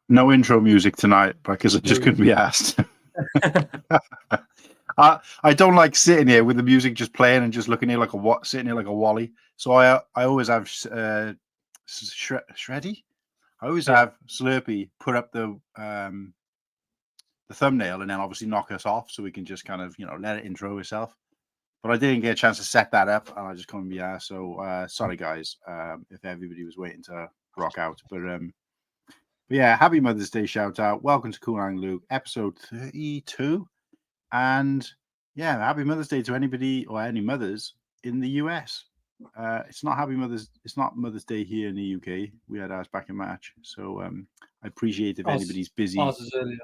No intro music tonight because I just couldn't be asked. I don't like sitting here with the music just playing and just looking here like sitting here like a Wally. So I always have Shreddy. I always have Slurpee put up the thumbnail and then obviously knock us off so we can just kind of let it intro itself. But I didn't get a chance to set that up and I just couldn't be asked. So sorry guys if everybody was waiting to rock out. But yeah, happy Mother's Day shout out. Welcome to Cool and Luke, episode 32. And yeah, happy Mother's Day to anybody or any mothers in the US. It's not Mother's Day here in the UK. We had ours back in March. So I appreciate if anybody's busy. Ours is earlier.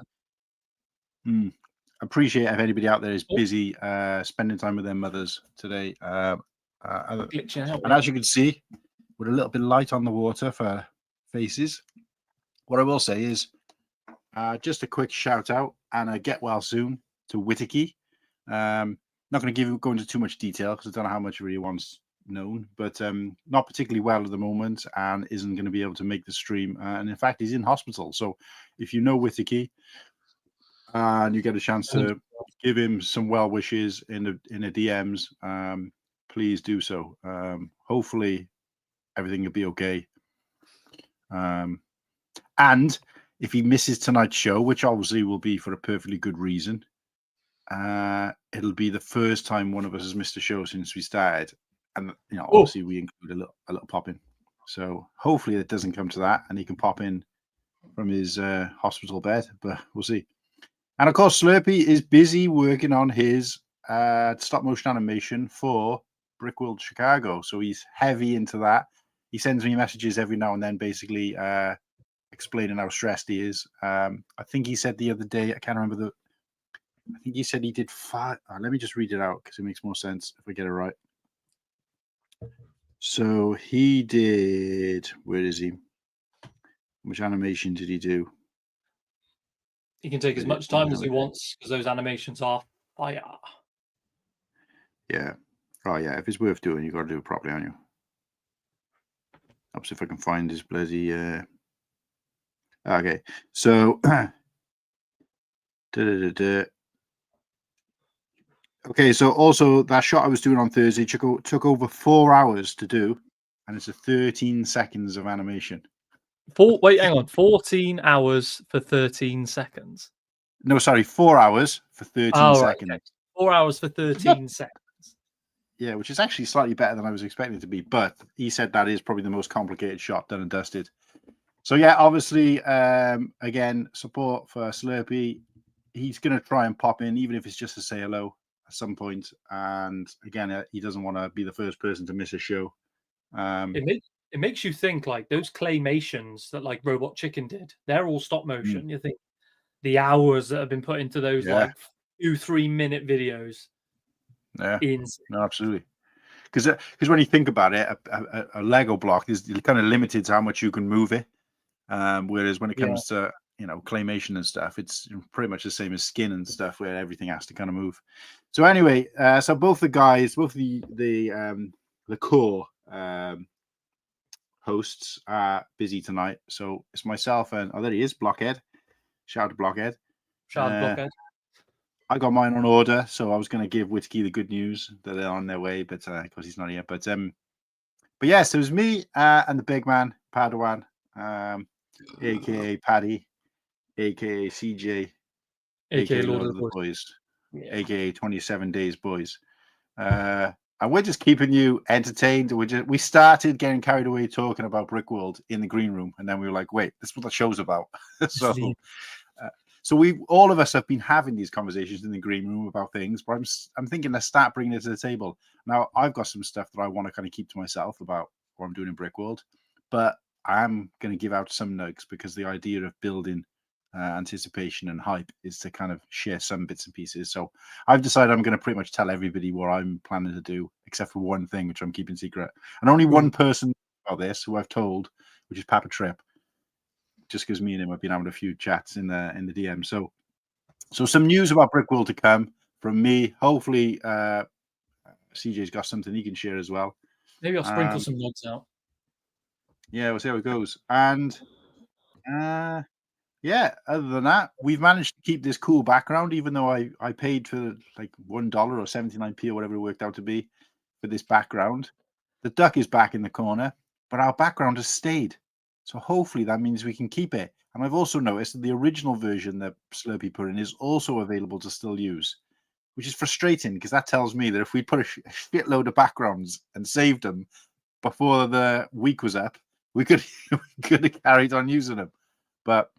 Appreciate if anybody out there is busy spending time with their mothers today. And as you can see, with a little bit of light on the water for faces, what I will say is just a quick shout out and a get well soon to Whittaky. Not going to go into too much detail because I don't know how much really wants known, but not particularly well at the moment and isn't going to be able to make the stream. And in fact, he's in hospital. So if you know Whittaky and you get a chance to give him some well wishes in the DMs, please do so. Hopefully everything will be okay. And if he misses tonight's show, which obviously will be for a perfectly good reason, it'll be the first time one of us has missed a show since we started. And obviously we include a little pop in. So hopefully it doesn't come to that and he can pop in from his hospital bed, but we'll see. And of course, Slurpee is busy working on his stop motion animation for Brickworld Chicago. So he's heavy into that. He sends me messages every now and then, basically explaining how stressed he is. I think he said the other day, I can't remember I think he said he did 5. Let me just read it out because it makes more sense if I get it right. So he did, where is he? Which animation did he do? He can take as much time as he wants because those animations are fire. Yeah. Oh, yeah. If it's worth doing, you've got to do it properly, aren't you? Helps if I can find his bloody. Okay. So. Okay. So also that shot I was doing on Thursday took over 4 hours to do, and it's a 13 seconds of animation. Wait, hang on. 14 hours for 13 seconds. No, sorry, 4 hours for 13 seconds. Okay. 4 hours for 13 seconds. Yeah, which is actually slightly better than I was expecting it to be. But he said that is probably the most complicated shot done and dusted. So yeah, obviously, again, support for Slurpee. He's going to try and pop in, even if it's just to say hello at some point. And again, he doesn't want to be the first person to miss a show. It makes you think like those claymations that like Robot Chicken did. They're all stop motion. You think the hours that have been put into those like 2-3 minute videos. Yeah, no, absolutely. Because when you think about it, a Lego block is kind of limited to how much you can move it. Whereas when it comes to claymation and stuff, it's pretty much the same as skin and stuff, where everything has to kind of move. So anyway, so both the guys, both the core hosts are busy tonight. So it's myself and there he is, Blockhead. Shout out to Blockhead. Blockhead. I got mine on order, so I was going to give Whittaky the good news that they're on their way, but of course he's not here. But yes, it was me and the big man, Padawan, aka Paddy, aka CJ, aka Lord of the Boys, aka 27 Days Boys. And we're just keeping you entertained. We started getting carried away talking about Brickworld in the green room, and then we were like, "Wait, this is what the show's about." So all of us have been having these conversations in the green room about things, but I'm thinking let's start bringing it to the table. Now I've got some stuff that I want to kind of keep to myself about what I'm doing in Brickworld, but I'm going to give out some nugs because the idea of building anticipation and hype is to kind of share some bits and pieces. So I've decided I'm going to pretty much tell everybody what I'm planning to do, except for one thing, which I'm keeping secret. And only one person about this who I've told, which is Papa Trip, just because me and him have been having a few chats in the DM. So some news about Brickworld to come from me. Hopefully CJ's got something he can share as well. Maybe I'll sprinkle some nods out. Yeah, we'll see how it goes. And yeah, other than that, we've managed to keep this cool background, even though I paid for like $1 or 79p or whatever it worked out to be for this background. The duck is back in the corner, but our background has stayed. So hopefully that means we can keep it. And I've also noticed that the original version that Slurpee put in is also available to still use, which is frustrating because that tells me that if we put a shitload of backgrounds and saved them before the week was up, we could have carried on using them. But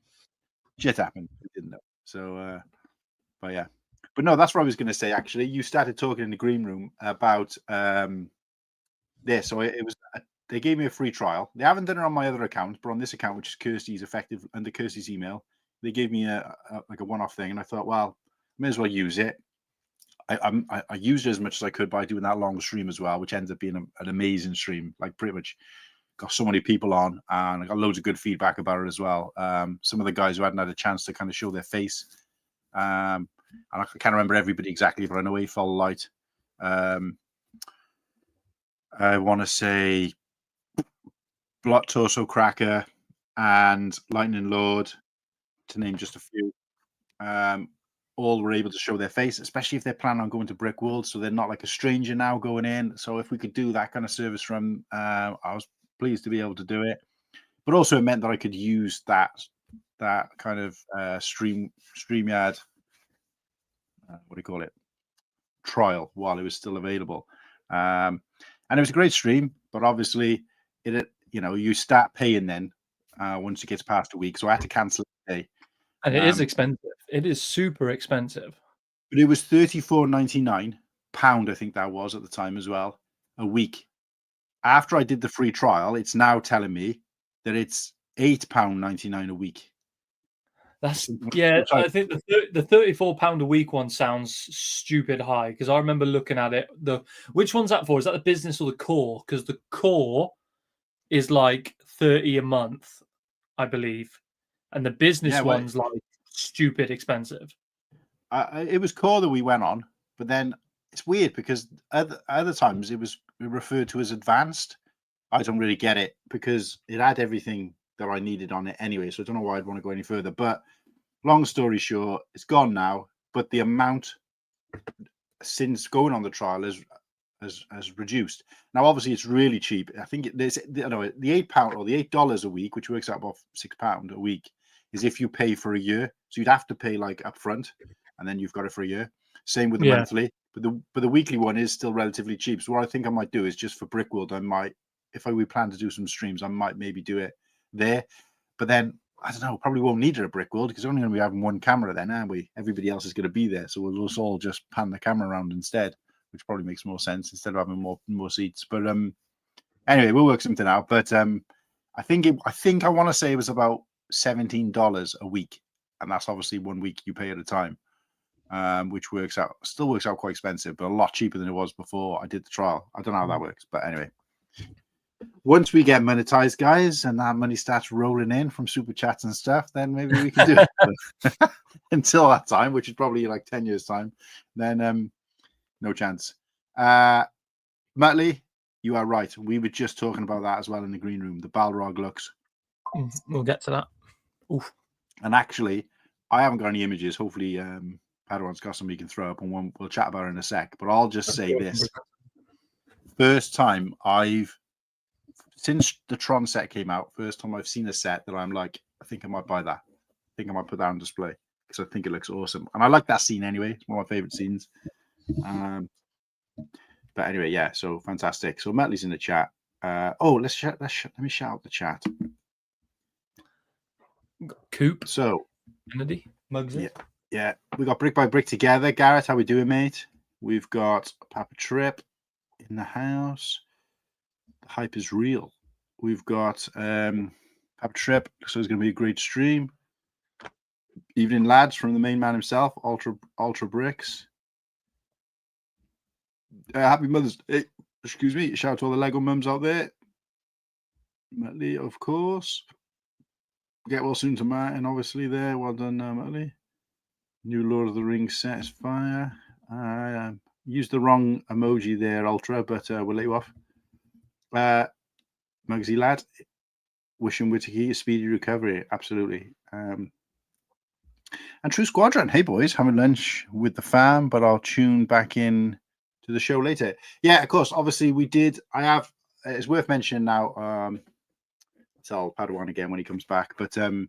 shit happened. We didn't know. So, but yeah. But no, that's what I was going to say. Actually, you started talking in the green room about this. So it was. They gave me a free trial. They haven't done it on my other account, but on this account, which is Kirsty's effective under Kirsty's email, they gave me a one-off thing, and I thought, well, may as well use it. I used it as much as I could by doing that long stream as well, which ends up being an amazing stream. Like pretty much got so many people on, and I got loads of good feedback about it as well. Some of the guys who hadn't had a chance to kind of show their face, and I can't remember everybody exactly, but I know AFOL Light. I want to say Blot Torso Cracker and Lightning Lord, to name just a few. All were able to show their face, especially if they're planning on going to Brickworld, so they're not like a stranger now going in. So if we could do that kind of service from, I was pleased to be able to do it. But also it meant that I could use that kind of StreamYard, what do you call it, trial while it was still available. And it was a great stream, but obviously you start paying then once it gets past a week. So I had to cancel it today. And it is expensive. It is super expensive. But it was £34.99, I think that was at the time as well, a week. After I did the free trial, it's now telling me that it's £8.99 a week. That's I think the £34 a week one sounds stupid high because I remember looking at it. Which one's that for? Is that the business or the core? Because the core is like 30 a month, I believe, and the business one's like stupid expensive. It was core that we went on, but then it's weird because other times it was referred to as advanced. I don't really get it because it had everything that I needed on it anyway, so I don't know why I'd want to go any further. But long story short, it's gone now, but the amount since going on the trial has reduced. Now, obviously, it's really cheap. I think there's the £8 or the $8 a week, which works out about £6 a week, is if you pay for a year. So you'd have to pay like upfront, and then you've got it for a year. Same with the monthly, but the weekly one is still relatively cheap. So what I think I might do is just for Brickworld, I might, if we plan to do some streams, I might maybe do it there. But then I don't know, probably won't need it at Brickworld because we're only going to be having one camera then, aren't we? Everybody else is going to be there, so we'll just all just pan the camera around instead, which probably makes more sense instead of having more seats. But anyway, we'll work something out. But I think I want to say it was about $17 a week, and that's obviously 1 week you pay at a time, which still works out quite expensive, but a lot cheaper than it was before I did the trial. I don't know how that works, but anyway. Once we get monetized, guys, and that money starts rolling in from super chats and stuff, then maybe we can do it. Until that time, which is probably like 10 years time, then no chance. Muttley, you are right. We were just talking about that as well in the green room, the Balrog looks. We'll get to that. Oof. And actually, I haven't got any images. Hopefully, Padawan's got some we can throw up, and we'll chat about it in a sec. But I'll just say this. First time since the Tron set came out, first time I've seen a set that I'm like, I think I might buy that. I think I might put that on display because I think it looks awesome. And I like that scene anyway. It's one of my favorite scenes. But anyway, yeah, so fantastic. So Muttley's in the chat. Let me shout out the chat. Coop. So Kennedy. Muggsy. Yeah. We got Brick by Brick together. Garrett, how we doing, mate? We've got Papa Trip in the house. The hype is real. We've got Papa Trip. So it's going to be a great stream. Evening, lads, from the main man himself, Ultra Bricks. Happy Mother's Day. Excuse me. Shout out to all the Lego mums out there. Muttley, of course. Get well soon to Martin, obviously, there. Well done, Muttley. New Lord of the Rings set is fire. Used the wrong emoji there, Ultra, but we'll let you off. Muggsy lad, wishing Whittaky a speedy recovery. Absolutely. And True Squadron. Hey, boys, having lunch with the fam, but I'll tune back in to the show later. Yeah, of course. Obviously, we did. I have. It's worth mentioning now. Tell Padawan again when he comes back. But I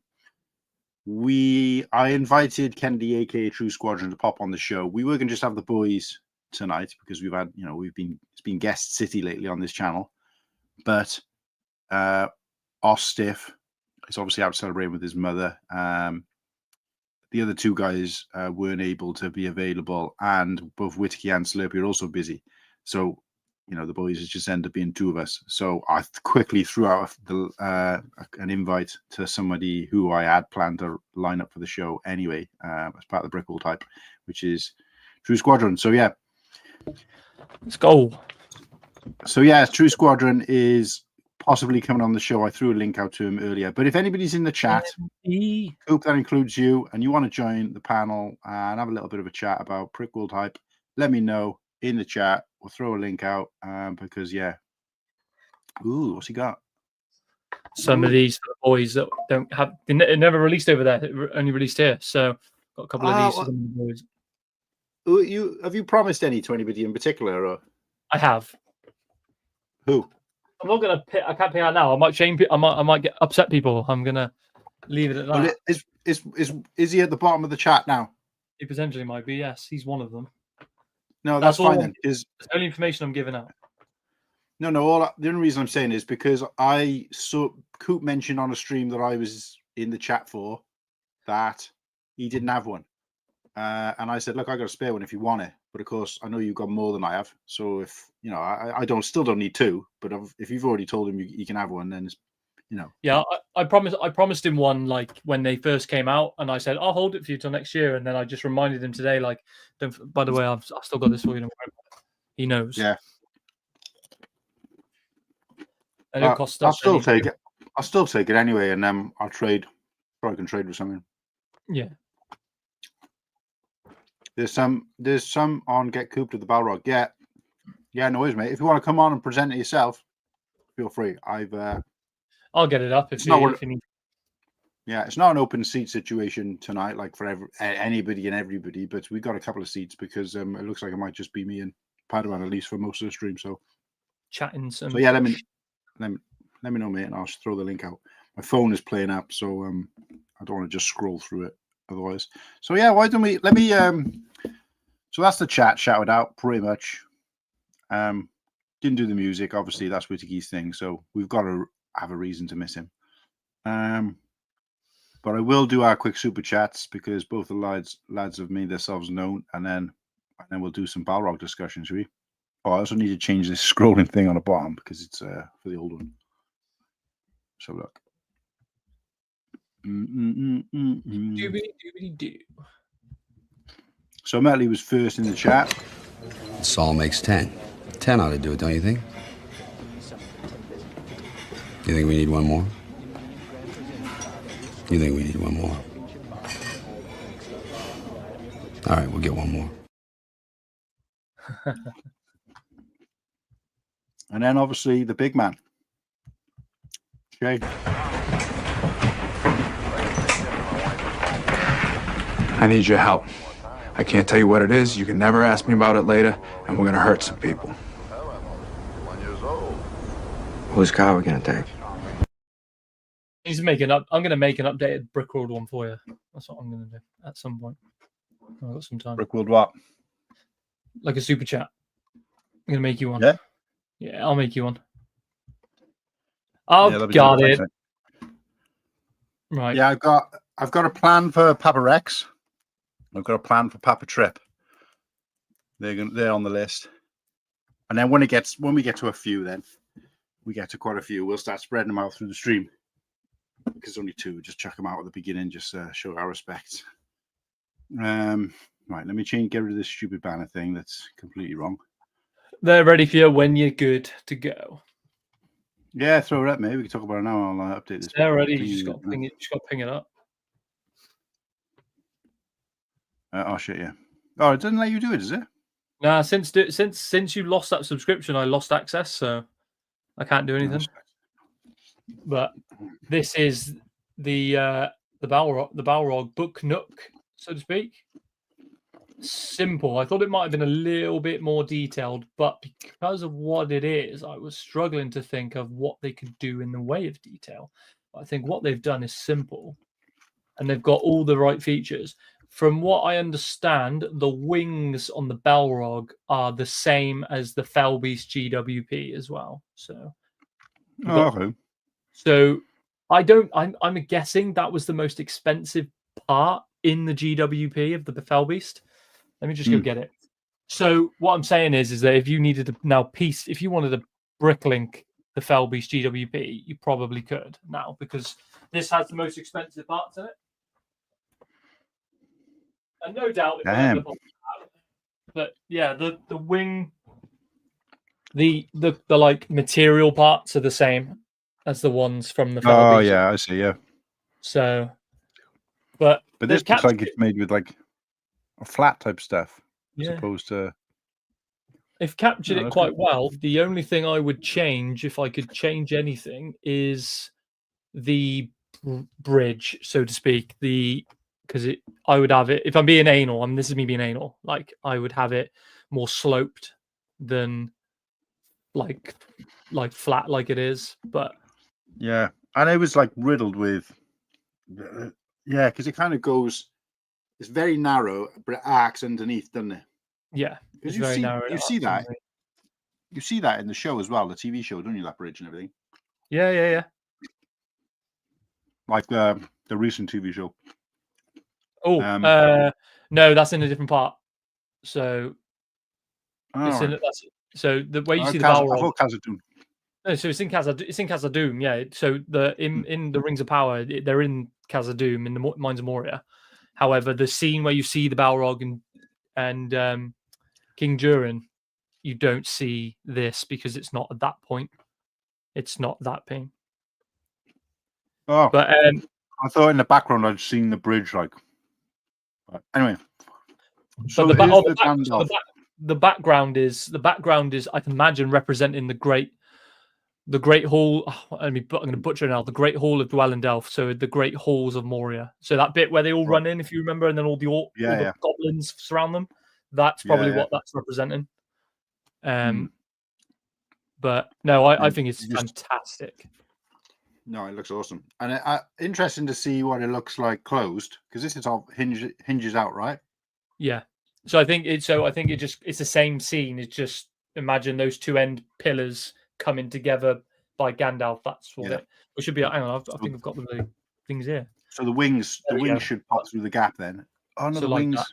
invited Kennedy, aka True Squadron, to pop on the show. We were going to just have the boys tonight because we've had, it's been guest city lately on this channel. But Ostiff is obviously out celebrating with his mother. The other two guys weren't able to be available, and both Whitkey and Slurpee are also busy. So, the boys just end up being two of us. So I quickly threw out an invite to somebody who I had planned to line up for the show anyway, as part of the Brickworld type, which is True Squadron. So yeah, let's go. So yeah, True Squadron is possibly coming on the show. I threw a link out to him earlier. But if anybody's in the chat, Coop, that includes you, and you want to join the panel and have a little bit of a chat about Brickworld hype, let me know in the chat. We'll throw a link out because, yeah. Ooh, what's he got? Some of these for the boys that don't have, they never released over there, only released here. So got a couple of these for the boys. Have you promised any to anybody in particular? Or? I have. Who? I'm not gonna. I can't pay out now. I might shame. I might get upset people. I'm gonna leave it at that. Well, is he at the bottom of the chat now? He potentially might be. Yes, he's one of them. No, that's fine then. It's the only information I'm giving out. No. The only reason I'm saying is because I saw Coop mention on a stream that I was in the chat for that he didn't have one, and I said, "Look, I got a spare one if you want it." But of course, I know you've got more than I have. So if I still don't need two. But if you've already told him you can have one, then it's, Yeah, I promised him one like when they first came out, and I said I'll hold it for you till next year. And then I just reminded him today, like, by the way, I've still got this for you. Don't worry about it. He knows. Yeah. And it costs. I'll still take it. I'll still take it anyway, and then I'll trade. Or I can trade with something. Yeah. There's some on Get Cooped at the Balrog. Yeah, no worries, mate. If you want to come on and present it yourself, feel free. I'll get it up if you need. Yeah, it's not an open seat situation tonight, like for anybody and everybody. But we got a couple of seats because it looks like it might just be me and Padawan at least for most of the stream. So chatting some. So yeah, let me know, mate, and I'll just throw the link out. My phone is playing up, so I don't want to just scroll through it otherwise. So yeah, why don't we so that's the chat shouted out pretty much. Didn't do the music, obviously that's Whittaky's thing, so we've got to have a reason to miss him. But I will do our quick super chats because both the lads have made themselves known, and then we'll do some Balrog discussion, shall we? Oh, I also need to change this scrolling thing on the bottom because it's for the old one. So look. So Metley was first in the chat. Saul makes 10. 10 ought to do it, don't you think? You think we need one more? You think we need one more? All right, we'll get one more. And then obviously the big man. Okay. I need your help. I can't tell you what it is. You can never ask me about it later, and we're gonna hurt some people. Whose car are we gonna take? He's making up. I'm gonna make an updated Brickworld one for you. That's what I'm gonna do at some point. I've got some time. Brickworld what? Like a super chat. I'm gonna make you one. Yeah. Yeah, I'll make you one. I've got it. Right. Yeah, I've got a plan for Papa Rex. I've got a plan for Papa Trip. They're on the list. And then when we get to a few, then we get to quite a few. We'll start spreading them out through the stream. Because only two, just chuck them out at the beginning, just show our respect. Right, let me get rid of this stupid banner thing that's completely wrong. They're ready for you when you're good to go. Yeah, throw it up, mate. We can talk about it now. I'll update this. They're ready. You just got to ping it up. Oh shit, yeah. Oh, it doesn't let you do it, does it? Nah, since you lost that subscription, I lost access, so I can't do anything. But this is the the Balrog book nook, so to speak. Simple. I thought it might have been a little bit more detailed, but because of what it is, I was struggling to think of what they could do in the way of detail. But I think what they've done is simple, and they've got all the right features. From what I understand, the wings on the Balrog are the same as the Fellbeast GWP as well. So, Okay. so I'm guessing that was the most expensive part in the GWP of the Fellbeast. Let me just go get it. So what I'm saying is that if you needed to now if you wanted to bricklink the Fellbeast GWP, you probably could now because this has the most expensive parts in it. And no doubt, but yeah, the wing, the like material parts are the same as the ones from the Fellbeast. Oh yeah, I see. Yeah. So, but this looks like it's made with like a flat type stuff as Yeah. opposed to. They've captured No, it quite good. well. The only thing I would change, if I could change anything, is the bridge, so to speak. Because I would have it, if I'm being anal, and this is me being anal, like I would have it more sloped than like flat like it is. But Yeah, and it was like riddled with. Yeah, because it kind of goes. It's very narrow, but it arcs underneath, doesn't it? yeah, Because it's very narrow. you see that. You see that in the show as well, the TV show, don't you? That bridge and everything. Yeah. Like the recent TV show. Oh, no, that's in a different part. So it's in so the way you see the Balrog. I thought Khazad-dûm. No, so it's in Khazad-dûm, yeah. So in the Rings of Power, they're in Khazad-dûm in the Mines of Moria. However, the scene where you see the Balrog and King Durin, you don't see this because it's not at that point. It's not that pain. Oh, but I thought in the background I'd seen the bridge, like. But anyway, so but the background is I can imagine representing the great hall. I'm going to butcher it now. The Great Hall of Dwellendorf. So the Great Halls of Moria. So that bit where they all run in, if you remember, and then all the goblins surround them. That's probably what that's representing. But no, I think it's fantastic. No, it looks awesome, and interesting to see what it looks like closed because this is all hinges out, right? Yeah. So I think it's the same scene. It's just imagine those two end pillars coming together by Gandalf. That's what it should be. Hang on, I think I've got the things here. So the wings should pop through the gap then. Oh no, the wings.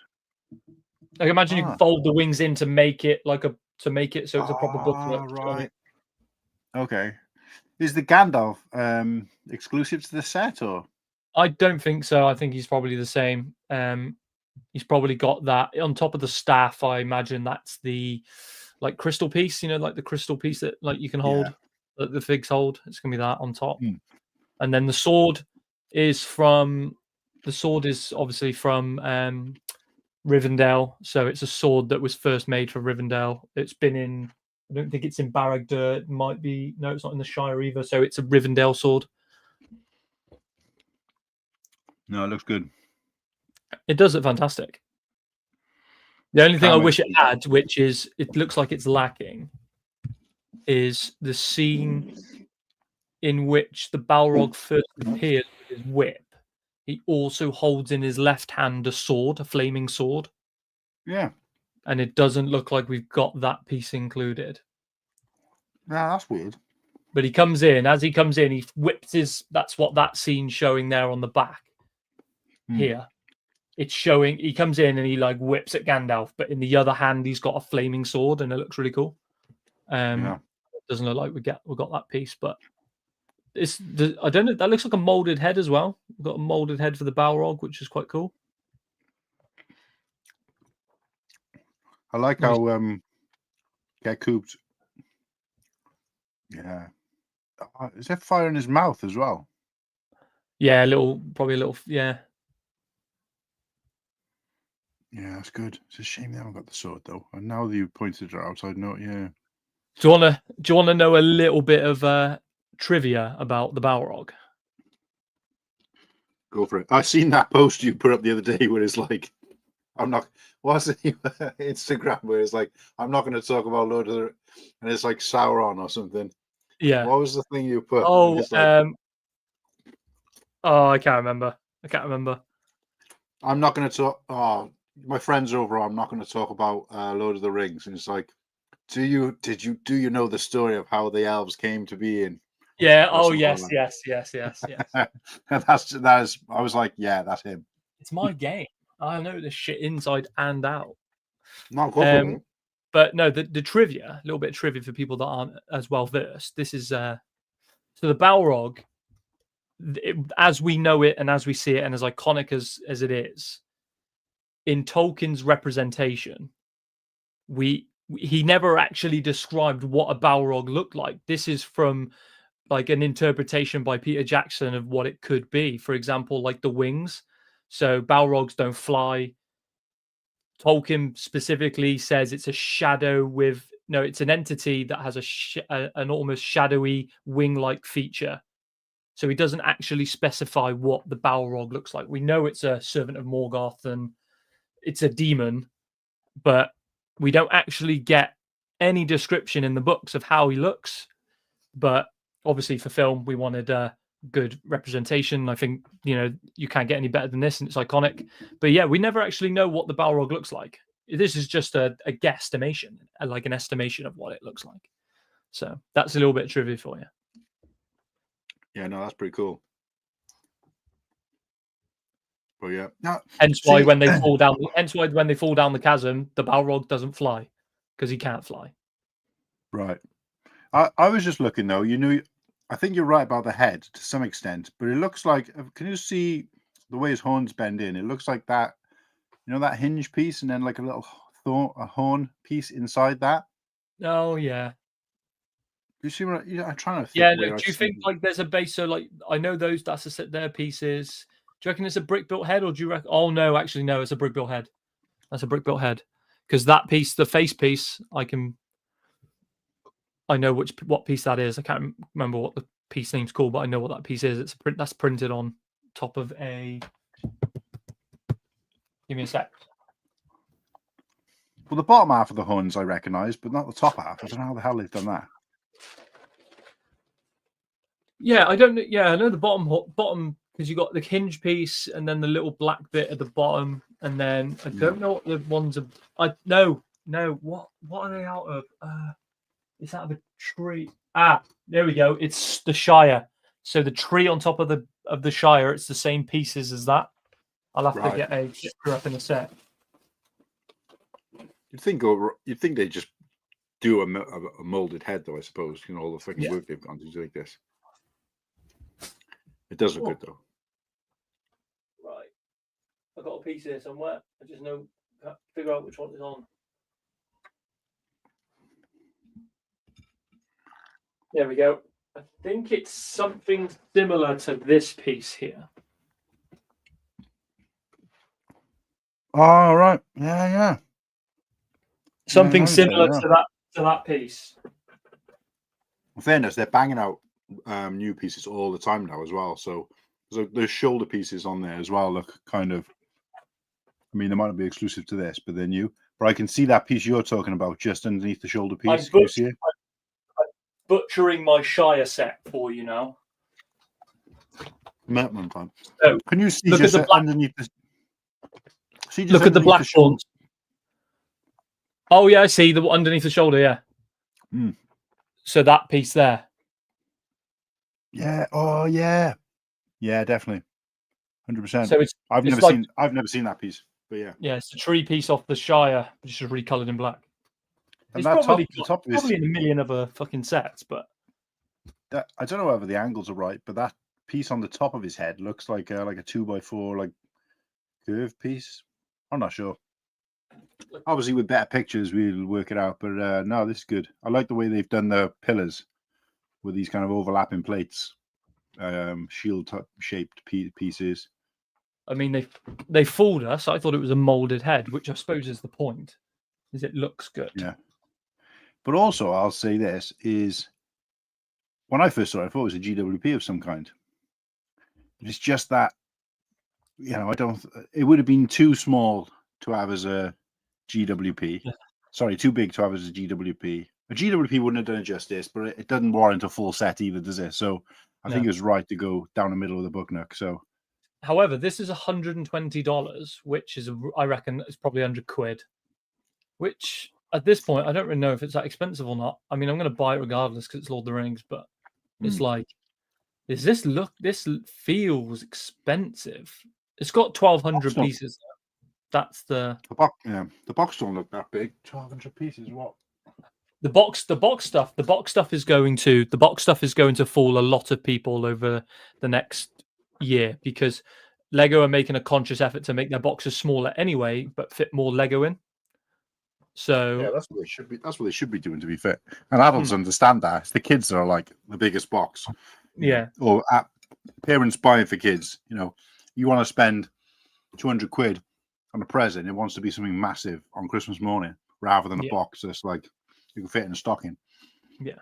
Like imagine you can fold the wings in to make it so it's a proper book. Right. Okay. Is the Gandalf exclusive to the set or? I don't think so. I think he's probably the same. He's probably got that on top of the staff. I imagine that's the like crystal piece, like the crystal piece that like you can hold, that the figs hold. It's gonna be that on top, and then the sword is obviously from Rivendell. So it's a sword that was first made for Rivendell. It's been in. I don't think it's in Barad-dûr. It might be. No, it's not in the Shire either. So it's a Rivendell sword. No, it looks good. It does look fantastic. The only thing I wish it had, which is it looks like it's lacking, is the scene in which the Balrog first appears with his whip. He also holds in his left hand a sword, a flaming sword. Yeah. And it doesn't look like we've got that piece included. No, that's weird. But he comes in. As he comes in, he whips his... That's what that scene's showing there on the back. Here. It's showing... He comes in and he like whips at Gandalf. But in the other hand, he's got a flaming sword and it looks really cool. It doesn't look like we got that piece, but... I don't know. That looks like a molded head as well. We've got a molded head for the Balrog, which is quite cool. I like how get cooped. Yeah. Is there fire in his mouth as well? Yeah, probably a little. Yeah. Yeah, that's good. It's a shame they haven't got the sword though. And now that you pointed it out, I'd know. Yeah. Do you wanna know a little bit of trivia about the Balrog? Go for it. I seen that post you put up the other day where it's like, I'm not. What's it? Instagram where it's like, I'm not going to talk about Lord of the, and it's like Sauron or something. Yeah. What was the thing you put? Oh, It's like, I can't remember. I'm not going to talk. Oh, my friends are over. I'm not going to talk about Lord of the Rings. And it's like, do you know the story of how the elves came to be in? Yeah. Or Oh, something yes, like yes, yes, yes, yes. that is. I was like, yeah, that's him. It's my game. I know this shit inside and out. No, go for it. But no, the trivia, a little bit of trivia for people that aren't as well versed. This is so the Balrog, as we know it and as we see it, and as iconic as it is, in Tolkien's representation, he never actually described what a Balrog looked like. This is from like an interpretation by Peter Jackson of what it could be. For example, like the wings. So Balrogs don't fly. Tolkien specifically says it's a shadow with it's an entity that has an almost shadowy wing-like feature. So he doesn't actually specify what the Balrog looks like. We know it's a servant of Morgoth and it's a demon, but we don't actually get any description in the books of how he looks. But obviously for film, we wanted a good representation. I think, you can't get any better than this and it's iconic. But yeah, we never actually know what the Balrog looks like. This is just a guesstimation, like an estimation of what it looks like. So that's a little bit of trivia for you. Yeah, no, that's pretty cool. But yeah, no. Hence why when they fall down the chasm, the Balrog doesn't fly because he can't fly. Right. I was just looking though. I think you're right about the head to some extent, but it looks like. Can you see the way his horns bend in? It looks like that. That hinge piece, and then like a little horn piece inside that. Oh yeah. You see what I'm trying to think. Yeah. Do you think like there's a base? So like I know that's a set their pieces. Do you reckon it's a brick built head, or do you reckon? Oh no, actually no, it's a brick built head. That's a brick built head because that piece, the face piece, I know what piece that is. I can't remember what the piece name's called, but I know what that piece is. That's printed on top of a. Give me a sec. Well, the bottom half of the horns I recognise, but not the top half. I don't know how the hell they've done that. Yeah, I don't know. Yeah, I know the bottom because you got the hinge piece and then the little black bit at the bottom, and then I don't know what the ones are. No. What are they out of? It's out of a tree. There we go. It's the Shire. So the tree on top of the Shire, it's the same pieces as that. I'll have to get a picture up in a sec. You'd think they just do a molded head, though. I suppose all the fucking work they've gone to do like this. It does look good, though. Right, I've got a piece here somewhere. I just can't figure out which one is on. There we go. I think it's something similar to this piece here. Oh, right. Yeah. Something similar to that piece. In fairness, they're banging out new pieces all the time now as well. So there's shoulder pieces on there as well. Look, kind of. I mean, they might not be exclusive to this, but they're new. But I can see that piece you're talking about just underneath the shoulder piece. Can you see it? I'm butchering my Shire set for you now. So, can you see just underneath the? Look at the black ones. Oh yeah, I see the underneath the shoulder. Yeah. So that piece there. Yeah. Oh yeah. Yeah, definitely. 100%. So I've never seen that piece, but yeah. Yeah, it's the tree piece off the Shire, which is recolored in black. And it's probably in a million other fucking sets, but I don't know whether the angles are right, but that piece on the top of his head looks like a 2x4 like curved piece. I'm not sure. Obviously, with better pictures, we'll work it out. But no, this is good. I like the way they've done the pillars with these kind of overlapping plates, shield-shaped pieces. I mean, they fooled us. I thought it was a molded head, which I suppose is the point, is it looks good. Yeah. But also, I'll say this is when I first saw it, I thought it was a GWP of some kind. It's just that I don't. It would have been too small to have as a GWP. Yeah. Sorry, too big to have as a GWP. A GWP wouldn't have done it justice, but it doesn't warrant a full set either, does it? So I think it was right to go down the middle of the book nook. So, however, this is $120, which is, I reckon, it's probably £100. Which at this point, I don't really know if it's that expensive or not. I mean, I'm going to buy it regardless because it's Lord of the Rings, but it's like, this feels expensive. It's got 1,200 pieces. That's the box. Yeah, the box don't look that big. 1,200 pieces. What? The box stuff is going to fool a lot of people over the next year because Lego are making a conscious effort to make their boxes smaller anyway, but fit more Lego in. So yeah, that's what they should be. That's what they should be doing. To be fair, and adults understand that. It's the kids that are like the biggest box. Yeah. Or parents buying for kids. You want to spend £200 on a present. It wants to be something massive on Christmas morning rather than a box that's like you can fit in a stocking. Yeah.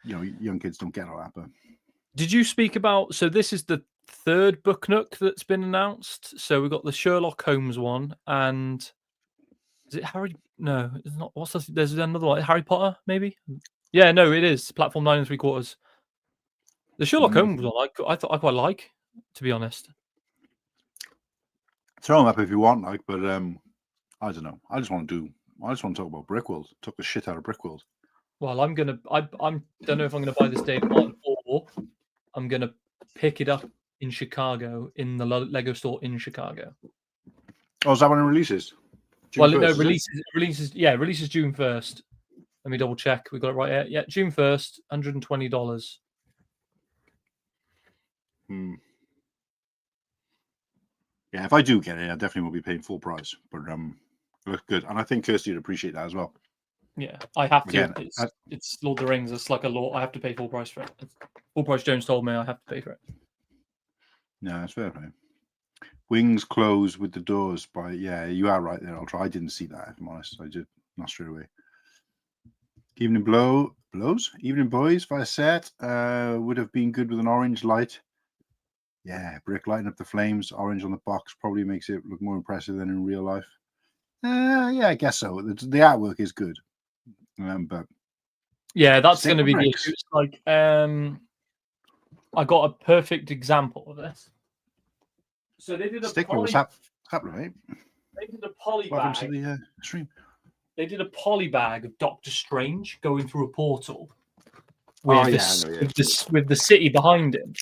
Young kids don't get all that. But did you speak about? So this is the third book nook that's been announced. So we've got the Sherlock Holmes one, and is it Harry? No, it's not. What's this? There's another one. Harry Potter, maybe. Yeah, no, it is platform 9 3/4. The Sherlock Holmes one, I thought I quite like, to be honest. Throw them up if you want, but I don't know. I just want to talk about Brickworld. Took the shit out of Brickworld. Well, I don't know if I'm gonna buy this day one or I'm gonna pick it up in Chicago in the Lego store in Chicago. Oh, is that when it releases? June 1st, releases June 1st. Let me double check. We got it right here. Yeah, June 1st, $120. Yeah, if I do get it, I definitely will be paying full price. But it looks good, and I think Kirsty would appreciate that as well. Yeah, I have to. Again, it's Lord of the Rings. It's like a law. I have to pay full price for it. Full price. Jones told me I have to pay for it. No, it's fair play. Wings close with the doors by. Yeah, you are right there. I didn't see that. If I'm honest, I did not straight away. Evening blows. Evening Boyz via set would have been good with an orange light. Yeah, brick lighting up the flames. Orange on the box probably makes it look more impressive than in real life. Yeah, I guess so. The artwork is good, but yeah, that's going to be the issue. It's like I got a perfect example of this. So they did a right? They did a poly bag. To the stream. They did a poly bag of Doctor Strange going through a portal with the city behind him.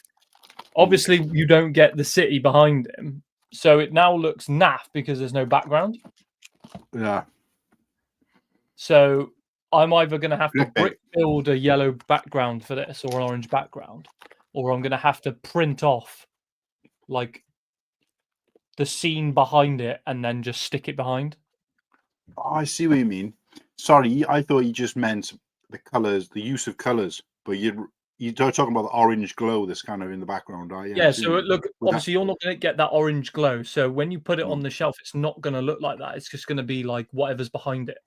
Obviously, you don't get the city behind him, so it now looks naff because there's no background. Yeah. So I'm either going to have to brick build a yellow background for this or an orange background, or I'm going to have to print off like the scene behind it and then just stick it behind. Oh, I see what you mean. Sorry, I thought you just meant the colors, the use of colors, but you're talking about the orange glow that's kind of in the background, right? Yeah, so look, obviously you're not going to get that orange glow. So when you put it on the shelf, it's not going to look like that. It's just going to be like whatever's behind it.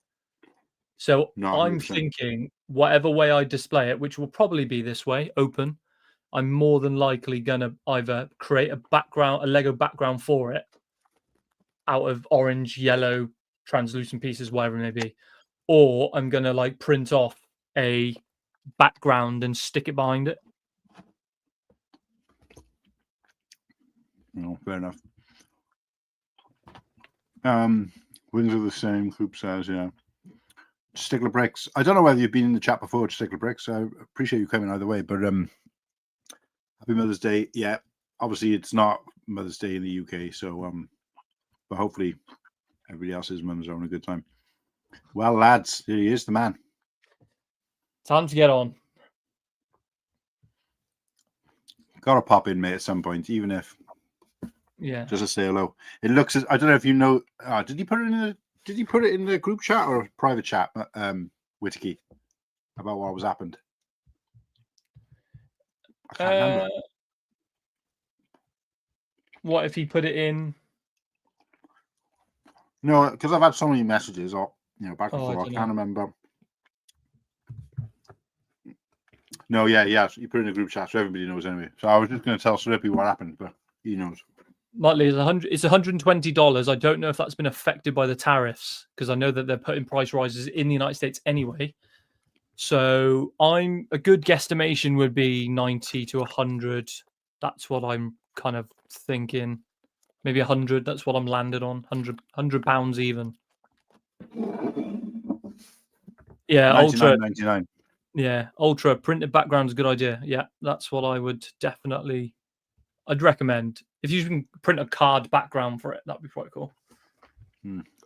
So I'm thinking whatever way I display it, which will probably be this way, open, I'm more than likely going to either create a Lego background for it out of orange, yellow, translucent pieces, whatever it may be, or I'm going to like print off a background and stick it behind it. No, fair enough. Wings are the same. Coop says, yeah. Stickler Bricks. I don't know whether you've been in the chat before, Stickler Bricks. I appreciate you coming either way, but happy Mother's Day. Yeah, obviously it's not Mother's Day in the UK, so but hopefully everybody else's mums are having a good time. Well, lads, here he is, the man. Time to get on. Gotta pop in, mate, at some point, even if just to say hello. It looks as I don't know if you know. Did you put it in the group chat or private chat, Whittaky, about what was happened? I can't remember. What if he put it in? No, because I've had so many messages, back and forth. I can't remember. No, yeah, you put it in the group chat, so everybody knows anyway. So I was just going to tell Slippy what happened, but he knows. Motley is It's $120. I don't know if that's been affected by the tariffs because I know that they're putting price rises in the United States anyway. So a good guesstimation would be 90 to 100. That's what I'm kind of thinking. Maybe 100. That's what I'm landed on. 100 pounds even. Yeah, Ultra. 99. Yeah, Ultra printed background is a good idea. Yeah, that's what I would definitely. I'd recommend if you can print a card background for it. That'd be quite cool.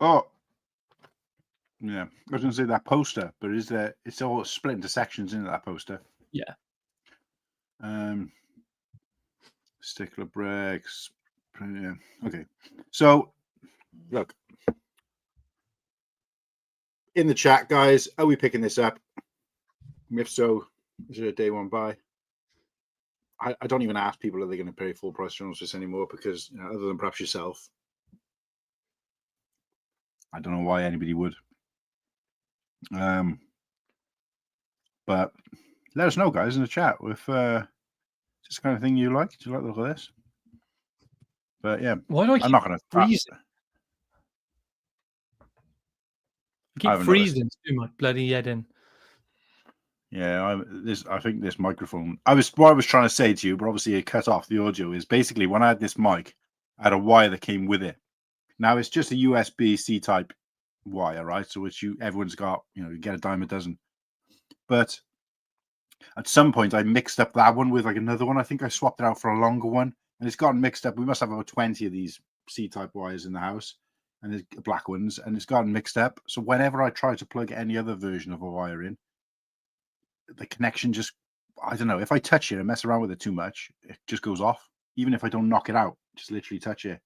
Oh, yeah. I was going to say that poster, but it's all split into sections into that poster. Yeah. Stickler bricks. Yeah. Okay. So, look. In the chat, guys, are we picking this up? If so, is it a day one buy? I don't even ask people, are they going to pay full price for this anymore? Because, other than perhaps yourself, I don't know why anybody would. But let us know, guys, in the chat if this kind of thing you like. Do you like the look of this? But yeah, why do I I'm not going to freeze it? I keep freezing to my bloody head in. Yeah, I think this microphone. What I was trying to say to you, but obviously it cut off the audio. Is basically when I had this mic, I had a wire that came with it. Now it's just a USB-C type wire, right? So everyone's got, you get a dime a dozen. But at some point, I mixed up that one with like another one. I think I swapped it out for a longer one, and it's gotten mixed up. We must have about 20 of these C-type wires in the house, and there's black ones, and it's gotten mixed up. So whenever I try to plug any other version of a wire in, the connection just, I don't know, if I touch it and mess around with it too much, it just goes off. Even if I don't knock it out, just literally touch it.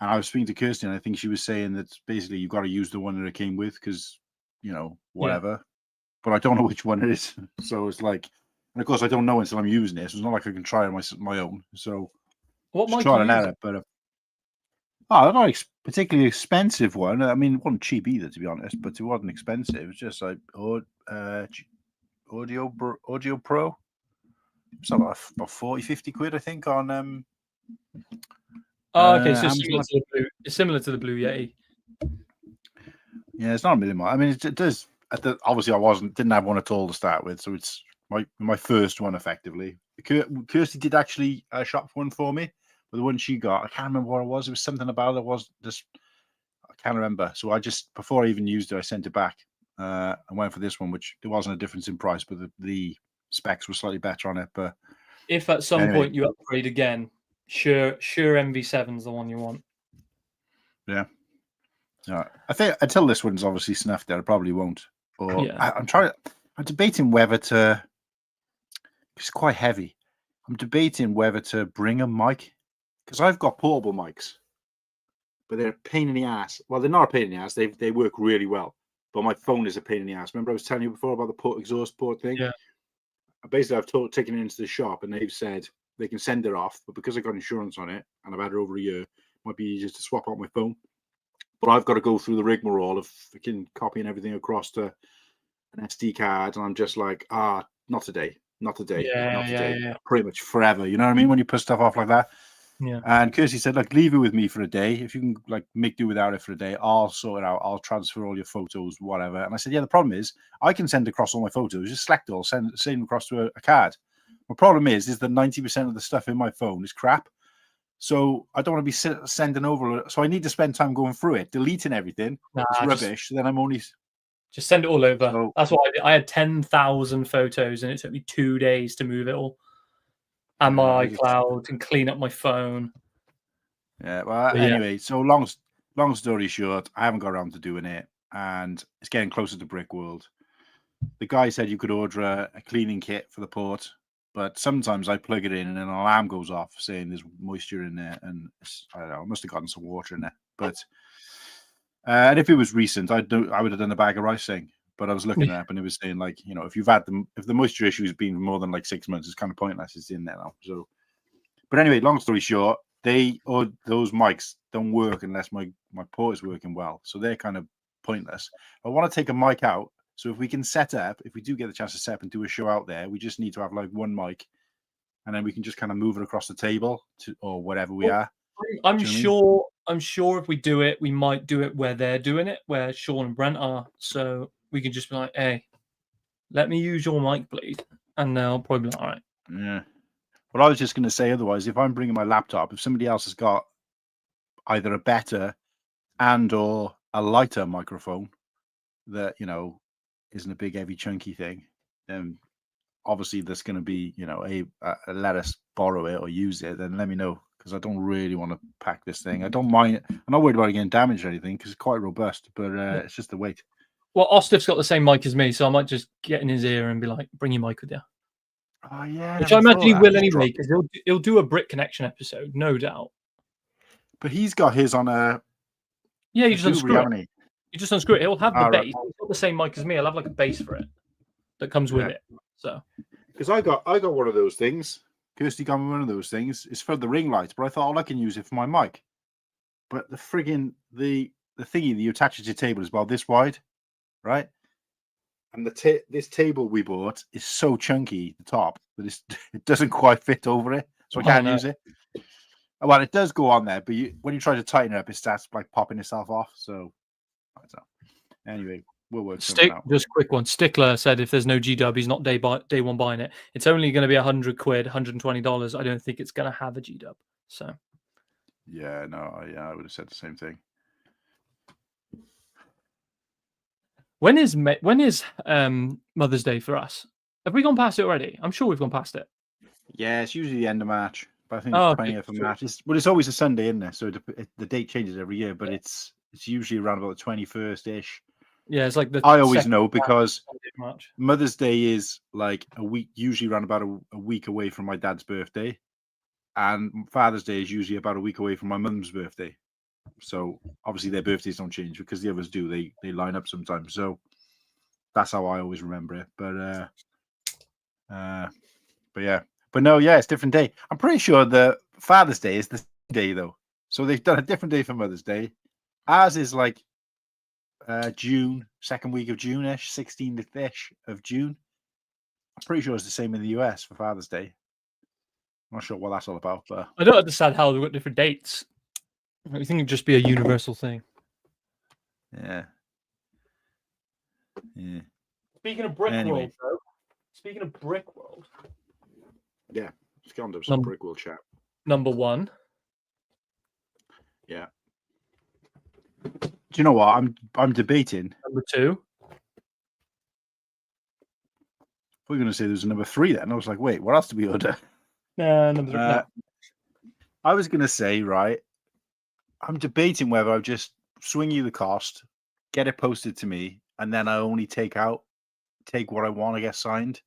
And I was speaking to Kirsty, and I think she was saying that basically you've got to use the one that it came with because, whatever. Yeah. But I don't know which one it is. So it's like, and of course I don't know until I'm using it. So it's not like I can try it on my own. So what might try and error, but not particularly expensive one. I mean, it wasn't cheap either, to be honest, but it wasn't expensive. It was just like Audio Pro, something like about 40-50 quid, I think, on okay, so similar to the Blue Yeti. Yeah, it's not a million miles. I mean, it does. Obviously, didn't have one at all to start with, so it's my first one effectively. Kirsty did actually shop one for me, but the one she got, I can't remember what it was. It was something about it was just, I can't remember. So I just, before I even used it, I sent it back. I went for this one, which there wasn't a difference in price, but the specs were slightly better on it. But if at some point you upgrade again, sure MV7's the one you want. Yeah. I think until this one's obviously snuffed out, I probably won't. Or yeah. I'm debating whether to. It's quite heavy. I'm debating whether to bring a mic because I've got portable mics, but they're a pain in the ass. Well, they're not a pain in the ass. They work really well. But my phone is a pain in the ass. Remember I was telling you before about the exhaust port thing? Yeah. Basically, I've taken it into the shop and they've said they can send it off, but because I got insurance on it and I've had it over a year, it might be easier to swap out my phone. But I've got to go through the rigmarole of freaking copying everything across to an SD card, and I'm just like, not today. Yeah. Pretty much forever. You know what I mean? When you put stuff off like that. Yeah. And Kirsty said, like, leave it with me for a day. If you can, like, make do without it for a day, I'll sort it out. I'll transfer all your photos, whatever. And I said, yeah, the problem is I can send across all my photos. Just select all, send them across to a card. My problem is that 90% of the stuff in my phone is crap. So I don't want to be sending over. So I need to spend time going through it, deleting everything. It's rubbish. Then I'm only... Just send it all over. So, that's what I did. I had 10,000 photos and it took me 2 days to move it all. And my iCloud and clean up my phone. Yeah, well, anyway, so long story short, I haven't got around to doing it, and it's getting closer to Brickworld. The guy said you could order a cleaning kit for the port, but sometimes I plug it in and an alarm goes off saying there's moisture in there, and I don't know, I must have gotten some water in there. But and if it was recent, I would have done a bag of rice thing. But I was looking it up, and it was saying, like, if if the moisture issue has been more than like 6 months, it's kind of pointless. It's in there now. So, but anyway, long story short, those mics don't work unless my port is working well. So they're kind of pointless. I want to take a mic out. So if we can set up, if we do get the chance to set up and do a show out there, we just need to have like one mic, and then we can just kind of move it across the table or whatever we are. I'm Do you know what I mean? sure. I'm sure if we do it, we might do it where they're doing it, where Sean and Brent are. So we can just be like, "Hey, let me use your mic, please," and they'll probably be like, "All right." Yeah. Well, I was just going to say otherwise, if I'm bringing my laptop, if somebody else has got either a better and or a lighter microphone that, isn't a big, heavy, chunky thing, then obviously there's going to be, a let us borrow it or use it, then let me know, because I don't really want to pack this thing. I don't mind. I'm not worried about it getting damaged or anything because it's quite robust, but it's just the weight. Well, Ostif's got the same mic as me, so I might just get in his ear and be like, "Bring your mic with you." Oh, yeah. Which I imagine he will anyway, because he'll do a Brick Connection episode, no doubt. But he's got his on a. Yeah, you just unscrew haven't it. he? You just unscrew it. It'll have the Right. base. It's got the same mic as me. I'll have like a base for it that comes with it. So, because I got one of those things. Kirsty got me one of those things. It's for the ring lights, but I thought I can use it for my mic. But the friggin' the thingy that you attach it to your table is about this wide, right? And this table we bought is so chunky, the top, that it doesn't quite fit over it, so I can't use it. Well, it does go on there, but when you try to tighten it up, it starts like popping itself off. So, I don't know. Anyway, we'll work something out. Just a quick one. Stickler said if there's no G-Dub, he's not day one buying it. It's only going to be £100, $120. I don't think it's going to have a G-Dub. So, yeah, no, I would have said the same thing. When is Mother's Day for us? Have we gone past it already? I'm sure we've gone past it. Yeah, it's usually the end of March, but I think it's 20th of March. It's always a Sunday, isn't it? So the date changes every year, but it's usually around about the 21st-ish. Yeah, it's like I always know because March. Mother's Day is like a week, usually around about a week away from my dad's birthday, and Father's Day is usually about a week away from my mum's birthday. So obviously their birthdays don't change because the others do. They line up sometimes. So that's how I always remember it. But yeah. But no, yeah, it's a different day. I'm pretty sure the Father's Day is the same day though. So they've done a different day for Mother's Day. Ours is like June, second week of June-ish, 16th-ish of June. I'm pretty sure it's the same in the US for Father's Day. I'm not sure what that's all about, but I don't understand how they've got different dates. I think it'd just be a universal thing. yeah. Speaking of Brickworld, Anyway. though. Speaking of Brickworld. Yeah. Let's get on to some Brickworld chat. Number 1. Yeah. Do you know what? I'm debating. Number 2. We're going to say there's a number 3 then. I was like, wait, what else do we order? Number 3. No. I was going to say, right, I'm debating whether I just swing you the cost, get it posted to me, and then I only take what I want to get signed.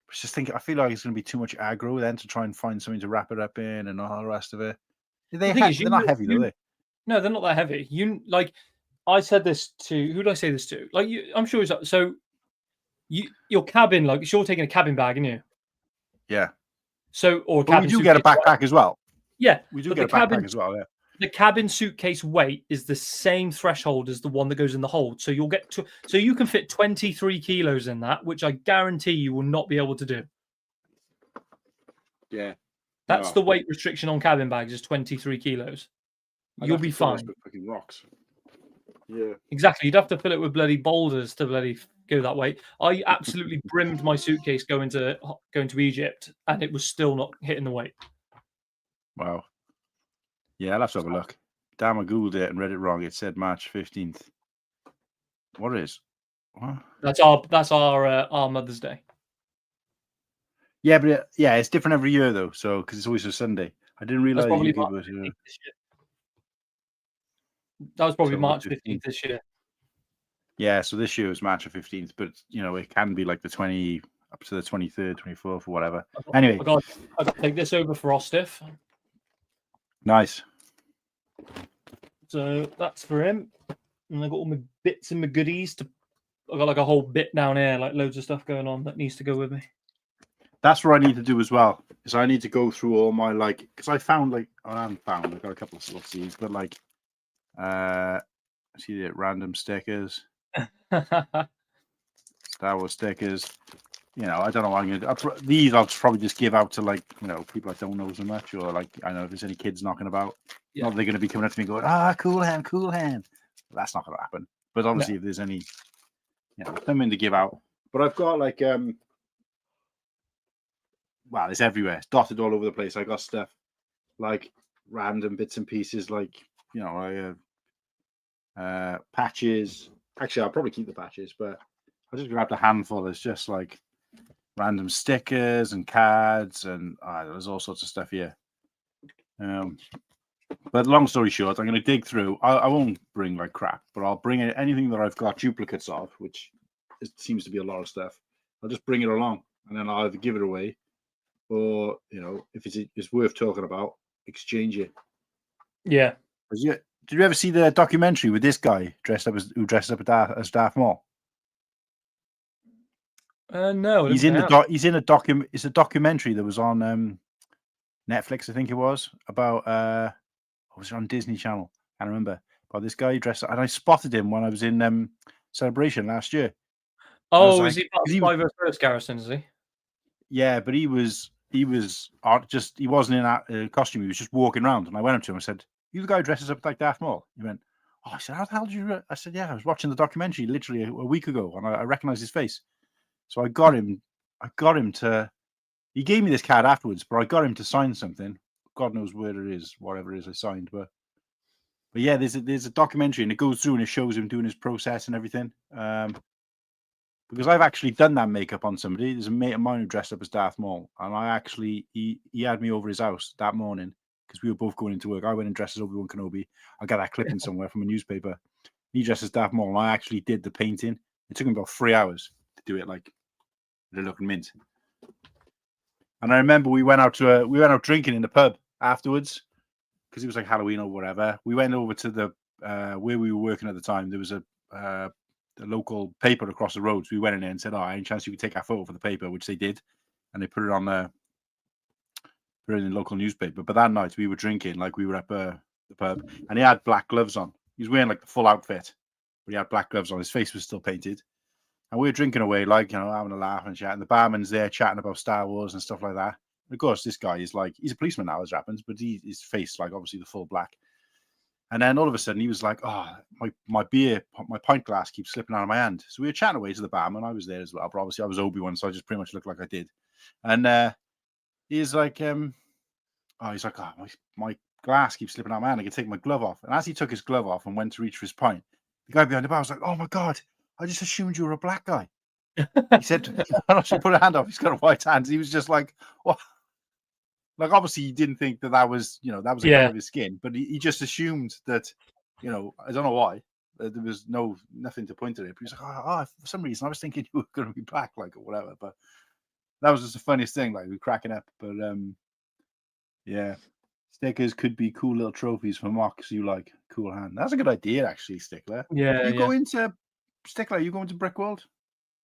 I just think I feel like it's going to be too much aggro then to try and find something to wrap it up in and all the rest of it. They're not heavy, are they? No, they're not that heavy. I said this to who did I say this to? I'm sure it's so. Your cabin, you're taking a cabin bag, aren't you? Yeah. So or we do get a backpack as well. Yeah, we do get a backpack as well. Yeah. The cabin suitcase weight is the same threshold as the one that goes in the hold. So you'll get so you can fit 23 kilos in that, which I guarantee you will not be able to do. Yeah. That's the weight restriction on cabin bags is 23 kilos. You'll be fine. Fucking rocks. Yeah. Exactly. You'd have to fill it with bloody boulders to bloody go that way. I absolutely brimmed my suitcase going to Egypt, and it was still not hitting the weight. Wow. Yeah, I'll have to have a look. Damn, I googled it and read it wrong. It said March 15th. What is? What? That's our Mother's Day. Yeah, but it's different every year though. So because it's always a Sunday. I didn't realize that was probably March 15th this year. Yeah, so this year was March 15th, but it can be like the 20 up to the 23rd, 24th, or whatever. Anyway, I got to take this over for Ostif. Nice. So that's for him, and I got all my bits and my goodies. I got like a whole bit down here, like loads of stuff going on that needs to go with me. That's what I need to do as well. Is I need to go through all my because I found I got a couple of slotsies, but see the random stickers. Star Wars stickers. I don't know what I'm going to do. These I'll probably just give out to people I don't know so much, or I don't know if there's any kids knocking about. Yeah. Not they're going to be coming up to me going, cool hand, cool hand. That's not going to happen. But obviously, if there's any, something to give out. But I've got like, well, it's everywhere. It's dotted all over the place. I got stuff like random bits and pieces, like, patches. Actually, I'll probably keep the patches, but I just grabbed a handful. It's just like random stickers and cards, and there's all sorts of stuff here. But long story short, I'm going to dig through. I won't bring like crap, but I'll bring anything that I've got duplicates of, which seems to be a lot of stuff. I'll just bring it along, and then I'll either give it away, or if it's worth talking about, exchange it. Yeah. Did you ever see the documentary with this guy who dressed up as Darth Maul? No. He's in a document. It's a documentary that was on Netflix, I think it was, about was it on Disney Channel? I can't remember. About this guy dressed up, and I spotted him when I was in Celebration last year. Oh, is he part of the First Garrison? Is he? Yeah, but he wasn't in that costume. He was just walking around, and I went up to him and said, "You the guy who dresses up like Darth Maul?" He went, "Oh," I said, "How the hell did you?" I said, "Yeah, I was watching the documentary literally a week ago, and I recognized his face." So I got him to. He gave me this card afterwards, but I got him to sign something. God knows where it is, whatever it is I signed, but yeah, there's a documentary, and it goes through and it shows him doing his process and everything. Because I've actually done that makeup on somebody. There's a mate of mine who dressed up as Darth Maul, and he had me over his house that morning because we were both going into work. I went and dressed as Obi-Wan Kenobi. I got that clipping somewhere from a newspaper. He dressed as Darth Maul, and I actually did the painting. It took him about 3 hours to do it, like they're looking mint. And I remember we went out drinking in the pub afterwards because it was like Halloween or whatever. We went over to the where we were working at the time. There was a local paper across the road. So we went in there and said, any chance you could take our photo for the paper, which they did. And they put it on put it in the local newspaper. But that night we were drinking, like we were at the pub, and he had black gloves on. He was wearing like the full outfit, but he had black gloves on. His face was still painted. And we were drinking away, like, having a laugh and chat. And the barman's there chatting about Star Wars and stuff like that. And of course, this guy is like, he's a policeman now, as it happens, but his face, like, obviously the full black. And then all of a sudden, he was like, my pint glass keeps slipping out of my hand. So we were chatting away to the barman. I was there as well, but obviously I was Obi-Wan, so I just pretty much looked like I did. And he's like, my glass keeps slipping out of my hand. I can take my glove off. And as he took his glove off and went to reach for his pint, the guy behind the bar was like, "Oh my God, I just assumed you were a black guy." He said, "She put her hand off. He's got a white hand." He was just like, "What?" Like, obviously, he didn't think that was, that was a color of his skin, but he just assumed that, I don't know why. There was nothing to point to it. But he was like, for some reason, I was thinking you were going to be black, like, or whatever. But that was just the funniest thing. Like, we were cracking up. But yeah, stickers could be cool little trophies for mocks you like. Cool hand. That's a good idea, actually, Stickler. Yeah. You go into Stickler. You go into Brickworld.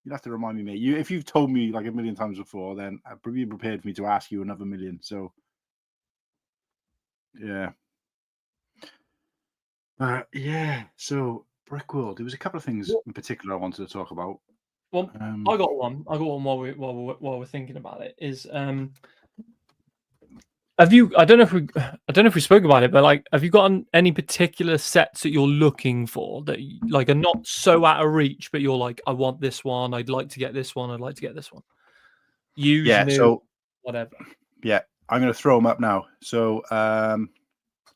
You'd have to remind me, mate. If you've told me like a million times before, then I'd be prepared for me to ask you another million. So, yeah. Yeah. So, Brickworld. There was a couple of things in particular I wanted to talk about. Well, I got one. While we're thinking about it. Is have you? I don't know if we spoke about it, but like, have you gotten any particular sets that you're looking for that like are not so out of reach, but you're like, I want this one. I'd like to get this one. I'd like to get this one. So whatever. Yeah, I'm going to throw them up now. So,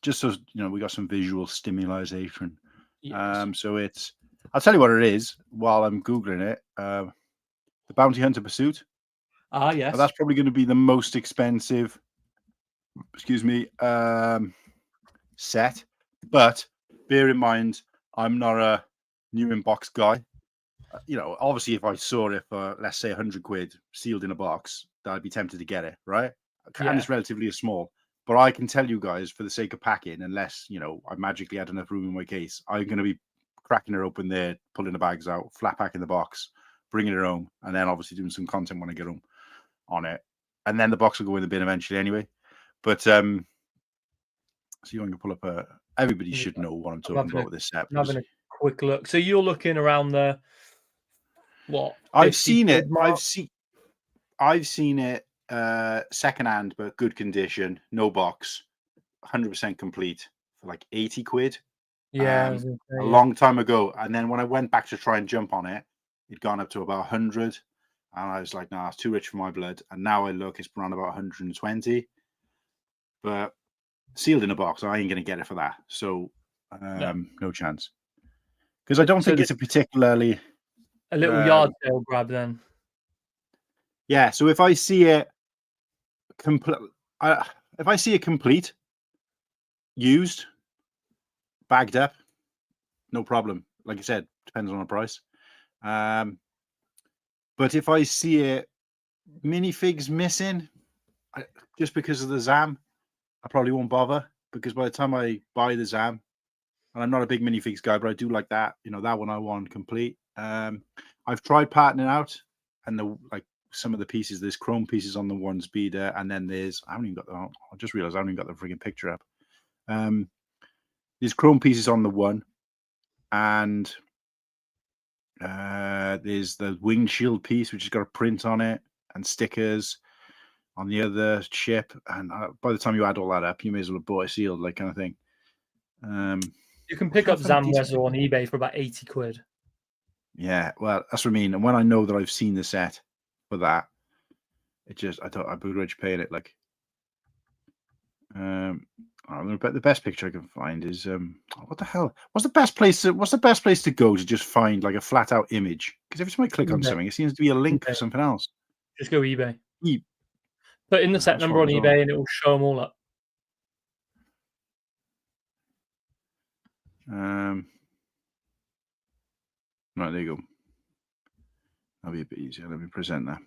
just so we got some visual stimulation. Yes. So I'll tell you what it is while I'm googling it. The Bounty Hunter Pursuit. Yes. Now, that's probably going to be the most expensive. Set, but bear in mind, I'm not a new in box guy. Obviously, if I saw it for, let's say, 100 quid sealed in a box, I'd be tempted to get it, right? And it's relatively small. But I can tell you guys, for the sake of packing, unless I magically had enough room in my case, I'm going to be cracking her open there, pulling the bags out, flat packing the box, bringing it home, and then obviously doing some content when I get home on it. And then the box will go in the bin eventually anyway. But so you want to pull up everybody should know what I'm talking about with this set. I'm having a quick look. So you're looking around the what? I've seen it. Mark? I've seen it secondhand, but good condition, no box, 100% complete. for like 80 quid. Yeah, a long time ago. And then when I went back to try and jump on it, it'd gone up to about 100. And I was like, nah, it's too rich for my blood. And now I look, it's around about 120. But sealed in a box, I ain't going to get it for that. So no chance. Because I don't think it's a particularly... A little yard sale grab then. Yeah, so if I see it complete, used, bagged up, no problem. Like I said, depends on the price. But if I see it minifigs missing, just because of the ZAM, I probably won't bother, because by the time I buy the ZAM, and I'm not a big minifigs guy, but I do like that, that one I want complete. I've tried parting it out, and some of the pieces, there's chrome pieces on the one speeder, and then I just realized I haven't even got the frigging picture up. There's chrome pieces on the one, and there's the windshield piece, which has got a print on it, and stickers on the other ship. And by the time you add all that up, you may as well have bought it sealed, like kind of thing. You can pick up ZAM Weasel on eBay for about 80 quid. Yeah, well, that's what I mean. And when I know that I've seen the set for that, I begrudge paying it. Like, I'm gonna bet the best picture I can find is what the hell? What's the best place to go to just find like a flat out image? Because every time I click on something, it seems to be a link for something else. Just go eBay. Put in the set number on eBay, and it will show them all up. Right, there you go. That'll be a bit easier. Let me present that.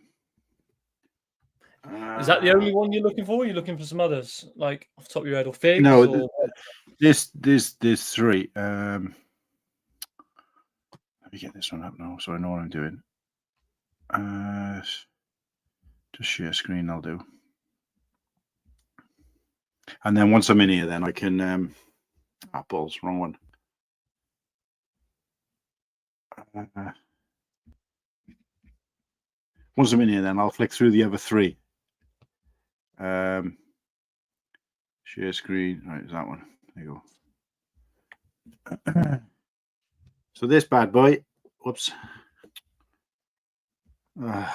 Is that the only one you're looking for? Or are you looking for some others, like off the top of your head, or figs? No, there's 3. Let me get this one up now, so I know what I'm doing. Just share screen, I'll do. And then once I'm in here, then I can. Balls, wrong one. Once I'm in here, then I'll flick through the other 3. Share screen. Right, is that one? There you go. So this bad boy. Whoops. That's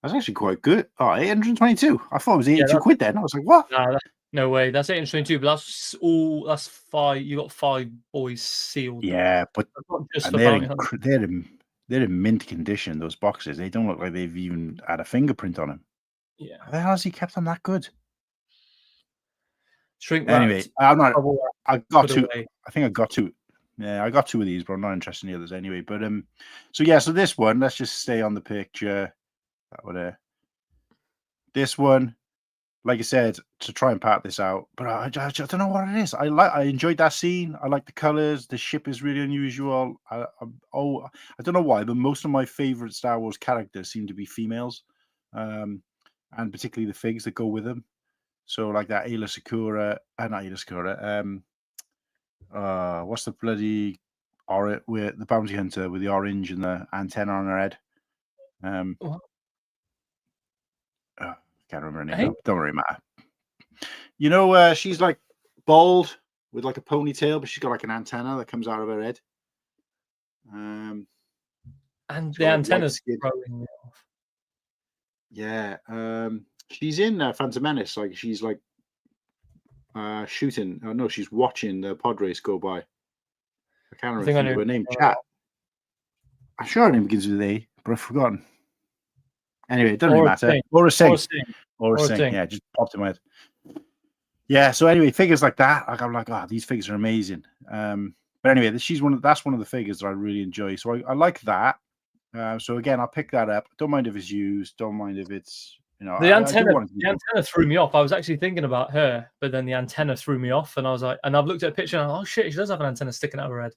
actually quite good. Oh, 822. I thought it was 82 quid then. I was like, what? No way. That's 822, but that's 5. You got 5 Boyz sealed. Yeah, but they're in mint condition, those boxes. They don't look like they've even had a fingerprint on them. Yeah. How the hell has he kept them that good? Shrink anyway, I got 2. I think I got 2. Yeah, I got 2 of these, but I'm not interested in the others anyway. But so this one, let's just stay on the picture. This one, like I said, to try and part this out, but I don't know what it is. I enjoyed that scene. I like the colors. The ship is really unusual. I don't know why, but most of my favorite Star Wars characters seem to be females, and particularly the figs that go with them. So like that Ayla Secura, not Ayla Secura. What's the bloody with the bounty hunter with the orange and the antenna on her head? Can't remember her name. Don't really matter. She's like bald with like a ponytail, but she's got like an antenna that comes out of her head. And the antenna's throwing me off. Yeah. She's in Phantom Menace. Like she's like shooting. Oh no, she's watching the pod race go by. I can't remember her name. Chat. I'm sure her name begins with A, but I've forgotten. Anyway, it doesn't really matter. Or a sing. Yeah, just popped in my head. Yeah. So anyway, figures like that. I'm like, these figures are amazing. But anyway, that's one of the figures that I really enjoy. So I like that. So again, I'll pick that up. Don't mind if it's used. Don't mind if it's the antenna. The antenna threw me off. I was actually thinking about her, but then the antenna threw me off, and I was like, and I've looked at a picture, and I'm like, oh shit, she does have an antenna sticking out of her head.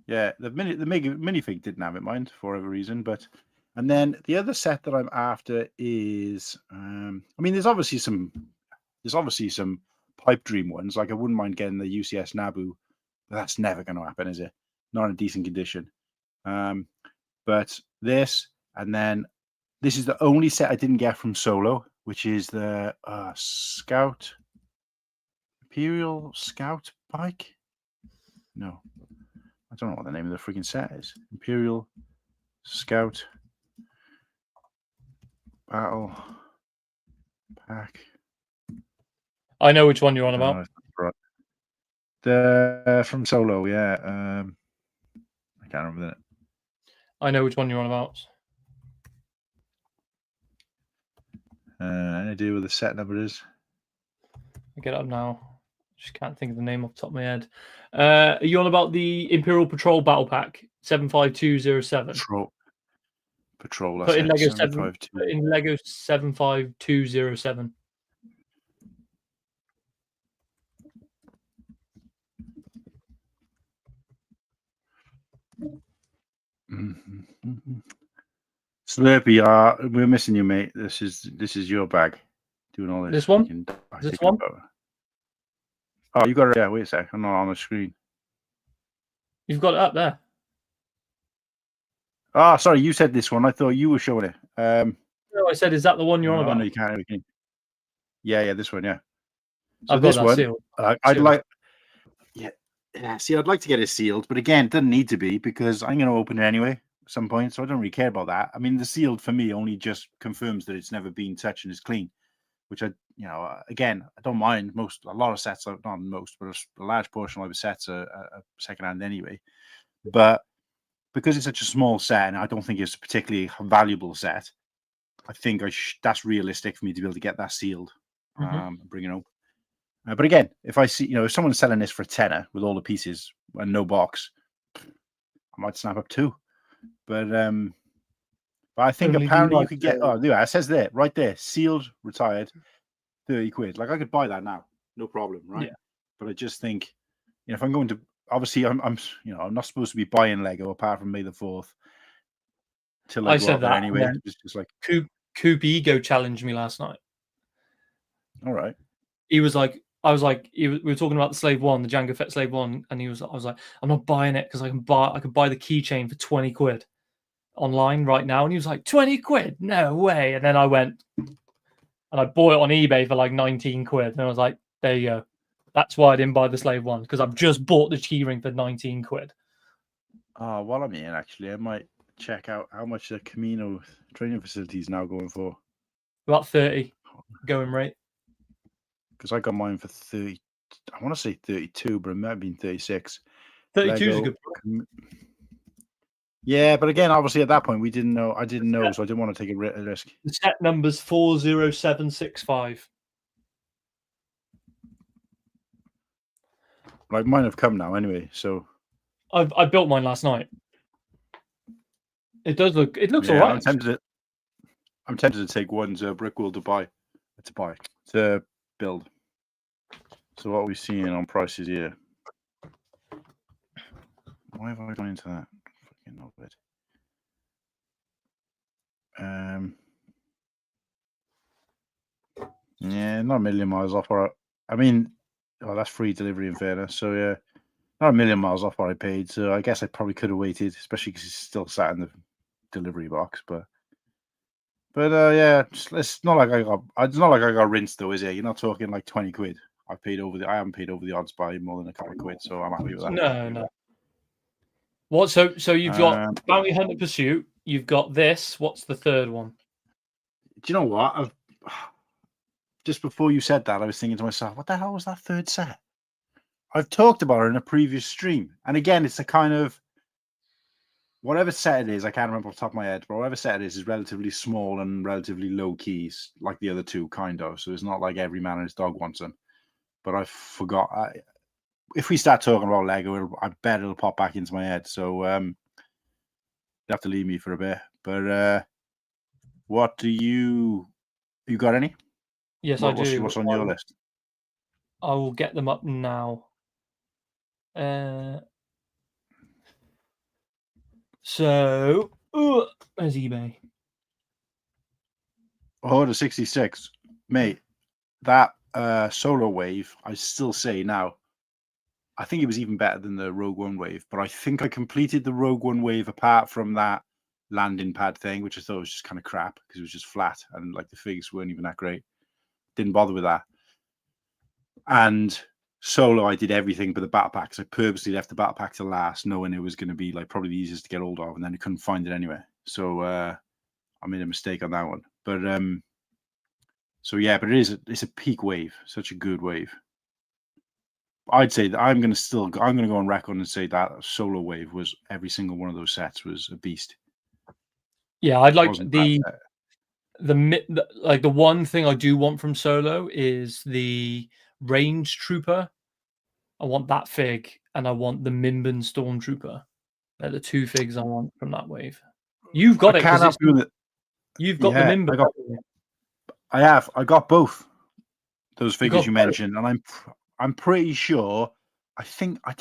Yeah, the minifig didn't have it, mind, for whatever reason, but. And then the other set that I'm after is, there's obviously some pipe dream ones. Like I wouldn't mind getting the UCS Naboo, but that's never going to happen, is it? Not in decent condition. But this, and then this is the only set I didn't get from Solo, which is the Scout. Imperial Scout bike? No. I don't know what the name of the freaking set is. Imperial Scout Battle Pack. I know which one you're on about. Right. The from Solo, yeah. I can't remember that. I know which one you're on about. Any idea what the set number is? I get it up now. Just can't think of the name off the top of my head. Are you on about the Imperial Patrol Battle Pack 75207? Patrol. Put in That's Lego 752. Put in Lego 75207. Slurpee, we're missing you, mate. This is your bag. Doing all this. This one? This one? Oh, you got it. Yeah, wait a sec. I'm not on the screen. You've got it up there. Oh, sorry. You said this one. I thought you were showing it. No, I said, is that the one you're on about? No, you can't. Yeah, this one. Yeah. So I've got that sealed. I'd like. Yeah. See, I'd like to get it sealed, but again, it doesn't need to be because I'm going to open it anyway at some point, so I don't really care about that. I mean, the sealed for me only just confirms that it's never been touched and is clean, which again, I don't mind. A lot of sets, not most, but a large portion of the sets are secondhand anyway. But because it's such a small set, and I don't think it's a particularly valuable set, I think that's realistic for me to be able to get that sealed, bring it home. But again, if I see, if someone's selling this for $10 with all the pieces and no box, I might snap up 2. But I think apparently you could get. Oh, yeah, it says there, right there, sealed, retired, £30. Like I could buy that now, no problem, right? Yeah. But I just think, if I'm going to, obviously, I'm not supposed to be buying Lego apart from May the 4th. Till I said that anyway. It's just like Coop Ego challenged me last night. All right. He was like, we were talking about the Slave 1, the Jango Fett Slave 1, and I was like, I'm not buying it because I could buy the keychain for £20 online right now. And he was like, £20? No way. And then I went and I bought it on eBay for like £19. And I was like, there you go. That's why I didn't buy the Slave 1, because I've just bought the keyring for £19. Oh, while I'm in, actually, I might check out how much the Camino training facility is now going for. About 30 going rate. Because I got mine for 30. I want to say 32, but it might have been 36. 32 is a good price. Yeah, but again, obviously at that point we didn't know. I didn't know, so I didn't want to take a risk. The set number's 40765. Like mine have come now anyway, so I built mine last night. It looks all right. I'm tempted to take one to Brickworld to build. So what are we seeing on prices here? Why have I gone into that? Fucking not good. Yeah, not a million miles off. I mean, that's free delivery in fairness. So yeah, not a million miles off what I paid. So I guess I probably could have waited, especially because it's still sat in the delivery box. But yeah, it's not like I got rinsed though, is it? You're not talking like £20. I haven't paid over the odds by more than a couple of quid, so I'm happy with that. No. What? So you've got Bounty Hunter Pursuit. You've got this. What's the third one? Do you know what? Just before you said that, I was thinking to myself, what the hell was that third set? I've talked about it in a previous stream, and again, it's a kind of whatever set it is. I can't remember off the top of my head, but whatever set it is relatively small and relatively low keys, like the other two, kind of. So it's not like every man and his dog wants them. But I forgot. If we start talking about Lego, I bet it'll pop back into my head. So you have to leave me for a bit. But what do you got any? Yes, I do. What's on your list? I will get them up now. So, where's eBay? Order 66, mate. That Solo wave, I still say now, I think it was even better than the Rogue One wave. But I think I completed the Rogue One wave apart from that landing pad thing, which I thought was just kind of crap because it was just flat and like the figs weren't even that great. Didn't bother with that. And Solo, I did everything but the battle packs. I purposely left the battle pack to last, knowing it was going to be like probably the easiest to get hold of, and then I couldn't find it anywhere. So I made a mistake on that one. But so yeah, but it's a peak wave, such a good wave. I'd say that I'm going to go on record and say that Solo wave was every single one of those sets was a beast. Yeah, I'd like the one thing I do want from Solo is the range trooper. I want that fig, and I want the Minban Stormtrooper. They're the two figs I want from that wave. You've got it. You've got the Minban. I have. I got both those figures you mentioned, and I'm pretty sure. I think I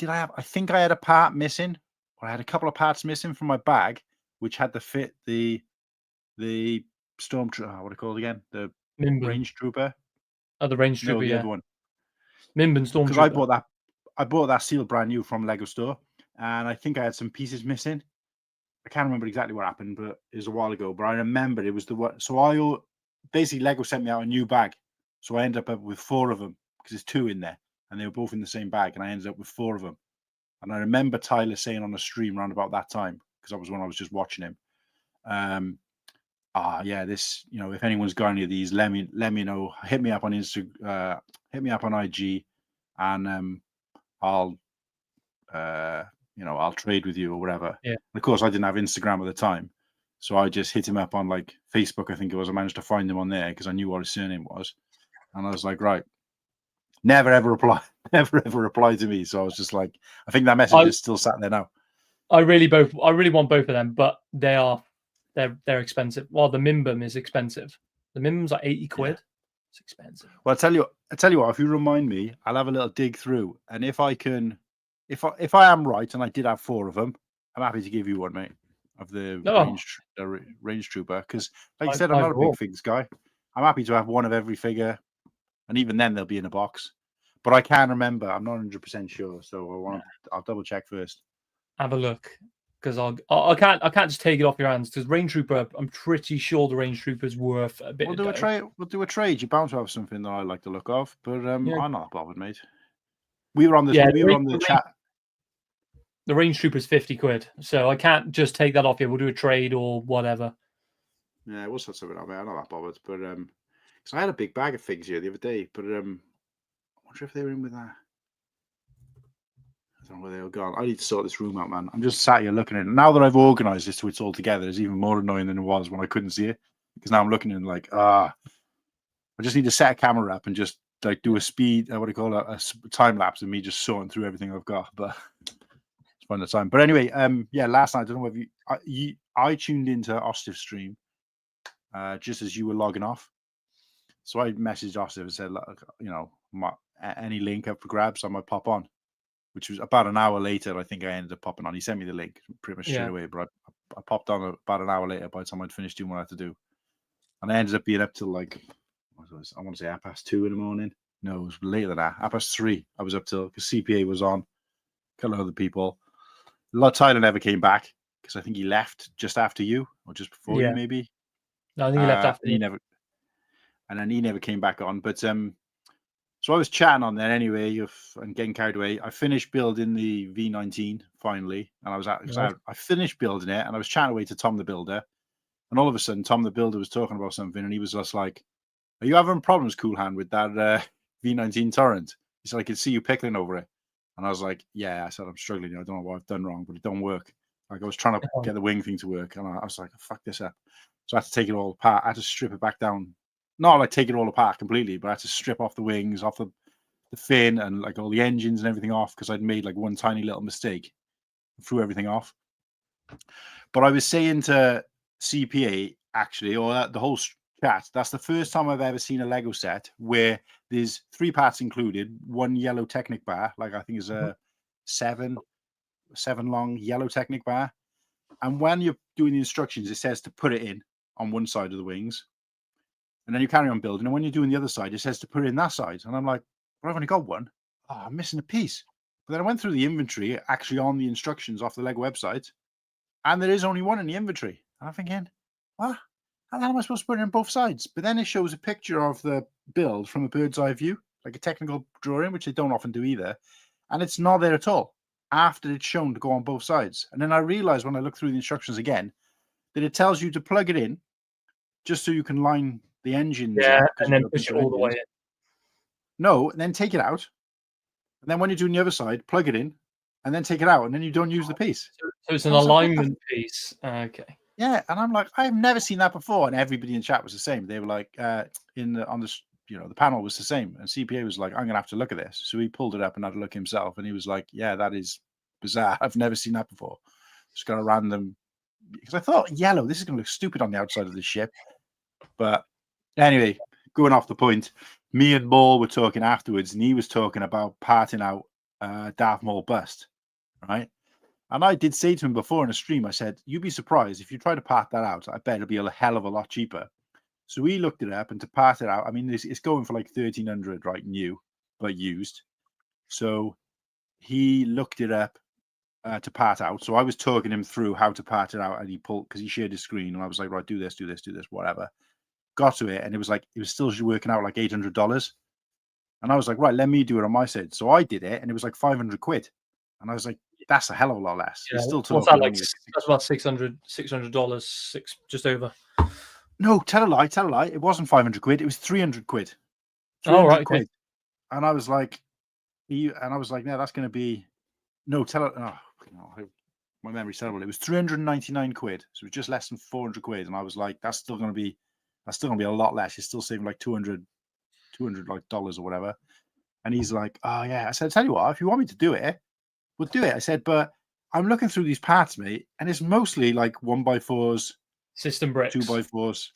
had a part missing, or I had a couple of parts missing from my bag, which had to fit the Stormtrooper. What are they called again? The Range Trooper. Oh, the Range Trooper. No, the other one. Minban Stormtrooper. Because I bought that sealed brand new from Lego Store, and I think I had some pieces missing. I can't remember exactly what happened, but it was a while ago. But I remember it was the one. So basically Lego sent me out a new bag, so I ended up with 4 of them because there's 2 in there, and they were both in the same bag, and I ended up with 4 of them. And I remember Tyler saying on the stream around about that time, because that was when I was just watching him. Yeah, this, if anyone's got any of these, let me know. Hit me up on Instagram, hit me up on IG, and I'll trade with you or whatever. Yeah. And of course, I didn't have Instagram at the time, so I just hit him up on like Facebook. I think it was. I managed to find him on there because I knew what his surname was, and I was like, right. Never ever replied to me. So I was just like, I think that message is still sat there now. I really want both of them, but they're expensive. Well, the Minban is expensive. The Minban's like 80 quid. Yeah. It's expensive. Well, I tell you what, if you remind me, I'll have a little dig through, and if I am right, and I did have 4 of them, I'm happy to give you one, mate, of the range trooper. Because, like I said, I'm not a big figs guy. I'm happy to have one of every figure, and even then they'll be in a box. But I can't remember. I'm not 100% sure, so I'll double check first. Have a look, because I can't just take it off your hands. Because Range Trooper, I'm pretty sure the Range Trooper's worth a bit. We'll do a trade. You're bound to have something that I like the look of, but I'm not bothered, mate. We were on the chat. The Range Trooper's 50 quid, so I can't just take that off you. We'll do a trade or whatever. Yeah, we'll set something up, mate. I'm not that bothered, but because I had a big bag of figs here the other day, but I wonder if they were in with that. I don't know where they were gone. I need to sort this room out, man. I'm just sat here looking at it. Now that I've organised this so it's all together, it's even more annoying than it was when I couldn't see it. Because now I'm looking and like, I just need to set a camera up and just like do a speed, what do you call it, a time lapse of me just sorting through everything I've got. But it's fun the time. But anyway, last night I don't know whether I tuned into Ostif's stream just as you were logging off. So I messaged Ostif and said, look, any link up for grabs, I might pop on. Which was about an hour later, I think I ended up popping on. He sent me the link pretty much straight away, but I popped on about an hour later by the time I'd finished doing what I had to do. And I ended up being up till like, I want to say 2:30 in the morning. No, it was later than that. 3:30. I was up till, because CPA was on, a couple of other people. Tyler never came back, because I think he left just after you, or just before you, maybe. No, I think he left after you. And then he never came back on. But so I was chatting on there anyway, and getting carried away. I finished building the V19 finally, and I finished building it, and I was chatting away to Tom the Builder, and all of a sudden Tom the Builder was talking about something, and he was just like, "Are you having problems, Cool Hand, with that V19 torrent?" He said, "I could see you pickling over it," and I was like, "Yeah." I said, "I'm struggling. I don't know what I've done wrong, but it don't work. Like I was trying to get the wing thing to work, and I was like, fuck this up." So I had to take it all apart. I had to strip it back down. Not like take it all apart completely, but I had to strip off the wings, off the fin, and like all the engines and everything off, because I'd made like one tiny little mistake and threw everything off. But I was saying to CPA, actually, or the whole chat, that's the first time I've ever seen a Lego set where there's 3 parts included, one yellow Technic bar, like I think is a 7 long yellow Technic bar. And when you're doing the instructions, it says to put it in on one side of the wings. And then you carry on building. And when you're doing the other side, it says to put it in that side. And I'm like, well, I've only got one. Oh, I'm missing a piece. But then I went through the inventory, actually on the instructions off the Lego website, and there is only one in the inventory. And I'm thinking, what? How am I supposed to put it in both sides? But then it shows a picture of the build from a bird's eye view. like a technical drawing, which they don't often do either, and it's not there at all after it's shown to go on both sides. And then I realized when I look through the instructions again that it tells you to plug it in just so you can line the engines up, and then push it all the way in. No, and then take it out. And then when you're doing the other side, plug it in and then take it out, and then you don't use the piece. So it's an alignment piece. Okay. Yeah, and I'm like, I've never seen that before, and everybody in chat was the same. They were like, the panel was the same, and CPA was like, I'm gonna have to look at this. So he pulled it up and had a look himself, and he was like, yeah, that is bizarre. I've never seen that before. Just got a random, because I thought yellow, this is gonna look stupid on the outside of the ship. But anyway, going off the point, me and Maul were talking afterwards, and he was talking about parting out Darth Maul bust, right? And I did say to him before in a stream, I said, you'd be surprised if you try to part that out. I bet it'll be a hell of a lot cheaper. So we looked it up, and to part it out, I mean, it's going for like 1,300, right, new, but used. So he looked it up to part out. So I was talking him through how to part it out, and he pulled, because he shared his screen, and I was like, right, do this, whatever. Got to it, and it was still working out like $800. And I was like, right, let me do it on my side. So I did it, and it was like 500 quid. And I was like, that's a hell of a lot less. Yeah, still what's that like? That's about $600, just over. No, tell a lie. It wasn't 500 quid. It was 300 quid. 300 right, quid. Okay. And I was like, no, that's going to be no. My memory's terrible. It was 399 quid, so it was just less than 400 quid. And I was like, that's still going to be a lot less. You're still saving like $200 like dollars or whatever. And he's like, oh yeah. I said, tell you what, if you want me to do it, we'll do it. I said, but I'm looking through these parts, mate, and it's mostly like 1x4s, system bricks, 2x4s.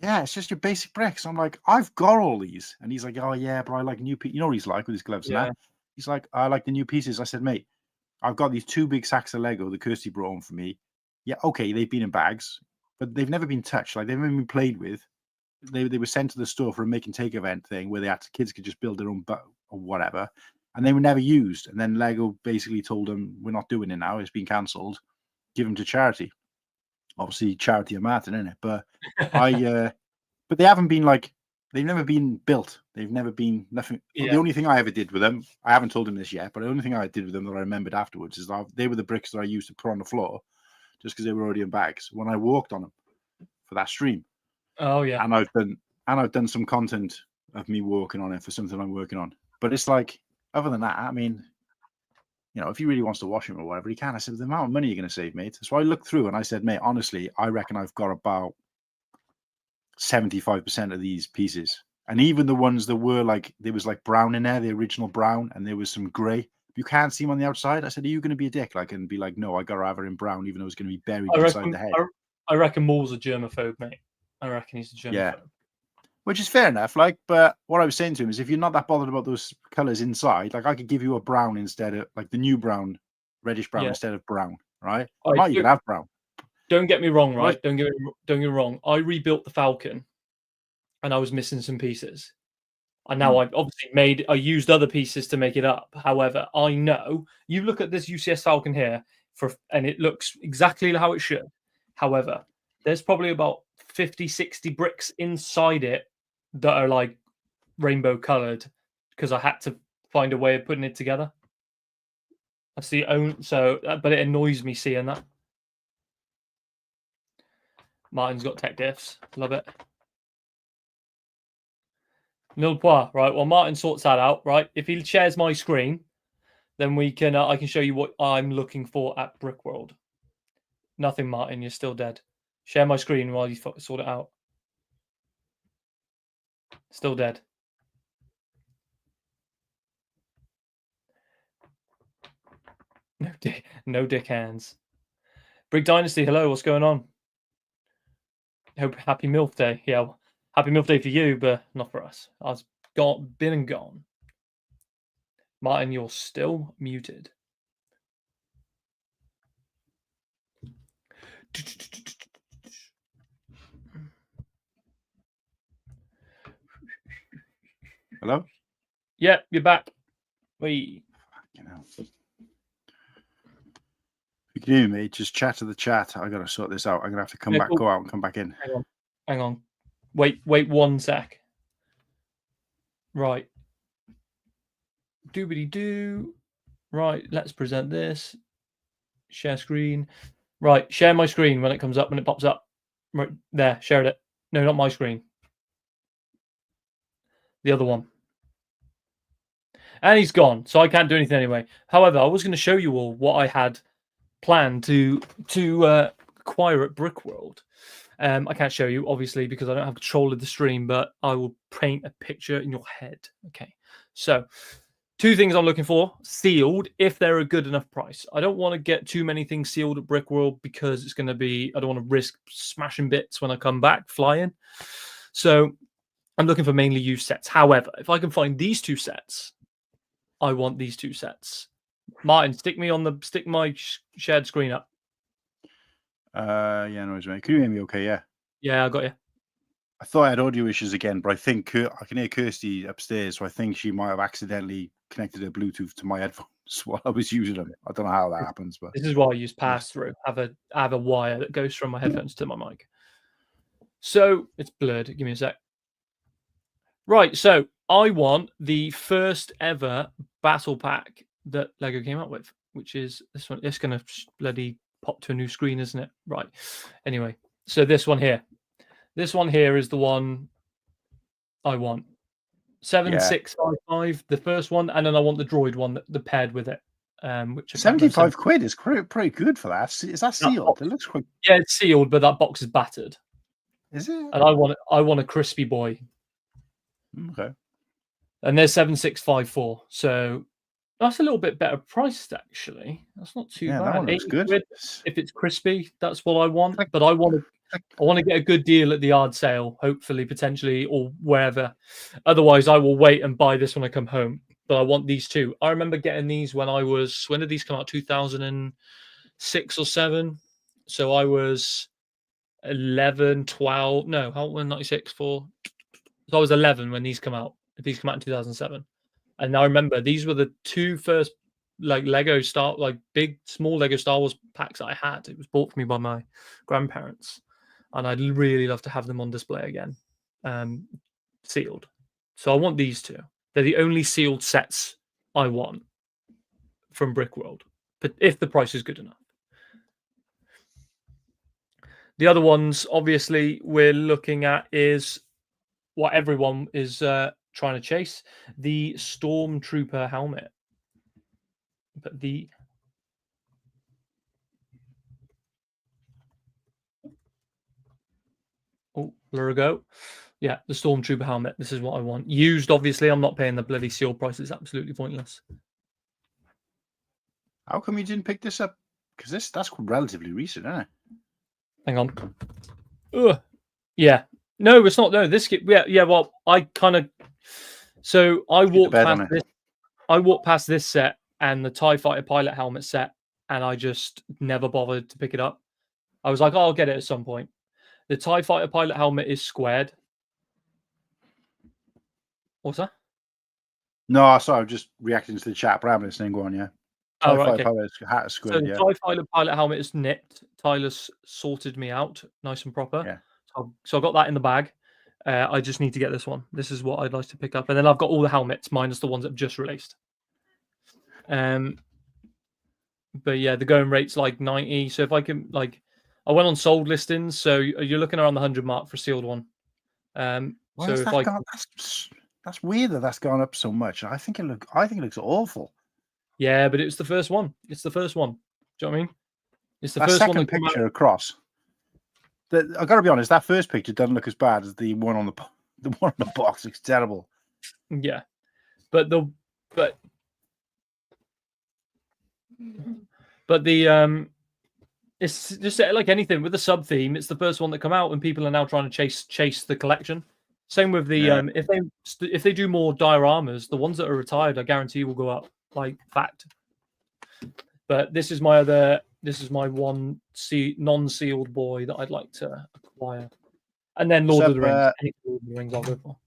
Yeah, it's just your basic bricks. I'm like, I've got all these. And he's like, oh yeah, but I like new pieces. You know what he's like with his gloves and that? He's like, I like the new pieces. I said, mate, I've got these 2 big sacks of Lego that Kirsty brought home for me. Yeah, okay, they've been in bags, but they've never been touched. Like, they've never been played with. They were sent to the store for a make and take event thing where kids could just build their own boat or whatever. And they were never used. And then Lego basically told them, we're not doing it now. It's been cancelled. Give them to charity. Obviously, charity of Martin, isn't it? But but they haven't been they've never been built. They've never been nothing. Yeah. The only thing I ever did with them, I haven't told him this yet, but the only thing I did with them that I remembered afterwards is that they were the bricks that I used to put on the floor just because they were already in bags when I walked on them for that stream. Oh, yeah. And I've done some content of me walking on it for something I'm working on. But it's like, other than that, I mean, if he really wants to wash him or whatever, he can. I said, the amount of money you're going to save, mate. So I looked through and I said, mate, honestly, I reckon I've got about 75% of these pieces. And even the ones that were there was brown in there, the original brown, and there was some grey. You can't see them on the outside. I said, are you going to be a dick? And be like, no, I got to have her in brown, even though it's going to be buried inside the head. I reckon Maul's a germaphobe, mate. I reckon he's a germaphobe. Yeah. Which is fair enough, but what I was saying to him is if you're not that bothered about those colours inside, I could give you a brown instead of the new brown, reddish brown instead of brown, right? I might even have brown. Don't get me wrong, right? Don't get me wrong. I rebuilt the Falcon and I was missing some pieces. And now I've obviously I used other pieces to make it up. However, I know you look at this UCS Falcon here and it looks exactly how it should. However, there's probably about 50, 60 bricks inside it that are rainbow colored because I had to find a way of putting it together. That's the but it annoys me seeing that. Martin's got tech diffs. Love it. Nil point. Right. Well, Martin sorts that out. Right. If he shares my screen, then we can. I can show you what I'm looking for at Brickworld. Nothing, Martin. You're still dead. Share my screen while you sort it out. Still dead. No dick hands. Brick Dynasty, hello. What's going on? Happy MILF Day. Yeah, happy MILF Day for you, but not for us. I've been and gone. Martin, you're still muted. Hello? Yeah, you're back. We. You can hear me. Just chat to the chat. I got to sort this out. I'm gonna have to go out and come back in. Hang on. Wait 1 sec. Right. Doobity doo. Right, let's present this. Share screen. Right, share my screen when it comes up, when it pops up. Right there, shared it. No, not my screen. The other one. And he's gone, so I can't do anything anyway. However, I was going to show you all what I had planned to acquire at Brickworld. I can't show you, obviously, because I don't have control of the stream, but I will paint a picture in your head. Okay, so 2 things I'm looking for. Sealed, if they're a good enough price. I don't want to get too many things sealed at Brickworld because it's going to be, I don't want to risk smashing bits when I come back flying. So I'm looking for mainly used sets. However, if I can find these 2 sets, I want these 2 sets. Martin, stick my shared screen up. Yeah, no, mate. Can you hear me okay? Yeah. Yeah, I got you. I thought I had audio issues again, but I think I can hear Kirsty upstairs, so I think she might have accidentally connected her Bluetooth to my headphones while I was using them. I don't know how that happens, but this is why I use pass-through. I have a wire that goes from my headphones to my mic. So it's blurred. Give me a sec. Right, so I want the first ever battle pack that Lego came up with, which is this one. It's going to bloody pop to a new screen, isn't it? Right. Anyway, so this one here. This one here is the one I want. 7655, the first one, and then I want the droid one that paired with it. Which 75 quid is pretty good for that. Is that sealed? It looks quite. Yeah, it's sealed, but that box is battered. Is it? And I want a crispy boy. Okay. And there's 7654. So that's a little bit better priced, actually. That's not too bad. That one looks good. Quid, if it's crispy, that's what I want. But I want to get a good deal at the yard sale, hopefully, potentially, or wherever. Otherwise, I will wait and buy this when I come home. But I want these 2. I remember getting these when did these come out? 2006 or 7. So I was 11, 12. No, how old was 96 for? So I was 11 when these come out. These come out in 2007. And I remember these were the 2 first small Lego Star Wars packs that I had. It was bought for me by my grandparents. And I'd really love to have them on display again, sealed. So I want these 2. They're the only sealed sets I want from Brickworld, but if the price is good enough. The other ones, obviously, we're looking at is what everyone is trying to chase, the Stormtrooper helmet. But there we go. Yeah, the Stormtrooper helmet. This is what I want. Used, obviously. I'm not paying the bloody seal price. It's absolutely pointless. How come you didn't pick this up? Because that's relatively recent, isn't it? Hang on. Ugh. Yeah. No, it's not. No, this. Yeah. Well, I kind of. So I walked past this. I walked past this set and the TIE Fighter pilot helmet set, and I just never bothered to pick it up. I was like, oh, I'll get it at some point. The TIE Fighter pilot helmet is squared. What's that? No, sorry, I'm just reacting to the chat. But I'm listening. Go on, yeah. TIE Fighter pilot hat is squared, so the TIE Fighter pilot helmet is nipped. Tyler's sorted me out nice and proper. Yeah. So I got that in the bag. I just need to get this one. This is what I'd like to pick up. And then I've got all the helmets, minus the ones that have just released. But yeah, the going rate's like 90. So if I can, I went on sold listings. So you're looking around the 100 mark for a sealed one. So if that's weird that's gone up so much. I think it looks awful. Yeah, but it's the first one. It's the first one. Do you know what I mean? It's the first second picture across. I got to be honest. That first picture doesn't look as bad as the one on the box. Looks terrible. Yeah, but the it's just like anything with the sub theme. It's the first one that come out, and people are now trying to chase the collection. Same with the if they do more dioramas, the ones that are retired, I guarantee will go up. Like fact. But this is my one non-sealed boy that I'd like to acquire, and then Lord of the Rings. Lord of the Rings I'll go for.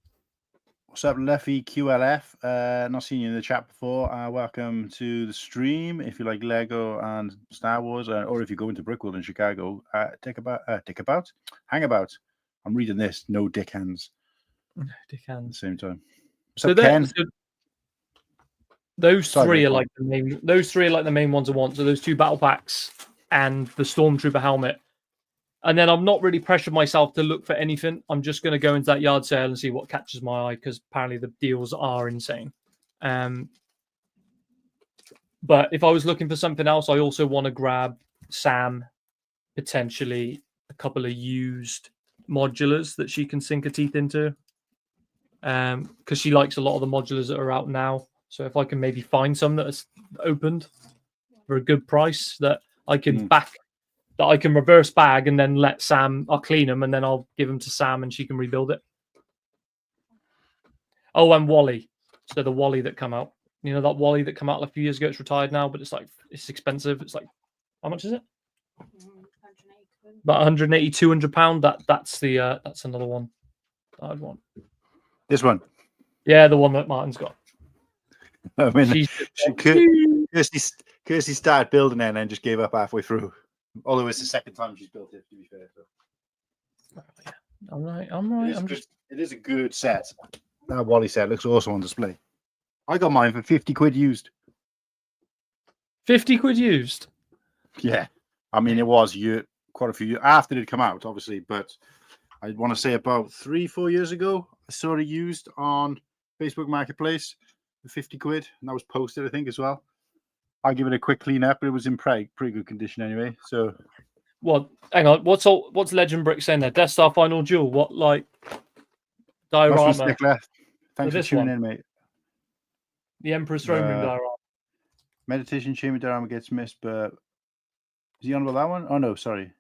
What's up, Leffy QLF? Not seen you in the chat before. Welcome to the stream. If you like Lego and Star Wars, or if you go into Brickworld in Chicago, hang about. I'm reading this. No dick hands. Dick hands. At the same time. So Ken? Those Sorry, three go are on. like the main. Those three are like the main ones I want. So those two battle packs and the Stormtrooper helmet. And then I'm not really pressured myself to look for anything. I'm just going to go into that yard sale and see what catches my eye because apparently the deals are insane. But if I was looking for something else, I also want to grab Sam, potentially a couple of used modulars that she can sink her teeth into. Because she likes a lot of the modulars that are out now. So if I can maybe find some that is opened for a good price that I can that I can reverse bag and then let Sam, I'll clean them and then I'll give them to Sam and she can rebuild it. Oh, and Wally. So the Wally that come out. You know that Wally that came out a few years ago? It's retired now, but it's expensive. It's like, how much is it? About 180, 200 £200. That's another one that I'd want. This one. Yeah, the one that Martin's got. I mean, Kirsty started building it and then just gave up halfway through. Although it's the second time she's built it, to be fair. So. I'm right. It is a good set. That Wally set looks awesome on display. I got mine for 50 quid used. 50 quid used? Yeah. I mean, it was quite a few years after it had come out, obviously, but I want to say about 3-4 years ago, I saw it used on Facebook Marketplace for 50 quid, and that was posted, I think, as well. I'll give it a quick clean up, but it was in pretty good condition anyway. So, well, hang on. What's Legend Brick saying there? Death Star Final Duel. What like diorama? Thanks for tuning in, mate. The Emperor's Throne Room diorama. Meditation Chamber diorama gets missed, but is he on about that one? Oh no, sorry.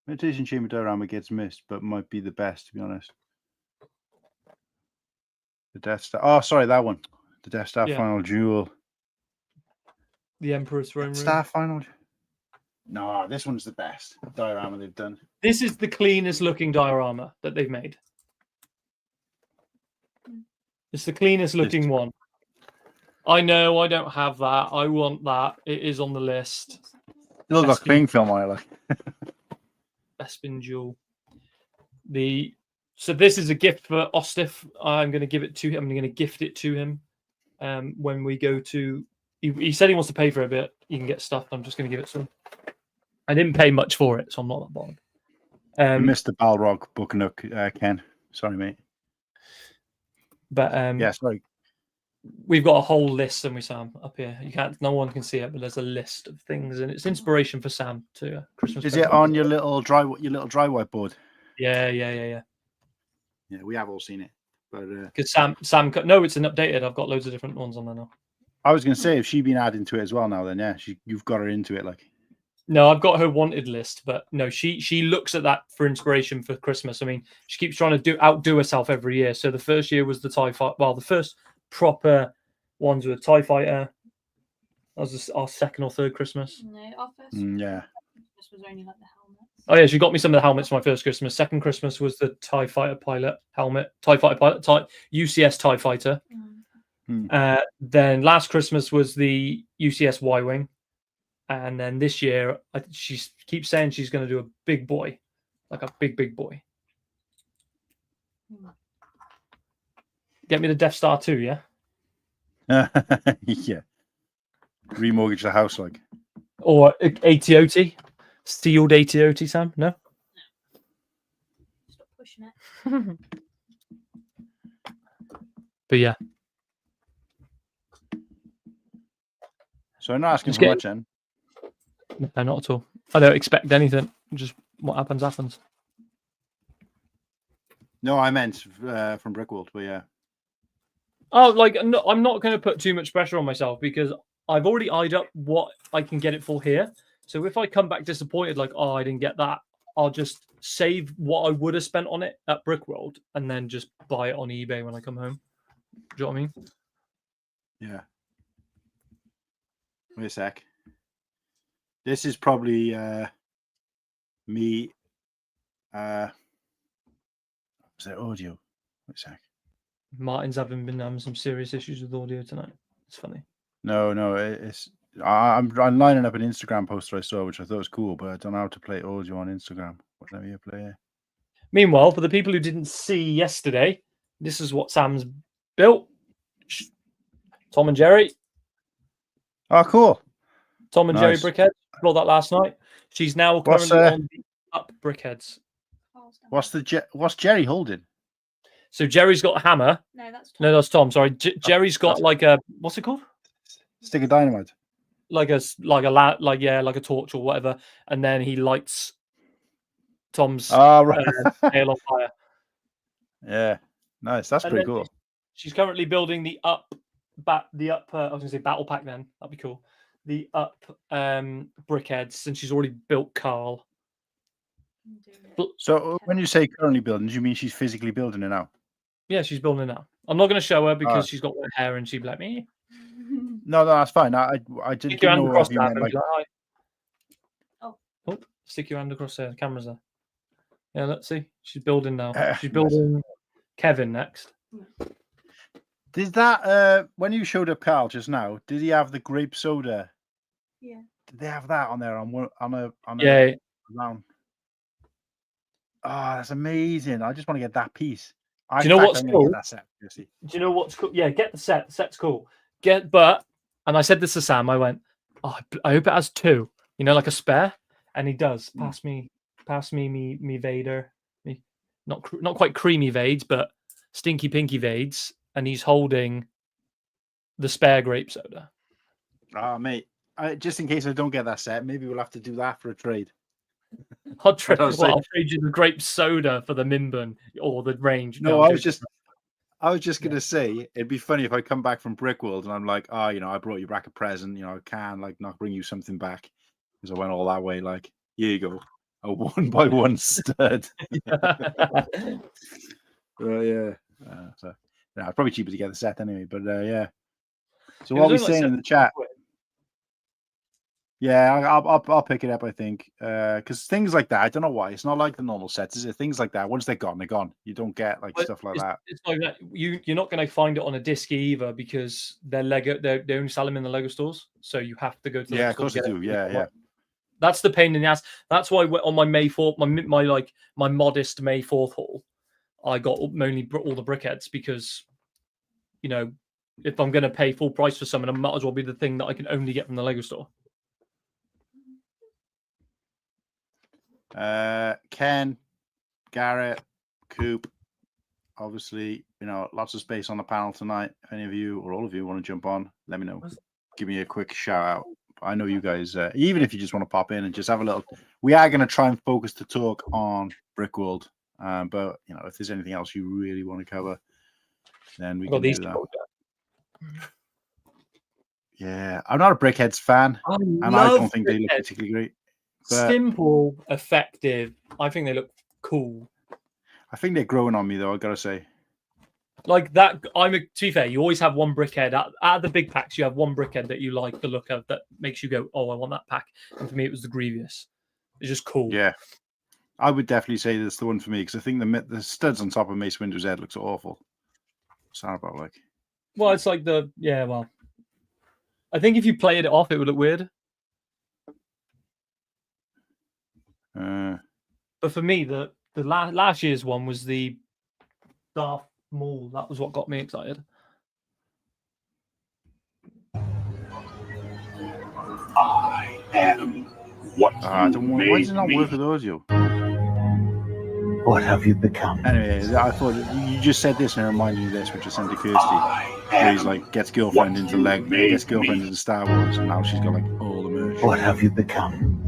Meditation Chamber diorama gets missed, but might be the best, to be honest. The Death Star. Oh, sorry, that one. The Death Star Final Duel. The Emperor's Throne Room. Star Final. No, this one's the best diorama they've done. This is the cleanest looking diorama that they've made. It's the cleanest looking one. I know I don't have that. I want that. It is on the list. You look like cling film, I like. Bespin Jewel. So this is a gift for Ostif. I'm going to give it to him. I'm going to gift it to him when we go to. He said he wants to pay for a bit. You can get stuff. I'm just going to give it to him. I didn't pay much for it, so I'm not that bothered. You missed the Balrog Book Nook, Ken. Sorry, mate. But yeah, sorry. We've got a whole list, and Sam, up here. You can't. No one can see it, but there's a list of things, and it's inspiration for Sam to Christmas. Is it on your little dry whiteboard? Yeah. Yeah, we have all seen it, but because Sam. No, it's an updated. I've got loads of different ones on there now. I was going to say, if she's been adding to it as well now, then yeah, you've got her into it, like. No, I've got her wanted list, but no, she looks at that for inspiration for Christmas. I mean, she keeps trying to outdo herself every year. So the first year was the TIE Fighter. Well, the first proper ones were TIE Fighter. That was our second or third Christmas. No, our first Christmas was only like the helmets. Oh yeah, she got me some of the helmets for my first Christmas. Second Christmas was the TIE Fighter pilot helmet, TIE Fighter pilot, UCS TIE Fighter. Then last Christmas was the UCS Y-Wing. And then this year, she keeps saying she's going to do a big boy, like a big boy. Get me the Death Star 2, yeah? Yeah. Remortgage the house, like. Or AT-OT? Sealed AT-OT, Sam? No? Stop pushing it. But yeah. So I'm not asking for much, then. No, not at all. I don't expect anything. Just what happens. No, I meant from Brickworld, but yeah. Oh, like no, I'm not going to put too much pressure on myself because I've already eyed up what I can get it for here. So if I come back disappointed, like, oh, I didn't get that, I'll just save what I would have spent on it at Brickworld and then just buy it on eBay when I come home. Do you know what I mean? Yeah. Wait a sec. This is probably me. Was it audio? Wait a sec. Martin's been having some serious issues with audio tonight. It's funny. No, it's. I'm lining up an Instagram poster I saw, which I thought was cool, but I don't know how to play audio on Instagram. Let me play it. Meanwhile, for the people who didn't see yesterday, this is what Sam's built. Tom and Jerry, Oh, cool. Tom and Jerry Nice. Brickheads. Brought that last night. She's now What's, currently on the Up Brickheads. What's Jerry holding? So Jerry's got a hammer. No, that's Tom. No, that's Tom. Sorry, Jerry's got like a what's it called? Stick of dynamite. Like a torch or whatever, and then he lights Tom's Right. tail on fire. Yeah, nice. That's pretty cool. She's currently building the Up. I was going to say battle pack. Then that'd be cool. The Up Brickheads, and she's already built Carl. So when you say currently building, do you mean she's physically building it now? Yeah, she's building it now. I'm not going to show her because she's got red hair and she'd be like me. No, that's fine. I didn't Stick your hand know across if you that meant and like. be like, "Hi." Oh. Oh, stick your hand across there. The camera's there. Yeah, let's see. She's building now. She's Nice. building Kevin next. Did that when you showed up Carl just now? Did he have the grape soda? Yeah. Did they have that on there on a Yeah. round? Oh, that's amazing! I just want to get that piece. Do you know what's I'm gonna cool? get that set. Do you know what's cool? Yeah, get the set. The set's cool. And I said this to Sam. I went, oh, I hope it has two. You know, like a spare. And he does. Pass me, me Vader. Me, not quite creamy Vades, but stinky pinky Vades. And he's holding the spare grape soda. Oh, mate. Just in case I don't get that set, maybe we'll have to do that for a trade. I'll trade you the grape soda for the Minbun or the range. No, I was just gonna say it'd be funny if I come back from Brickworld and I'm like, I brought you back a present. I can like not bring you something back because I went all that way. Like, here you go, a 1x1 stud. Yeah. So it's probably cheaper to get the set anyway. But yeah. So what are we saying in the chat? Yeah, I'll pick it up. I think because things like that, I don't know why it's not like the normal sets. Is it things like that? Once they're gone, they're gone. You don't get like stuff like that. It's like that. You're not going to find it on a disc either because they're Lego. They only sell them in the Lego stores, so you have to go to. Yeah, of course they do. Yeah. That's the pain in the ass. That's why on my May 4th, my modest May 4th haul, I got only all the brickheads because, if I'm going to pay full price for something, it might as well be the thing that I can only get from the Lego store. Ken, Garrett, Coop, obviously, lots of space on the panel tonight. If any of you or all of you want to jump on, let me know. Give me a quick shout out. I know you guys, even if you just want to pop in and just have a little, we are going to try and focus the talk on Brickworld. But if there's anything else you really want to cover, then we can do that. Yeah, I'm not a Brickheads fan, and I don't think they look particularly great. But simple, effective. I think they look cool. I think they're growing on me, though. I gotta say, like that. To be fair, you always have one brickhead out of the big packs. You have one brickhead that you like the look of that makes you go, "Oh, I want that pack." And for me, it was the Grievous. It's just cool. Yeah, I would definitely say that's the one for me because I think the studs on top of Mace Windu's head looks awful. Sorry about like. Well, it's like Well, I think if you played it off, it would look weird. But for me, the last year's one was the Darth Maul. That was what got me excited. I am what I don't want. Why does it not work with audio? What have you become? Anyway, I thought you just said this and it reminded me of this, which I sent to Kirsty. Where he's like gets girlfriend into Star Wars, and now she's got like all the merch. What have you become?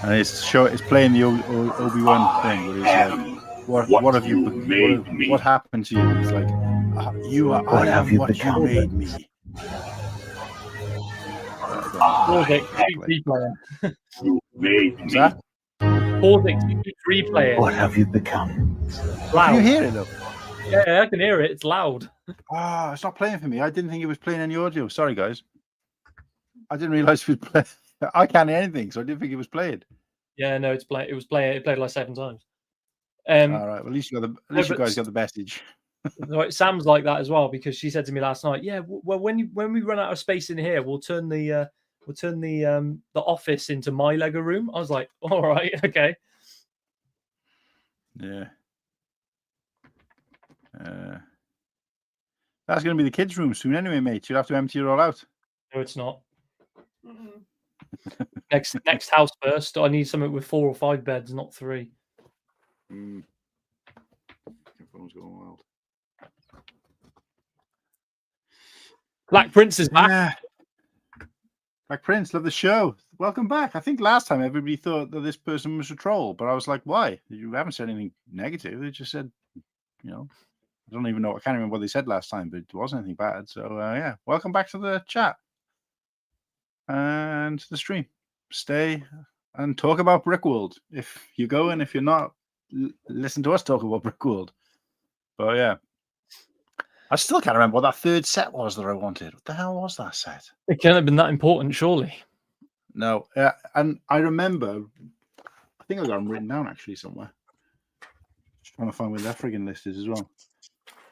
And it's playing the Obi-Wan thing where he's like, what have you made? What happened to you? He's like, you are. What have you become? You made me. You made me. What's that? Replay it. What have you become? Loud. Can you hear it though? Yeah, I can hear it. It's loud. It's not playing for me. I didn't think it was playing any audio. Sorry, guys. I didn't realize it was playing. I can't hear anything, so I didn't think it was playing. Yeah, no, it's playing. It was playing. It played like 7 times. All right. Well, at least you guys got the message. Right, Sam's like that as well because she said to me last night, "Yeah, well, when we run out of space in here, we'll turn the office into my Lego room." I was like, "All right, okay." Yeah. That's going to be the kids' room soon, anyway, mate. You'll have to empty it all out. No, it's not. Next house first. I need something with 4 or 5 beds, not 3. Phone's going wild. Black Prince is back. Yeah. Black Prince, love the show. Welcome back. I think last time everybody thought that this person was a troll, but I was like, why? You haven't said anything negative. They just said, I don't even know. I can't remember what they said last time, but it wasn't anything bad. So, yeah, welcome back to the chat and to the stream. Stay and talk about Brickworld. If you go and if you're not, listen to us talk about Brickworld. But yeah, I still can't remember what that third set was that I wanted. What the hell was that set? It can't have been that important, surely. No, and I remember, I think I got them written down actually somewhere. Just trying to find where that friggin' list is as well.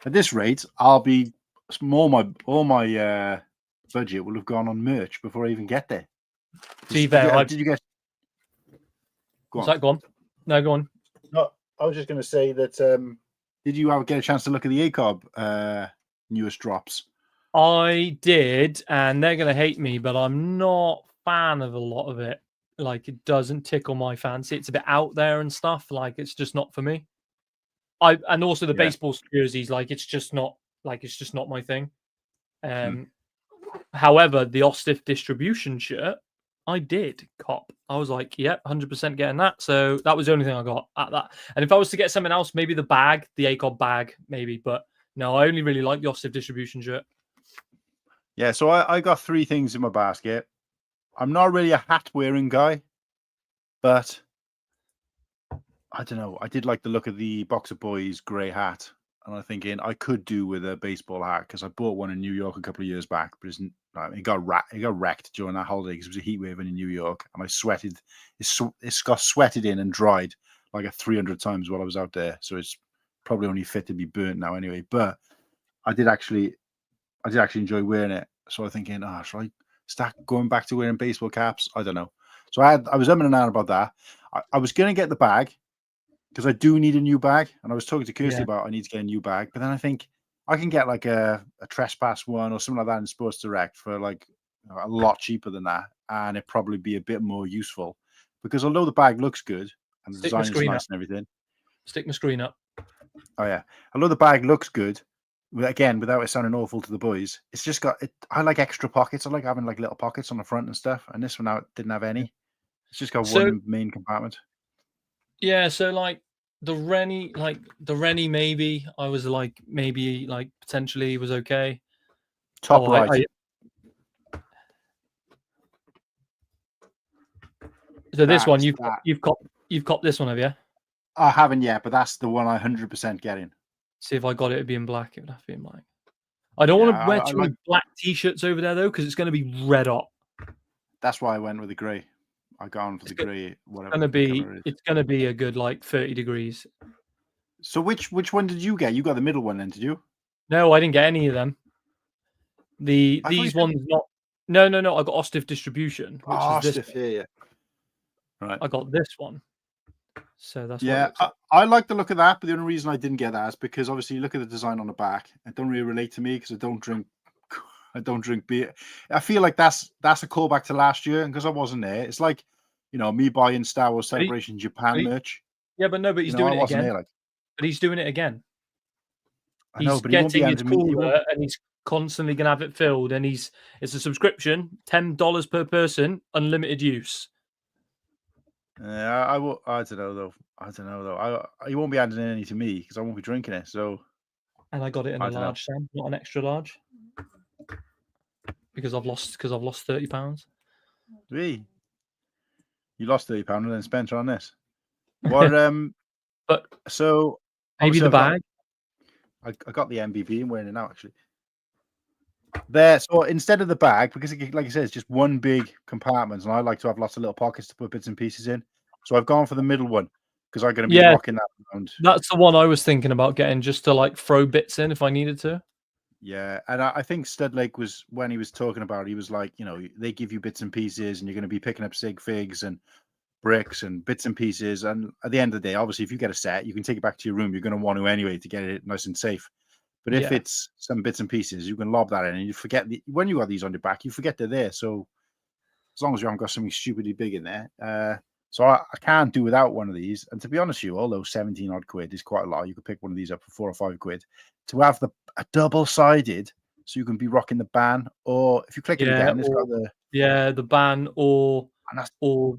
At this rate, I'll be all my budget will have gone on merch before I even get there. Did you guys? Go on. No, go on. No, I was just going to say that. Did you ever get a chance to look at the ACOB newest drops? I did, and they're going to hate me, but I'm not a fan of a lot of it. Like, it doesn't tickle my fancy. It's a bit out there and stuff. Like, it's just not for me. And also the baseball jerseys, like, it's just not my thing. However, the Ostif distribution shirt, I did cop. I was like, yeah, 100% getting that. So that was the only thing I got at that. And if I was to get something else, maybe the bag, the ACOB bag, maybe. But no, I only really like the Ostif distribution shirt. Yeah, so I got 3 things in my basket. I'm not really a hat-wearing guy, but I don't know. I did like the look of the Boxer Boyz grey hat. And I'm thinking I could do with a baseball hat because I bought one in New York a couple of years back, but it got wrecked during that holiday because it was a heat wave in New York, and I sweated. It got sweated in and dried like 300 times while I was out there. So it's probably only fit to be burnt now anyway. But I did actually enjoy wearing it. So I'm thinking, should I start going back to wearing baseball caps? I don't know. So I was umming and ahhing about that. I was going to get the bag, because I do need a new bag, and I was talking to Kirsty about I need to get a new bag. But then I think I can get like a trespass one or something like that in Sports Direct for like a lot cheaper than that, and it'd probably be a bit more useful. Because although the bag looks good and the design is nice and everything, stick my screen up. Oh yeah, although the bag looks good, again without it sounding awful to the boys, it's just got it. I like extra pockets. I like having like little pockets on the front and stuff. And this one now didn't have any. It's just got one main compartment. Yeah, so like the Rennie, maybe I was like potentially was okay. Top right. So this one you've copped this one, have you? I haven't yet, but that's the one I 100% getting. See if I got it'd be in black. It would have to be in black. I don't want to wear too many black t-shirts over there though, because it's going to be red hot. That's why I went with the grey. I gone for the grey, whatever. It's gonna be a good like 30 degrees. So which one did you get? You got the middle one then, did you? No, I didn't get any of them. These ones not. No. I got Ostif distribution, which is this. Yeah. Right. I got this one. So that's I like the look of that, but the only reason I didn't get that is because obviously you look at the design on the back. It don't really relate to me because I don't drink beer. I feel like that's a callback to last year, and because I wasn't there, it's like me buying Star Wars Celebration Japan merch. Yeah, but he's doing it again. But he's doing it again. I know, but getting his cooler, and he's constantly gonna have it filled, and it's a subscription, $10 per person, unlimited use. Yeah, I don't know though. He won't be adding any to me because I won't be drinking it. So. And I got it in a large, Sam, not an extra large. Because I've lost £30. Really? You lost £30 and then spent on this. What? But so maybe the bag. I got the MBV. I'm wearing it now actually. There. So instead of the bag, because like I said, it's just one big compartment, and I like to have lots of little pockets to put bits and pieces in. So I've gone for the middle one because I'm going to be rocking that around. That's the one I was thinking about getting, just to like throw bits in if I needed to. Yeah, and I think Studlake was, when he was talking about it, he was like, they give you bits and pieces, and you're going to be picking up sig figs and bricks and bits and pieces. And at the end of the day, obviously, if you get a set, you can take it back to your room. You're going to want to anyway to get it nice and safe. But if it's some bits and pieces, you can lob that in, and you forget when you got these on your back, you forget they're there. So as long as you haven't got something stupidly big in there. So I can't do without one of these. And to be honest with you, although 17 odd quid is quite a lot, you could pick one of these up for 4 or 5 quid. To have a double-sided, so you can be rocking the ban, or if you click it again, it's got the ban or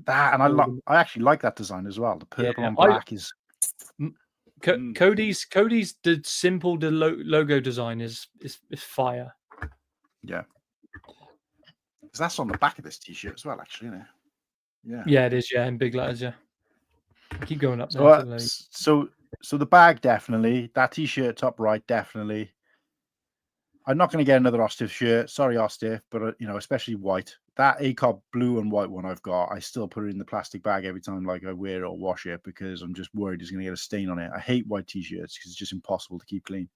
that. And I actually like that design as well. The purple on black is. Cody's the simple logo design is fire. Yeah, because that's on the back of this t-shirt as well, actually, isn't it? Yeah. Yeah, it is. Yeah, in big letters. Yeah. Keep going up. So the bag definitely. That t-shirt top right definitely. I'm not going to get another Ostif shirt. Sorry, Ostif, but especially white. That ACOB blue and white one I've got, I still put it in the plastic bag every time I wear it or wash it because I'm just worried it's going to get a stain on it. I hate white t-shirts because it's just impossible to keep clean.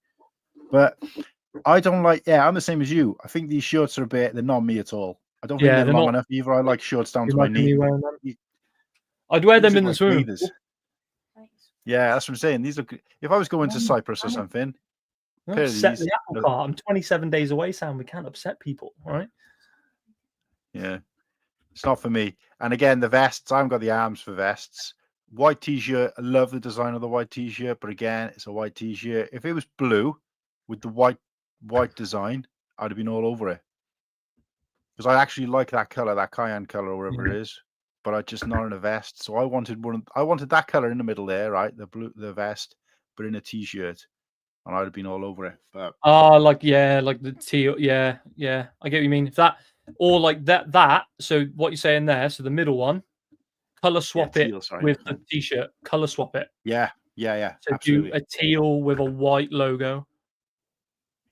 But I don't like. Yeah, I'm the same as you. I think these shirts are they're not me at all. I don't think they're long enough either. I like shorts down to my knee. I'd wear them in the swimming pool. Yeah, that's what I'm saying. These look. If I was going to Cyprus or something, upset the apple cart. I'm 27 days away, Sam. We can't upset people, all right? Yeah, it's not for me. And again, the vests. I haven't got the arms for vests. White t-shirt. I love the design of the white t-shirt, but again, it's a white t-shirt. If it was blue with the white design, I'd have been all over it. Because I actually like that color, that cayenne color, or whatever it is, but I just not in a vest. So I wanted that color in the middle there, right? The vest, but in a t-shirt, and I'd have been all over it. But like the teal, yeah. I get what you mean. If that or like that. So what you're saying there? So the middle one, color swap it with the t-shirt. Color swap it. Yeah. So absolutely. do a teal with a white logo.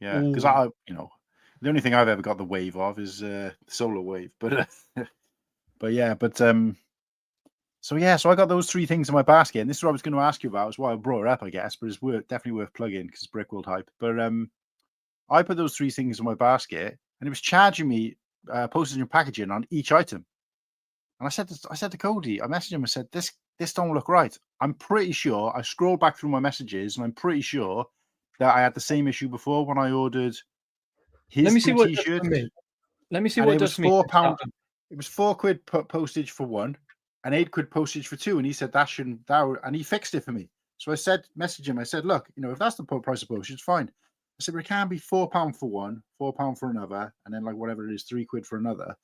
Yeah, because the only thing I've ever got the wave of is solar wave, but so I got those 3 things in my basket, and this is what I was going to ask you about. It's why I brought it up, I guess, but it's definitely worth plugging because it's Brickworld hype. But I put those 3 things in my basket, and it was charging me postage and packaging on each item. And I said to Cody, I messaged him and said, this don't look right. I'm pretty sure I scrolled back through my messages, and I'm pretty sure that I had the same issue before when I ordered his Let me see what t-shirt. Let me see what it does for me. £4. It was 4 quid postage for 1 and 8 quid postage for 2. And he said and he fixed it for me. So I messaged him. I said, look, if that's the price of postage, it's fine. I said, but it can't be £4 for one, £4 for another, and then like whatever it is, 3 quid for another,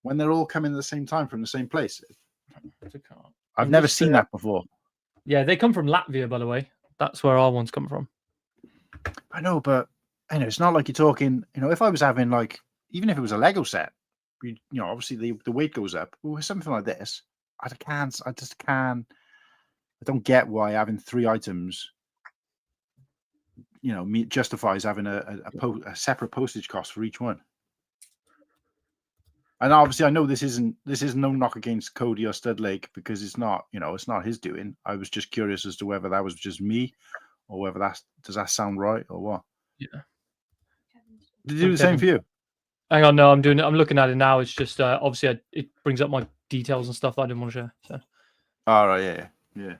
when they're all coming at the same time from the same place. I've never seen that before. Yeah, they come from Latvia, by the way. That's where our ones come from. I know, but it's not like you're talking. If I was having even if it was a Lego set, obviously the weight goes up. But with something like this, I just can't. I don't get why having 3 items, justifies having a separate postage cost for each one. And obviously, I know this is no knock against Cody or Studlake because it's not his doing. I was just curious as to whether that was just me, or whether does that sound right or what? Yeah. Did you do the same for you? Hang on, no, I'm looking at it now. It's just obviously it brings up my details and stuff that I didn't want to share. So. All right, yeah.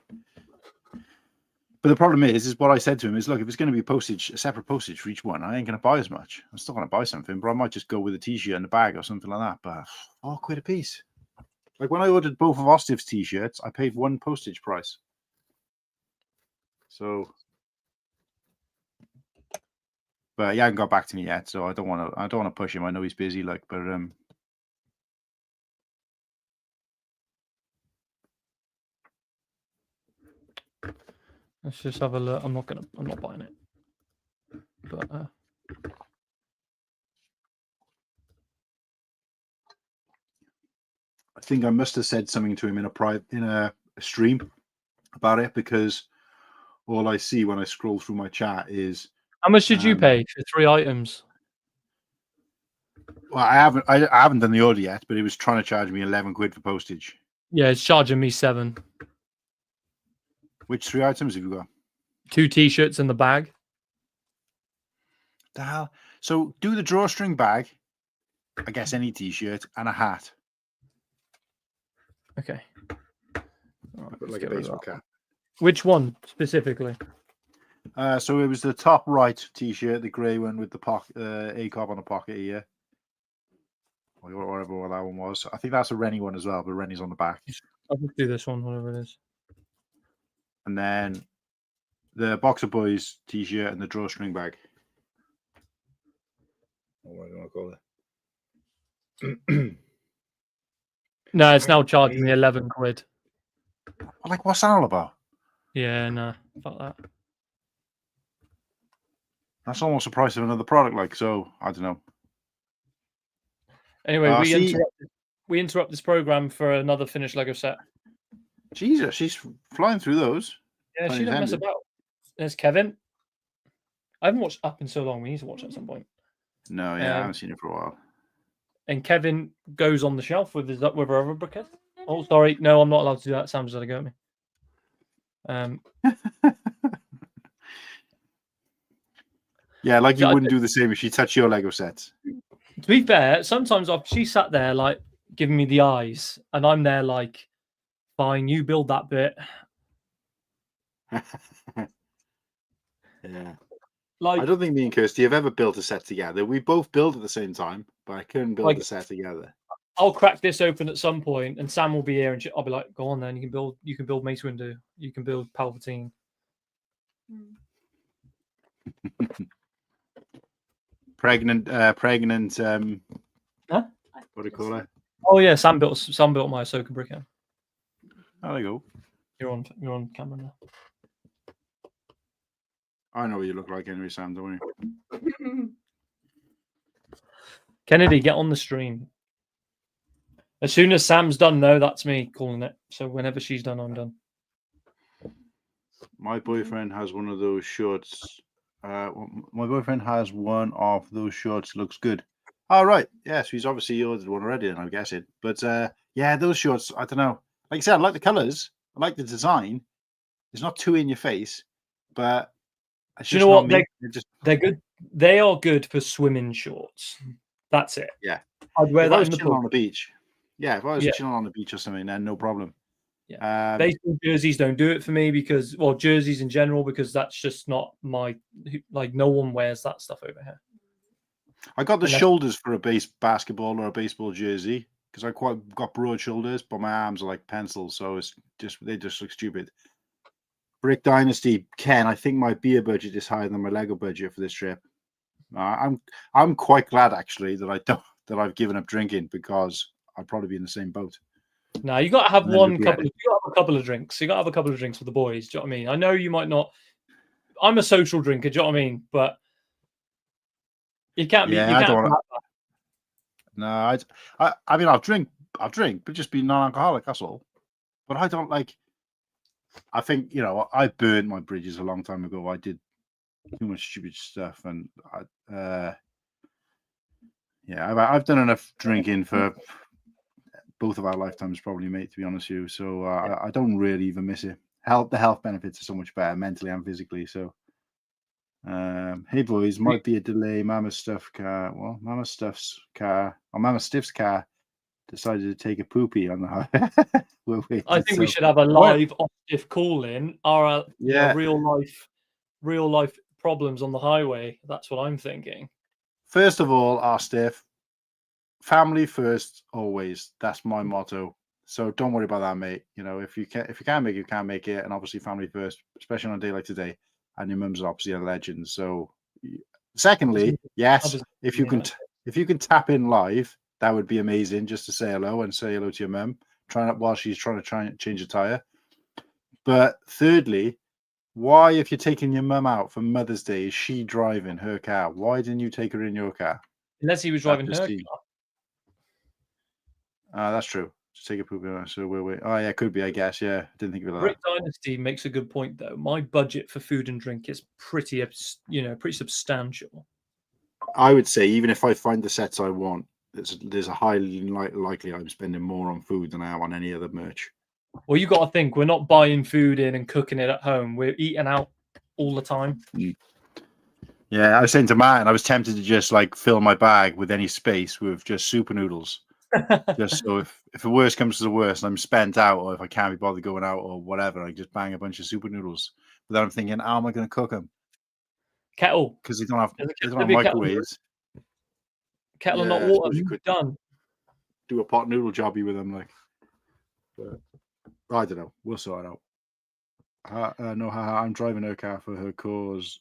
But the problem is what I said to him is, look, if it's going to be a separate postage for each one, I ain't going to buy as much. I'm still going to buy something, but I might just go with a t-shirt and a bag or something like that. But £4 a piece. Like when I ordered both of Ostif's t-shirts, I paid 1 postage price. So, but he hasn't got back to me yet, so I don't want to push him. I know he's busy, but let's just have a look. I'm not buying it. But I think I must have said something to him in a stream about it, because all I see when I scroll through my chat is how much did you pay for 3 items? Well, I haven't done the order yet, but he was trying to charge me 11 quid for postage. Yeah, it's charging me 7. Which 3 items have you got? 2 t-shirts in the bag. The hell? So do the drawstring bag, I guess any t-shirt, and a hat. Okay. Like a baseball cap. Which one specifically? So it was the top right t-shirt, the grey one with the pocket, ACOB on the pocket here. or whatever that one was. I think that's a Rennie one as well, but Rennie's on the back. I'll just do this one, whatever it is. And then the Boxer Boys t-shirt and the drawstring bag. What do you want to call it? No, it's now charging me 11 quid. Like, what's that all about? Yeah, no, fuck that. That's almost the price of another product. Like, so I don't know. Anyway, we interrupt this program for another finished Lego set. Jesus, she's flying through those. Yeah, she don't mess about. There's Kevin. I haven't watched Up in so long. We need to watch it at some point. No, yeah, I haven't seen it for a while. And Kevin goes on the shelf with her other briquette. Oh, sorry, no, I'm not allowed to do that. Sam's gonna go at me. Yeah, like you wouldn't do the same if she touched your Lego sets. To be fair, sometimes she sat there like giving me the eyes, and I'm there like, fine, you build that bit. Yeah. Like, I don't think me and Kirsty have ever built a set together. We both build at the same time, but I couldn't build a set together. I'll crack this open at some point, and Sam will be here, and I'll be like, "Go on, then. You can build Mace Windu. You can build Palpatine." Pregnant. Huh? What do you call it? Oh yeah, Sam built my Ahsoka briquette. Oh, there you go. You're on camera now. I know what you look like anyway, Sam, don't you? Kennedy, get on the stream. As soon as Sam's done, no, that's me calling it. So whenever she's done, I'm done. My boyfriend has one of those shorts. My boyfriend has one of those shorts. Looks good. Oh, right. Yes, he's obviously ordered one already, and I'm guessing. But yeah, those shorts, I don't know. Like I said, I like the colors. I like the design. It's not too in your face, but it's you know what? They're good. They are good for swimming shorts. That's it. Yeah. I'd wear that on the beach. Yeah, if I was chilling on the beach or something, then no problem. Yeah. Baseball jerseys don't do it for me because, well, jerseys in general, because that's just not my, like, no one wears that stuff over here. I got the shoulders for a basketball or a baseball jersey because I got broad shoulders, but my arms are like pencils, so they just look stupid. Brick Dynasty, Ken, I think my beer budget is higher than my Lego budget for this trip. I'm quite glad actually that I've given up drinking because I'd probably be in the same boat. No, you got to have a couple of drinks. You got to have a couple of drinks with the boys. Do you know what I mean? I know you might not. I'm a social drinker. Do you know what I mean? But you can't be. Yeah, I don't want to. No, I mean, I'll drink, but just be non-alcoholic. That's all. But I don't like. I think I burned my bridges a long time ago. I did too much stupid stuff, and I've done enough drinking for both of our lifetimes, probably, mate. To be honest with you, so I don't really even miss it. The health benefits are so much better mentally and physically. So, hey boys, might be a delay. Mama Stiff's car decided to take a poopy on the highway. I think we should have a live off-shift call in our real life problems on the highway. That's what I'm thinking. First of all, our Stiff, family first always. That's my motto. So don't worry about that, mate. If you can't make it, you can't make it, and obviously family first, especially on a day like today. And your mum's obviously a legend. So, secondly, yes, if you can tap in live, that would be amazing. Just to say hello and say hello to your mum, while she's trying to change a tire. But thirdly, why, if you're taking your mum out for Mother's Day, is she driving her car? Why didn't you take her in your car? Unless he was driving her car. That's true. Just take a poop. So wait. Oh yeah, could be. I guess. Yeah, I didn't think of that. Brick Dynasty makes a good point though. My budget for food and drink is pretty substantial. I would say even if I find the sets I want, there's a highly likely I'm spending more on food than I am on any other merch. Well, you got to think we're not buying food in and cooking it at home. We're eating out all the time. Yeah, I was saying to Matt, I was tempted to just like fill my bag with any space with just super noodles. Just so if the worst comes to the worst and I'm spent out, or if I can't be bothered going out or whatever, I just bang a bunch of super noodles. But then I'm thinking, how am I going to cook them? Kettle, because they don't have microwaves. Kettle and not water. Done. do a pot noodle jobby with them, like. But I don't know. We'll sort it out. No, I'm driving her car for her cause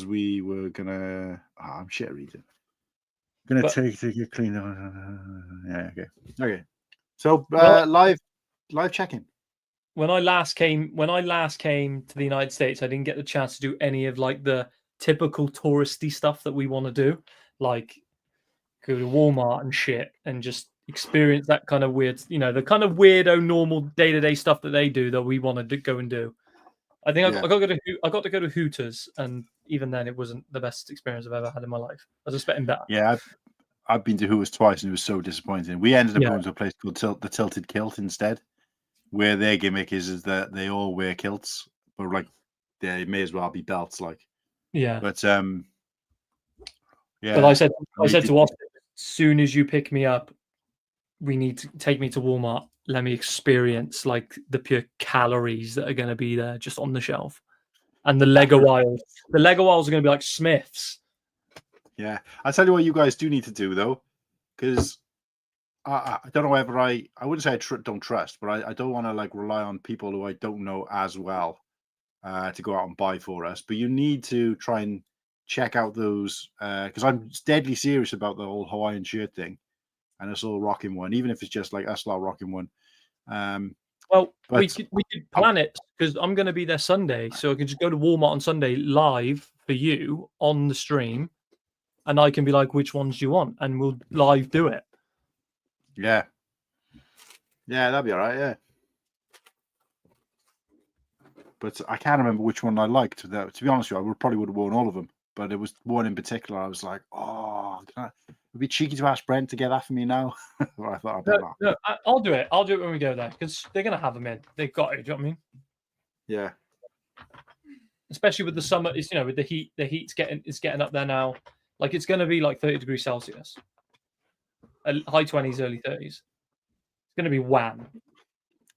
we were gonna. I'm shit reading. Gonna take it clean. Yeah. Okay. So live check-in. When I last came to the United States, I didn't get the chance to do any of like the typical touristy stuff that we want to do, like go to Walmart and shit, and just experience that kind of weird, the kind of weirdo normal day-to-day stuff that they do that we want to go and do. I think I got to go to Hooters, and even then, it wasn't the best experience I've ever had in my life. I was expecting better. Yeah, I've been to Hooters twice, and it was so disappointing. We ended up going to a place called the Tilted Kilt instead, where their gimmick is that they all wear kilts, but like they may as well be belts, like. Yeah. But But I said to Austin, as soon as you pick me up, we need to take me to Walmart. Let me experience like the pure calories that are going to be there just on the shelf, and the Lego aisles. The Lego aisles are going to be like Smiths. Yeah, I'll tell you what you guys do need to do though, because I don't know whether I wouldn't say I don't trust, but I don't want to like rely on people who I don't know as well to go out and buy for us. But you need to try and check out those because I'm deadly serious about the whole Hawaiian shirt thing, and us all rocking one, even if it's just like us lot rocking one. Well, we could plan it because I'm going to be there Sunday, so I can just go to Walmart on Sunday live for you on the stream, and I can be like, "Which ones do you want?" and we'll live do it. Yeah, that'd be all right. Yeah, but I can't remember which one I liked. To be honest with you, I probably would have worn all of them, but it was one in particular. I was like, "Oh, it'd be cheeky to ask Brent to get that for me now." I thought, no, I'll do it. I'll do it when we go there because they're gonna have them in. They've got it. Do you know what I mean? Yeah. Especially with the summer, it's with the heat. The heat's getting up there now. Like it's gonna be like 30 degrees Celsius, high 20s, early 30s. It's gonna be wham.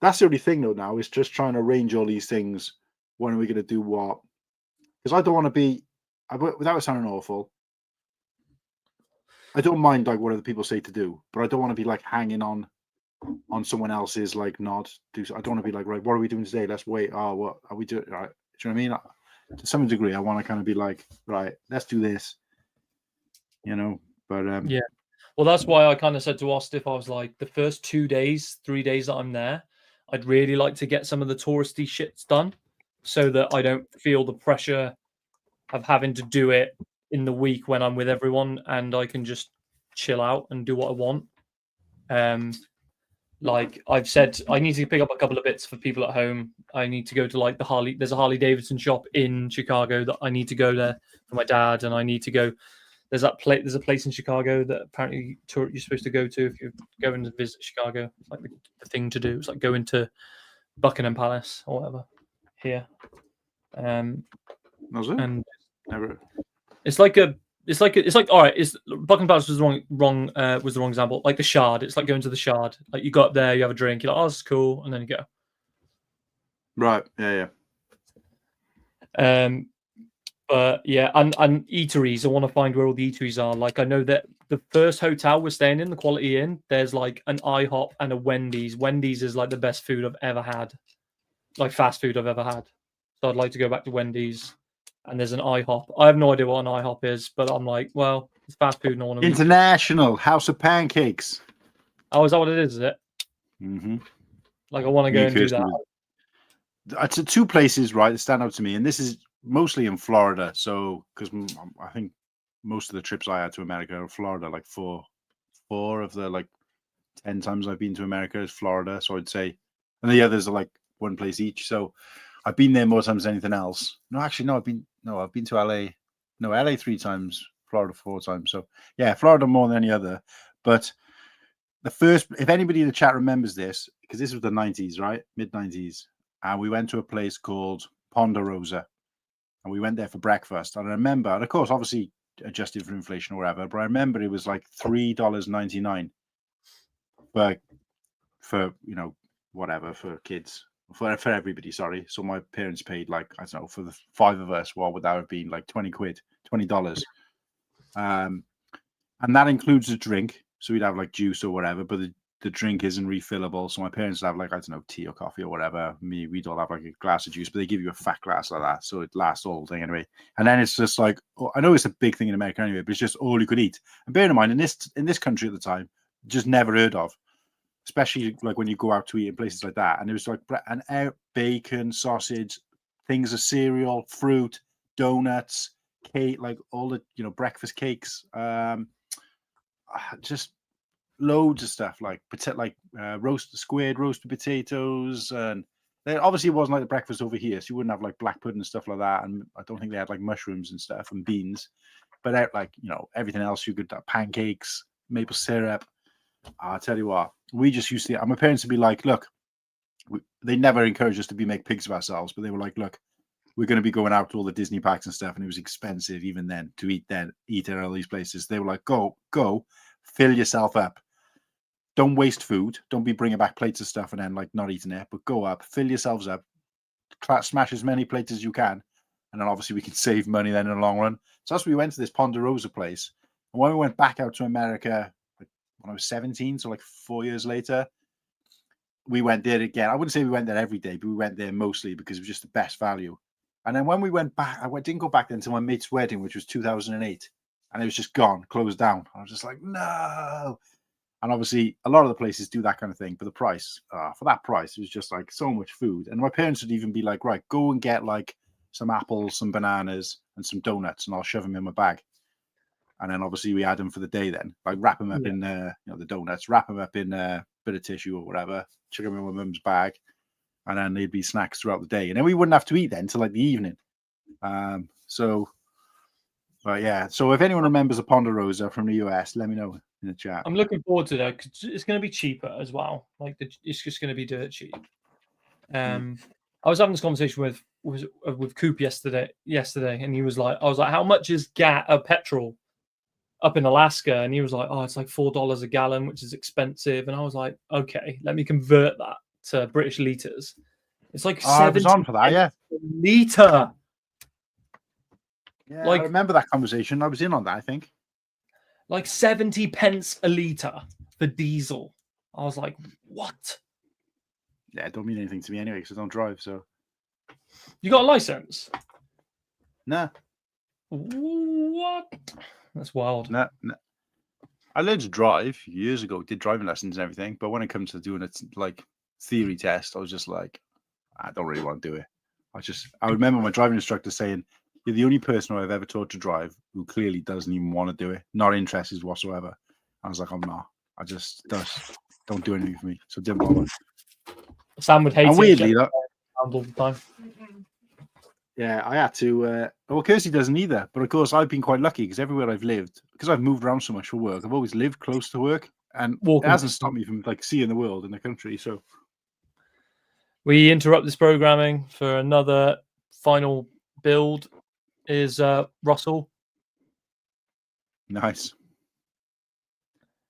That's the only thing though. Now is just trying to arrange all these things. When are we going to do what? Because I don't want to be, without sounding awful. I don't mind like what other people say to do, but I don't want to be like hanging on someone else's like nod. I don't want to be like, right, what are we doing today? Let's wait. Oh, what are we doing? Right. Do you know what I mean? To some degree, I want to kind of be like, right, let's do this. But yeah. Well, that's why I kind of said to Ostif, I was like, the first 2 days, 3 days that I'm there, I'd really like to get some of the touristy shits done so that I don't feel the pressure of having to do it in the week when I'm with everyone and I can just chill out and do what I want. Like I've said, I need to pick up a couple of bits for people at home. I need to go to like there's a Harley Davidson shop in Chicago that I need to go there for my dad, and I need to go. There's a place in Chicago that apparently you're supposed to go to if you're going to visit Chicago. It's like the thing to do. It's like going to Buckingham Palace or whatever here. Was it? And never. It's like all right. It's Buckingham Palace was the wrong example. Like the Shard. It's like going to the Shard. Like you go up there, you have a drink. You're like, oh, this is cool, and then you go. Right. Yeah. But yeah, and eateries. I want to find where all the eateries are. Like I know that the first hotel we're staying in, the Quality Inn, there's like an IHOP and a Wendy's. Wendy's is like the best food I've ever had, like fast food I've ever had. So I'd like to go back to Wendy's. And there's an IHOP. I have no idea what an IHOP is, but I'm like, well, it's fast food. No one. International House of Pancakes. Oh, is that what it is? Is it? Mm-hmm. Like I want to go and do that. It's two places, right, that stand out to me, and this is mostly in Florida. So, because I think most of the trips I had to America are Florida. Like four of the like 10 times I've been to America is Florida. So I'd say, and the others are like one place each. So I've been there more times than anything else. I've been to LA. No, LA 3 times, Florida 4 times. So yeah, Florida more than any other. But the first, if anybody in the chat remembers this, because this was the 90s, right? Mid-90s. And we went to a place called Ponderosa. And we went there for breakfast. And I remember, and of course, obviously adjusted for inflation or whatever, but I remember it was like $3.99 for whatever, for kids. For everybody, sorry. So my parents paid like, I don't know, for the 5 of us, what would that have been? Like $20. And that includes a drink. So we'd have like juice or whatever, but the drink isn't refillable. So my parents would have like, I don't know, tea or coffee or whatever. We'd all have like a glass of juice, but they give you a fat glass like that. So it lasts all day anyway. And then it's just like, I know it's a big thing in America anyway, but it's just all you could eat. And bear in mind, in this country at the time, just never heard of, especially like when you go out to eat in places like that. And it was like bacon, sausage, things of cereal, fruit, donuts, cake, like all the, breakfast cakes, just loads of stuff like roasted potatoes, and then obviously it wasn't like the breakfast over here, so you wouldn't have like black pudding and stuff like that, and I don't think they had like mushrooms and stuff and beans, but everything else you could have pancakes, maple syrup. I'll tell you what, we just used to. My parents would be like, look, they never encouraged us to make pigs of ourselves, but they were like, look, we're going to be going out to all the Disney parks and stuff, and it was expensive even then to eat at all these places. They were like, go, fill yourself up. Don't waste food. Don't be bringing back plates of stuff and then like not eating it, but go up, fill yourselves up, smash as many plates as you can. And then obviously we can save money then in the long run. So that's why we went to this Ponderosa place. And when we went back out to America when I was 17, so like 4 years later, we went there again. I wouldn't say we went there every day, but we went there mostly because it was just the best value. And then when we went back, didn't go back then until my mate's wedding, which was 2008. And it was just gone, closed down. I was just like, no. And obviously, a lot of the places do that kind of thing. But the price, for that price, it was just like so much food. And my parents would even be like, right, go and get like some apples, some bananas, and some donuts, and I'll shove them in my bag. And then obviously we had them for the day then. Like wrap them up in, the donuts, wrap them up in a bit of tissue or whatever, chuck them in my mum's bag. And then they'd be snacks throughout the day. And then we wouldn't have to eat then until like the evening. But yeah, so if anyone remembers a Ponderosa from the US, let me know in the chat. I'm looking forward to that because it's going to be cheaper as well. Like it's just going to be dirt cheap. I was having this conversation with Coop yesterday, and he was like, I was like, how much is petrol up in Alaska? And he was like, oh, it's like $4 a gallon, which is expensive. And I was like, okay, let me convert that to British liters. It's like 70 I was on for that, yeah. Liter. Yeah, I remember that conversation. I was in on that, I think. Like 70 pence a litre for diesel. I was like, what? Yeah, it don't mean anything to me anyway because I don't drive, so. You got a license? Nah. What? That's wild. Nah. I learned to drive years ago, did driving lessons and everything, but when it comes to doing it like theory test, I was just like, I don't really want to do it. I remember my driving instructor saying, you're the only person I've ever taught to drive who clearly doesn't even want to do it, not interested whatsoever. I was like, I'm not. I just don't do anything for me. So didn't bother. Sam would hate and it. Weirdly, all the time. Yeah, I had to. Well, Kirsty doesn't either. But of course, I've been quite lucky because everywhere I've lived, because I've moved around so much for work, I've always lived close to work, and it hasn't stopped me from like seeing the world in the country. So we interrupt this programming for another final build. Is Russell? Nice.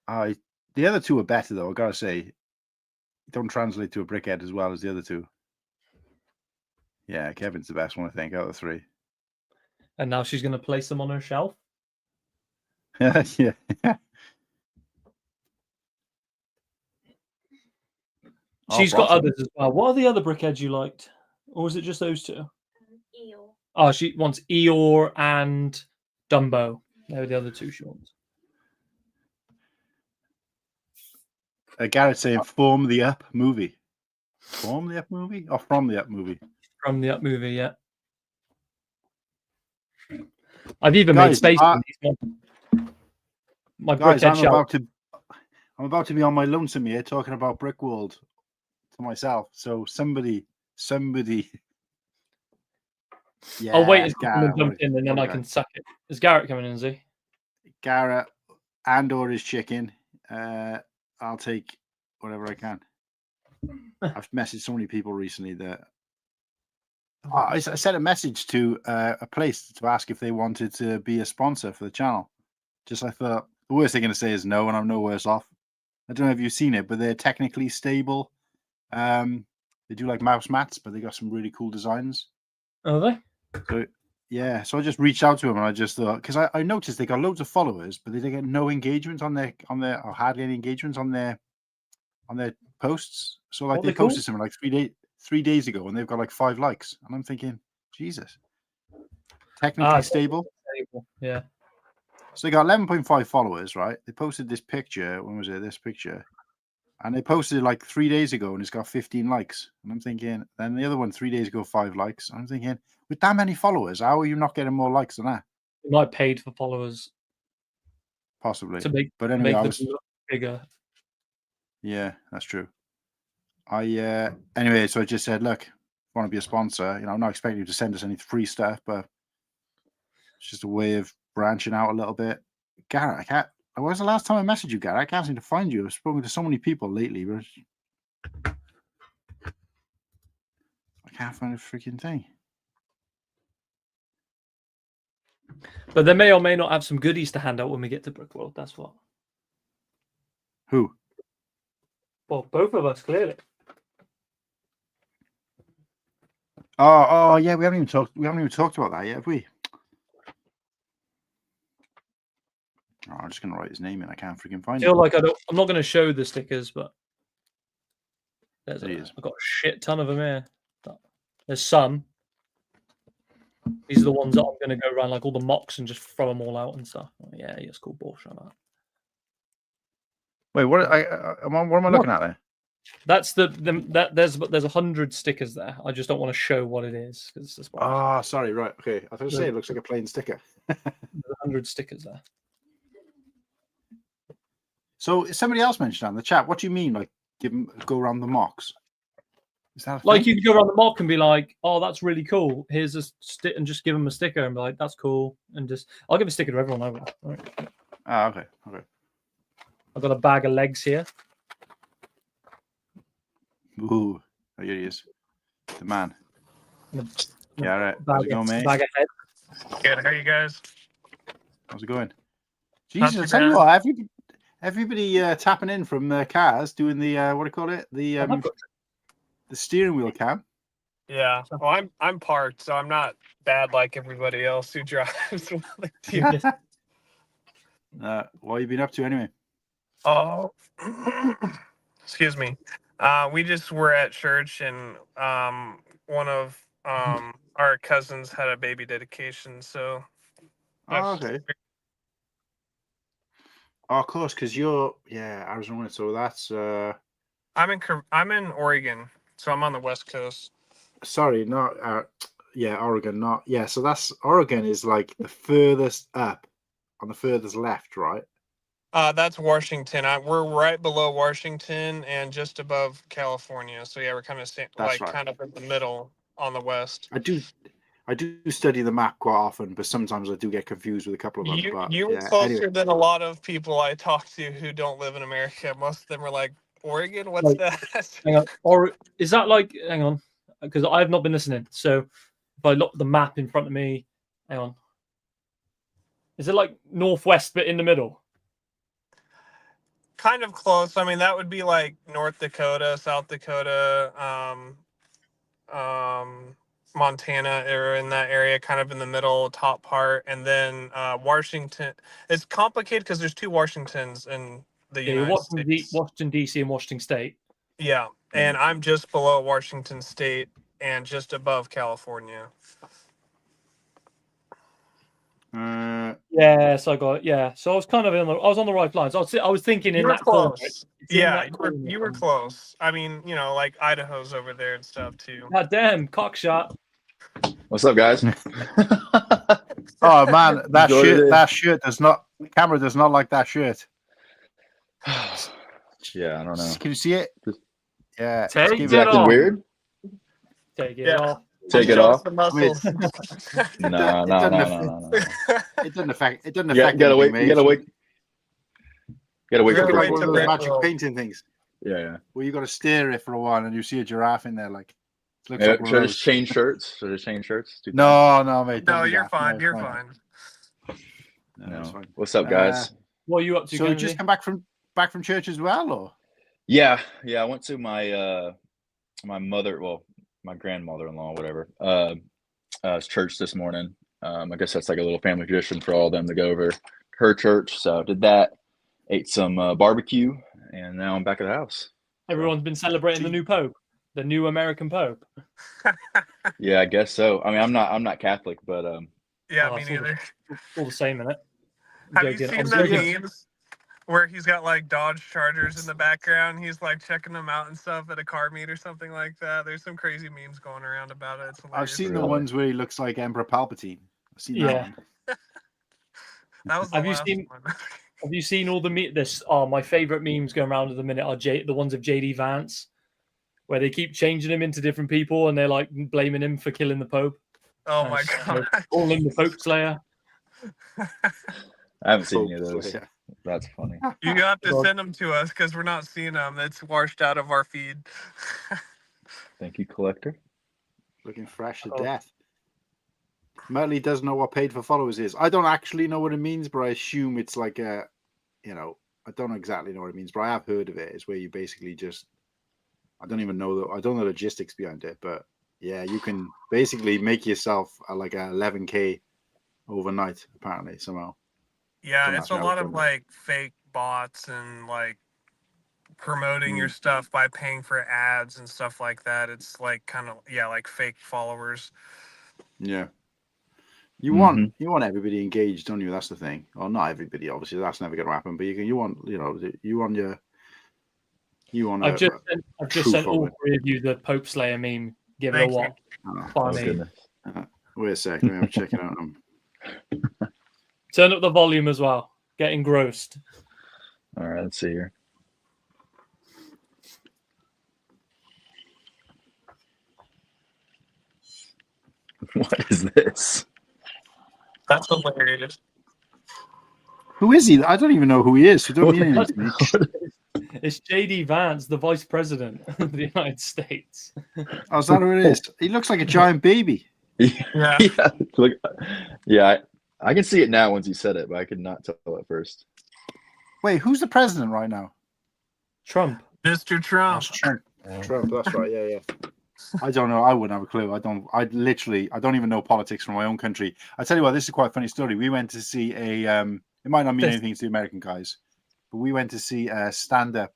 The other two are better though. I gotta say, don't translate to a brickhead as well as the other two. Yeah, Kevin's the best one, I think, out of the three. And now she's going to place them on her shelf. Yeah. She's got others as well. What are the other brickheads you liked, or was it just those two? Eeyore. Oh, she wants Eeyore and Dumbo. They were the other two she wants. Garrett's saying Form the Up movie. Form the Up movie? Or From the Up movie? From the Up movie, yeah. I've even made space for these. My guys, I'm about to be on my lonesome here talking about Brickworld to myself. So somebody yeah, I'll wait as Garrett jump in and then I can suck it. Is Garrett coming in, is he? Garrett and or his chicken. I'll take whatever I can. I've messaged so many people recently that I sent a message to a place to ask if they wanted to be a sponsor for the channel. Just I thought the worst they're going to say is no, and I'm no worse off. I don't know if you've seen it, but they're technically stable. They do like mouse mats, but they got some really cool designs. Are they? So yeah, so I just reached out to him and I just thought, because I noticed they got loads of followers, but they get no engagement on their or hardly any engagement on their posts. So like What they they call? posted something like 3 days ago and they've got like 5 likes. And I'm thinking, Jesus. Technically stable. Yeah. So they got 11.5 followers, right? They posted this picture. When was it? This picture. And they posted it like 3 days ago and it's got 15 likes. And I'm thinking, then the other one 3 days ago, 5 likes. I'm thinking, with that many followers, how are you not getting more likes than that? They might have paid for followers Possibly. to make, But anyway, make I them was. look bigger. Yeah, that's true. Anyway, so I just said, look, want to be a sponsor, I'm not expecting you to send us any free stuff, but it's just a way of branching out a little bit. Garrett, I can't. When was the last time I messaged you, Garrett? I can't seem to find you. I've spoken to so many people lately, but I can't find a freaking thing. But they may or may not have some goodies to hand out when we get to Brickworld. That's what. Who? Well, both of us, clearly. Oh, yeah. We haven't even talked about that yet, have we? Oh, I'm just gonna write his name in. I can't freaking find I feel it. like I'm not going to show the stickers, but I've got a shit ton of them here. There's some. These are the ones that I'm going to go around like all the mocks and just throw them all out and stuff. Yeah, it's cool bullshit. Wait, what? What am I looking at there? That's there's 100 stickers there. I just don't want to show what it is because it's Sorry, right, okay. I thought you say it looks like a plain sticker. There's 100 stickers there. So somebody else mentioned in the chat. What do you mean, like go around the mocks? Is that like you could go around the mock and be like, "Oh, that's really cool. Here's a stick," and just give them a sticker and be like, "That's cool." And I'll give a sticker to everyone over. Right. Okay. I've got a bag of legs here. Ooh, here he is, the man. Yeah, all right. How's it going, mate? Bag of head. Good. How are you guys? How's it going? Jesus, I tell you what, everybody tapping in from their cars, doing the what do you call it? The steering wheel cam. Yeah. Well, I'm parked, so I'm not bad like everybody else who drives. What have you been up to anyway? Oh, excuse me. We just were at church, and one of our cousins had a baby dedication. So. Okay. Oh, of course, because you're Arizona, so that's. I'm in Oregon, so I'm on the West Coast. Sorry, not Oregon, not So that's Oregon is like the furthest up, on the furthest left, right? That's Washington. We're right below Washington and just above California. So yeah, we're kind of kind of in the middle on the west. I do study the map quite often, but sometimes I do get confused with a couple of them. You were closer than a lot of people I talk to who don't live in America. Most of them are like, Oregon? What's that? Hang on. Or is that like, hang on, because I have not been listening. So if I look at the map in front of me, hang on. Is it like northwest, but in the middle? Kind of close. I mean, that would be like North Dakota, South Dakota, Montana, or in that area, kind of in the middle, top part, and then Washington. It's complicated because there's two Washingtons in the United States. Washington D.C. and Washington State. Yeah, and I'm just below Washington State and just above California. Yes, I got it. Yeah, so I was kind of I was on the right lines. I was thinking in that close. corner. Yeah, you were close. I mean, like Idaho's over there and stuff too. God damn, cockshot. What's up, guys? Oh man, that shirt does not. The camera does not like that shirt. Yeah, I don't know. Can you see it? Yeah. Take it off. Weird. Take it off. Take it off. The muscles. No. It doesn't affect. It doesn't You affect. gotta wait. You gotta wait. Gotta wait for one of those magic painting things. Yeah. Well, you got to stare at it for a while, and you see a giraph in there. Like, should I just change shirts? No, mate. No, you're fine. You're fine. No, fine. What's up, guys? What are you up to? So you just come back from church as well, or? Yeah. I went to my my grandmother-in-law, whatever, church this morning. I guess that's like a little family tradition for all of them to go over to her church. So did that, ate some barbecue, and now I'm back at the house. Everyone's been celebrating the new Pope, the new American Pope. Yeah, I guess so. I mean, I'm not Catholic, but Yeah, Oh, me it's all neither. all the same, innit? Have you seen the memes where he's got like Dodge Chargers in the background? He's like checking them out and stuff at a car meet or something like that. There's some crazy memes going around about it. It's I've hilarious. seen the ones where he looks like Emperor Palpatine. I've seen that one. That was the Have you last seen? one. Have you seen all the this? Oh, my favorite memes going around at the minute are the ones of JD Vance, where they keep changing him into different people and they're like blaming him for killing the Pope. Oh my god! Calling him the Pope Slayer. I haven't seen any of those. That's funny. You have to send them to us because we're not seeing them. It's washed out of our feed. Thank you, collector. Looking fresh to death. Melly doesn't know what paid for followers is. I don't actually know what it means, but I assume it's like a, I don't exactly know what it means, but I have heard of it. It's where you basically just, I don't know the logistics behind it, but yeah, you can basically make yourself like a 11K overnight, apparently, somehow. Yeah, it's a lot of like fake bots and like promoting your stuff by paying for ads and stuff like that. It's like kind of like fake followers. Yeah. You want everybody engaged, don't you? That's the thing. Well, not everybody, obviously. That's never going to happen. But you want I've just sent all three of you the Pope Slayer meme. Give it a watch. Funny. Wait a second. Let me check it out. Turn up the volume as well. Get engrossed. All right, let's see here. What is this? That's hilarious. Who is he? I don't even know who he is. So don't mean anything to me. It's JD Vance, the Vice President of the United States. Oh, is that who it is? He looks like a giant baby. Yeah. Look, yeah. I can see it now once you said it, but I could not tell at first. Wait, who's the president right now? Trump. Mr. Trump. Trump, that's right. Yeah. I don't know. I wouldn't have a clue. I don't even know politics from my own country. I tell you what, this is quite a funny story. We went to see it might not mean anything to the American guys, but we went to see a stand-up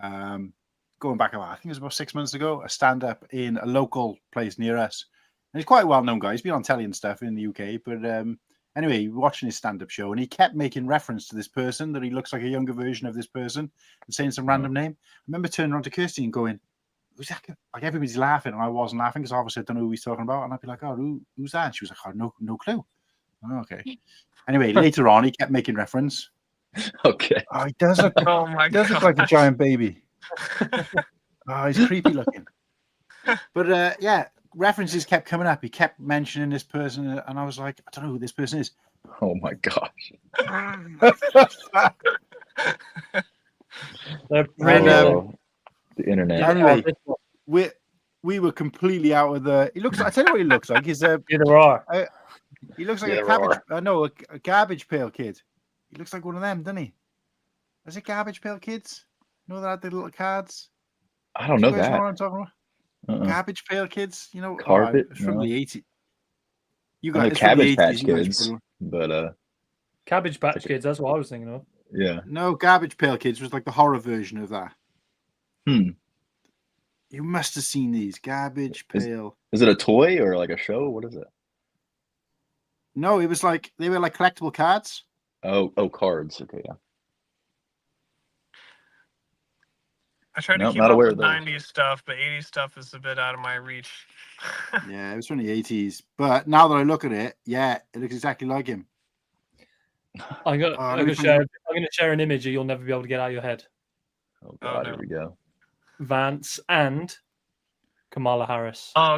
going back, I think it was about 6 months ago, a stand-up in a local place near us. And he's quite a well-known guy. He's been on telly and stuff in the UK, but anyway, watching his stand-up show, and he kept making reference to this person, that he looks like a younger version of this person, and saying some random name. I remember turning around to Kirsty and going, who's that? Like, everybody's laughing, and I wasn't laughing because obviously I don't know who he's talking about. And I'd be like, oh, who's that? And she was like, oh, no clue. Oh, okay. Anyway, later on, he kept making reference. Okay. Oh, he does look, look like a giant baby. Oh, he's creepy looking. But yeah, references kept coming up. He kept mentioning this person, and I was like, I don't know who this person is. Oh my gosh. The internet. Anyway, we were completely out of the. He looks. I tell you what, he looks like. He's a. Either are. He looks like a cabbage. A garbage pail kid. He looks like one of them, doesn't he? Is it garbage pail kids? You know that the little cards. I don't know that. Know what I'm talking about? Garbage pail kids. You know, carpet from the 80s. You got Cabbage Patch Kids, but Cabbage Patch Kids. That's what I was thinking of. Yeah. No, Garbage Pail Kids was like the horror version of that. You must have seen these Garbage Pail. Is it a toy or like a show? What is it? No, it was like they were like collectible cards. Oh, cards. Okay, yeah. I try to keep up with 90s stuff, but 80s stuff is a bit out of my reach. Yeah, it was from the 80s. But now that I look at it, yeah, it looks exactly like him. I'm gonna share an image that you'll never be able to get out of your head. Oh God, here we go. Vance and Kamala Harris. Oh,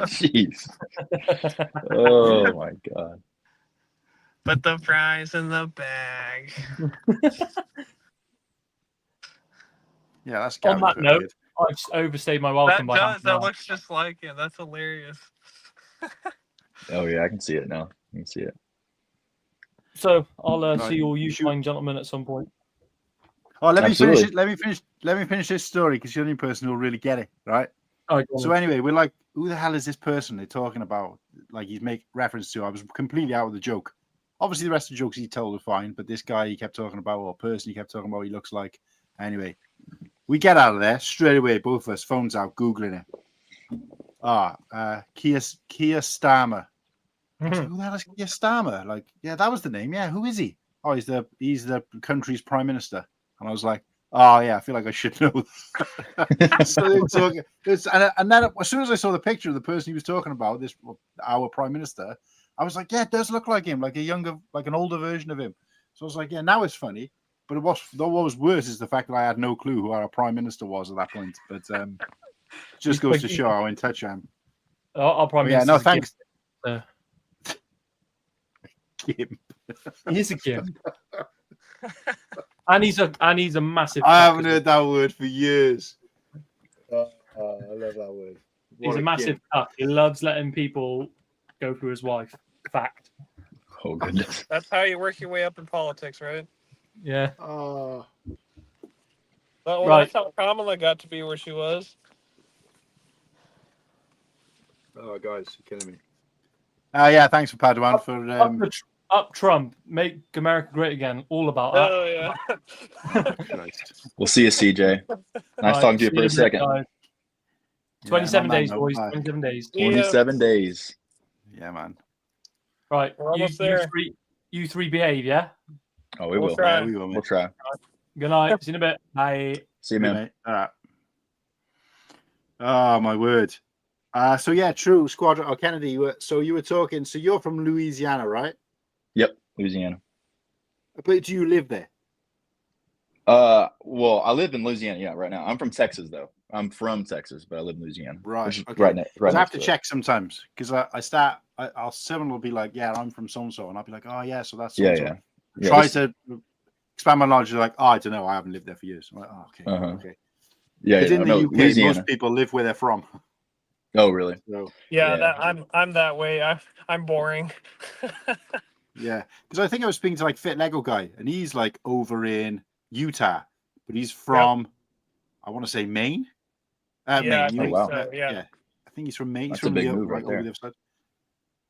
jeez. Oh my God. Put the fries in the bag. Yeah, that's on that note. I've overstayed my welcome. That looks just like him. That's hilarious. Oh yeah, I can see it now. I can see it. So I'll see all you fine gentlemen at some point. Oh, let me finish it. Let me finish this story because you're the only person who'll really get it, right? Oh, go on So then. anyway, we're like, who the hell is this person they're talking about? Like he's make reference to. I was completely out of the joke. Obviously, the rest of the jokes he told are fine, but this guy he kept talking about, or person he kept talking about, he looks like. Anyway, we get out of there straight away. Both of us, phones out, googling it. Keir Starmer. I was like, who the hell is Keir Starmer? Like, yeah, that was the name. Yeah, who is he? Oh, he's the country's prime minister. And I was like, oh yeah, I feel like I should know. So they were talking, and then as soon as I saw the picture of the person he was talking about, our prime minister, I was like, yeah, it does look like him, like an older version of him. So I was like, yeah, now it's funny. But what was worse is the fact that I had no clue who our prime minister was at that point. But just goes to show how in touch I am. Our prime Yeah, minister. no, thanks. Kim. He is a Kim. And he's a massive. I haven't heard that word for years. I love that word. He's a massive cuck. He loves letting people go through his wife. Fact. Oh goodness. That's how you work your way up in politics, right? Yeah. Oh. Well, Right. that's how Kamala got to be where she was. Oh, guys, you're killing me. Yeah, thanks for Padawan for. Up Trump, make America great again. All about that. Oh yeah. We'll see you, CJ. Nice talking to you see for a in a bit, second. guys. 27 man, days, no, boys. bye. 27 days. 27 days. Yeah, man. Right. We're almost there. You three behave, yeah? Oh, we We'll will. try. Yeah, we will, We'll mate. try. Good night. See you in a bit. Bye. See you, Good man. night. All right. Oh, my word. So yeah, true. Squadron. Oh, Kennedy, you were talking. So you're from Louisiana, right? Yep, Louisiana. But do you live there? Well, I live in Louisiana, yeah, right now. I'm from Texas, though. I'm from Texas, but I live in Louisiana. Right. Which is Okay. right next. Right, I have next to it. check sometimes because someone will be like, yeah, I'm from so and so, and I'll be like, oh yeah, so that's Yeah, so-and-so. yeah. Try to expand my knowledge. They're like, oh, I don't know, I haven't lived there for years. I'm like, oh, okay, okay. Yeah, But in the UK, Louisiana. most people live where they're from. Oh, really? So, Yeah. I'm that way. I'm boring. yeah, because I think I was speaking to like Fit Lego guy, and he's like over in Utah, but he's from, I want to say Maine. Yeah, Maine. I think wow. so, yeah. I think he's from Maine. He's That's a from big the, move right over there. the other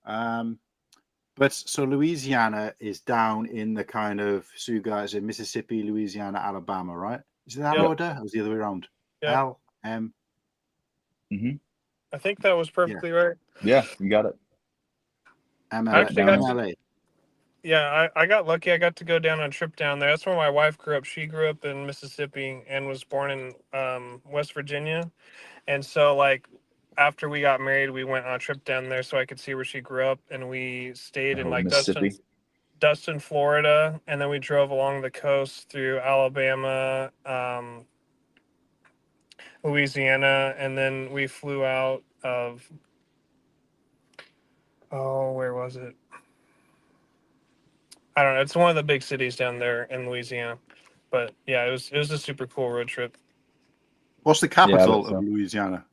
side. But so Louisiana is down in the kind of, so you guys in Mississippi, Louisiana, Alabama, right? Is it that order? Or was it the other way around? Yeah. L M. I think that was perfectly right. Yeah, you got it. MLA. Yeah, I got lucky. I got to go down on a trip down there. That's where my wife grew up. She grew up in Mississippi and was born in West Virginia. And so, like, after we got married, we went on a trip down there so I could see where she grew up. And we stayed in, like, Mississippi. Dustin, Florida. And then we drove along the coast through Alabama, Louisiana. And then we flew out of, where was it? I don't know. It's one of the big cities down there in Louisiana, but yeah, it was a super cool road trip. What's the capital of Louisiana?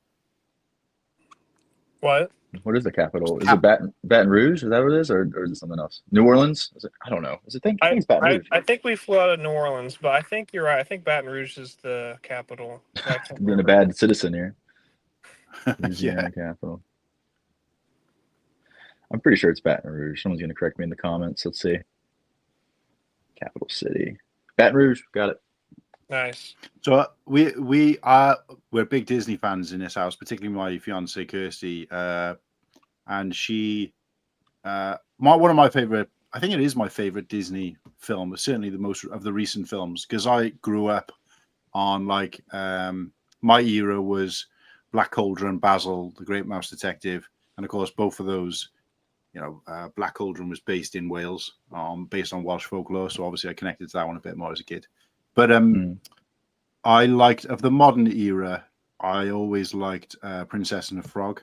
What? What is the capital? Is it Baton Rouge? Is that what it is, or is it something else? New Orleans? Is it? I don't know. Is it? I think it's Baton Rouge. I think we flew out of New Orleans, but I think you're right. I think Baton Rouge is the capital. Being a bad citizen here. Louisiana capital. I'm pretty sure it's Baton Rouge. Someone's going to correct me in the comments. Let's see. Capital city. Baton Rouge. Got it. Nice. So we're big Disney fans in this house, particularly my fiance Kirsty, and she one of my favorite. I think it is my favorite Disney film. Certainly the most of the recent films, because I grew up on like my era was Black Cauldron, Basil, The Great Mouse Detective, and of course both of those. Black Cauldron was based in Wales, based on Welsh folklore. So obviously I connected to that one a bit more as a kid. But I liked, of the modern era, I always liked Princess and the Frog.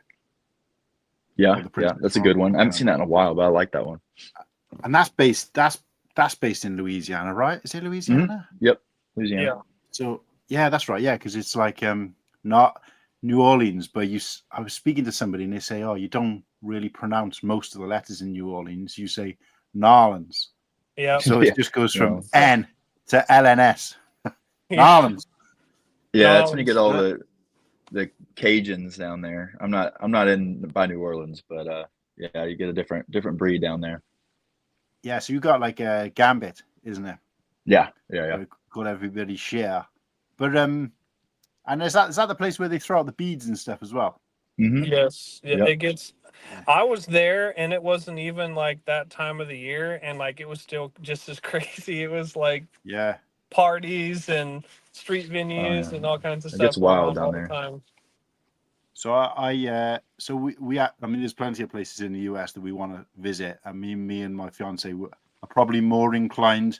Yeah, that's a good one. I haven't seen that in a while, but I like that one. And that's based in Louisiana, right? Is it Louisiana? Yep, Louisiana. Yeah. So yeah, that's right. Yeah, because it's like not New Orleans, but I was speaking to somebody and they say, oh, you don't really pronounce most of the letters in New Orleans. You say Narlands. Yeah. So it just goes from N to LNS. Yeah. Narlands. Yeah, that's when you get all the the Cajuns down there. I'm not in by New Orleans, but yeah, you get a different breed down there. Yeah, so you got like a gambit, isn't it? Yeah. Called everybody share. But and is that the place where they throw out the beads and stuff as well? Mm-hmm. Yes, yeah, Yep. it gets. I was there, and it wasn't even like that time of the year, and like it was still just as crazy. It was like parties and street venues and all kinds of stuff gets wild going on down all there. the time. So so we I mean, there's plenty of places in the US that we want to visit. I mean, me and my fiance are probably more inclined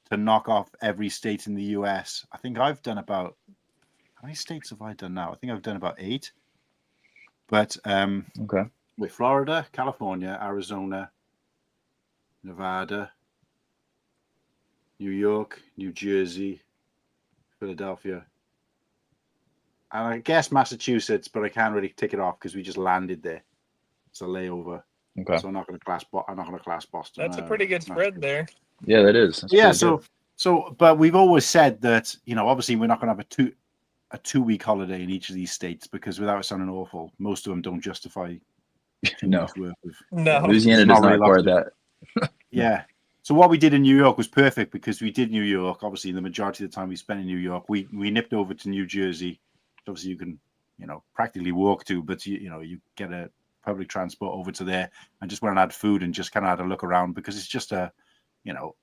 to knock off every state in the US. I think I've done about, how many states have I done now? I think I've done about 8. But okay, with Florida, California, Arizona, Nevada, New York, New Jersey, Philadelphia, and I guess Massachusetts, but I can't really tick it off because we just landed there. It's a layover. Okay. So I'm not going to class Boston. That's a pretty good spread there. Yeah, that is. That's yeah. So, but we've always said that, you know, obviously we're not going to have a 2-week holiday in each of these states, because without it sounding awful, most of them don't justify 2 weeks worth of. No, Louisiana does not require that. Yeah. So what we did in New York was perfect, because we did New York. Obviously, the majority of the time we spent in New York, we nipped over to New Jersey. Obviously, you can, you know, practically walk to, but you get a public transport over to there, and just went and had food and just kind of had a look around, because it's just a, you know,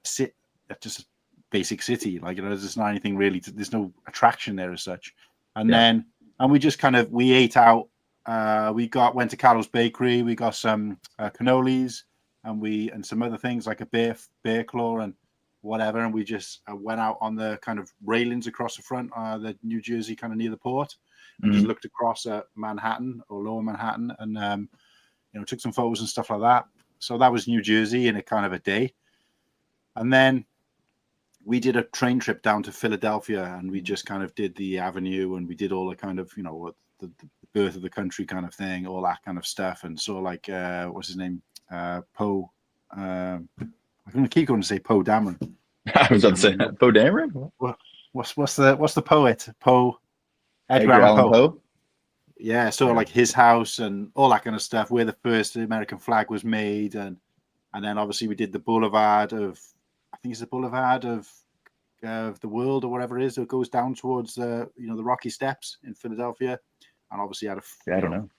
just a basic city. Like, you know, there's not anything really. There's no attraction there as such. And then we just we ate out. We went to Carlos Bakery. We got some cannolis, and some other things like a bear claw and whatever, and we just went out on the kind of railings across the front, the New Jersey, kind of near the port, and just looked across at Manhattan or Lower Manhattan, and you know, took some photos and stuff like that. So that was New Jersey in a kind of a day. And then we did a train trip down to Philadelphia, and we just kind of did the avenue, and we did all the kind of, you know, the birth of the country kind of thing, all that kind of stuff, and so like what's his name, Poe. I'm going to keep going to say Poe Dameron. I was about to say Poe Dameron. What's the poet? Poe. Edgar Allan Poe. Yeah, so like his house and all that kind of stuff, where the first American flag was made, and then obviously we did the Boulevard of, I think it's the Boulevard of the World or whatever it is, that goes down towards the Rocky Steps in Philadelphia, and obviously had I don't know.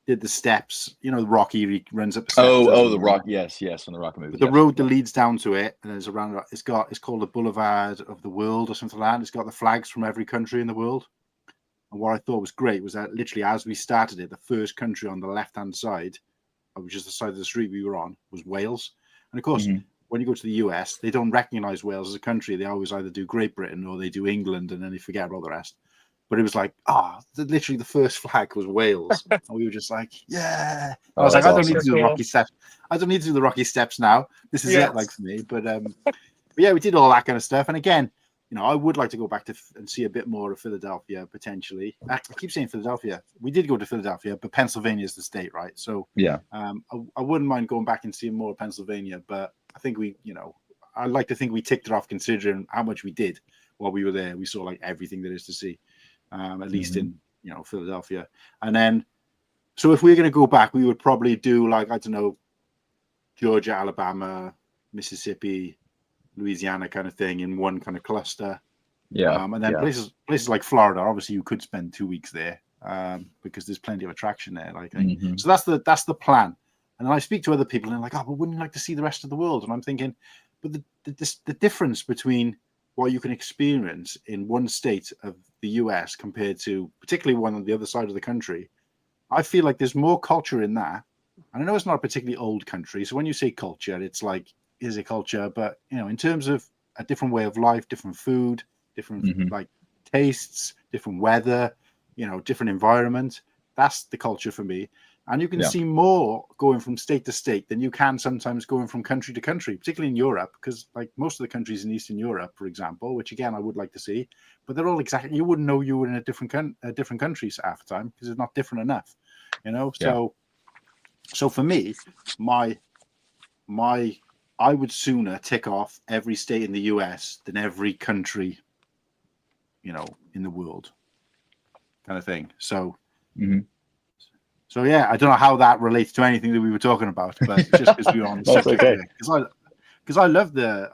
Did the steps, you know, Rocky runs up the steps. The Rock, yes, on the Rocky movie. The road that leads down to it, and it's around. It's called the Boulevard of the World or something like that. It's got the flags from every country in the world. And what I thought was great was that literally as we started it, the first country on the left-hand side, which is the side of the street we were on, was Wales. And of course, when you go to the US, they don't recognize Wales as a country. They always either do Great Britain or they do England, and then they forget about the rest. But it was like, literally the first flag was Wales. And we were just like, yeah. I was like, I don't need to do the Rocky Steps. I don't need to do the Rocky Steps now. This is it, like, for me. But yeah, we did all that kind of stuff. And again, you know, I would like to go back and see a bit more of Philadelphia, potentially. I keep saying Philadelphia. We did go to Philadelphia, but Pennsylvania is the state, right? So yeah, I wouldn't mind going back and seeing more of Pennsylvania. But I think I'd like to think we ticked it off, considering how much we did while we were there. We saw like everything there is to see. At least in, you know, Philadelphia. And then, so if we're going to go back, we would probably do like, I don't know, Georgia, Alabama, Mississippi, Louisiana kind of thing in one kind of cluster. Yeah. And then places like Florida, obviously you could spend 2 weeks there because there's plenty of attraction there. Like, so that's the plan. And then I speak to other people and they're like, oh, but wouldn't you like to see the rest of the world? And I'm thinking, but the difference between what you can experience in one state of the US compared to particularly one on the other side of the country, I feel like there's more culture in that. And I know it's not a particularly old country, so when you say culture, it's like, is it culture? But, you know, in terms of a different way of life, different food, different like tastes, different weather, you know, different environment, that's the culture for me. And you can see more going from state to state than you can sometimes going from country to country, particularly in Europe, because like most of the countries in Eastern Europe, for example, which again, I would like to see, but they're all exactly, you wouldn't know you were in a different country half the time because it's not different enough, you know? So for me, I would sooner tick off every state in the US than every country, you know, in the world. kind of thing. So, Mhm. so yeah, I don't know how that relates to anything that we were talking about, but just because we were on the That's subject, okay. because I love the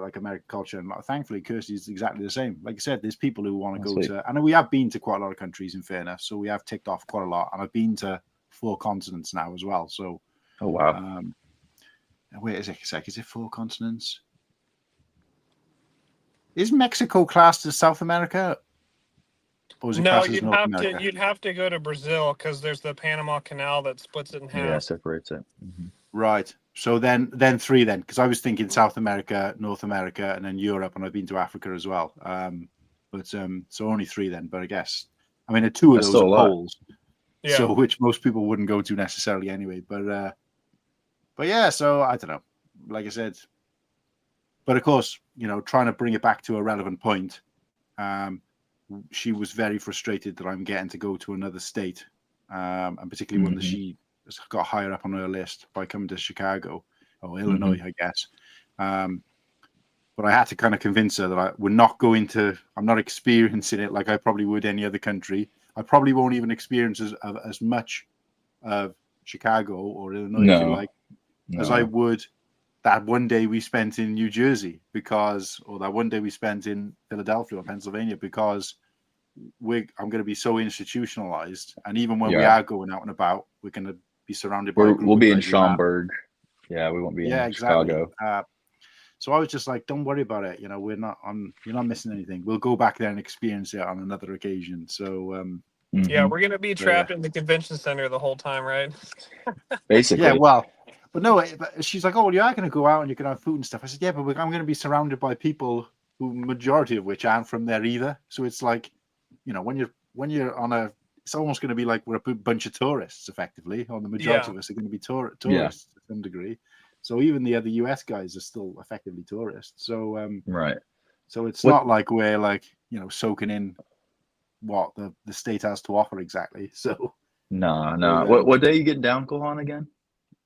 like American culture, and thankfully Kirsty's exactly the same. Like I said, there's people who want to go Sweet. to, and we have been to quite a lot of countries in fairness, so we have ticked off quite a lot, and I've been to 4 continents now as well. So, Oh wow. wait a sec, is it 4 continents? Is Mexico classed as South America? Or is it No, classed as North America? you'd have to go to Brazil because there's the Panama Canal that splits it in half. Yeah, separates it. Mhm. Right. So then 3 then, because I was thinking South America, North America, and then Europe, and I've been to Africa as well. So only 3 then. But I guess 2 of That's those still are a lot. poles, Yeah. so which most people wouldn't go to necessarily anyway. But yeah, so I don't know. Like I said, but of course, trying to bring it back to a relevant point. She was very frustrated that I'm getting to go to another state, and particularly one that she has got higher up on her list by coming to Chicago or Illinois, I guess. But I had to kind of convince her that I'm not experiencing it like I probably would any other country. I probably won't even experience as much of Chicago or Illinois, if you like, as I would that one day we spent in New Jersey or that one day we spent in Philadelphia or Pennsylvania, because I'm going to be so institutionalized. And even when we are going out and about, we're going to be surrounded by We'll be in Schaumburg. Yeah, we won't be in Chicago. So I was just like, don't worry about it. You're not missing anything. We'll go back there and experience it on another occasion. So, yeah, we're going to be trapped in the convention center the whole time, right? Basically. Yeah, well, but no, but she's like, oh, you are going to go out and you can have food and stuff. I said, yeah, but I'm going to be surrounded by people who, majority of which aren't from there either. So it's like, when you're on it's almost going to be like we're a bunch of tourists, effectively, or the majority of us are going to be tourists to some degree. So even the other US guys are still effectively tourists. So right. So it's not like we're like soaking in what the state has to offer exactly. So no. What day you getting down, Kohan, again?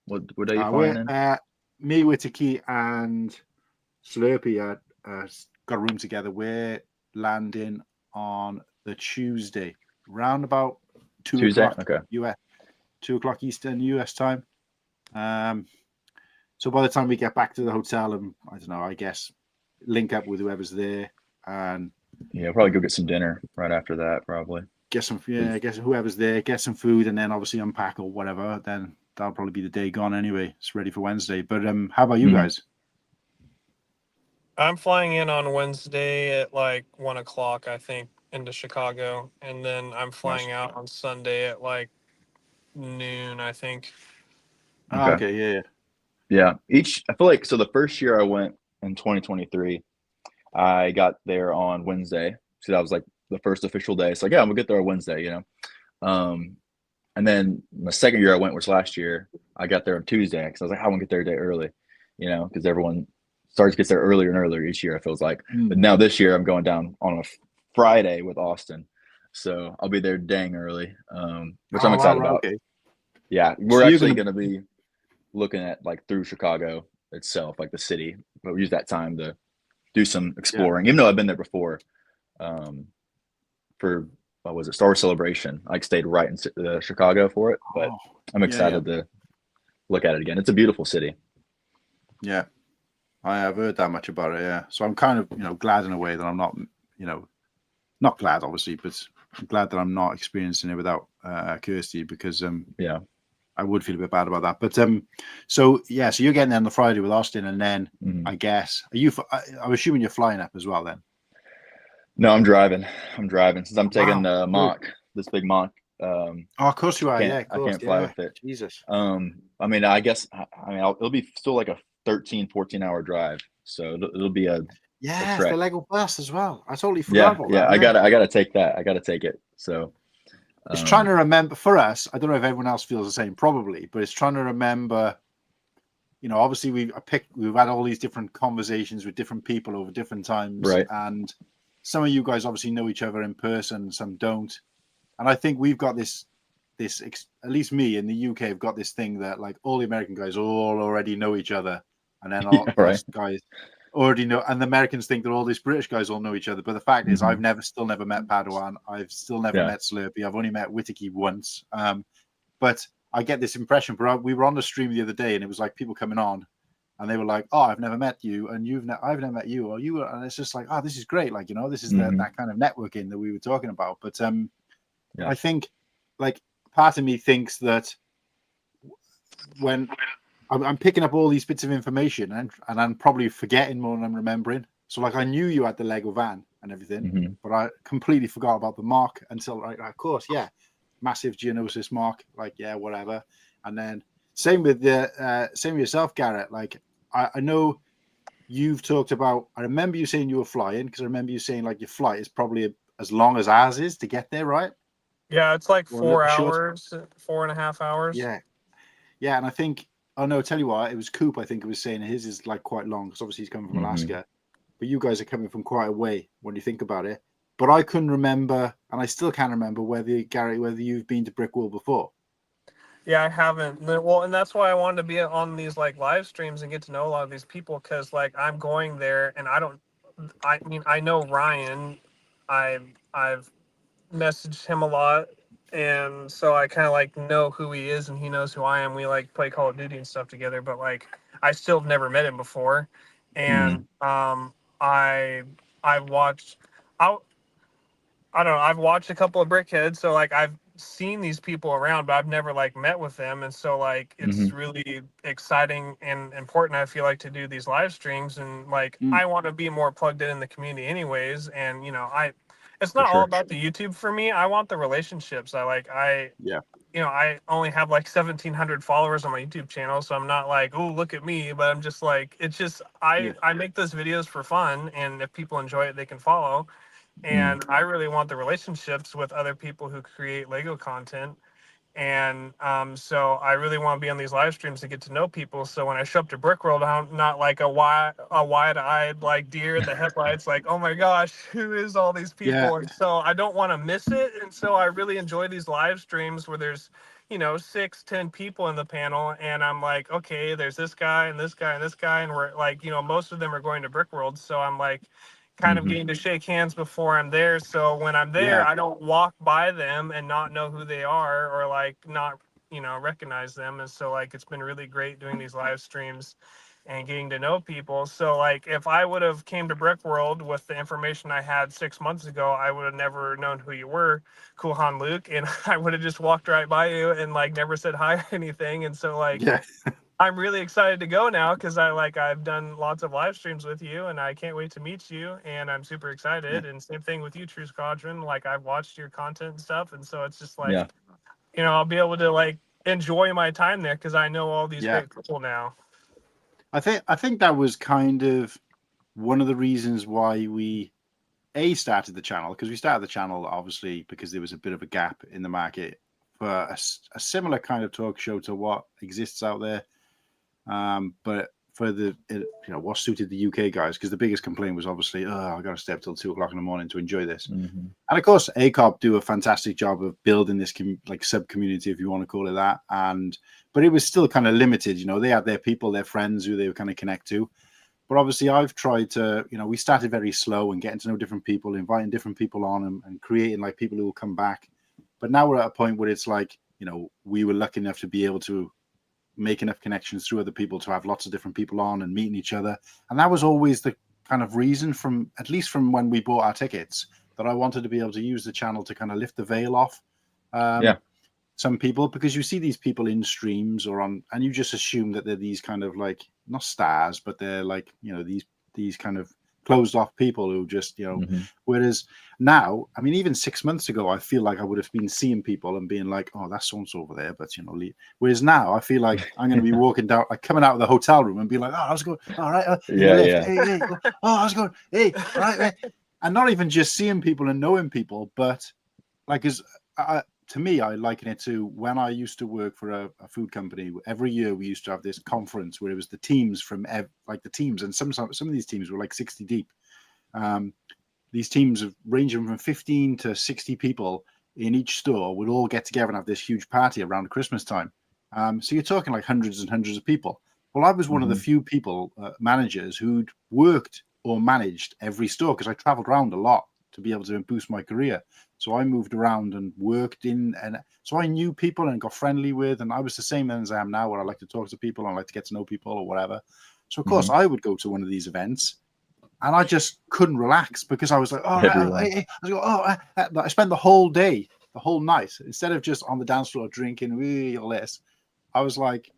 What day you flying in? Me, Witiki, and Slurpee got a room together. We're landing on the Tuesday, round about 2 o'clock. Okay. US 2 o'clock Eastern US time. So by the time we get back to the hotel, and I don't know, I guess link up with whoever's there, and probably go get some dinner right after that. Probably get some. I guess whoever's there, get some food, and then obviously unpack or whatever. Then that'll probably be the day gone anyway. It's ready for Wednesday. But how about you guys? I'm flying in on Wednesday at like 1 o'clock, I think, into Chicago, and then I'm flying out on Sunday at like noon, I think. Okay. Yeah. I feel like the first year I went in 2023, I got there on Wednesday. So that was like the first official day. So I'm gonna get there on Wednesday, And then the second year I went, which last year, I got there on Tuesday because I was like, I want to get there a day early, because everyone gets there earlier and earlier each year, it feels like. But now this year I'm going down on a Friday with Austin. So I'll be there dang early, which I'm excited about. Okay. Yeah, we're actually going to be looking at like through Chicago itself, like the city. But we use that time to do some exploring, even though I've been there before. For what was it, Star Wars Celebration? I stayed right in Chicago for it, but I'm excited to look at it again. It's a beautiful city. Yeah, I have heard that much about it. Yeah, so I'm kind of glad in a way that I'm not not glad obviously, but I'm glad that I'm not experiencing it without Kirsty, because I would feel a bit bad about that. But so you're getting there on the Friday with Austin, and then I guess I'm assuming you're flying up as well then. No, I'm driving since I'm taking the mock, this big mock. Of course you are. I can't fly with it. Jesus. I guess it'll be still like a 13-14 hour drive, so it'll be a the Lego bus as well. I totally forgot about that. I gotta take that. I gotta take it. So it's trying to remember for us. I don't know if everyone else feels the same, probably, but it's trying to remember. Obviously we've had all these different conversations with different people over different times, right? And some of you guys obviously know each other in person, some don't. And I think we've got this, at least me in the UK, have got this thing that like all the American guys all already know each other. And then all us guys, already know, and the Americans think that all these British guys all know each other. But the fact is, I've still never met Padawan. I've still never met Slurpee. I've only met Whittaky once. But I get this impression. We were on the stream the other day, and it was like people coming on, and they were like, "Oh, I've never met you, and I've never met you, or you," and it's just like, "Oh, this is great!" Like, you know, this is that kind of networking that we were talking about. But I think, like, part of me thinks that when I'm picking up all these bits of information and I'm probably forgetting more than I'm remembering. So, like, I knew you had the Lego van and everything, but I completely forgot about the mark until, like, of course, massive Geonosis mark, like, whatever. And then same with yourself, Garrett. Like, I know you've talked about. I remember you saying you were flying, because I remember you saying, like, your flight is probably as long as ours is to get there, right? Yeah, it's like Or 4 hours, 4.5 hours. Yeah, and I think. Oh no! Tell you what, it was Coop. I think it was saying his is like quite long, because obviously he's coming from Alaska, but you guys are coming from quite a way when you think about it. But I couldn't remember, and I still can't remember whether you've been to Brickworld before. Yeah, I haven't. Well, and that's why I wanted to be on these like live streams and get to know a lot of these people, because like I'm going there and I mean, I know Ryan. I've messaged him a lot, and so I kind of like know who he is, and he knows who I am. We like play Call of Duty and stuff together, but like I still have never met him before. And I've watched I don't know, I've watched a couple of Brickheads, so like I've seen these people around, but I've never like met with them. And so like it's really exciting and important, I feel like, to do these live streams. And like I want to be more plugged in the community anyways. And it's not all about the YouTube for me. I want the relationships. I only have like 1,700 followers on my YouTube channel, so I'm not like, oh, look at me, but I'm just like, it's just I make those videos for fun, and if people enjoy it, they can follow. And I really want the relationships with other people who create Lego content. And so I really want to be on these live streams to get to know people. So when I show up to Brickworld, I'm not like a wide-eyed like deer in the headlights, like, oh my gosh, who is all these people? Yeah. And so I don't want to miss it. And so I really enjoy these live streams where there's 6-10 people in the panel, and I'm like, okay, there's this guy and this guy and this guy, and we're like, most of them are going to Brickworld, so I'm like kind of getting to shake hands before I'm there. So when I'm there, I don't walk by them and not know who they are, or like not, recognize them. And so like, it's been really great doing these live streams and getting to know people. So like, if I would have came to Brickworld with the information I had 6 months ago, I would have never known who you were, Kuhan Luke, and I would have just walked right by you and like never said hi or anything. And so like, I'm really excited to go now, because I've done lots of live streams with you, and I can't wait to meet you, and I'm super excited. And same thing with you, True Squadron. Like, I've watched your content and stuff, and so it's just like, I'll be able to like enjoy my time there, because I know all these great people now. I think that was kind of one of the reasons why we started the channel, because we started the channel obviously because there was a bit of a gap in the market for a similar kind of talk show to what exists out there. But for what suited the UK guys, because the biggest complaint was obviously, I got to stay up till 2 o'clock in the morning to enjoy this. And of course, ACOP do a fantastic job of building this sub community, if you want to call it that. But it was still kind of limited. They had their people, their friends who they would kind of connect to. But obviously, I've tried to, we started very slow and getting to know different people, inviting different people on, and creating like people who will come back. But now we're at a point where it's like, we were lucky enough to be able to make enough connections through other people to have lots of different people on and meeting each other. And that was always the kind of reason, at least from when we bought our tickets, that I wanted to be able to use the channel to kind of lift the veil off some people, because you see these people in streams or on, and you just assume that they're these kind of like, not stars, but they're like, these kind of closed off people who just, whereas now, I mean, even 6 months ago, I feel like I would have been seeing people and being like, oh, that's so-and-so over there, but whereas now I feel like I'm going to be walking down, like coming out of the hotel room and be like, oh, how's it going? All right. Hey, oh, how's it going? Hey, all right. And not even just seeing people and knowing people, but like, to me, I liken it to when I used to work for a food company. Every year we used to have this conference where it was the teams from the teams, and some of these teams were like 60 deep. These teams of ranging from 15 to 60 people in each store would all get together and have this huge party around Christmas time. So you're talking like hundreds and hundreds of people. Well, I was one of the few people, managers, who'd worked or managed every store because I traveled around a lot to be able to boost my career. So I moved around and worked in, and so I knew people and got friendly with, and I was the same then as I am now, where I like to talk to people and I like to get to know people or whatever. So of course I would go to one of these events, and I just couldn't relax because I was like, I spent the whole day, the whole night, instead of just on the dance floor drinking all this, I was like,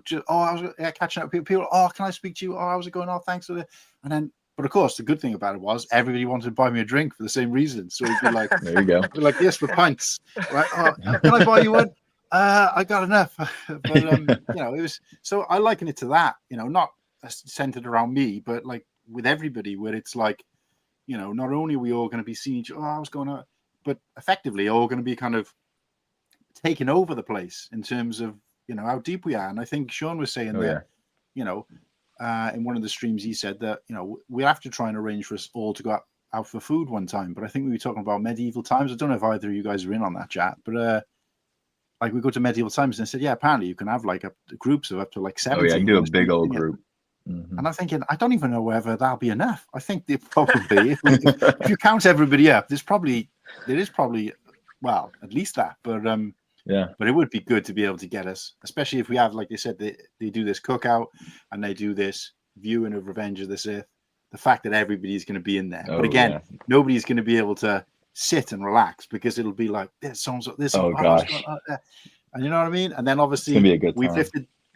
just I was catching up with people. Oh, can I speak to you? Oh, how's it going? Oh, thanks for that. And then, but of course, the good thing about it was everybody wanted to buy me a drink for the same reason. So it'd be like, there you go. I'd be like, yes, for pints, right? Oh, can I buy you one? I got enough. But it was, so I liken it to that. Not centered around me, but like with everybody, where it's like, not only are we all going to be seeing each other, oh, I was going to, but effectively all going to be kind of taking over the place in terms of how deep we are. And I think Sean was saying that, in one of the streams, he said that, we have to try and arrange for us all to go out for food one time. But I think we were talking about medieval times. I don't know if either of you guys are in on that chat, but like we go to medieval times and said, yeah, apparently you can have like groups of up to like 70. Oh yeah, you do a big old group. And I'm thinking, I don't even know whether that'll be enough. I think they probably, if you count everybody up, there is probably, well, at least that. But but it would be good to be able to get us, especially if we have, like they said, they do this cookout and they do this viewing of Revenge of the Sith. The fact that everybody's going to be in there, but again, nobody's going to be able to sit and relax because it'll be like this song's this. Oh gosh, and you know what I mean. And then obviously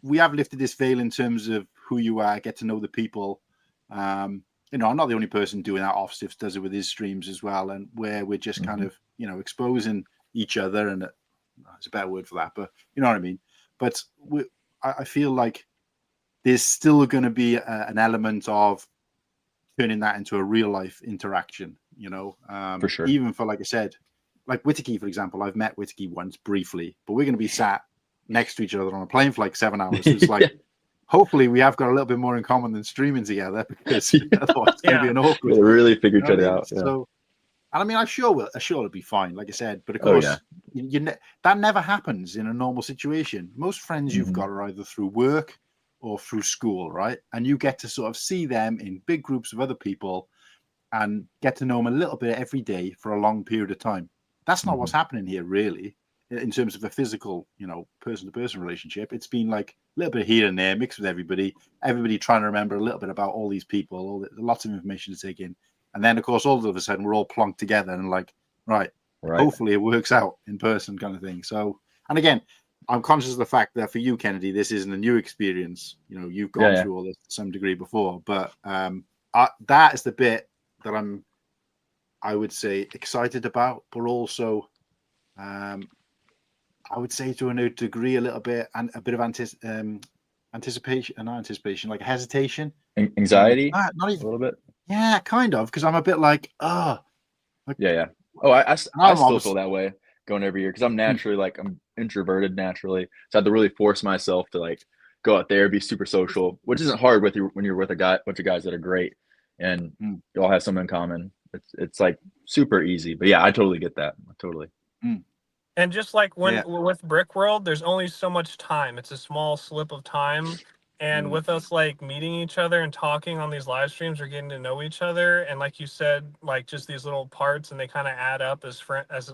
we have lifted this veil in terms of who you are, get to know the people. I'm not the only person doing that. Offstiff does it with his streams as well, and where we're just kind of exposing each other, and it's a better word for that, but you know what I mean. But I feel like there's still going to be an element of turning that into a real life interaction, for sure. Even for, like I said, like Whittaky, for example, I've met Whittaky once briefly, but we're going to be sat next to each other on a plane for like 7 hours. So it's like, hopefully we have got a little bit more in common than streaming together, because otherwise it's going to be an awkward. We'll really figure each other out. Yeah. So, and I mean, I'm sure it'll be fine, like I said. But of course, that never happens in a normal situation. Most friends you've got are either through work or through school, right? And you get to sort of see them in big groups of other people and get to know them a little bit every day for a long period of time. That's not what's happening here, really, in terms of a physical, person-to-person relationship. It's been like a little bit here and there, mixed with everybody trying to remember a little bit about all these people, lots of information to take in. And then, of course, all of a sudden, we're all plonked together and like, right. Hopefully it works out in person kind of thing. So, and again, I'm conscious of the fact that for you, Kennedy, this isn't a new experience. You've gone through all this to some degree before, but that is the bit that I would say, excited about, but also, I would say to a degree, a little bit, and a bit of anticipation, like hesitation, anxiety, not even a little bit. Yeah, kind of, because I'm a bit like, Oh, I still feel that way going every year because I'm naturally I'm introverted naturally, so I have to really force myself to like go out there, be super social, which isn't hard when you're with a bunch of guys that are great and you all have something in common. It's like super easy. But yeah, I totally get that. Totally. And just like with Brickworld, there's only so much time. It's a small slip of time. And with us like meeting each other and talking on these live streams, we're getting to know each other. And like you said, like just these little parts, and they kind of add up as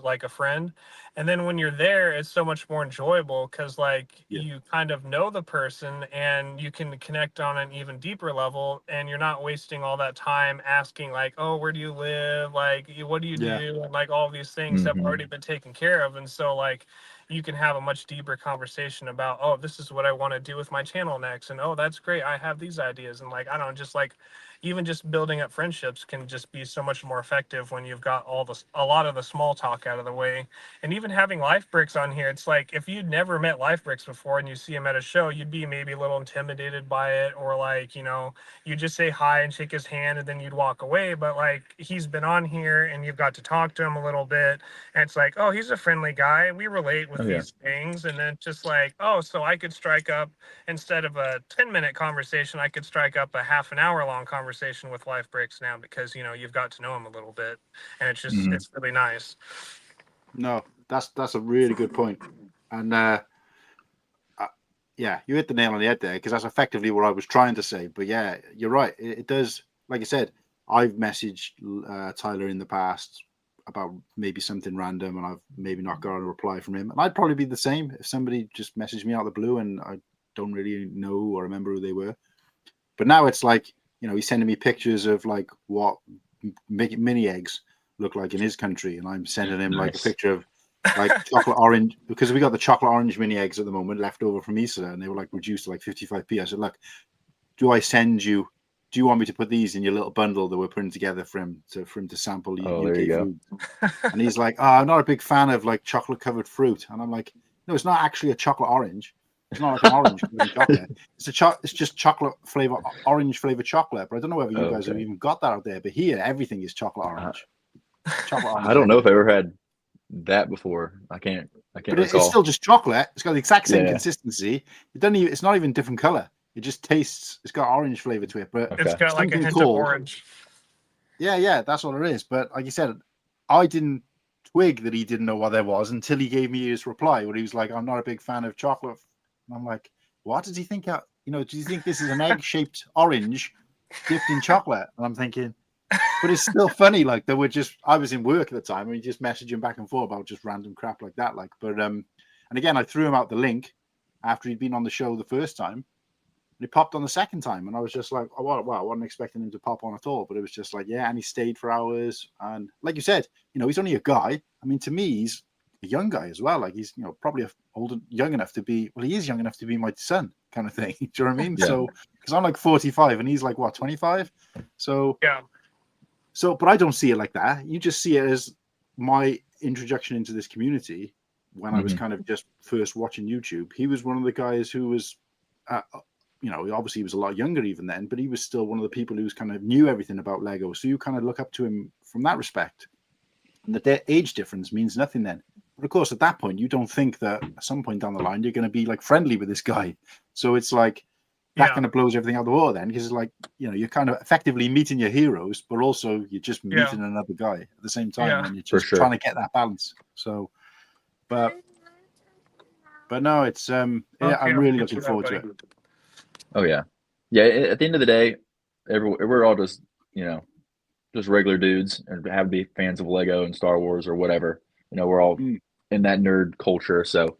like a friend. And then when you're there, it's so much more enjoyable because like you kind of know the person and you can connect on an even deeper level, and you're not wasting all that time asking like, oh, where do you live? Like, what do you do? And like all these things that have already been taken care of. And so like, you can have a much deeper conversation about, oh, this is what I want to do with my channel next. And, oh, that's great. I have these ideas. And like, I don't know, just like, even just building up friendships can just be so much more effective when you've got a lot of the small talk out of the way. And even having Life Bricks on here, it's like, if you'd never met Life Bricks before and you see him at a show, you'd be maybe a little intimidated by it, or like, you just say hi and shake his hand and then you'd walk away. But like, he's been on here and you've got to talk to him a little bit, and it's like, oh, he's a friendly guy. We relate with these things. And then just like, oh, so I could strike up, instead of a 10-minute conversation, I could strike up a half an hour long conversation with Life Breaks now, because you've got to know him a little bit, and it's just it's really nice. No, that's a really good point. And yeah, you hit the nail on the head there, because that's effectively what I was trying to say. But yeah, you're right. It does, like I said, I've messaged Tyler in the past about maybe something random, and I've maybe not got a reply from him. And I'd probably be the same if somebody just messaged me out of the blue and I don't really know or remember who they were. But now it's like, he's sending me pictures of like what mini eggs look like in his country, and I'm sending him like a picture of like chocolate orange, because we got the chocolate orange mini eggs at the moment left over from Easter, and they were like reduced to like 55p. I said, look, do you want me to put these in your little bundle that we're putting together for him to sample UK food? And he's like, I'm not a big fan of like chocolate covered fruit. And I'm like, no, it's not actually a chocolate orange. It's not like an orange chocolate. It's just chocolate flavor, orange flavor chocolate. But I don't know whether you guys have even got that out there. But here, everything is chocolate orange. Chocolate orange. I don't know if I ever had that before. I can't But recall. it's still just chocolate. It's got the exact same consistency. It's not even different color. It just tastes. It's got orange flavor to it, but it's got like a hint of orange. Yeah, that's what it is. But like you said, I didn't twig that he didn't know what there was until he gave me his reply, where he was like, "I'm not a big fan of chocolate." And I'm like, "What does he think? Do you think this is an egg-shaped orange dipped in chocolate?" And I'm thinking, but it's still funny. Like I was in work at the time, and we just messaged him back and forth about just random crap like that. And again, I threw him out the link after he'd been on the show the first time. He popped on the second time, and I was just like, "Oh, wow!" I wasn't expecting him to pop on at all, but it was just like, yeah. And he stayed for hours, and like you said, he's only a guy. I mean, to me, he's a young guy as well. Like he's, probably young enough to be. Well, he is young enough to be my son, kind of thing. Do you know what I mean? Yeah. So, because I'm like 45, and he's like what 25. So yeah. So, but I don't see it like that. You just see it as my introduction into this community when I was kind of just first watching YouTube. He was one of the guys who was. Obviously he was a lot younger even then, but he was still one of the people who kind of knew everything about Lego. So you kind of look up to him from that respect. And that their age difference means nothing then. But of course, at that point, you don't think that at some point down the line, you're going to be like friendly with this guy. So it's like, that kind of blows everything out the water then, because it's like, you're kind of effectively meeting your heroes, but also you're just meeting another guy at the same time. And you're just trying to get that balance. So, but no, it's, I'm really looking forward to it. Oh yeah. At the end of the day, we're all just just regular dudes and have to be fans of Lego and Star Wars or whatever. We're all in that nerd culture, so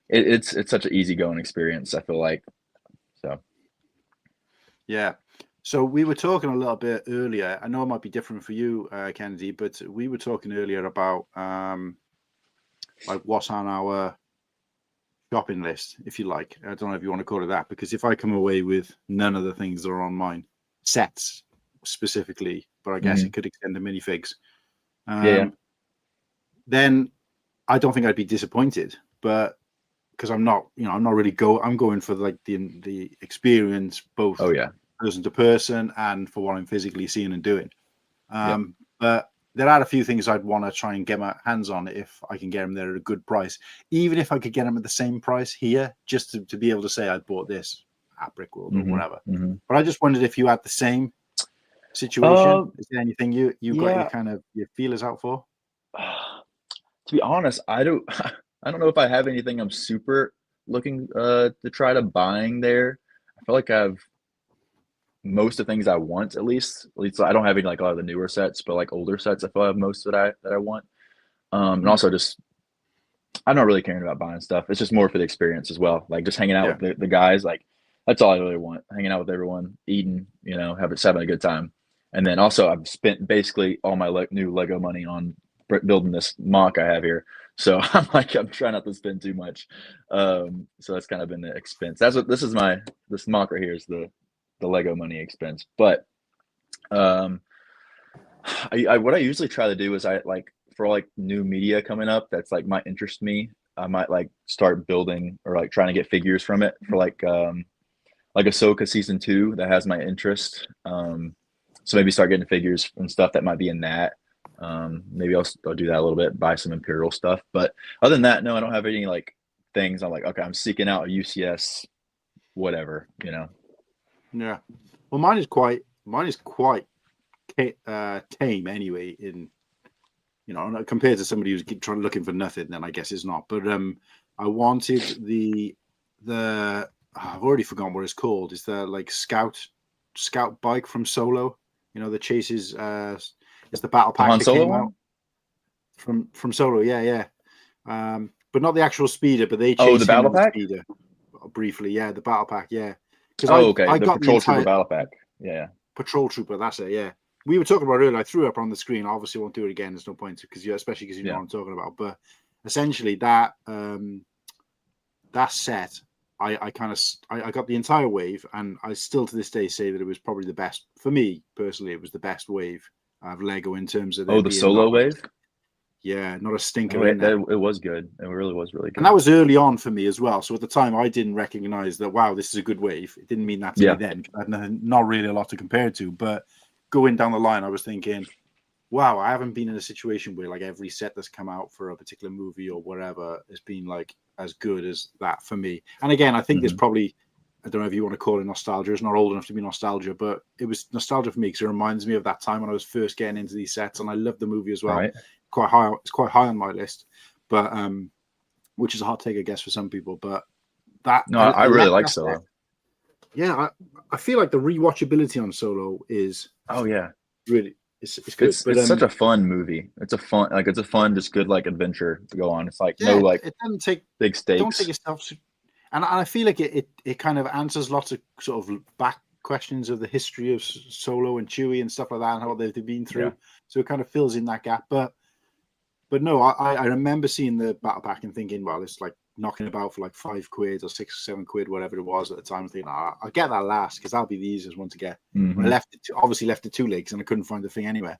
it's such an easygoing experience. I feel like so. Yeah. So we were talking a little bit earlier. I know it might be different for you, Kennedy, but we were talking earlier about like what's on our shopping list, if you like. I don't know if you want to call it that, because if I come away with none of the things that are on mine, sets specifically, but I guess it could extend to minifigs, then I don't think I'd be disappointed. But because I'm not, I'm not really I'm going for like the experience, both person to person and for what I'm physically seeing and doing. But there are a few things I'd want to try and get my hands on if I can get them there at a good price. Even if I could get them at the same price here, just to be able to say I bought this at Brickworld or whatever. But I just wondered if you had the same situation. Is there anything you got your feelers out for? To be honest, I don't know if I have anything I'm super looking to try to buying there. I feel like I've most of the things I want, at least I don't have any like a lot of the newer sets, but like older sets, I feel I have most that I want. And also just I'm not really caring about buying stuff. It's just more for the experience as well. Like just hanging out with the guys, like that's all I really want. Hanging out with everyone, eating, having a good time. And then also I've spent basically all my new Lego money on building this mock I have here. So I'm trying not to spend too much. So that's kind of been the expense. That's what this mock right here is the Lego money expense. But what I usually try to do is for new media coming up that's might interest me, I might start building or trying to get figures from it for Ahsoka season 2 that has my interest. So maybe start getting figures and stuff that might be in that. Maybe I'll do that a little bit, buy some Imperial stuff. But other than that, no, I don't have any things I'm okay, I'm seeking out a UCS whatever, Yeah. Well, mine is quite tame anyway, in compared to somebody who's looking for nothing, then I guess it's not. But I wanted the I've already forgotten what it's called. It's the like scout bike from Solo. You know, the chases. It's the battle pack Han that Solo came one? out from Solo. Yeah. But not the actual speeder, but they Oh, chase the him battle in the pack? speeder briefly. Yeah, the battle pack. Yeah, because Oh, okay. I The got the Patrol Trooper entire battle pack. Yeah. patrol trooper. That's it. Yeah, we were talking about it earlier. I threw it up on the screen. I obviously won't do it again. There's no point because especially because you know what I'm talking about. But essentially, that set, I got the entire wave, and I still to this day say that it was probably the best for me personally. It was the best wave of Lego in terms of Oh, the Solo wave? Yeah, not a stinker Oh, in there. it was good. It really was really good. And that was early on for me as well. So at the time, I didn't recognize that, wow, this is a good wave. It didn't mean that to me then. I had not really a lot to compare it to. But going down the line, I was thinking, wow, I haven't been in a situation where like every set that's come out for a particular movie or whatever has been like as good as that for me. And again, I think there's probably, I don't know if you want to call it nostalgia. It's not old enough to be nostalgia, but it was nostalgia for me because it reminds me of that time when I was first getting into these sets, and I loved the movie as well. Right. It's quite high on my list, but which is a hot take, I guess, for some people. But I really like Solo. Yeah, I feel like the rewatchability on Solo is really it's good. It's such a fun movie. It's a fun, just good like adventure to go on. It's like no like it doesn't take big stakes. Don't take yourself, and I feel like it kind of answers lots of sort of back questions of the history of Solo and Chewie and stuff like that and how they've been through. Yeah. So it kind of fills in that gap. But no, I remember seeing the battle pack and thinking, well, it's like knocking about for like £5 or £6 or £7, whatever it was at the time. Thinking, I'll get that last because that'll be the easiest one to get. I left it 2 legs and I couldn't find the thing anywhere.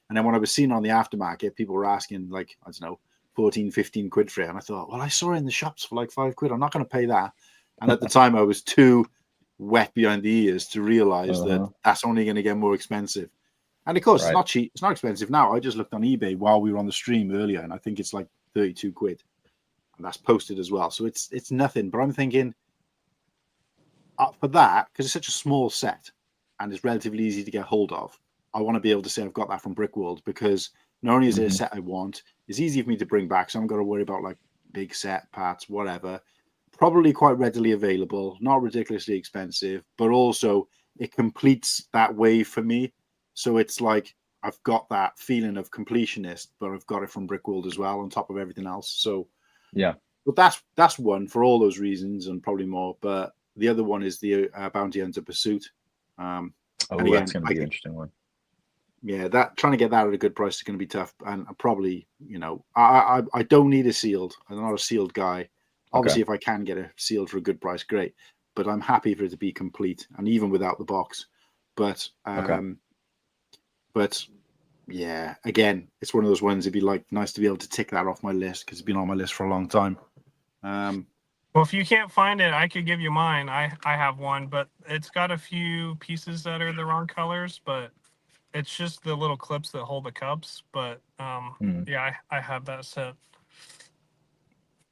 And then when I was seeing on the aftermarket, people were asking like, I don't know, 14, 15 quid for it. And I thought, well, I saw it in the shops for like £5. I'm not going to pay that. And at the time I was too wet behind the ears to realize that that's only going to get more expensive. And of course, it's not cheap. It's not expensive now. I just looked on eBay while we were on the stream earlier, and I think it's like £32, and that's posted as well. So it's nothing. But I'm thinking for that, because it's such a small set and it's relatively easy to get hold of, I want to be able to say I've got that from Brickworld because not only is it a set I want, it's easy for me to bring back, so I haven't got to worry about like big set parts, whatever. Probably quite readily available, not ridiculously expensive, but also it completes that wave for me. So it's like I've got that feeling of completionist, but I've got it from Brickworld as well on top of everything else. So yeah, but that's one for all those reasons and probably more. But the other one is the Bounty Hunter Pursuit. Again, that's going to be an interesting one. Yeah, that trying to get that at a good price is going to be tough, and probably I don't need a sealed. I'm not a sealed guy. Obviously, if I can get a sealed for a good price, great. But I'm happy for it to be complete and even without the box. But But yeah, again, it's one of those ones. It'd be like nice to be able to tick that off my list because it's been on my list for a long time. Well, if you can't find it, I could give you mine. I have one, but it's got a few pieces that are the wrong colors, but it's just the little clips that hold the cups. But yeah, I have that set.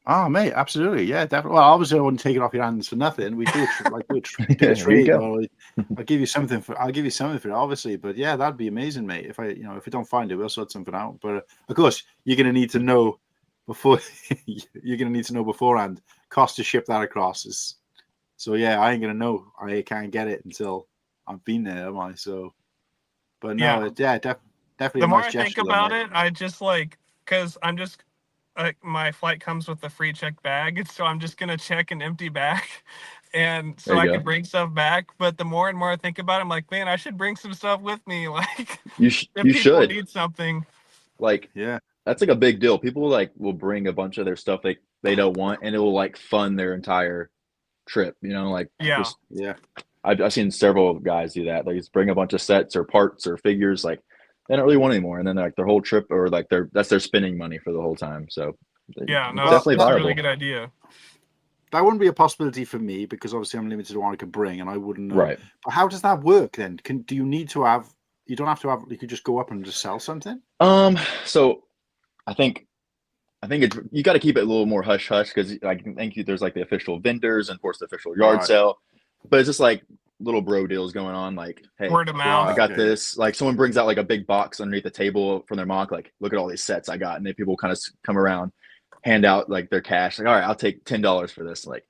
Oh, mate, absolutely, yeah, definitely. Well, obviously, I wouldn't take it off your hands for nothing. We do a trade, or I'll give you something for it, obviously. But yeah, that'd be amazing, mate. If I don't find it, we'll sort something out. But of course, you're going to need to know before. You're going to need to know beforehand cost to ship that across. So yeah, I ain't going to know. I can't get it until I've been there, am I? So, but no, definitely. The more I think about it, I just because I'm just. My flight comes with a free check bag, so I'm just gonna check an empty bag, and so I can bring stuff back. But the more and more I think about it, I'm like, man, I should bring some stuff with me. Like, you should need something. Like, yeah, that's like a big deal. People will bring a bunch of their stuff they don't want, and it will like fund their entire trip. I've seen several guys do that. They just bring a bunch of sets or parts or figures like. They don't really want anymore, and then like their whole trip or like that's their spending money for the whole time. So definitely that's a really good idea. That wouldn't be a possibility for me because obviously I'm limited to what I can bring, and I wouldn't know. Right. But how does that work then? Do you need to have? You don't have to have. You could just go up and just sell something. So I think you got to keep it a little more hush hush because I think there's like the official vendors and of course the official yard sale, but it's just like little bro deals going on, like, hey, word of mouth. I got this. Like someone brings out like a big box underneath the table from their mock, like, look at all these sets I got, and then people kind of come around, hand out like their cash, like, all right, I'll take $10 for this. Like,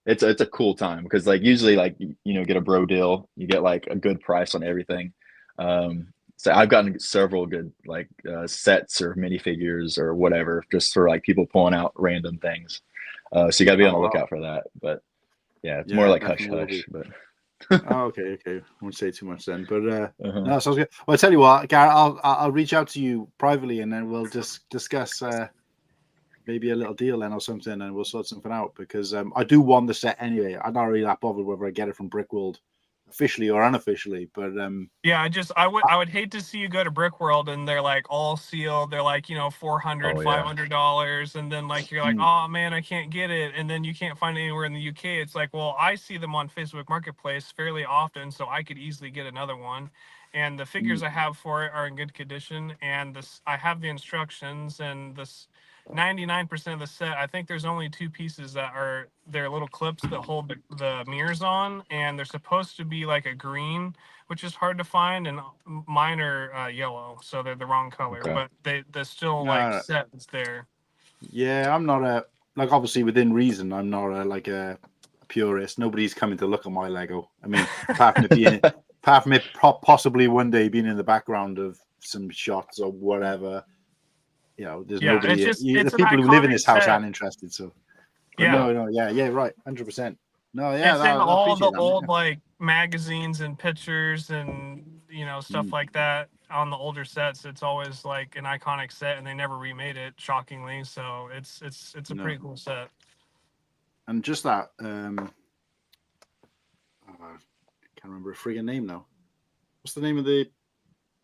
it's a cool time because like usually like get a bro deal, you get like a good price on everything. So I've gotten several good like sets or minifigures or whatever just for like people pulling out random things. So you got to be on the lookout for that. But yeah, it's more like hush hush. But okay. I won't say too much then. But no, sounds good. Well, I tell you what, Garrett, I'll reach out to you privately and then we'll just discuss maybe a little deal then or something, and we'll sort something out because I do want the set anyway. I'm not really that bothered whether I get it from Brickworld officially or unofficially, but yeah, I would hate to see you go to Brickworld and they're like all sealed. They're like, $400, $500, and then like you're like, oh man, I can't get it, and then you can't find it anywhere in the UK. It's like, well, I see them on Facebook Marketplace fairly often, so I could easily get another one. And the figures I have for it are in good condition, and I have the instructions, and this 99% of the set, I think there's only 2 pieces that are they're little clips that hold the mirrors on, and they're supposed to be like a green, which is hard to find, and mine are yellow, so they're the wrong color. But they're still like set is there. Yeah, I'm not like obviously within reason. I'm not like a purist. Nobody's coming to look at my Lego. I mean, apart from it possibly one day being in the background of some shots or whatever. There's nobody. The people who live in this house aren't interested. So, no, right, 100%. No, yeah, it's in all the old like magazines and pictures and stuff like that on the older sets. It's always like an iconic set, and they never remade it, shockingly. So it's a pretty cool set. And just that, I can't remember a friggin' name now. What's the name of the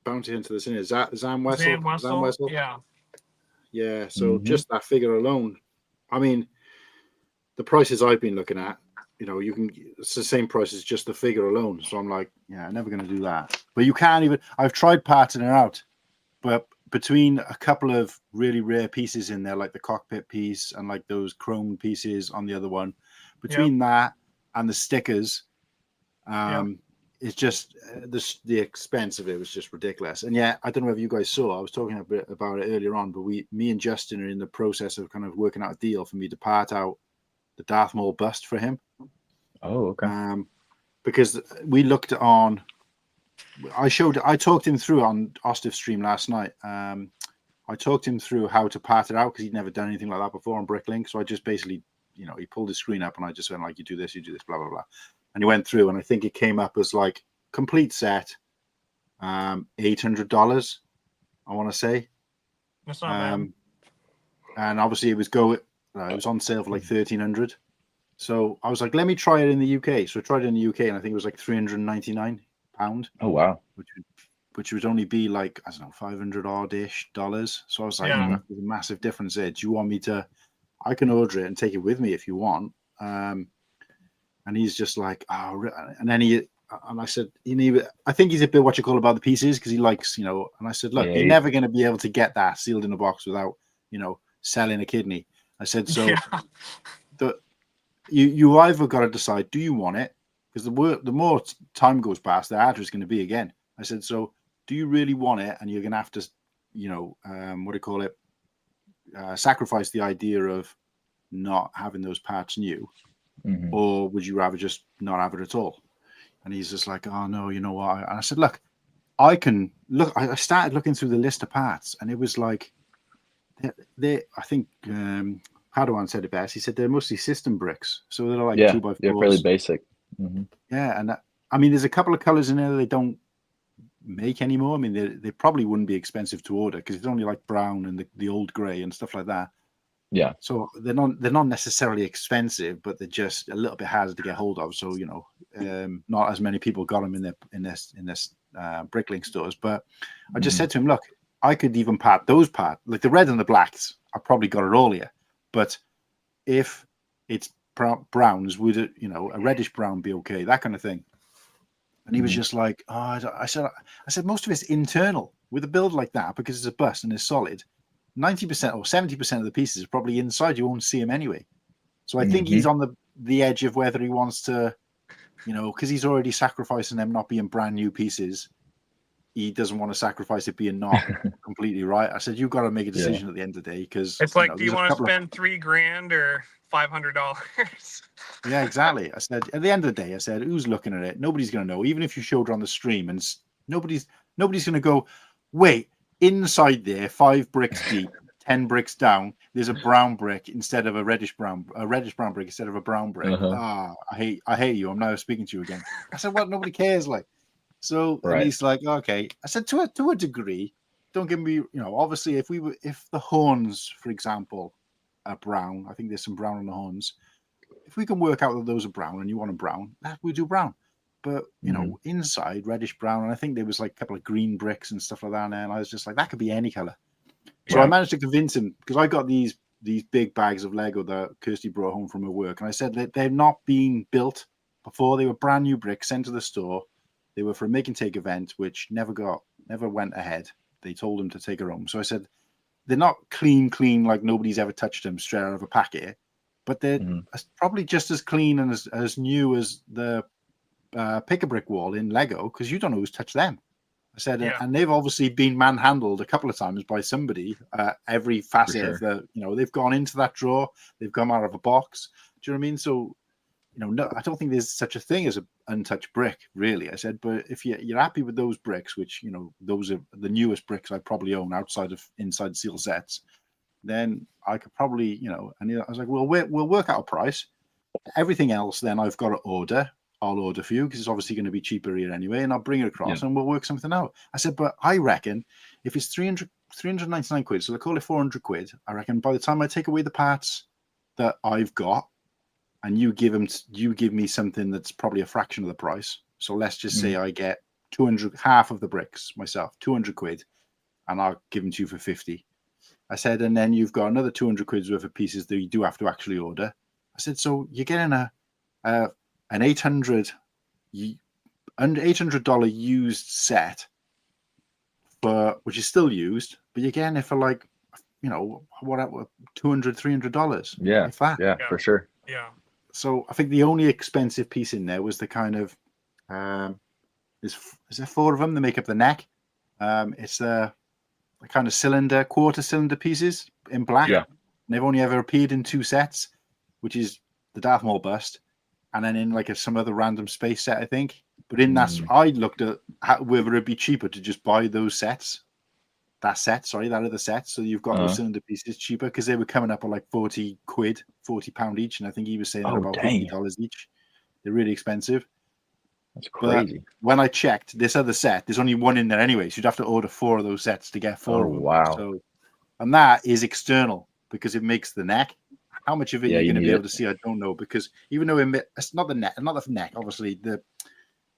bounty hunter that's in it? Zam Wessel? Zam Wessel, yeah. Yeah, so just that figure alone, I mean, the prices I've been looking at, it's the same price as just the figure alone. So I'm like, yeah, I'm never going to do that. But you can't even, I've tried parting it out, but between a couple of really rare pieces in there, like the cockpit piece and like those chrome pieces on the other one, between that and the stickers, it's just the expense of it was just ridiculous. And yeah, I don't know if you guys saw, I was talking a bit about it earlier on, but me and Justin are in the process of kind of working out a deal for me to part out the Darth Maul bust for him. Oh, okay. Because we looked on, I talked him through on Ostif's stream last night. I talked him through how to part it out because he'd never done anything like that before on Bricklink. So I just basically, he pulled his screen up and I just went like, you do this, blah, blah, blah. And he went through, and I think it came up as like complete set, $800. I want to say. That's not bad. And obviously it was on sale for like $1,300. So I was like, let me try it in the UK. So I tried it in the UK, and I think it was like £399. Oh wow! Which would only be like, I don't know, $500 odd-ish dollars. So I was like, there's a massive difference there. Do you want me to? I can order it and take it with me if you want. And he's just like, oh, and then I said, I think he's a bit what you call about the pieces because he likes, and I said, look, you're never going to be able to get that sealed in a box without, selling a kidney. I said, so you either got to decide, do you want it? Because the more time goes past, the harder it's going to be again. I said, so do you really want it? And you're going to have to, sacrifice the idea of not having those parts new. Or would you rather just not have it at all? And he's just like, oh no, you know what? And I said, look, I can look. I started looking through the list of parts, and it was like, I think Padawan said it best. He said they're mostly system bricks, so they're like 2x4s. Yeah, fairly basic. Yeah, and I mean, there's a couple of colors in there that they don't make anymore. I mean, they probably wouldn't be expensive to order because it's only like brown and the old gray and stuff like that. Yeah. So they're not necessarily expensive, but they're just a little bit harder to get hold of. So not as many people got them in this Bricklink stores. But I just said to him, look, I could even part those parts, like the red and the blacks. I probably got it all here. But if it's browns, would it, a reddish brown be okay? That kind of thing. And he was just like, oh, I said most of it's internal with a build like that because it's a bust and it's solid. 90% or 70% of the pieces are probably inside. You won't see them anyway. So I think he's on the edge of whether he wants to, because he's already sacrificing them not being brand new pieces. He doesn't want to sacrifice it being not completely right. I said, you've got to make a decision at the end of the day because it's like, do you want to spend $3,000 or $500. Yeah, exactly. I said, at the end of the day, I said, who's looking at it? Nobody's going to know. Even if you showed her on the stream, and nobody's going to go, wait, inside there, 5 bricks deep, 10 bricks down, there's a brown brick instead of a reddish brown brick instead of a brown brick. I hate you. I'm now speaking to you again. I said, well, nobody cares. Like, so, and he's like, okay. I said, to a degree, don't give me, obviously, if the horns, for example, are brown, I think there's some brown on the horns. If we can work out that those are brown and you want a brown, we do brown. But inside reddish brown, and I think there was like a couple of green bricks and stuff like that. And I was just like, that could be any color. So I managed to convince him, because I got these big bags of Lego that Kirsty brought home from her work, and I said that they're not being built before. They were brand new bricks sent to the store. They were for a make and take event, which never went ahead. They told him to take her home. So I said, they're not clean, like nobody's ever touched them straight out of a packet. But they're probably just as clean and as new as the pick-a-brick wall in Lego, because you don't know who's touched them. I said, and they've obviously been manhandled a couple of times by somebody. Every facet of the, they've gone into that drawer, they've come out of a box. Do you know what I mean? So, no, I don't think there's such a thing as an untouched brick, really. I said, but if you're happy with those bricks, which those are the newest bricks I probably own outside of inside seal sets, then I could probably, and I was like, well, we'll work out a price. Everything else, then I've got to order. I'll order for you because it's obviously going to be cheaper here anyway, and I'll bring it across and we'll work something out. I said, but I reckon if it's 399 quid, so they call it 400 quid, I reckon by the time I take away the parts that I've got, and you give me something that's probably a fraction of the price. So let's just say I get 200, half of the bricks myself, 200 quid, and I'll give them to you for 50. I said, and then you've got another 200 quid's worth of pieces that you do have to actually order. I said, so you're getting an $800 used set, which is still used, but you're getting it for like, whatever, $200-$300. Yeah, if that. Yeah, for sure. Yeah. So I think the only expensive piece in there was the kind of is there 4 of them that make up the neck. It's the kind of quarter cylinder pieces in black. Yeah. And they've only ever appeared in 2 sets, which is the Darth Maul bust, and then in like some other random space set, I think. But in that, I looked at whether it'd be cheaper to just buy those sets. That other set. So you've got those cylinder pieces cheaper, because they were coming up at like 40 quid, £40 each. And I think he was saying about $50 each. They're really expensive. That's crazy. But when I checked this other set, there's only 1 in there anyway. So you'd have to order 4 of those sets to get 4 of them. Wow. So, and that is external because it makes the neck. How much of it you're going to be able to see, I don't know. Because even though it's not the neck, obviously,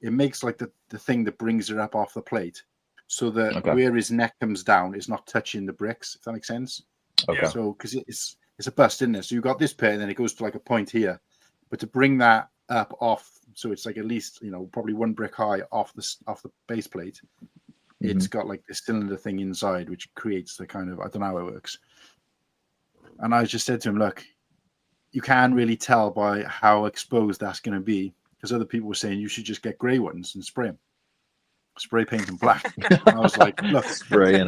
it makes like the thing that brings it up off the plate. So that where his neck comes down is not touching the bricks, if that makes sense. Okay. So because it's a bust, isn't it? So you've got this pair, and then it goes to like a point here. But to bring that up off, so it's like at least probably 1 brick high off the base plate. It's got like this cylinder thing inside, which creates the kind of, I don't know how it works. And I just said to him, look, you can't really tell by how exposed that's going to be, because other people were saying you should just get grey ones and spray paint them black. And I was like, look, spray,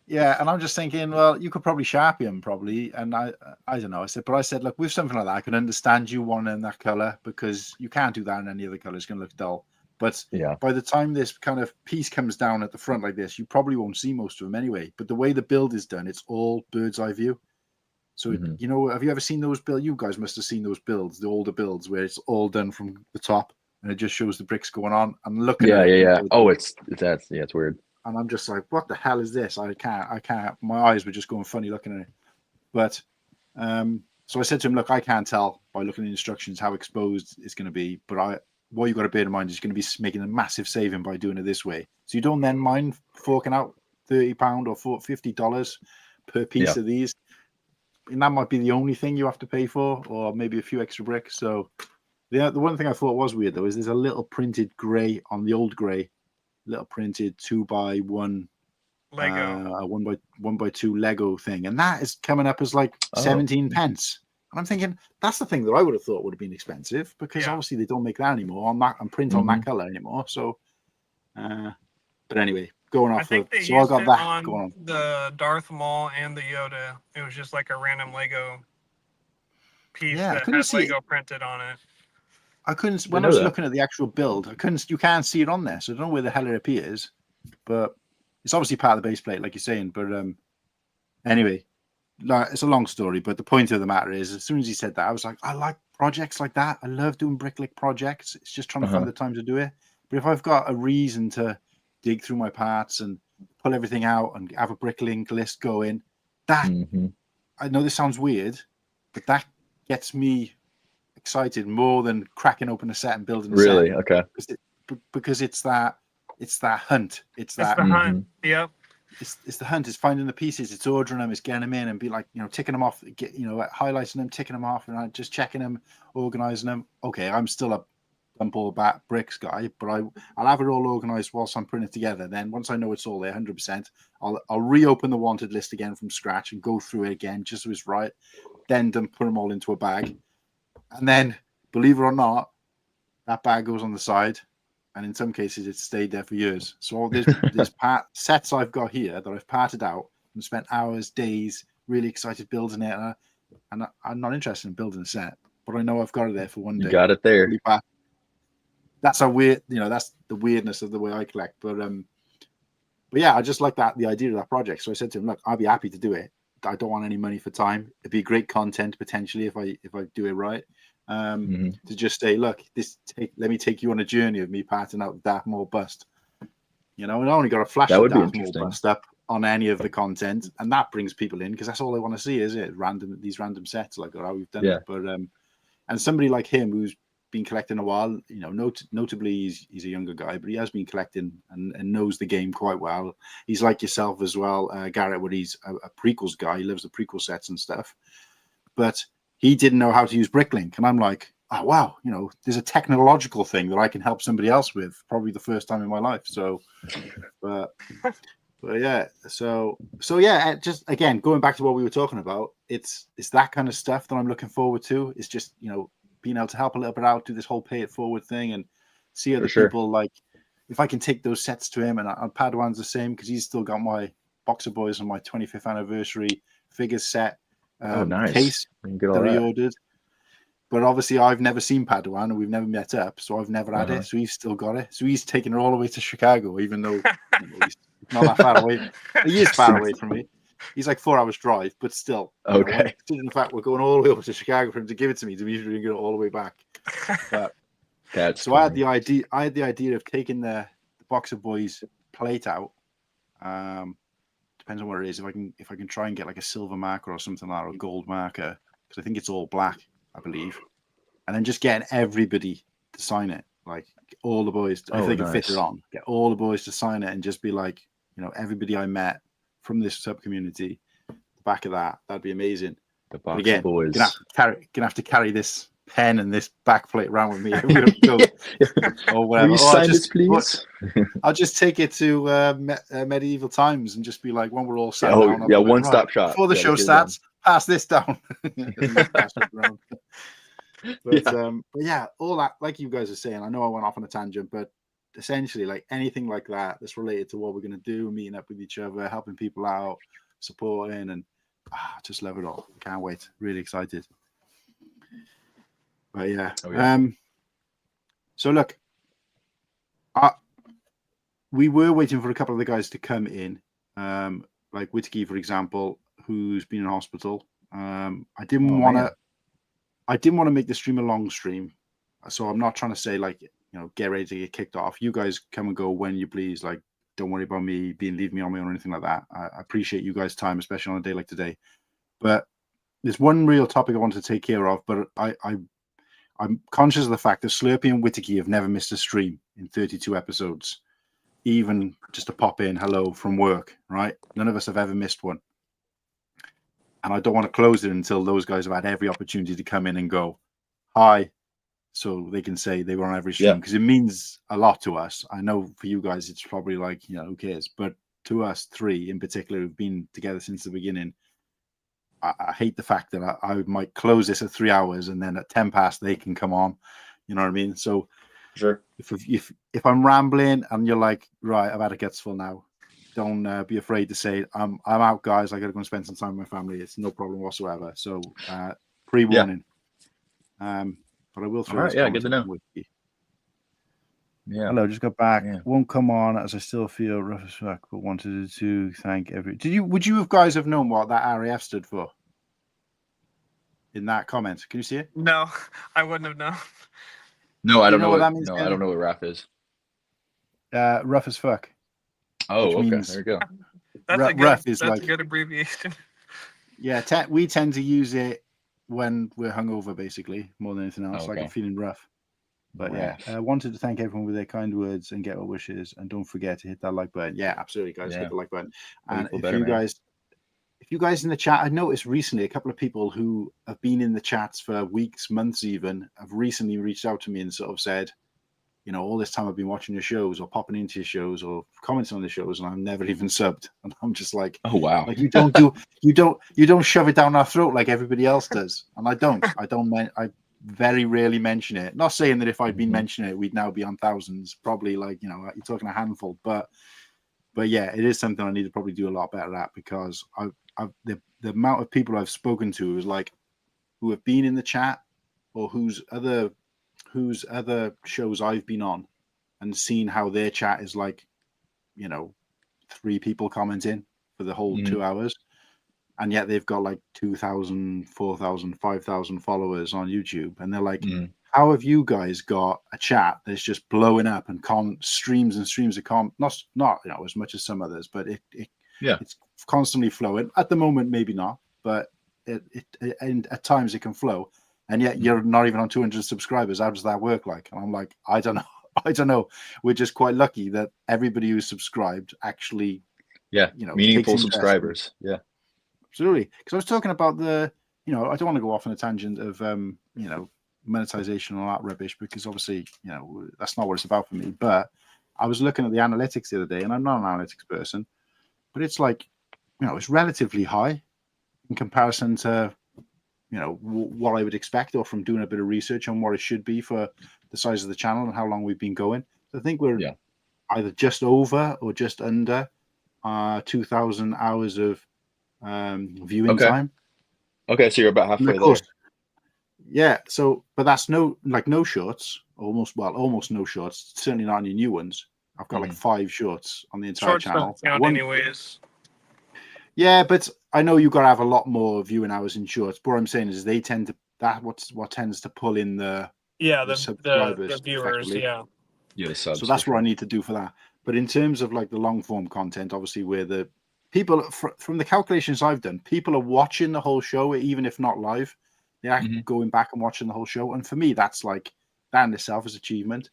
yeah. And I'm just thinking, well, you could probably Sharpie them probably. And I don't know. I said, look, with something like that, I can understand you wanting that color, because you can't do that in any other color. It's going to look dull. But by the time this kind of piece comes down at the front like this, you probably won't see most of them anyway. But the way the build is done, it's all bird's eye view. So, have you ever seen those builds? You guys must have seen those builds, the older builds, where it's all done from the top and it just shows the bricks going on. And looking at it. Yeah. Oh, it's weird. And I'm just like, what the hell is this? I can't. My eyes were just going funny looking at it. But, so I said to him, look, I can't tell by looking at the instructions how exposed it's going to be. But what you've got to bear in mind is you're going to be making a massive saving by doing it this way. So you don't then mind forking out £30 or $50 per piece of these. And that might be the only thing you have to pay for, or maybe a few extra bricks. So the one thing I thought was weird, though, is there's a little printed grey on the old grey, little printed 2x1 Lego, 1x2 Lego thing. And that is coming up as like 17 pence. And I'm thinking, that's the thing that I would have thought would have been expensive, because obviously they don't make that anymore on that and print on that color anymore. So, but anyway, going off. I got that going on. The Darth Maul and the Yoda. It was just like a random Lego piece Yeah, I that couldn't has see it. Lego printed on it. I couldn't when I was looking at the actual build. I couldn't. You can't see it on there, so I don't know where the hell it appears. But it's obviously part of the base plate, like you're saying. But anyway, it's a long story. But the point of the matter is, as soon as he said that, I was like, I like projects like that. I love doing bricklick projects. It's just trying to find the time to do it. But if I've got a reason to dig through my parts and pull everything out and have a bricklink list going, that I know this sounds weird, but that gets me excited more than cracking open a set and building a set. Really? Okay. Because it's that hunt. It's the hunt. Yep. It's the hunt. It's finding the pieces. It's ordering them. It's getting them in and be like, ticking them off. Highlighting them, ticking them off, and just checking them, organizing them. Okay, I'm still a dump all back bricks guy, but I'll have it all organized whilst I'm putting it together. Then once I know it's all there, 100%, I'll reopen the wanted list again from scratch and go through it again just so it's right. Then put them all into a bag. And then, believe it or not, that bag goes on the side, and in some cases, it's stayed there for years. So there's sets I've got here that I've parted out and spent hours, days, really excited building it, and I'm not interested in building a set, but I know I've got it there for one day. You got it there. That's a weird, that's the weirdness of the way I collect. But yeah, I just like the idea of that project. So I said to him, look, I'll be happy to do it. I don't want any money for time. It'd be great content potentially if I do it right. To just say, look, let me take you on a journey of me parting out Darth Maul bust. And I only got a flash of Darth Maul bust up on any of the content, and that brings people in because that's all they want to see, is it? These random sets like how we've done it. But and somebody like him who's been collecting a while, notably he's a younger guy, but he has been collecting and knows the game quite well. He's like yourself as well, Garrett, where he's a prequels guy. He loves the prequel sets and stuff, but he didn't know how to use Bricklink, and I'm like, oh wow, there's a technological thing that I can help somebody else with, probably the first time in my life. So, but yeah, so yeah, just again going back to what we were talking about, it's that kind of stuff that I'm looking forward to. It's just being able to help a little bit out, do this whole pay it forward thing, and see other people. Like if I can take those sets to him, and Padawan's the same because he's still got my Boxer Boys on my 25th anniversary figures set. Nice. Case that he ordered, but obviously I've never seen Padawan and we've never met up, so I've never had it. So he's still got it. So he's taken it all the way to Chicago, even though he's not that far away. He is far away from me. He's like 4 hours drive, but still. Okay. In fact, we're going all the way over to Chicago for him to give it to me to be bring it all the way back. But That's so funny. I had the idea of taking the Boxer Boys plate out. Depends on what it is. If I can try and get like a silver marker or something like that, or a gold marker, because I think it's all black, I believe, and then just getting everybody to sign it, like all the boys, if they can fit it on, get all the boys to sign it, and just be like, everybody I met from this sub community, the back of that'd be amazing. The Boxer Boys. Gonna have to carry this pen and this back plate around with me or whatever. Will you sign this, please? I'll just take it to medieval times and just be like, when we're all sat down. Yeah, one-stop shop. Before the show starts, pass this down. But yeah, all that, like you guys are saying, I know I went off on a tangent, but essentially, like anything like that that's related to what we're going to do, meeting up with each other, helping people out, supporting, and just love it all. Can't wait. Really excited. But yeah. So look, we were waiting for a couple of the guys to come in, like Whitkey, for example, who's been in hospital. I didn't want to make the stream a long stream, so I'm not trying to say like, get ready to get kicked off. You guys come and go when you please. Like, don't worry about me leave me on my own or anything like that. I appreciate you guys' time, especially on a day like today. But there's one real topic I wanted to take care of, but I'm conscious of the fact that Slurpee and Whittaky have never missed a stream in 32 episodes, even just to pop in hello from work, right? None of us have ever missed one. And I don't want to close it until those guys have had every opportunity to come in and go, hi, so they can say they were on every stream, because it means a lot to us. I know for you guys, it's probably like, who cares? But to us three in particular, who've been together since the beginning, I hate the fact that I might close this at 3 hours and then at 10 past they can come on. You know what I mean? So sure. If I'm rambling and you're like, right, I've had a guts full now, don't be afraid to say I'm out, guys. I got to go and spend some time with my family. It's no problem whatsoever. So pre-warning. But I will throw All right, his yeah, comments good to up know. on Wiki. Yeah. Hello, just got back. Yeah. Won't come on as I still feel rough as fuck, but wanted to thank every. Would you guys have known what that RAF stood for? In that comment, can you see it? No, I wouldn't have known. No, I Do you don't know know what what that means, No, I Kenny? don't know what RAF is. Rough as fuck. Oh, Which okay. means- There you go. Rough is that's like a good abbreviation. yeah. We tend to use it when we're hungover, basically, more than anything else. Like Okay. I'm feeling rough. But Rough. yeah, wanted to thank everyone with their kind words and get our wishes, and don't forget to hit that like button. Yeah, absolutely, guys, Yeah. hit the like button. Make And you feel if better, you man. guys. If you guys in the chat, I noticed recently a couple of people who have been in the chats for weeks, months even, have recently reached out to me and sort of said, you know, all this time I've been watching your shows or popping into your shows or commenting on the shows, and I've never even subbed. And I'm just like, Oh, wow. like you don't shove it down our throat like everybody else does. And I very rarely mention it. Not saying that if I'd been mentioning it, we'd now be on thousands, probably like, you know, you're talking a handful, but yeah, it is something I need to probably do a lot better at, because the amount of people I've spoken to is like who have been in the chat or whose other shows I've been on and seen how their chat is like, you know, 3 people commenting for the whole 2 hours, and yet they've got like 2,000, 4,000, 5,000 followers on YouTube, and they're like, how have you guys got a chat that's just blowing up and streams and streams of not you know as much as some others, but it's constantly flowing at the moment, maybe not, but and at times it can flow, and yet you're not even on 200 subscribers. How does that work? Like, and I'm like, I don't know. We're just quite lucky that everybody who's subscribed actually, you know, meaningful takes interest. subscribers. Yeah, absolutely. Because I was talking about I don't want to go off on a tangent of you know, monetization and all that rubbish, because obviously, you know, that's not what it's about for me. But I was looking at the analytics the other day, and I'm not an analytics person, but it's like, you know, it's relatively high in comparison to, you know, what I would expect, or from doing a bit of research on what it should be for the size of the channel and how long we've been going. So I think we're either just over or just under 2,000 hours of viewing time. Okay, so you're about halfway there. Yeah. So, but that's no shorts. Almost no shorts. Certainly not any new ones. I've got like 5 shorts on the entire Shorts channel. don't count anyways. Yeah, but I know you've got to have a lot more viewing hours in shorts. But what I'm saying is they tend to what tends to pull in the subscribers, the viewers. Yeah, the subs. So that's what I need to do for that. But in terms of like the long form content, obviously, where the people from the calculations I've done, people are watching the whole show, even if not live. They're going back and watching the whole show, and for me, that's like that in itself is achievement.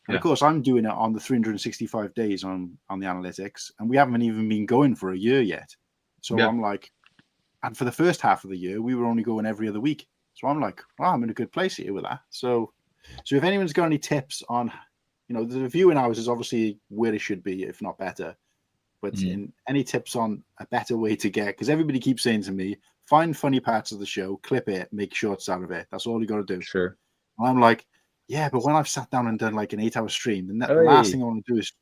And of course, I'm doing it on the 365 days on the analytics, and we haven't even been going for a year yet. So I'm like, and for the first half of the year, we were only going every other week. So I'm like, wow, I'm in a good place here with that. So if anyone's got any tips on, you know, the viewing hours is obviously where it should be, if not better. But in any tips on a better way to get, because everybody keeps saying to me, find funny parts of the show, clip it, make shorts out of it. That's all you got to do. Sure. And I'm like, yeah, but when I've sat down and done like an 8-hour stream, the last thing I want to do is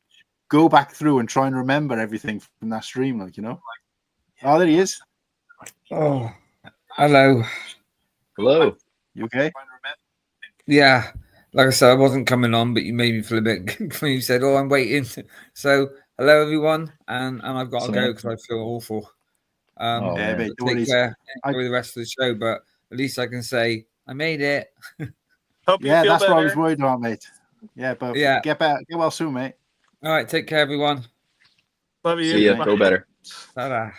go back through and try and remember everything from that stream, like, you know. Oh, there he is. Oh, hello. Hello. You okay? Yeah, like I said, I wasn't coming on, but you made me feel a bit when you said, "Oh, I'm waiting." So, hello everyone, and I've got to go because I feel awful. Take care, enjoy the rest of the show, but at least I can say I made it. Hope you feel that's better. what I was worried about, mate. Yeah, but get better, get well soon, mate. All right, take care, everyone. Love you. See ya. Go better. Ta-da.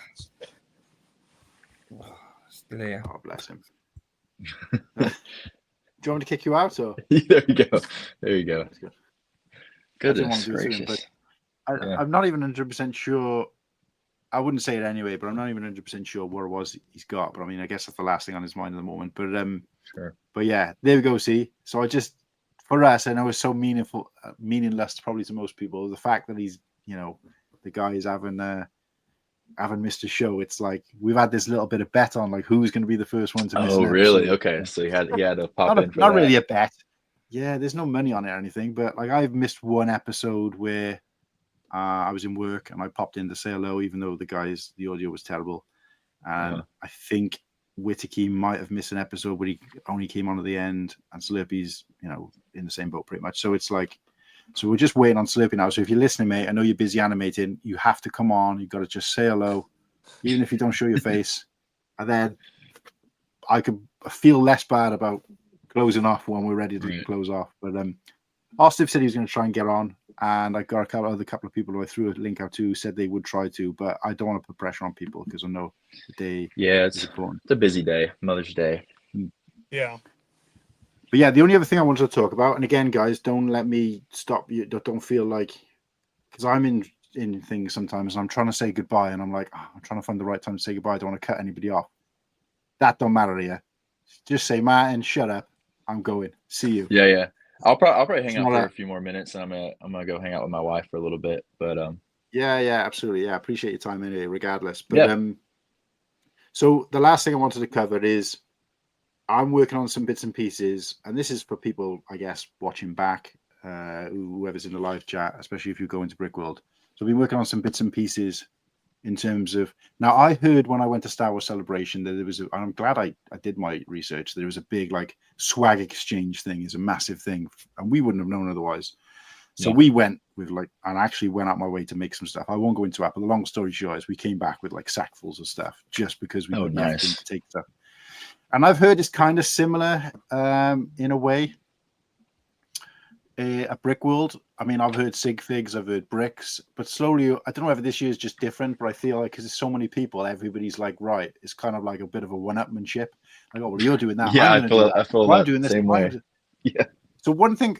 Still here. Oh, bless him. Do you want me to kick you out, or? There you go. There you go. That's good. Goodness gracious. gracious. I'm not even 100% sure. I wouldn't say it anyway, but I'm not even 100% sure what it was he's got. But I mean, I guess that's the last thing on his mind at the moment. But sure. But yeah, there we go. See, so for us, I know it's so meaningless probably to most people. The fact that he's, you know, the guy is having missed a show. It's like we've had this little bit of bet on like who's going to be the first one to miss. Oh, really? Okay, so he had to pop in for not that. really a bet. Yeah, there's no money on it or anything, but like I've missed one episode where I was in work and I popped in to say hello, even though the audio was terrible. And I think Whittaky might have missed an episode, but he only came on at the end, and Slurpy's, in the same boat pretty much. So it's like, so we're just waiting on Slurpy now. So if you're listening, mate, I know you're busy animating. You have to come on. You've got to just say hello, even if you don't show your face. And then I could feel less bad about closing off when we're ready to close off. But Austin said he was going to try and get on, and I got a couple of people who I threw a link out to said they would try to, but I don't want to put pressure on people because I know the day. Yeah, it's a busy day, Mother's Day. Yeah. But yeah, the only other thing I wanted to talk about, and again, guys, don't let me stop you. Don't feel like, because I'm in things sometimes, and I'm trying to say goodbye, and I'm like, I'm trying to find the right time to say goodbye. I don't want to cut anybody off. That don't matter here. Just say, Martin, shut up. I'm going. See you. Yeah. I'll probably hang out for a few more minutes, and I'm gonna go hang out with my wife for a little bit. But yeah, absolutely. Yeah, appreciate your time anyway, regardless. But so the last thing I wanted to cover is I'm working on some bits and pieces, and this is for people, I guess, watching back, whoever's in the live chat, especially if you go into Brickworld. So I've been working on some bits and pieces in terms of, now I heard when I went to Star Wars Celebration that there was, and I'm glad I did my research, there was a big like swag exchange thing is a massive thing, and we wouldn't have known otherwise. So we went with and I actually went out my way to make some stuff. I won't go into it, but the long story short is we came back with like sackfuls of stuff just because we couldn't have everything to take stuff. And I've heard it's kind of similar in a way at Brickworld. I mean, I've heard sig figs, I've heard bricks, but slowly, I don't know whether this year is just different, but I feel like because there's so many people, everybody's like, right, it's kind of like a bit of a one-upmanship. Like, oh, well, you're doing that. Yeah, I feel that I'm doing this same way. Yeah. So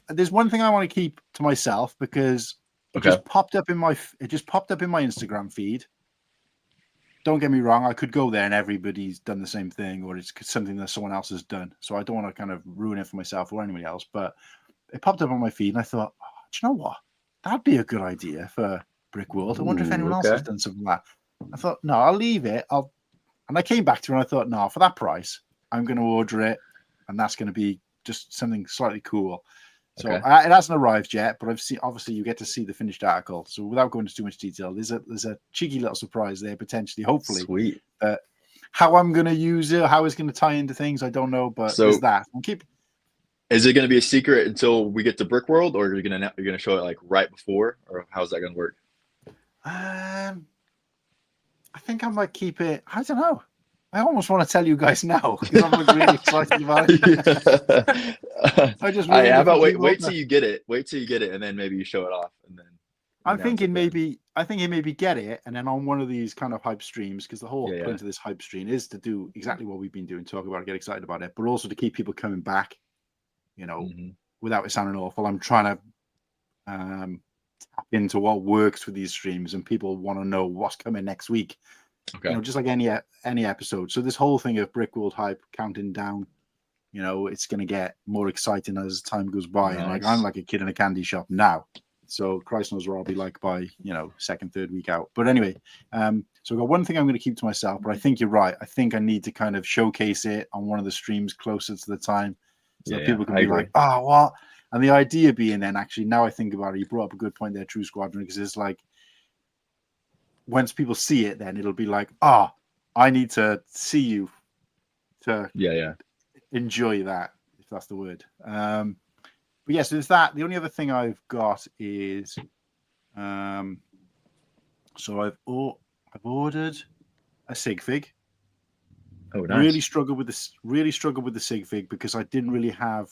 there's one thing I want to keep to myself because it just popped up in my Instagram feed. Don't get me wrong, I could go there and everybody's done the same thing, or it's something that someone else has done. So I don't want to kind of ruin it for myself or anybody else, but it popped up on my feed and I thought, do you know what? That'd be a good idea for Brickworld. I wonder if anyone else has done something like that. I thought, no, I'll leave it. And I came back to it and I thought, no, for that price, I'm going to order it, and that's going to be just something slightly cool. So it hasn't arrived yet, but obviously you get to see the finished article. So without going into too much detail, there's a cheeky little surprise there, potentially, hopefully. Sweet. How I'm going to use it, how it's going to tie into things, I don't know, but there's that. Is it going to be a secret until we get to Brickworld, or you're going to show it like right before, or how's that going to work? I think I might keep it. I don't know. I almost want to tell you guys now because I'm really excited about it. How about wait till you get it. Wait till you get it, and then maybe you show it off, and then. I'm thinking maybe get it, and then on one of these kind of hype streams, because the whole point of this hype stream is to do exactly what we've been doing, talk about it, get excited about it, but also to keep people coming back. Without it sounding awful, I'm trying to tap into what works with these streams, and people want to know what's coming next week. Just like any episode. So this whole thing of Brickworld hype counting down, it's going to get more exciting as time goes by. Nice. And I'm like a kid in a candy shop now. So Christ knows where I'll be like by second, third week out. But anyway, so I've got one thing I'm going to keep to myself, but I think you're right. I think I need to kind of showcase it on one of the streams closer to the time. So that people can be like, oh, what? And the idea being then, actually, now I think about it, you brought up a good point there, True Squadron, because it's like, once people see it, then it'll be like, I need to see you to enjoy that, if that's the word. But yes, there's that. The only other thing I've got is, so I've ordered a sig fig. Oh, nice. Really struggled with the sig fig because I didn't really have,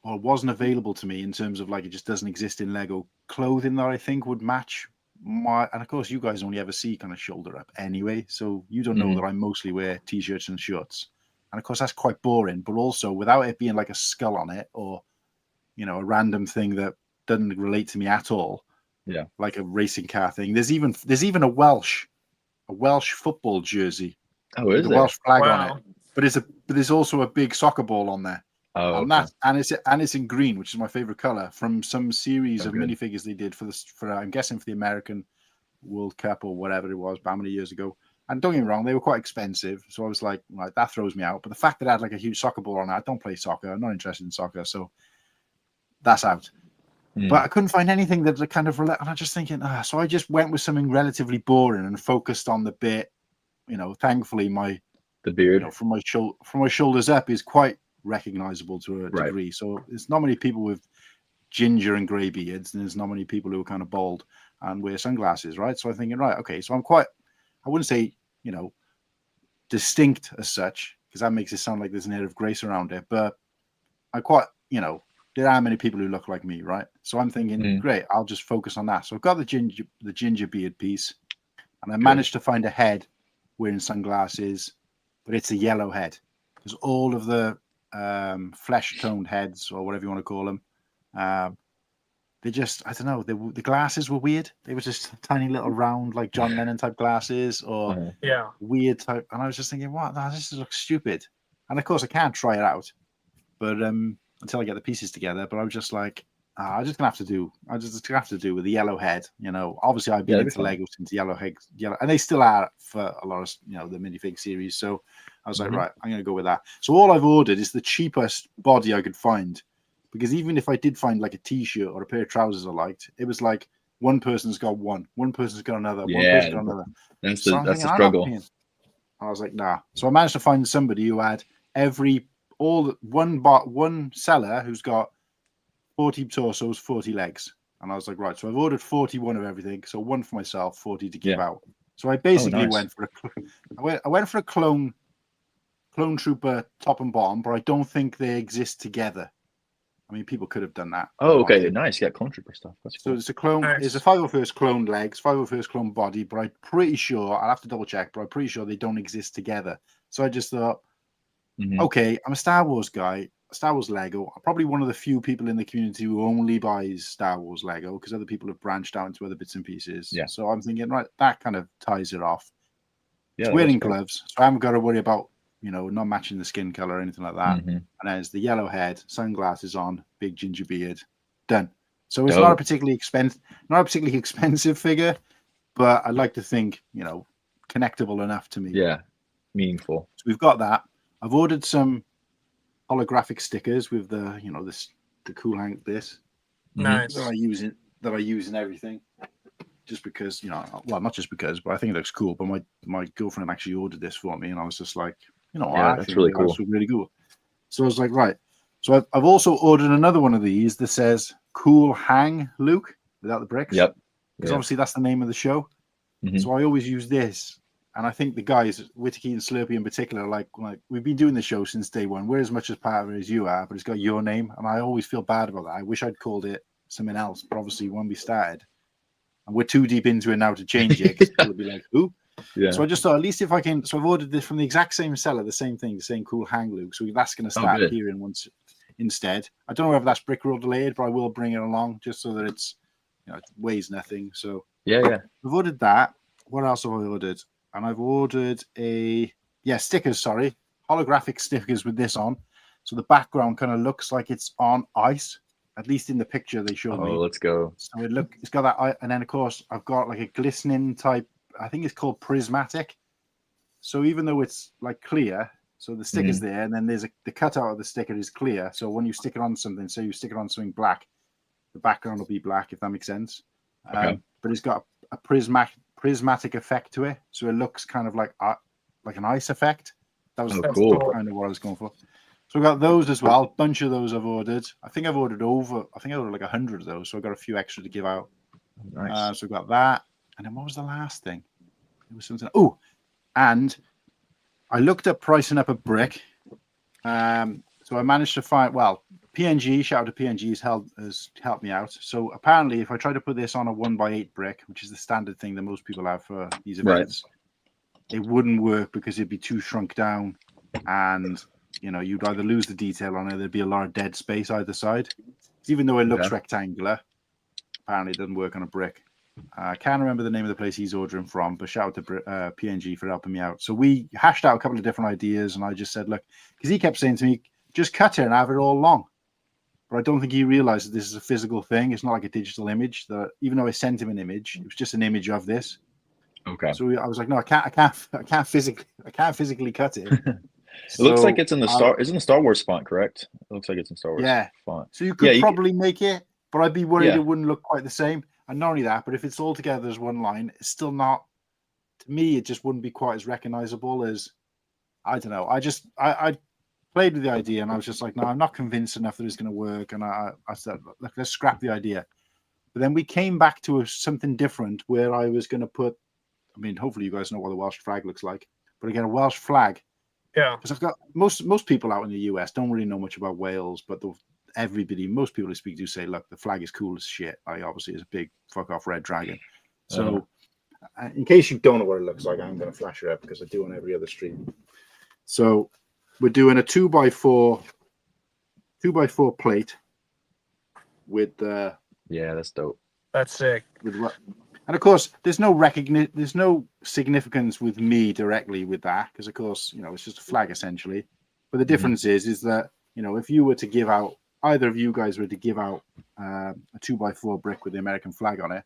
or wasn't available to me in terms of like it just doesn't exist in Lego clothing that I think would match my. And of course, you guys only ever see kind of shoulder up anyway, so you don't know that I mostly wear t-shirts and shorts. And of course, that's quite boring. But also, without it being like a skull on it or a random thing that doesn't relate to me at all, like a racing car thing. There's even a Welsh football jersey. Oh, is there? Welsh flag on it, but there's also a big soccer ball on there. Oh, and it's in green, which is my favorite color from some series of minifigures they did for I'm guessing for the American World Cup or whatever it was, how many years ago. And don't get me wrong, they were quite expensive, so I was like, right, that throws me out. But the fact that I had like a huge soccer ball on it, I don't play soccer. I'm not interested in soccer, so that's out. But I couldn't find anything that kind of relate. And I'm just thinking, so I just went with something relatively boring and focused on the bit. Thankfully, my The beard, from my shoulders up is quite recognizable to a degree. So there's not many people with ginger and grey beards, and there's not many people who are kind of bald and wear sunglasses, right? So I'm thinking, right, okay, so I'm quite, I wouldn't say, distinct as such, because that makes it sound like there's an air of grace around it, but I quite, there are many people who look like me, right? So I'm thinking, great, I'll just focus on that. So I've got the ginger beard piece, and I managed to find a head wearing sunglasses, but it's a yellow head, because all of the flesh-toned heads, or whatever you want to call them, they just, I don't know, the glasses were weird. They were just tiny little round, like John Lennon type glasses, or weird type. And I was just thinking, what? This looks stupid. And of course, I can't try it out, but until I get the pieces together. But I was just like, I'm just gonna have to do. I just have to do with the yellow head. Obviously I've been into Lego since yellow, and they still are for a lot of the minifig series. So I was like, right, I'm gonna go with that. So all I've ordered is the cheapest body I could find, because even if I did find like a T-shirt or a pair of trousers I liked, it was like one person's got one person's got another, one person's got another. That's the struggle. I was like, nah. So I managed to find somebody who had one seller who's got 40 torsos, 40 legs. And I was like, right, so I've ordered 41 of everything. So one for myself, 40 to give out. So I basically went for a clone trooper top and bottom, but I don't think they exist together. I mean, people could have done that. Oh, okay, nice. You got clone trooper stuff. That's cool. So it's a clone. It's a 501st clone legs, 501st clone body, but I'm pretty sure, I'll have to double check, but I'm pretty sure they don't exist together. So I just thought, okay, I'm a Star Wars guy, Star Wars Lego. I'm probably one of the few people in the community who only buys Star Wars Lego, because other people have branched out into other bits and pieces. Yeah. So I'm thinking, right, that kind of ties it off. Yeah, it's wearing gloves, so I haven't got to worry about not matching the skin color or anything like that. And there's the yellow head, sunglasses on, big ginger beard, done. So it's not a particularly expensive figure, but I'd like to think, connectable enough to me. Yeah, meaningful. So we've got that. I've ordered some holographic stickers with the, the cool hang this. Nice. That I use in everything. Just because, well, not just because, but I think it looks cool. But my girlfriend actually ordered this for me, and I was just like, that's really cool. That's really cool. So I was like, right. So I've also ordered another one of these that says "Cool Hang Luke" without the bricks. Yep. Because obviously that's the name of the show. So I always use this, and I think the guys, Whittaky and Slurpee in particular, like we've been doing the show since day one. We're as much as part of it as you are, but it's got your name, and I always feel bad about that. I wish I'd called it something else, but obviously when we started, and we're too deep into it now to change it, because it'll be like, who? Yeah. So I just thought, at least if I can. So I've ordered this from the exact same seller, the same thing, the same cool hang Luke. So that's going to start appearing once instead. I don't know whether that's Brickworld related, but I will bring it along just so that it's, it weighs nothing. So yeah. I've ordered that. What else have I ordered? And I've ordered stickers. Sorry, holographic stickers with this on. So the background kind of looks like it's on ice. At least in the picture they showed me. Oh, let's go. So it's got that, and then of course I've got like a glistening type. I think it's called prismatic. So even though it's like clear, so the sticker's there, and then there's the cutout of the sticker is clear. So when you stick it on something, so you stick it on something black, the background will be black, if that makes sense. But it's got a prismatic effect to it, so it looks kind of like an ice effect. That was cool. Kind of what I was going for. So I've got those as well. A bunch of those I've ordered. I think I've ordered like 100 of those. So I've got a few extra to give out. Nice. So I've got that. And then what was the last thing? It was something. Oh, and I looked up pricing up a brick. So I managed to find, PNG, shout out to PNG, has helped me out. So apparently if I try to put this on a 1x8 brick, which is the standard thing that most people have for these events, it wouldn't work because it'd be too shrunk down, and you'd either lose the detail on it, there'd be a lot of dead space either side. Even though it looks rectangular, apparently it doesn't work on a brick. I can't remember the name of the place he's ordering from, but shout out to PNG for helping me out. So we hashed out a couple of different ideas, and I just said, look, because he kept saying to me, just cut it and have it all long. But I don't think he realized that this is a physical thing. It's not like a digital image. That even though I sent him an image, it was just an image of this. Okay. So I was like, no, I can't physically cut it. It looks like it's in the Star Wars font, correct? It looks like it's in Star Wars font. So you could probably make it, but I'd be worried it wouldn't look quite the same. And not only that, but if it's all together as one line, it's still not, to me, it just wouldn't be quite as recognizable as I don't know. I played with the idea, and I was just like, no, I'm not convinced enough that it's going to work. And I said, look, let's scrap the idea. But then we came back to something different where I was going to put, I mean, hopefully you guys know what the Welsh flag looks like, but again, a Welsh flag. Yeah. Because I've got most people out in the US don't really know much about Wales, but most people I speak to say, look, the flag is cool as shit. Like, obviously, it's a big fuck off red dragon. So, in case you don't know what it looks like, I'm going to flash it up because I do on every other stream. So, we're doing a 2x4 plate with the. Yeah, that's dope. That's sick. And of course, there's no significance with me directly with that because, of course, it's just a flag essentially. But the difference is that if you were to give out, either of you guys were to give out a 2x4 brick with the American flag on it,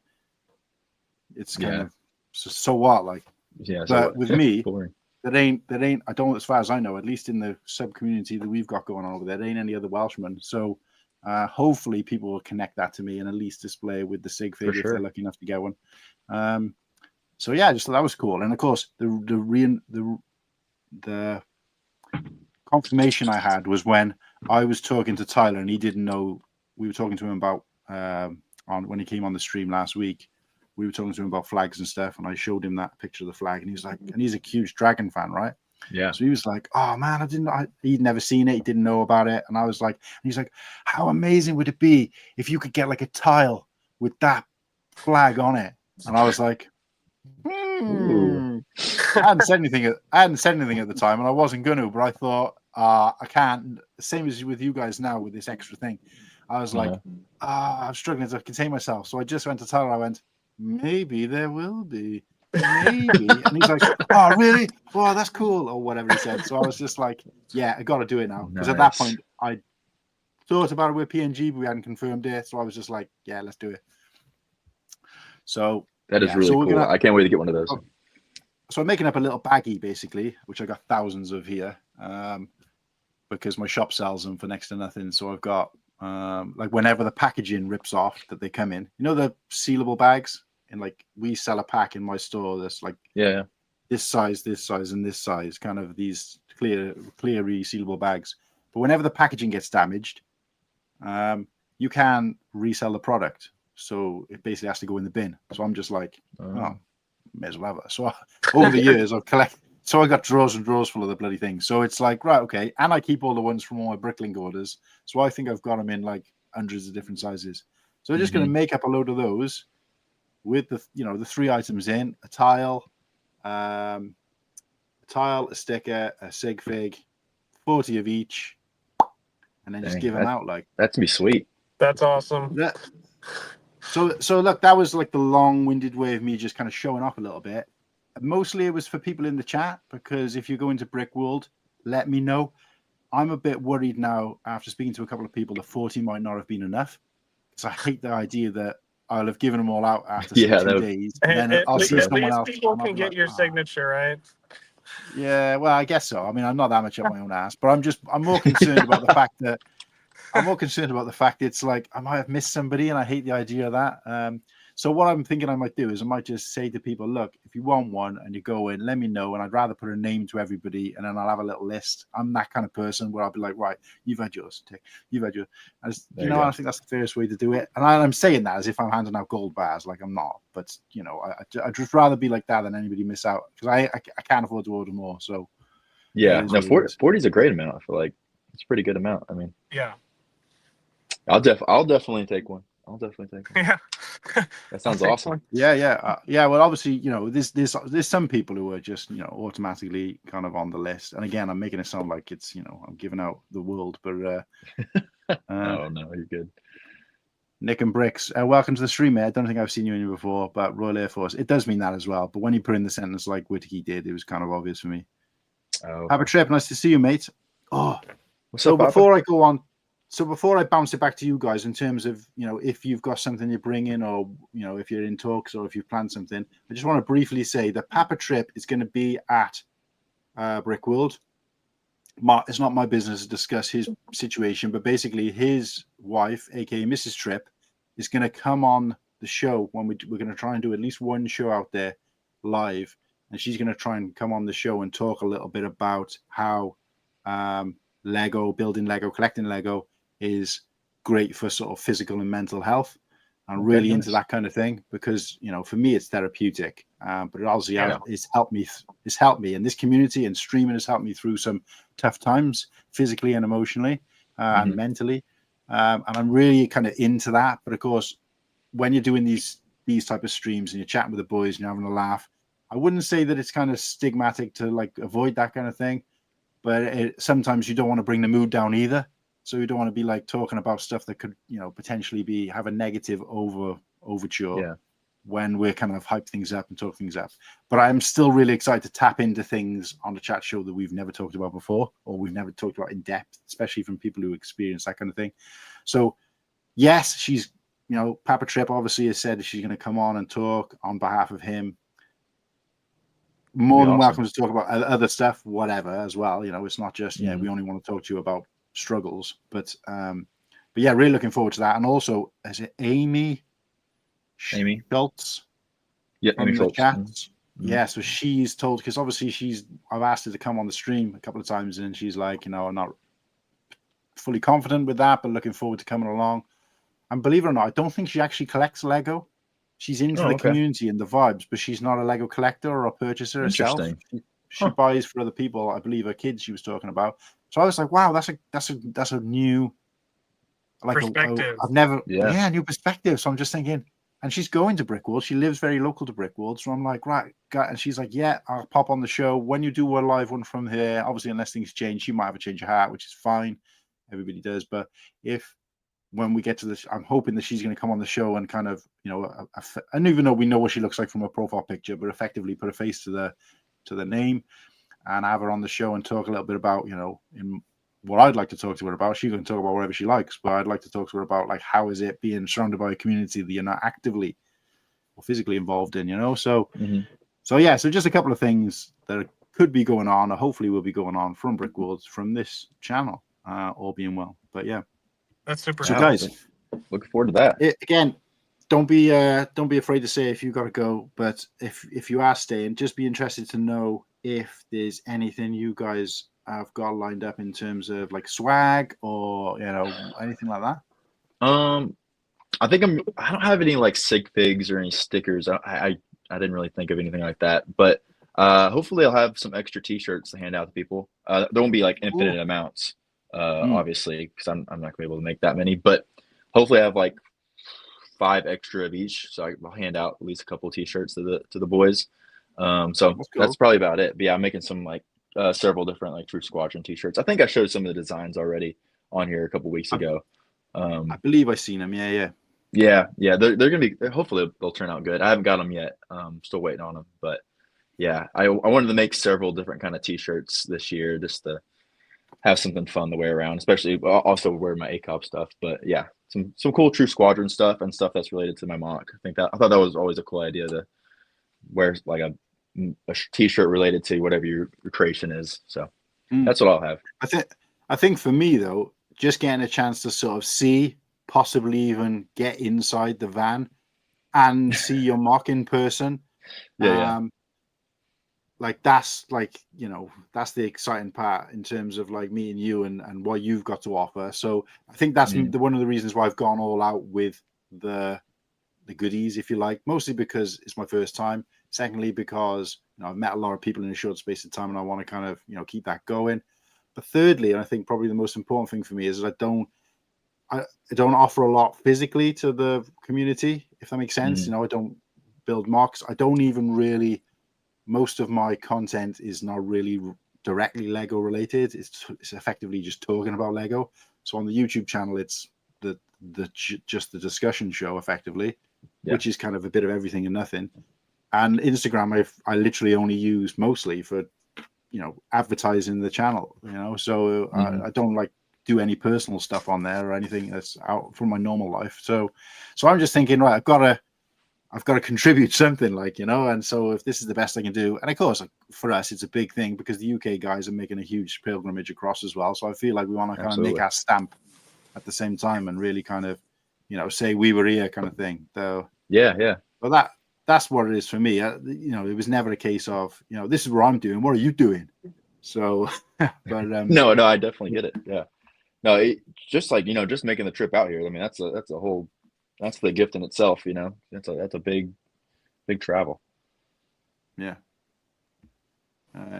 it's kind of so what, like. Yeah. But with me, that ain't. I don't, as far as I know, at least in the sub community that we've got going on over there ain't any other Welshman. So. Hopefully people will connect that to me and at least display with the sig fig if they're lucky enough to get one. So yeah, I just thought that was cool. And of course, the confirmation I had was when I was talking to Tyler and he didn't know. We were talking to him about when he came on the stream last week. We were talking to him about flags and stuff, and I showed him that picture of the flag, and he was like, and he's a huge Dragon fan, right? Yeah. So he was like, "Oh man, he'd never seen it. He didn't know about it." And I was like, "He's like, how amazing would it be if you could get like a tile with that flag on it?" And I was like, I hadn't said anything at the time, and I wasn't going to, but I thought, I can't. Same as with you guys now with this extra thing. I was like, I'm struggling to contain myself. So I just went to Tyler. I went, maybe there will be. Maybe. And he's like, oh really? Oh, that's cool, or whatever he said. So I was just like, yeah, I gotta do it now. Because at that point I thought about it with PNG, but we hadn't confirmed it. So I was just like, yeah, let's do it. So that is really cool. I can't wait to get one of those. So I'm making up a little baggie basically, which I got thousands of here. Because my shop sells them for next to nothing. So I've got like whenever the packaging rips off that they come in, the sealable bags. And like we sell a pack in my store that's like this size, and this size, kind of these clear resealable bags. But whenever the packaging gets damaged, you can resell the product. So it basically has to go in the bin. So I'm just like, may as well have it. So over the years I've collected. So I got drawers and drawers full of the bloody thing. So it's like, right, okay. And I keep all the ones from all my Bricklink orders. So I think I've got them in like hundreds of different sizes. So I'm just going to make up a load of those. With the the 3 items in a tile, a sticker, a sig fig, 40 of each, and then just give them out like that's gonna be sweet. That's awesome. Yeah. So look, that was like the long-winded way of me just kind of showing off a little bit. Mostly it was for people in the chat because if you go into Brickworld, let me know. I'm a bit worried now after speaking to a couple of people that 40 might not have been enough because I hate the idea that I'll have given them all out after 2 days. And then I'll see someone else. People can get your signature, right? Yeah, well, I guess so. I mean, I'm not that much up my own ass, but I'm more concerned about the fact that it's like I might have missed somebody, and I hate the idea of that. So what I'm thinking I might do is I might just say to people, look, if you want one and you go in, let me know, and I'd rather put a name to everybody, and then I'll have a little list. I'm that kind of person where I'll be like, right, you've had yours, you've had yours. I think that's the fairest way to do it. And I'm saying that as if I'm handing out gold bars, like I'm not. But I'd just rather be like that than anybody miss out because I can't afford to order more. So yeah, no, 40 is a great amount. I feel like it's a pretty good amount. I mean, yeah, I'll definitely take one. Yeah, that sounds awesome. Yeah. Well, obviously, there's some people who are just automatically kind of on the list. And again, I'm making it sound like it's I'm giving out the world, but oh no, you're good. Nick and Bricks, welcome to the stream, mate. I don't think I've seen you in here before, but Royal Air Force, it does mean that as well. But when you put in the sentence like Whittaky did, it was kind of obvious for me. Oh, have a trip. Nice to see you, mate. Oh, what's so up, Papa? before I go on. So before I bounce it back to you guys in terms of, if you've got something you bring in or, if you're in talks or if you've planned something, I just want to briefly say that Papa Trip is going to be at Brickworld. It's not my business to discuss his situation, but basically his wife, aka Mrs. Tripp, is going to come on the show when we're going to try and do at least one show out there live and she's going to try and come on the show and talk a little bit about how Lego, building Lego, collecting Lego is great for sort of physical and mental health. I'm really into that kind of thing because, you know, for me it's therapeutic, but it obviously it's helped me, and this community and streaming has helped me through some tough times, physically and emotionally and mentally, and I'm really kind of into that. But of course, when you're doing these type of streams and you're chatting with the boys and you're having a laugh, I wouldn't say that it's kind of stigmatic to like avoid that kind of thing, but sometimes you don't want to bring the mood down either. So you don't want to be like talking about stuff that could, you know, potentially have a negative overture when we're kind of hype things up and talk things up. But I'm still really excited to tap into things on the chat show that we've never talked about before, or we've never talked about in depth, especially from people who experience that kind of thing. So yes, she's, you know, Papa Trip obviously has said that she's going to come on and talk on behalf of him. More than welcome to talk about other stuff, whatever, as well. You know, it's not just, we only want to talk to you about struggles, but yeah, really looking forward to that. And also, is it Amy Schultz? Yeah, Amy Schultz. Yeah, so she's told, because obviously I've asked her to come on the stream a couple of times, and she's like, you know, I'm not fully confident with that, but looking forward to coming along. And believe it or not, I don't think she actually collects Lego. She's into the community and the vibes, but she's not a Lego collector or a purchaser herself. She buys for other people. I believe her kids she was talking about. So I was like, wow, that's a new perspective. I've never new perspective. So I'm just thinking, and she's going to Brickworld. She lives very local to Brickworld. So I'm like, right, and she's like, yeah, I'll pop on the show when you do a live one from here. Obviously, unless things change, she might have a change of heart, which is fine. Everybody does. But when we get to this, I'm hoping that she's going to come on the show and kind of, you know, I don't even know we know what she looks like from her profile picture, but effectively put a face to the name and have her on the show and talk a little bit about, you know, in what I'd like to talk to her about. She can talk about whatever she likes, but I'd like to talk to her about like how is it being surrounded by a community that you're not actively or physically involved in, you know? So so just a couple of things that could be going on, or hopefully will be going on from Brickworld from this channel, all being well. But yeah. That's super. So guys, looking forward to that. Again, don't be afraid to say if you got to go, but if you are staying, just be interested to know if there's anything you guys have got lined up in terms of like swag or, you know, anything like that. I think I don't have any like sig figs or any stickers. I didn't really think of anything like that, but hopefully I'll have some extra t-shirts to hand out to people. There won't be like infinite amounts. Obviously, because I'm not gonna be able to make that many, but hopefully I have like 5 extra of each, so I'll hand out at least a couple t-shirts to the boys. So that's probably about it. But yeah, I'm making some like several different like True Squadron t-shirts. I think I showed some of the designs already on here a couple weeks ago. I believe I've seen them. Yeah. They're gonna be. Hopefully they'll turn out good. I haven't got them yet. Still waiting on them, but yeah, I wanted to make several different kind of t-shirts this year just to have something fun to wear around, especially also wear my ACOP stuff. But yeah, some cool True Squadron stuff and stuff that's related to my mock. I thought that was always a cool idea to wear like a t-shirt related to whatever your creation is. So that's what I'll have. I think for me though, just getting a chance to sort of see, possibly even get inside the van and see your mock in person. Like that's like, you know, that's the exciting part in terms of like meeting you and what you've got to offer. So I think that's one of the reasons why I've gone all out with the goodies, if you like, mostly because it's my first time. Secondly, because, you know, I've met a lot of people in a short space of time and I want to kind of, you know, keep that going. But thirdly, and I think probably the most important thing for me is I don't offer a lot physically to the community, if that makes sense. You know, I don't build mocks. I don't even really, most of my content is not really directly Lego related. It's effectively just talking about Lego. So on the YouTube channel, it's just the discussion show effectively, which is kind of a bit of everything and nothing. And Instagram, I literally only use mostly for, you know, advertising the channel, you know, so I don't like do any personal stuff on there or anything that's out from my normal life. So I'm just thinking, right, I've got to contribute something, like, you know, and so if this is the best I can do, and of course for us it's a big thing because the UK guys are making a huge pilgrimage across as well. So I feel like we want to kind of make our stamp at the same time and really kind of, you know, say we were here kind of thing. So yeah. But that's what it is for me. It was never a case of, this is what I'm doing. What are you doing? So, but no, I definitely get it. Yeah, no, just like just making the trip out here. I mean, that's the gift in itself. That's a big travel. Yeah.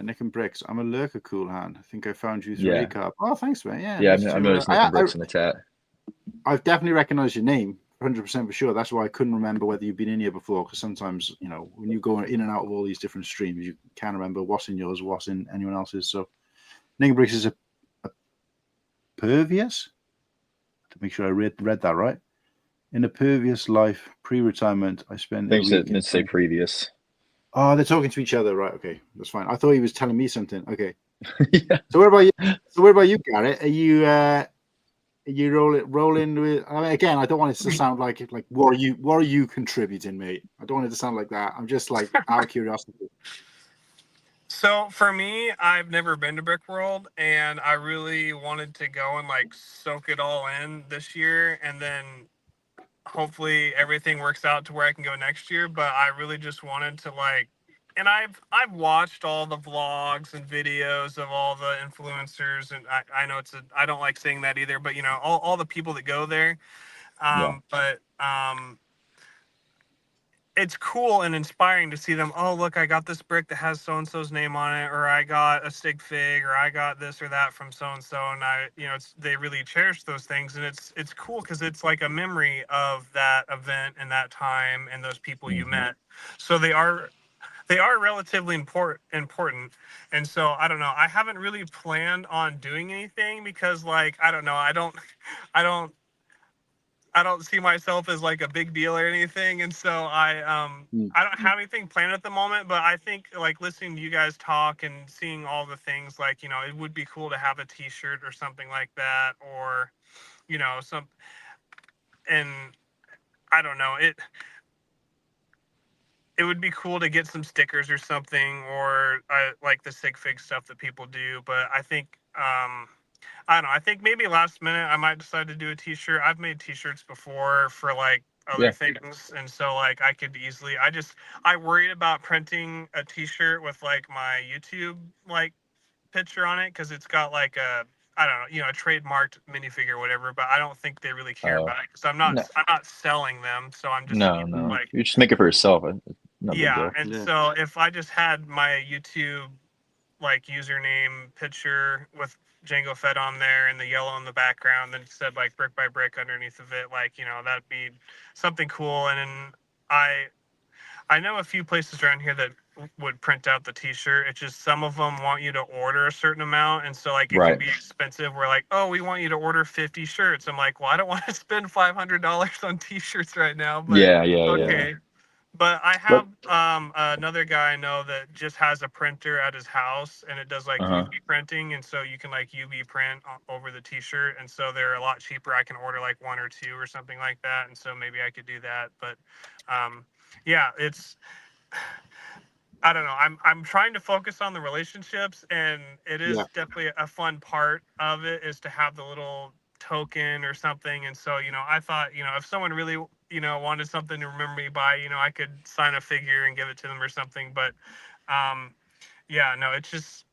Nick and Bricks. I'm a lurker, cool hand. I think I found you through ACARP. Oh, thanks, man. Yeah. I'm noticing Nick and Bricks in the chat. I've definitely recognized your name, 100% for sure. That's why I couldn't remember whether you've been in here before, because sometimes, when you go in and out of all these different streams, you can't remember what's in yours, what's in anyone else's. So, Nick and Bricks is a pervious, to make sure I read that right. In a pervious life, pre-retirement, I spent. I think you meant to say previous. Oh, they're talking to each other, right? Okay, that's fine. I thought he was telling me something. Okay. Yeah. So what about you, Garrett? Are you rolling with? I mean, again, I don't want it to sound like what are you contributing, mate? I don't want it to sound like that. I'm just like out of curiosity. So for me, I've never been to Brickworld, and I really wanted to go and soak it all in this year, and then hopefully everything works out to where I can go next year. But I really just wanted to and I've watched all the vlogs and videos of all the influencers, and I know I don't like saying that either, but all the people that go there. But it's cool and inspiring to see them. Oh, look, I got this brick that has so-and-so's name on it, or I got a stick fig, or I got this or that from so-and-so. And they really cherish those things. And it's cool because it's like a memory of that event and that time and those people you met. So they are relatively important. And so, I don't know, I haven't really planned on doing anything because I don't know, I don't see myself as a big deal or anything. And so I don't have anything planned at the moment, but I think listening to you guys talk and seeing all the things, it would be cool to have a t-shirt or something like that, or, and I don't know, it would be cool to get some stickers or something, or the sig fig stuff that people do. But I think, I don't know. I think maybe last minute I might decide to do a t-shirt. I've made t-shirts before for other things. And so I could easily, I worried about printing a t-shirt with my YouTube picture on it, because it's got a, I don't know, a trademarked minifigure or whatever, but I don't think they really care about it because I'm not selling them. So I'm just you just make it for yourself. So if I just had my YouTube username picture with Django Fed on there and the yellow in the background, then it said brick by brick underneath of it, that'd be something cool. And then I know a few places around here that would print out the t-shirt. It's just some of them want you to order a certain amount, and so it can be expensive. We're oh, we want you to order 50 shirts. I'm well, I don't want to spend $500 on t-shirts right now, but okay. But I have another guy I know that just has a printer at his house, and it does UV printing, and so you can UV print over the t-shirt, and so they're a lot cheaper. I can order one or two or something like that, and so maybe I could do that. But it's, I don't know. I'm trying to focus on the relationships, and it is definitely a fun part of it is to have the little token or something. And so, I thought, if someone really, wanted something to remember me by, I could sign a figure and give it to them or something. But, it's just,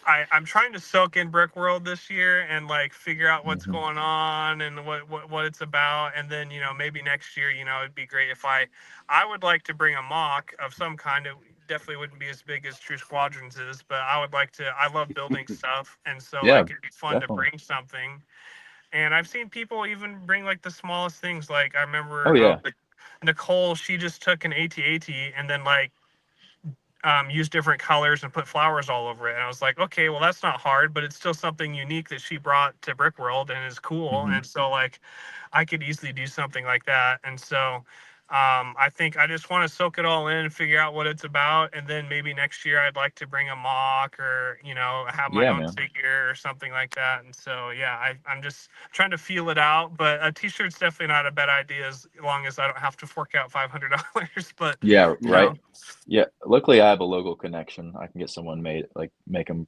I'm trying to soak in Brickworld this year and figure out what's going on and what it's about. And then, maybe next year, it'd be great if I would like to bring a mock of some kind. It definitely wouldn't be as big as True Squadrons is, but I love building stuff. And so it'd be fun to bring something. And I've seen people even bring the smallest things. I remember Nicole, she just took an AT-AT and then use different colors and put flowers all over it. And I was okay, well, that's not hard, but it's still something unique that she brought to Brickworld and is cool. And so I could easily do something like that. And so I think I just want to soak it all in and figure out what it's about. And then maybe next year I'd like to bring a mock or, have my own figure or something like that. And so, I'm just trying to feel it out. But a t-shirt's definitely not a bad idea as long as I don't have to fork out $500. But yeah, luckily I have a local connection. I can get someone made, make them,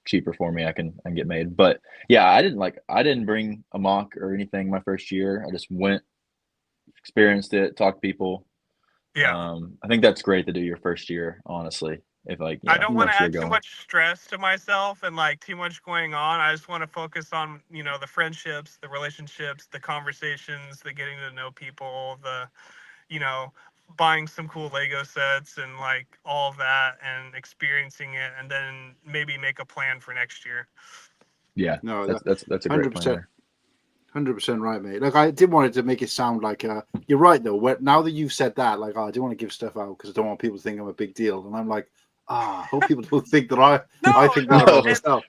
cheaper for me. I can get made. But yeah, I didn't bring a mock or anything my first year. I just went, experienced it, talked to people, Yeah. I think that's great to do your first year, honestly. If like, I don't want to first year add too going. much stress to myself and like too much going on. I just want to focus on, the friendships, the relationships, the conversations, the getting to know people, the, buying some cool Lego sets and like all of that and experiencing it, and then maybe make a plan for next year. Yeah, No, that's a great plan 100%. there. 100% right, mate. Like, I did want it to make it sound like you're right though. Now that you've said that, like, I do want to give stuff out because I don't want people to think I'm a big deal, and I'm like, I hope people don't think that I think that about myself.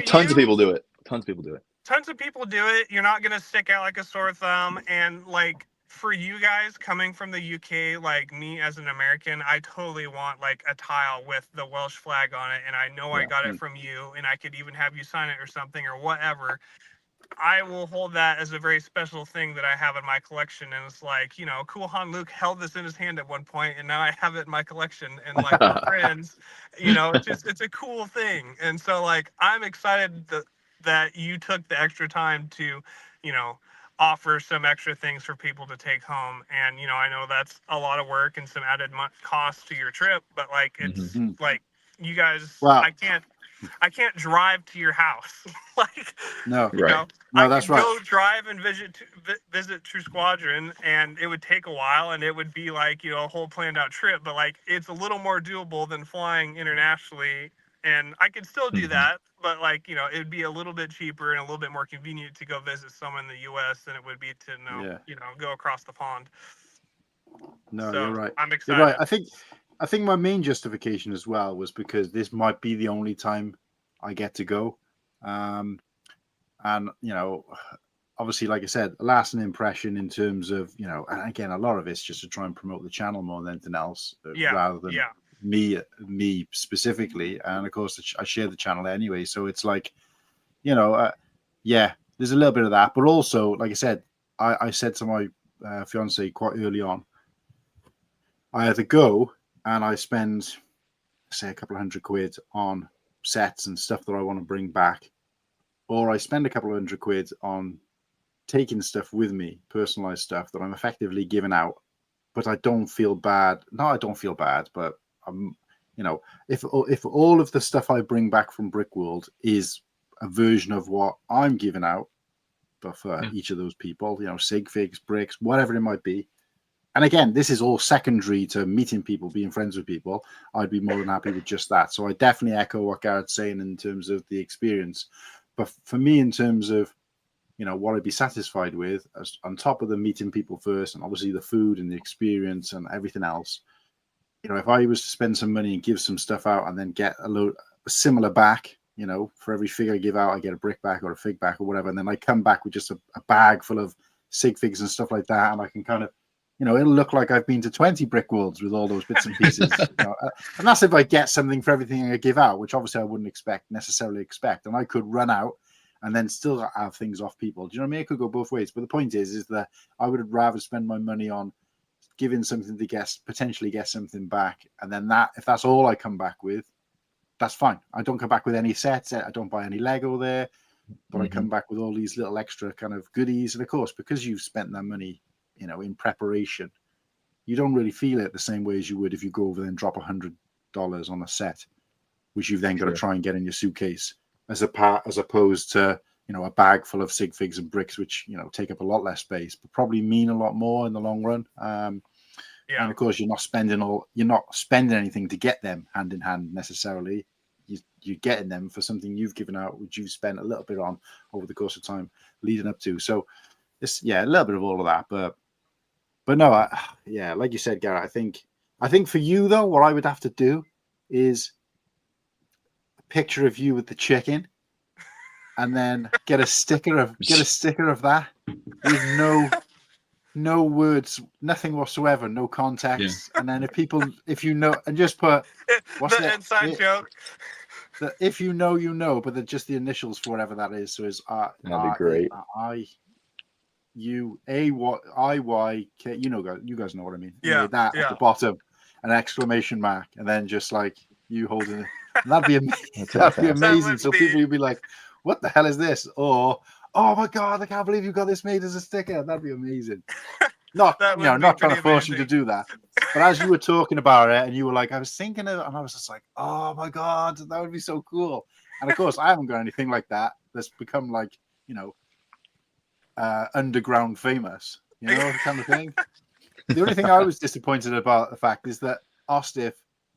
Tons of people do it. Tons of people do it. You're not gonna stick out like a sore thumb, and like for you guys coming from the UK, like me as an American, I totally want like a tile with the Welsh flag on it, and I know I got it from you, and I could even have you sign it or something or whatever. I will hold that as a very special thing that I have in my collection, and it's like, Cool Han Luke held this in his hand at one point, and now I have it in my collection, and like we're friends, it's a cool thing, and so like I'm excited that you took the extra time to, offer some extra things for people to take home, and I know that's a lot of work and some added cost to your trip, but like it's like you guys, wow. I can't drive to your house. Like, no, no, that's right. Go drive and visit True Squadron, and it would take a while, and it would be like, a whole planned out trip, but like, it's a little more doable than flying internationally. And I could still do that, but like, it would be a little bit cheaper and a little bit more convenient to go visit someone in the U.S. than it would be to, go across the pond. No, so you're right. I'm excited. You're right. I think my main justification as well was because this might be the only time I get to go. And, obviously, like I said, a lasting impression in terms of, and again, a lot of it's just to try and promote the channel more than anything else, rather than me specifically. And of course, I share the channel anyway. So it's like, there's a little bit of that. But also, like I said, I said to my fiance quite early on, I either go and I spend, say, a couple of £100 on sets and stuff that I want to bring back, or I spend a couple of £100 on taking stuff with me, personalized stuff that I'm effectively giving out, but I don't feel bad. No, I don't feel bad, but I'm, if all of the stuff I bring back from Brickworld is a version of what I'm giving out, but for each of those people, sig figs, bricks, whatever it might be. And again, this is all secondary to meeting people, being friends with people. I'd be more than happy with just that. So I definitely echo what Garrett's saying in terms of the experience. But for me, in terms of, what I'd be satisfied with, on top of the meeting people first, and obviously the food and the experience and everything else, if I was to spend some money and give some stuff out and then get a similar back, for every fig I give out, I get a brick back or a fig back or whatever. And then I come back with just a bag full of sig figs and stuff like that. And I can kind of, it'll look like I've been to 20 Brickworlds with all those bits and pieces. And that's if I get something for everything I give out, which obviously I wouldn't necessarily expect. And I could run out and then still have things off people. Do you know what I mean? It could go both ways. But the point is that I would rather spend my money on giving something to potentially get something back. And then if that's all I come back with, that's fine. I don't come back with any sets. I don't buy any Lego there. But I come back with all these little extra kind of goodies. And of course, because you've spent that money, in preparation, you don't really feel it the same way as you would if you go over there and drop $100 on a set, which you've then got to try and get in your suitcase, as opposed to, a bag full of sig figs and bricks, which, take up a lot less space, but probably mean a lot more in the long run. And of course, you're not spending anything to get them hand in hand necessarily. You're getting them for something you've given out, which you've spent a little bit on over the course of time leading up to. So it's, a little bit of all of that, but no, like you said, Garrett, I think for you though, what I would have to do is a picture of you with the chicken, and then get a sticker of that with no words, nothing whatsoever, no context. And then if you know, and just put what's the inside joke. If you know, but just the initials for whatever that is. So it's that'd be great. UAYK, you guys know what I mean. At the bottom, an exclamation mark, and then just like you holding it. And that'd be amazing. That'd be amazing. So people would be like, "What the hell is this?" Or, "Oh my god, I can't believe you got this made as a sticker." That'd be amazing. Not trying to force you to do that, But as you were talking about it, and you were like, I was thinking of it, and I was just like, oh my God, that would be so cool. And of course, I haven't got anything like that that's become like, underground famous, kind of thing. The only thing I was disappointed about the fact is that Ostif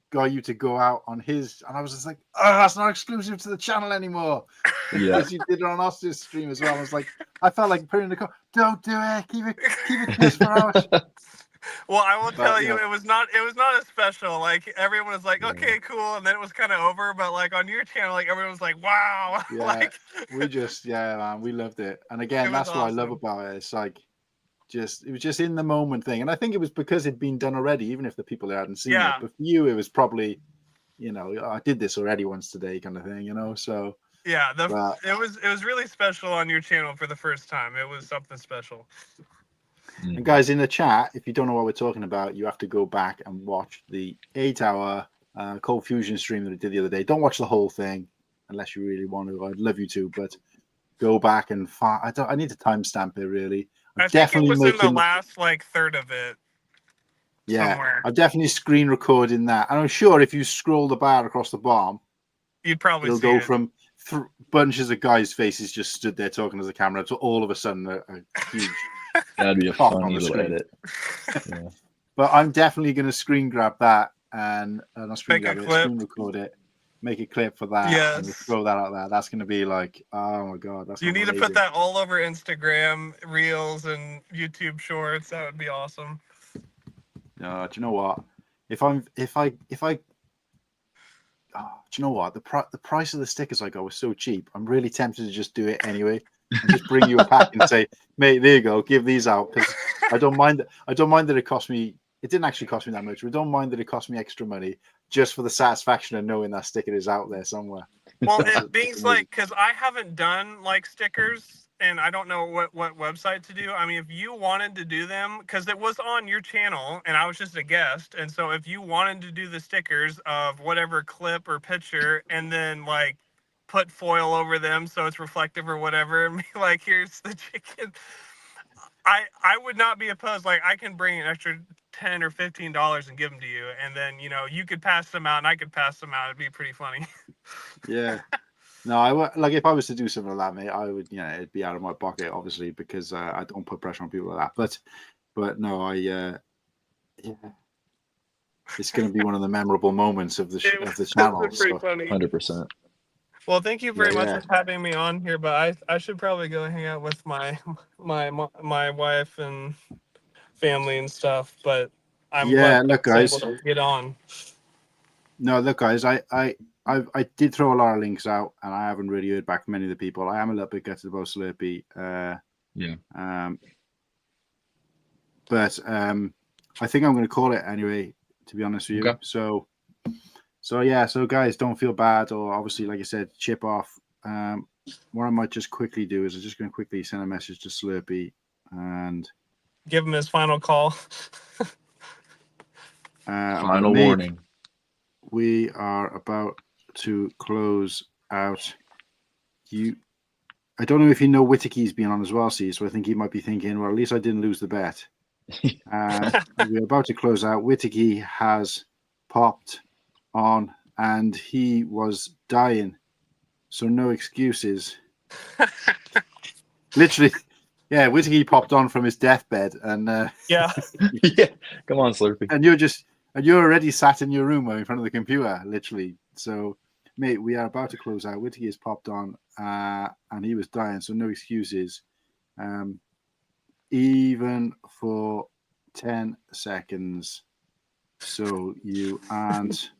got you to go out on his, and I was just like, oh, that's not exclusive to the channel anymore. Yeah. Because you did it on Ostif's stream as well. I was like, I felt like putting the don't do it, keep it just for us. Well, I will tell you, it was not as special. Like everyone was like, okay, cool, and then it was kind of over. But like on your channel, like everyone was like, wow. Yeah, like, we just, man, we loved it. And again, that's what I love about it. It's like, it was just in the moment thing. And I think it was because it'd been done already, even if the people who hadn't seen it. But for you, it was probably, I did this already once today kind of thing, so. Yeah, it was really special on your channel for the first time. It was something special. And guys, in the chat, if you don't know what we're talking about, you have to go back and watch the 8-hour Cold Fusion stream that I did the other day. Don't watch the whole thing unless you really want to. I'd love you to, but go back and I need to timestamp it really. I think it was in the last third of it. Yeah, somewhere. I'm definitely screen recording that, and I'm sure if you scroll the bar across the bottom, you'd probably it'll go from bunches of guys' faces just stood there talking to the camera to all of a sudden a huge. That'd be a funny little edit. Yeah. But I'm definitely going to screen grab that and not screen grab it, screen record it, make a clip for that, and we'll throw that out there. That's going to be like, oh my God. That's you need to put that all over Instagram Reels and YouTube Shorts. That would be awesome. Do you know what? Do you know what? The price of the stickers I got was so cheap. I'm really tempted to just do it anyway. And just bring you a pack and say, mate, there you go, give these out, because I don't mind that it cost me. It didn't actually cost me that much. We don't mind that it cost me extra money just for the satisfaction of knowing that sticker is out there somewhere. Well, it being because I haven't done stickers, and I don't know what website to do. I mean, if you wanted to do them, because it was on your channel, and I was just a guest, and so if you wanted to do the stickers of whatever clip or picture, and then put foil over them so it's reflective or whatever, and be like, here's the chicken. I would not be opposed. I can bring an extra $10 or $15 and give them to you, and then you could pass them out and I could pass them out. It'd be pretty funny. Yeah. No, if I was to do something like that, mate, I would, it'd be out of my pocket, obviously, because I don't put pressure on people like that. But no, yeah, it's going to be one of the memorable moments of the channel. Pretty funny. 100%. Well, thank you very much for having me on here, but I should probably go hang out with my wife and family and stuff. But I'm glad look, guys, able to get on. No, look, guys, I did throw a lot of links out, and I haven't really heard back from many of the people. I am a little bit gutted about Slurpee. But I think I'm going to call it anyway, to be honest with you. Okay. So guys, don't feel bad, or obviously, like I said, chip off. What I might just quickly do is I'm just going to quickly send a message to Slurpee and give him his final call. Final warning. We are about to close out. I don't know if you know Whittaky's been on as well, see, so I think he might be thinking, well, at least I didn't lose the bet. We're about to close out. Whittaky has popped on and he was dying, so no excuses. Literally, yeah, Whittaky popped on from his deathbed, and yeah, come on, Slurpee, and you're already sat in your room in front of the computer, literally. So, mate, we are about to close out. Whittaky has popped on, and he was dying, so no excuses, even for 10 seconds. So you aren't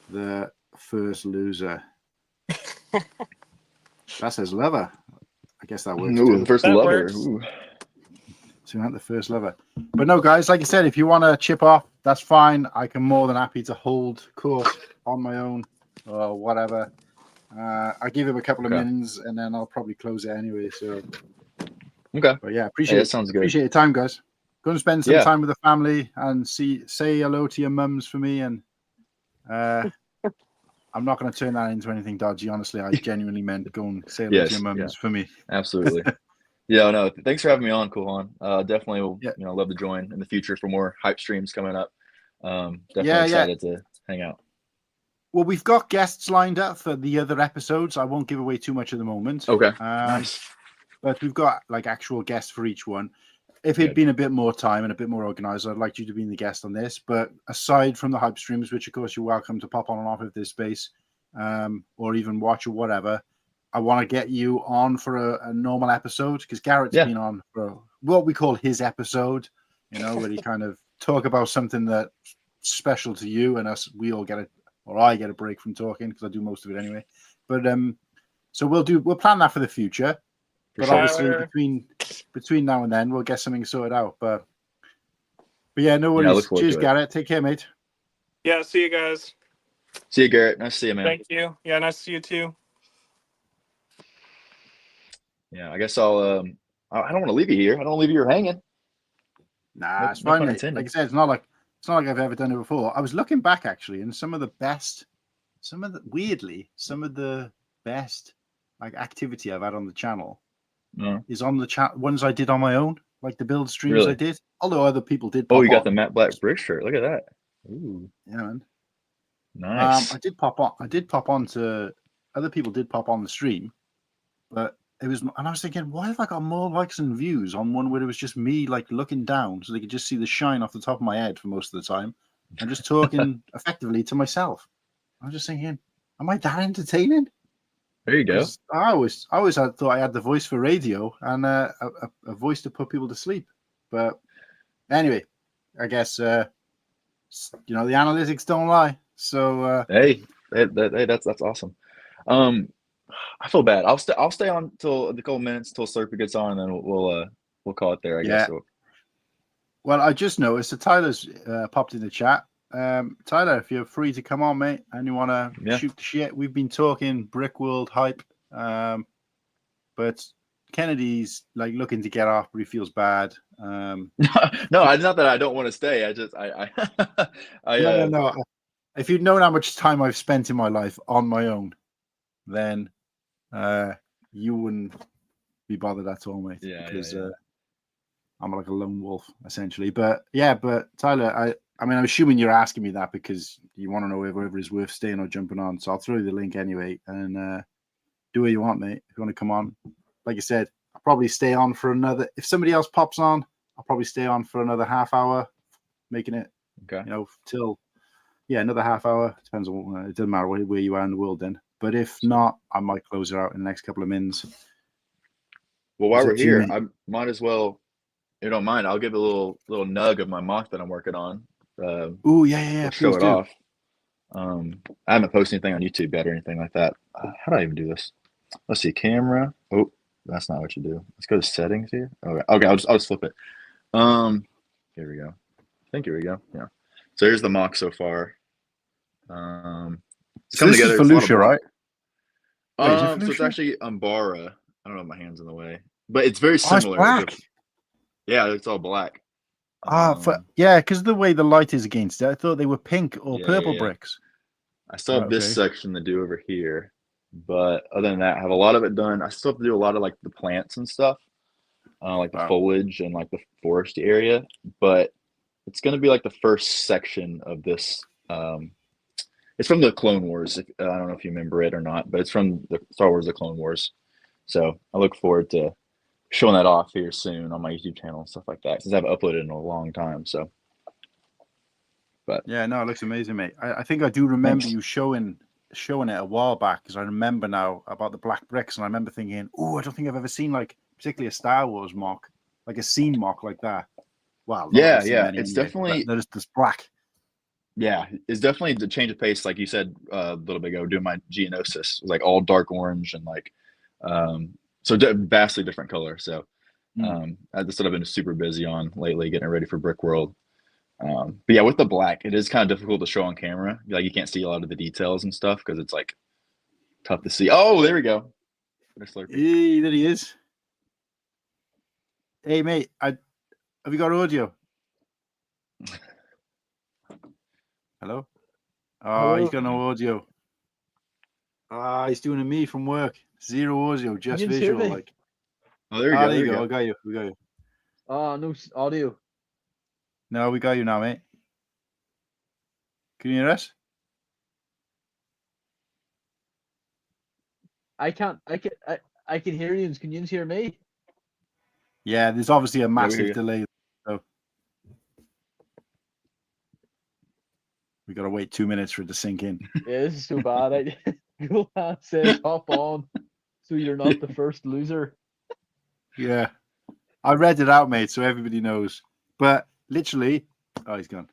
the first loser. That says lover. I guess that works. Ooh, the first that lover. Ooh. So you aren't the first lover. But no, guys, like I said, if you want to chip off, that's fine. I can more than happy to hold court on my own or whatever. I'll give him a couple of minutes and then I'll probably close it anyway. So okay. But yeah, appreciate sounds good. Appreciate your time, guys. Go and spend some time with the family and say hello to your mums for me. And I'm not going to turn that into anything dodgy. Honestly, I genuinely meant go and say hello to your mums for me. Absolutely. Yeah, no. Thanks for having me on, Kuhan. Definitely will love to join in the future for more hype streams coming up. Definitely excited to hang out. Well, we've got guests lined up for the other episodes. I won't give away too much at the moment. Okay. Nice. But we've got like actual guests for each one. If it'd been a bit more time and a bit more organized, I'd like you to be the guest on this. But aside from the hype streams, which of course you're welcome to pop on and off if there's space, or even watch or whatever, I want to get you on for a normal episode because Garrett's been on for what we call his episode, where he kind of talk about something that's special to you and us. We all get it, or I get a break from talking because I do most of it anyway. But so we'll plan that for the future. But obviously between now and then we'll get something sorted out. But yeah, no worries. Cheers, Garrett. Take care, mate. Yeah, see you guys. See you, Garrett. Nice to see you, man. Thank you. Yeah, nice to see you too. Yeah, I guess I'll. I don't want to leave you here. I don't want to leave you here hanging. Nah, it's fine. Like I said, it's not like I've ever done it before. I was looking back actually, and some of the best like activity I've had on the channel is on the chat ones I did on my own, like the build streams I did. Although other people did. Oh, you got the matte black brick shirt. Look at that. Ooh. Yeah, man. Nice. I did pop on to other people did pop on the stream, but it was, and I was thinking, why have I got more likes and views on one where it was just me like looking down so they could just see the shine off the top of my head for most of the time and just talking effectively to myself. I was just thinking, am I that entertaining? There you go. I always thought I had the voice for radio and a voice to put people to sleep. But anyway, I guess the analytics don't lie. So hey, that's awesome. I feel bad. I'll stay on till a couple minutes till Slurpee gets on, and then we'll call it there. I guess. Well, I just noticed that Tyler's popped in the chat. Tyler, if you're free to come on, mate, and you want to shoot the shit, we've been talking Brickworld hype, but Kennedy's like looking to get off, but he feels bad. No, it's not that I don't want to stay. I just no. If you'd known how much time I've spent in my life on my own, then you wouldn't be bothered at all, mate. Because I'm like a lone wolf essentially. But Tyler, I mean, I'm assuming you're asking me that because you want to know whether it's worth staying or jumping on. So I'll throw you the link anyway, and do what you want, mate. If you want to come on, like I said, I'll probably stay on for another. If somebody else pops on, I'll probably stay on for another half hour, making it, till another half hour. Depends on it doesn't matter where you are in the world then. But if not, I might close it out in the next couple of minutes. Well, while we're here, I might as well. If you don't mind, I'll give a little nug of my mock that I'm working on. Show it off. I haven't posted anything on YouTube yet or anything like that. How do I even do this? Let's see, camera. Oh, that's not what you do. Let's go to settings here. Okay, I'll just flip it. Here we go. I think here we go. Yeah. So here's the mock so far. It's coming together. This is Felucia, right? So it's actually Umbara. I don't know if my hand's in the way, but it's very similar. It's black. Yeah, it's all black. Because of the way the light is against it, I thought they were pink or purple bricks. I still have this section to do over here, but other than that, I have a lot of it done. I still have to do a lot of like the plants and stuff, like the foliage and like the foresty area. But it's going to be like the first section of this. It's from the Clone Wars. I don't know if you remember it or not, but it's from the Star Wars: The Clone Wars. So I look forward to showing that off here soon on my YouTube channel and stuff like that, since I haven't uploaded in a long time. So, but yeah, no, it looks amazing, mate. I think I do remember you showing it a while back, because I remember now about the black bricks, and I remember thinking, oh, I don't think I've ever seen like particularly a Star Wars mock, like a scene mock like that. Wow. It's definitely there's this black. Yeah, it's definitely the change of pace, like you said a little bit ago. Doing my Geonosis, it was like all dark orange and like. So vastly different color. So that's what I've been super busy on lately, getting ready for Brickworld. But yeah, with the black, it is kind of difficult to show on camera. Like you can't see a lot of the details and stuff because it's like tough to see. Oh, there we go. Hey, there he is. Hey, mate, have you got audio? Hello? Oh, he's got no audio. He's doing a me from work. Zero audio, just visual. Like, oh, there you go. There you go. I got you. We got you. No audio. No, we got you now, mate. Can you hear us? I can't. I can hear you. Can you hear me? Yeah, there's obviously a we hear massive you. delay. So we got to wait 2 minutes for it to sink in. Yeah, this is so bad. Gohan says hop on, so you're not the first loser. Yeah. I read it out, mate, so everybody knows. But literally, oh, he's gone.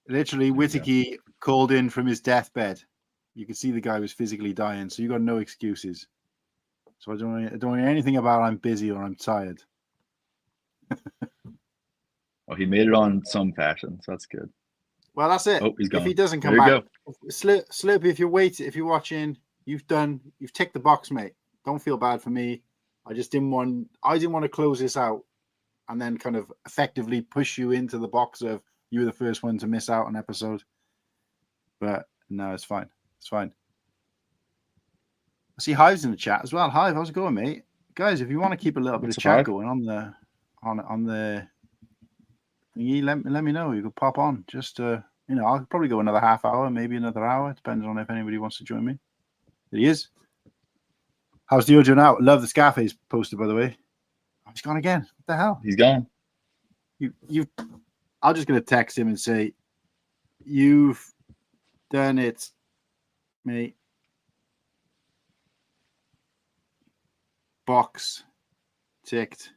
Literally, Whittaky called in from his deathbed. You could see the guy was physically dying, so you got no excuses. So I don't want anything about I'm busy or I'm tired. Well, he made it on some fashion, so that's good. Well, that's it. Oh, he's gone. If he doesn't come There you back, Slurpy, if you're watching, you've ticked the box, mate. Don't feel bad for me. I didn't want to close this out and then kind of effectively push you into the box of you were the first one to miss out on episode. But no, it's fine. It's fine. I see Hive's in the chat as well. Hive, how's it going, mate? Guys, if you want to keep a little bit of chat going on the thingy, let me know. You could pop on. Just I'll probably go another half hour, maybe another hour. Depends on if anybody wants to join me. There he is. How's the audio now? Love the Scarface poster, by the way. Oh, he's gone again. What the hell? He's gone. I'm just gonna text him and say, you've done it, mate. Box ticked.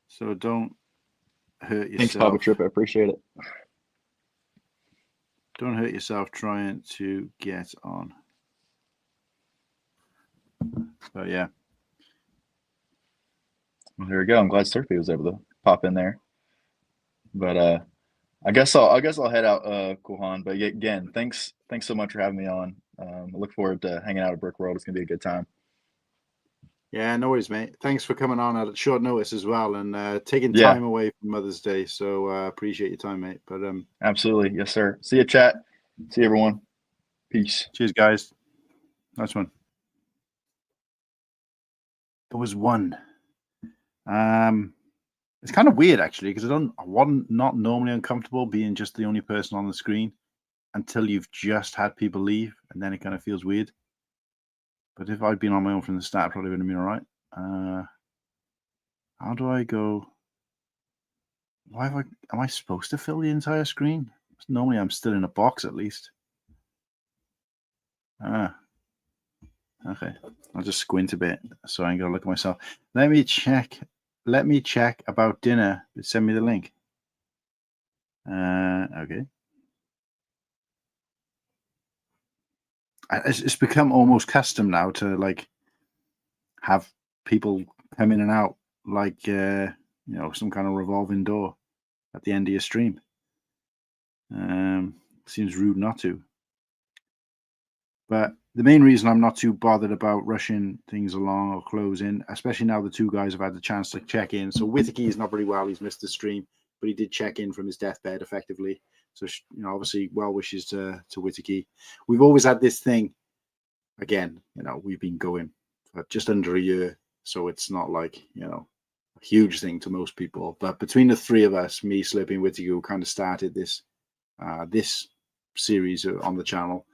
So don't hurt yourself. Thanks, Papa Trip. I appreciate it. Don't hurt yourself trying to get on. But yeah. Well, there we go. I'm glad Surfy was able to pop in there. But I guess I'll head out, Kuhan. But again, thanks so much for having me on. I look forward to hanging out at Brickworld. It's gonna be a good time. Yeah, no worries, mate. Thanks for coming on at short notice as well and taking time away from Mother's Day. So appreciate your time, mate. But absolutely, yes, sir. See you, chat. See you, everyone. Peace. Cheers, guys. Nice one. There was one. It's kind of weird actually because I'm not normally uncomfortable being just the only person on the screen until you've just had people leave, and then it kind of feels weird. But if I'd been on my own from the start, it probably would have been all right. How do I go? Am I supposed to fill the entire screen? Normally I'm still in a box at least. Okay. I'll just squint a bit so I ain't gonna look at myself. Let me check about dinner. Send me the link. Okay. It's become almost custom now to like have people come in and out like some kind of revolving door at the end of your stream. Seems rude not to. But the main reason I'm not too bothered about rushing things along or closing, especially now the two guys have had the chance to check in. So Whittaky is not very well. He's missed the stream, but he did check in from his deathbed effectively. So, obviously well wishes to Whittaky. We've always had this thing. Again, we've been going for just under a year. So it's not like, a huge thing to most people. But between the three of us, me, Slurpy, and Whittaky, who kind of started this series on the channel,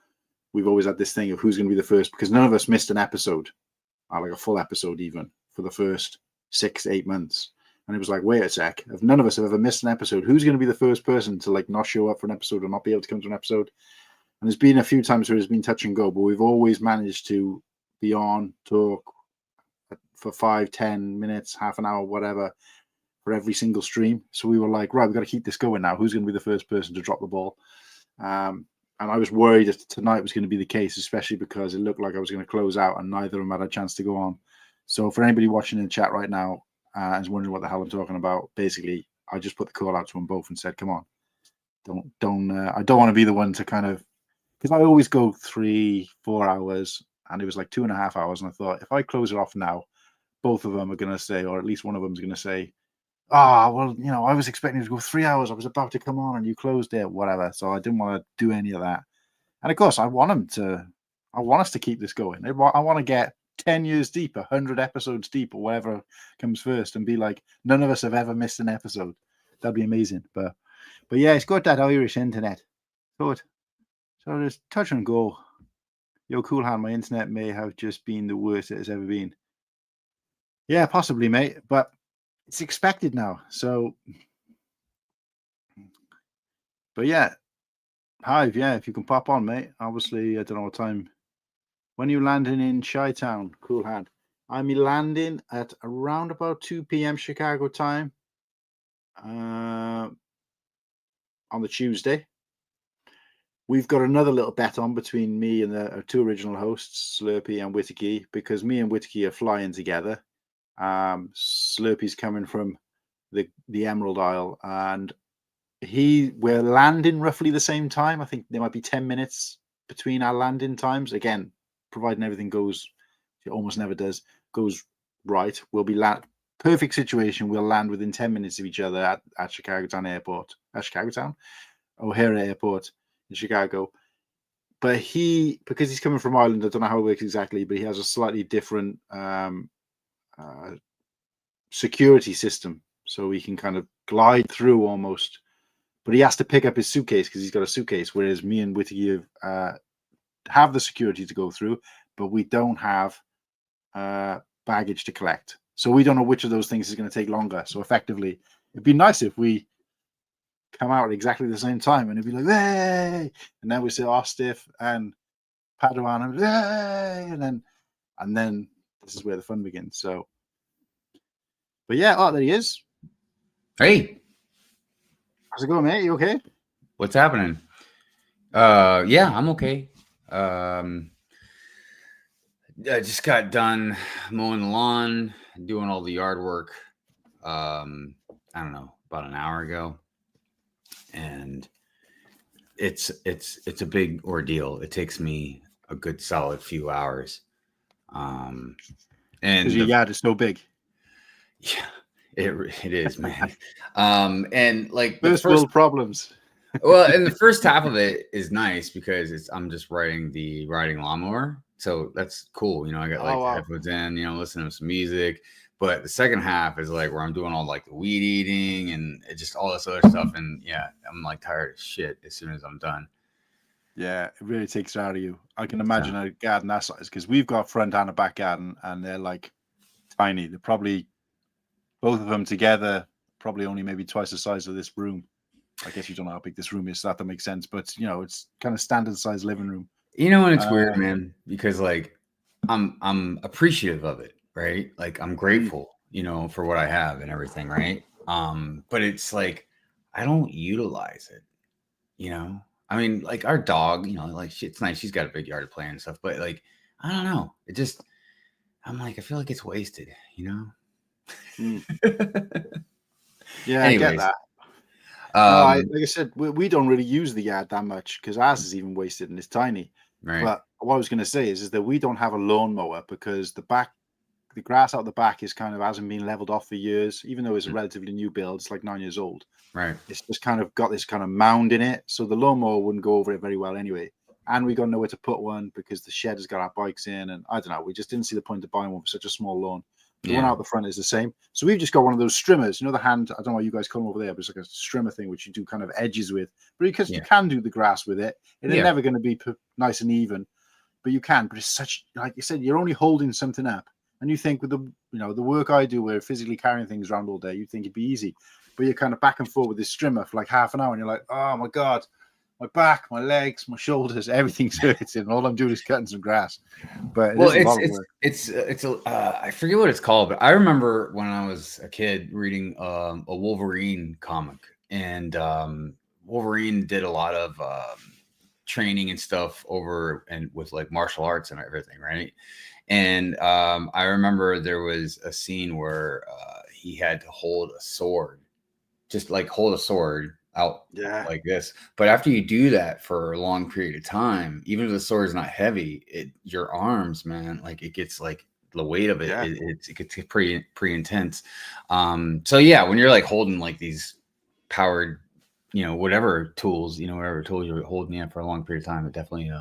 we've always had this thing of who's going to be the first, because none of us missed an episode, like a full episode even, for the first 6-8 months. And it was like, wait a sec, if none of us have ever missed an episode, who's going to be the first person to like not show up for an episode or not be able to come to an episode? And there's been a few times where it's been touch and go, but we've always managed to be on, talk for 5-10 minutes, half an hour, whatever, for every single stream. So we were like, right, we've got to keep this going now. Who's going to be the first person to drop the ball? And I was worried that tonight was going to be the case, especially because it looked like I was going to close out and neither of them had a chance to go on. So for anybody watching in the chat right now and is wondering what the hell I'm talking about, basically, I just put the call out to them both and said, come on, I don't want to be the one to kind of, because I always go 3-4 hours and it was like 2.5 hours. And I thought, if I close it off now, both of them are going to say, or at least one of them is going to say, I was expecting to go 3 hours. I was about to come on and you closed it, whatever. So I didn't want to do any of that. And of course, I want us to keep this going. I want to get 10 years deep, 100 episodes deep, or whatever comes first, and be like, none of us have ever missed an episode. That'd be amazing. But But yeah, it's got that Irish internet. So there's touch and go. Yo, cool hand, my internet may have just been the worst it has ever been. Yeah, possibly, mate, but it's expected now. So, but yeah, Hive, yeah, if you can pop on, mate. Obviously, I don't know what time. When are you landing in Chi-Town? Cool hand. I'm landing at around about 2 p.m. Chicago time on the Tuesday. We've got another little bet on between me and the two original hosts, Slurpee and Whittaky, because me and Whittaky are flying together. Slurpee's coming from the Emerald Isle, and we're landing roughly the same time. I think there might be 10 minutes between our landing times. Again, providing everything goes, it almost never does, goes right. We'll be perfect situation. We'll land within 10 minutes of each other at Chicagotown Airport, O'Hare Airport in Chicago. But because he's coming from Ireland, I don't know how it works exactly, but he has a slightly different security system, so he can kind of glide through almost. But he has to pick up his suitcase because he's got a suitcase, whereas me and Whittaky have the security to go through, but we don't have baggage to collect. So we don't know which of those things is going to take longer. So effectively, it'd be nice if we come out at exactly the same time and it'd be like, hey! And then we say Ostiff and Padawan and hey! And then this is where the fun begins. So, but yeah, there he is. Hey. How's it going, mate? You okay? What's happening? Yeah, I'm okay. I just got done mowing the lawn, doing all the yard work. I don't know, about an hour ago, and it's a big ordeal. It takes me a good solid few hours. And your yard is so big. Yeah, it is, man. And like first world problems. Well, and the first half of it is nice because I'm just riding the riding lawnmower. So that's cool. You know, I got like headphones in, you know, listening to some music. But the second half is like where I'm doing all like the weed eating and just all this other stuff. And yeah, I'm like tired as shit as soon as I'm done. Yeah, it really takes it out of you. I can imagine a garden that size because we've got front and a back garden and they're like tiny. They're probably both of them together, probably only maybe twice the size of this room. I guess you don't know how big this room is, so that makes sense. But you know, it's kind of standard size living room. You know, and it's weird, man, because like I'm appreciative of it, right? Like I'm grateful, you know, for what I have and everything, right? But it's like I don't utilize it, you know. I mean, like our dog, you know, like it's nice. She's got a big yard to play and stuff, but like I don't know. I'm like I feel like it's wasted, you know. Yeah, anyways, I get that. Like I said, we don't really use the yard that much because ours is even wasted and it's tiny. Right. But what I was going to say is that we don't have a lawnmower because the grass out the back is kind of hasn't been leveled off for years, even though it's a relatively new build. It's like 9 years old. Right. It's just kind of got this kind of mound in it, so the lawnmower wouldn't go over it very well anyway. And we got nowhere to put one because the shed has got our bikes in, and I don't know. We just didn't see the point of buying one for such a small lawn. The one out the front is the same. So we've just got one of those strimmers, you know, the hand, I don't know what you guys call them over there, but it's like a strimmer thing, which you do kind of edges with. But because you can do the grass with it, it's never going to be nice and even, but you can. But it's such, like you said, you're only holding something up. And you think with the, you know, the work I do where physically carrying things around all day, you think it'd be easy. But you're kind of back and forth with this strimmer for like half an hour and you're like, oh my God, my back, my legs, my shoulders, everything's hurting, and all I'm doing is cutting some grass. But it's I forget what it's called, but I remember when I was a kid reading a Wolverine comic, and Wolverine did a lot of training and stuff over and with like martial arts and everything, right? And I remember there was a scene where he had to hold a sword, just like hold a sword out like this. But after you do that for a long period of time, even if the sword is not heavy, your arms, man, like it gets like the weight of it, it gets pretty intense. So yeah, when you're like holding like these powered, you know, whatever tools you're holding for a long period of time, it definitely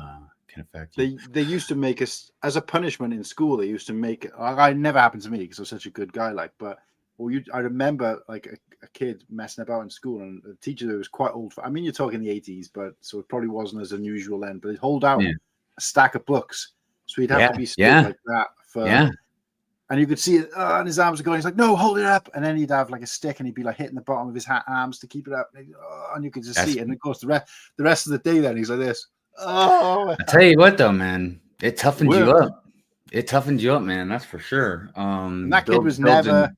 can affect you. They used to make us as a punishment in school. They used to make, I never happened to me because I was such a good guy, but or I remember like a kid messing about in school, and the teacher there was quite old. I mean, you're talking the 80s, but so it probably wasn't as unusual then. But he'd hold out a stack of books, so he'd have to be stood like that for. And you could see it, and his arms are going. He's like, "No, hold it up!" And then he'd have like a stick, and he'd be like hitting the bottom of his arms to keep it up. And you could just see it. And of course, the rest of the day, then he's like this. Oh, I tell you what, though, man, it toughens you up. It toughens you up, man. That's for sure. And that kid was never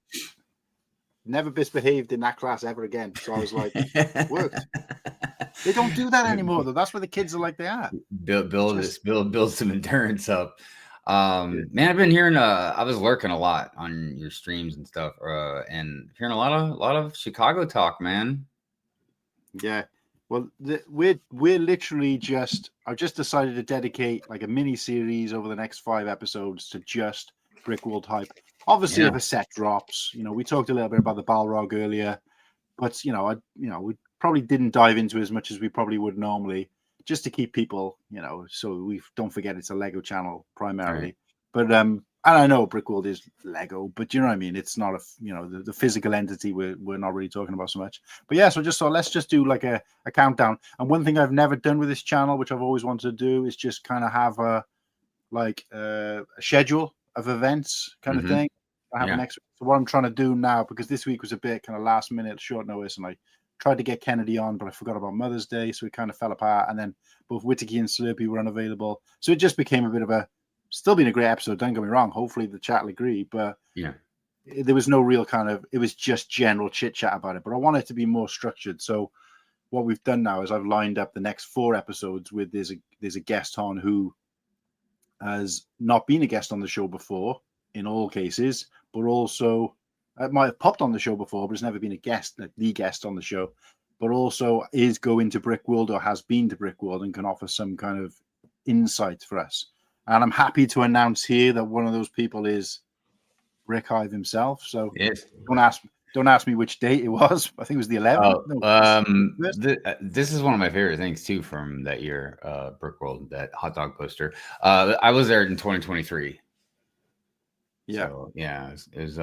misbehaved in that class ever again. So I was like, worked. They don't do that anymore, though. That's where the kids are like they are. Build some endurance up. Man, I've been hearing I was lurking a lot on your streams and stuff, and hearing a lot of Chicago talk, man. Yeah. Well, we're literally I've just decided to dedicate like a mini series over the next 5 episodes to just Brickworld hype. Obviously, if a set drops, we talked a little bit about the Balrog earlier, but we probably didn't dive into as much as we probably would normally, just to keep people, so we don't forget it's a Lego channel primarily. Right. But and I know Brickworld is Lego, but you know what I mean. It's not the physical entity we're not really talking about so much. But yeah, so just let's just do like a countdown. And one thing I've never done with this channel, which I've always wanted to do, is just kind of have a schedule of events kind of thing. I have next week. So what I'm trying to do now, because this week was a bit kind of last minute, short notice, and I tried to get Kennedy on, but I forgot about Mother's Day, so it kind of fell apart. And then both Whittaky and Slurpee were unavailable, so it just became a bit of still been a great episode. Don't get me wrong. Hopefully the chat will agree, but there was no real it was just general chit chat about it. But I want it to be more structured. So what we've done now is I've lined up the next 4 episodes with there's a guest on who has not been a guest on the show before in all cases, but also might have popped on the show before, but has never been the guest on the show, but also is going to Brickworld or has been to Brickworld and can offer some kind of insight for us. And I'm happy to announce here that one of those people is Rick Hive himself. So don't ask me which date it was. I think it was the 11th. This is one of my favorite things too from that year, Brickworld, that hot dog poster. I was there in 2023. Yeah. So, it was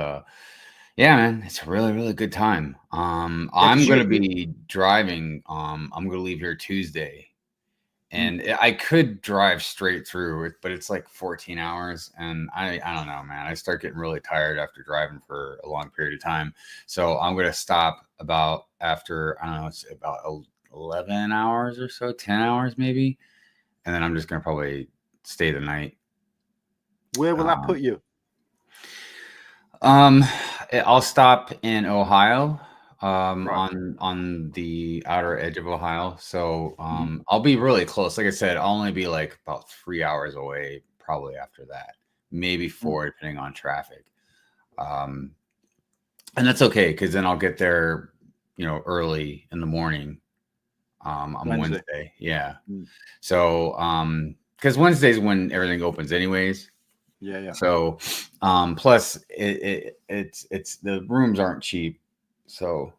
man, it's a really, really good time. I'm going to be driving. I'm going to leave here Tuesday, and I could drive straight through it, but it's like 14 hours. And I don't know, man, I start getting really tired after driving for a long period of time. So I'm going to stop about after, I don't know, it's about 11 hours or so, 10 hours maybe. And then I'm just going to probably stay the night. Where will that put you? I'll stop in Ohio, on the outer edge of Ohio. So, I'll be really close. Like I said, I'll only be like about 3 hours away, probably after that, maybe 4, depending on traffic. And that's okay, because then I'll get there, early in the morning, on Wednesday. Yeah. So, because Wednesday's when everything opens anyways. Yeah. So, plus it's the rooms aren't cheap, so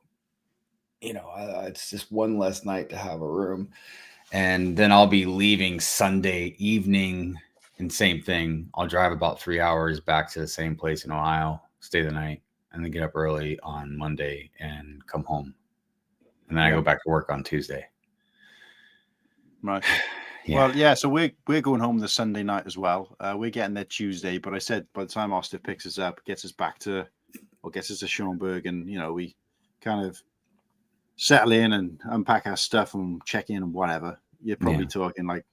it's just one less night to have a room, and then I'll be leaving Sunday evening, and same thing. I'll drive about 3 hours back to the same place in Ohio, stay the night, and then get up early on Monday and come home, and then I go back to work on Tuesday. Right. Yeah. Well, yeah, so we're going home the Sunday night as well. We're getting there Tuesday, but I said by the time Austin picks us up, gets us to Schoenberg, and we kind of settle in and unpack our stuff and check in and whatever. You're probably talking like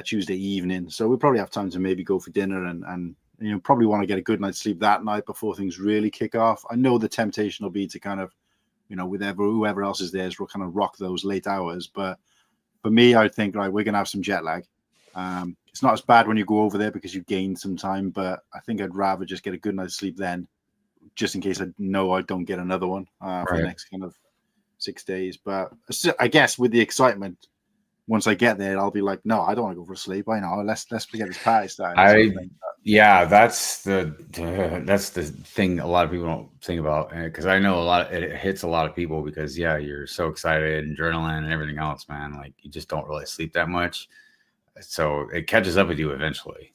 Tuesday evening, so we'll probably have time to maybe go for dinner and probably want to get a good night's sleep that night before things really kick off. I know the temptation will be to kind of, with whoever else is there, we'll kind of rock those late hours, but. For me, I think, right, we're going to have some jet lag. It's not as bad when you go over there because you gain some time, but I think I'd rather just get a good night's sleep then, just in case I know I don't get another one for the next kind of 6 days. But I guess with the excitement, once I get there, I'll be like, no, I don't want to go for sleep. I know. Let's get this party started. That's the thing a lot of people don't think about, because I know it hits a lot of people because you're so excited and adrenaline and everything else, man. Like you just don't really sleep that much, so it catches up with you eventually.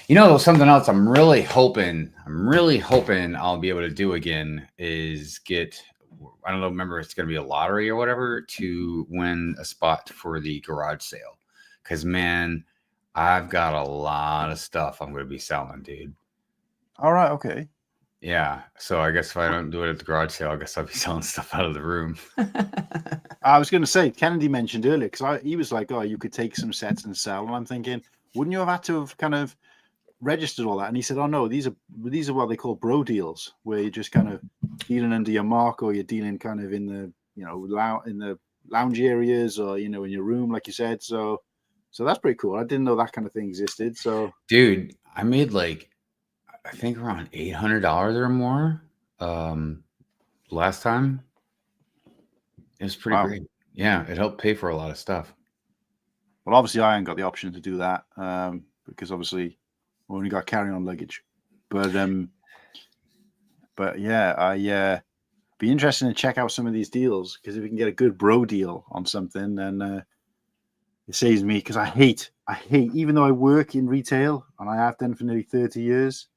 You know, something else I'm really hoping I'll be able to do again is get, I don't know, remember it's going to be a lottery or whatever to win a spot for the garage sale. Because, man, I've got a lot of stuff I'm going to be selling, dude. All right. Okay. Yeah. So I guess if I don't do it at the garage sale, I guess I'll be selling stuff out of the room. I was going to say, Kennedy mentioned earlier, because he was like, oh, you could take some sets and sell. And I'm thinking, wouldn't you have had to have kind of registered all that? And he said, oh, no, these are what they call bro deals, where you're just kind of dealing under your mark, or you're dealing kind of in the, in the lounge areas, or, in your room, like you said. So that's pretty cool. I didn't know that kind of thing existed. So, dude, I made I think around $800 or more last time. It was pretty great. Yeah, it helped pay for a lot of stuff. Well, obviously, I ain't got the option to do that because obviously we only got carry-on luggage. But yeah, I be interested to check out some of these deals, because if we can get a good bro deal on something, then it saves me, because I hate, even though I work in retail and I have done for nearly 30 years,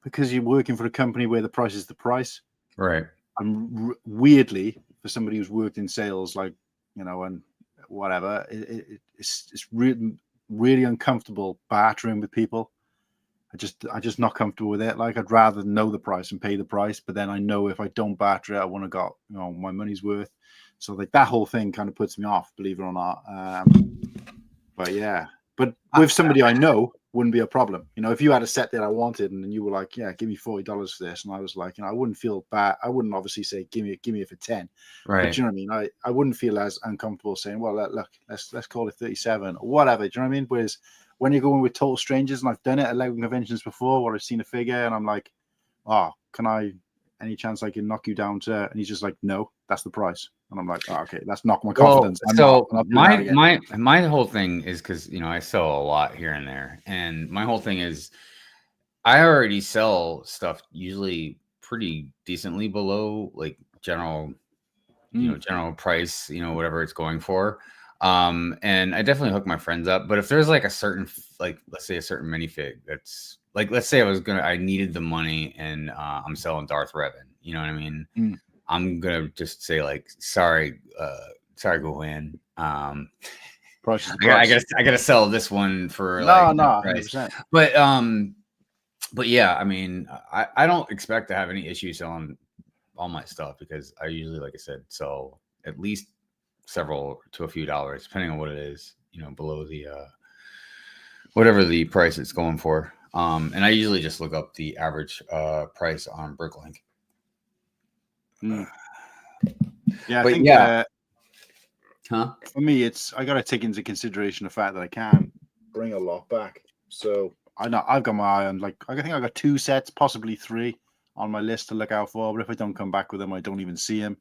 because you're working for a company where the price is the price. Right. And weirdly, for somebody who's worked in sales, and whatever, it's really, really uncomfortable bartering with people. I'm just not comfortable with it. Like, I'd rather know the price and pay the price, but then I know if I don't barter it, I want to got my money's worth. So like that whole thing kind of puts me off, believe it or not. But yeah, but with somebody I know, wouldn't be a problem. If you had a set that I wanted and you were like, yeah, give me $40 for this, and I was like, I wouldn't feel bad. I wouldn't obviously say give me it for 10. Right. But you know what I mean? I wouldn't feel as uncomfortable saying, well, look, let's call it 37 or whatever. Do you know what I mean? Whereas when you're going with total strangers, and I've done it at Lego conventions before, where I've seen a figure and I'm like, oh, any chance I can knock you down to? And he's just like, no, that's the price. And I'm like, oh, okay, that's knocked my confidence. Well, my whole thing is, because I sell a lot here and there, and my whole thing is I already sell stuff usually pretty decently below like general price, whatever it's going for. And I definitely hook my friends up. But if there's like a certain, let's say a certain minifig that's like, let's say I needed the money and I'm selling Darth Revan, you know what I mean? I'm gonna just say like, sorry, Guhan. I gotta sell this one for no, 100%. But yeah, I mean, I don't expect to have any issue selling all my stuff, because I usually, like I said, sell at least several to a few dollars, depending on what it is, below the whatever the price it's going for. And I usually just look up the average price on Bricklink. Yeah, I think for me, I got to take into consideration the fact that I can't bring a lot back. So I've got my eye on, like, I think I got 2 sets, possibly 3 on my list to look out for. But if I don't come back with them, I don't even see them.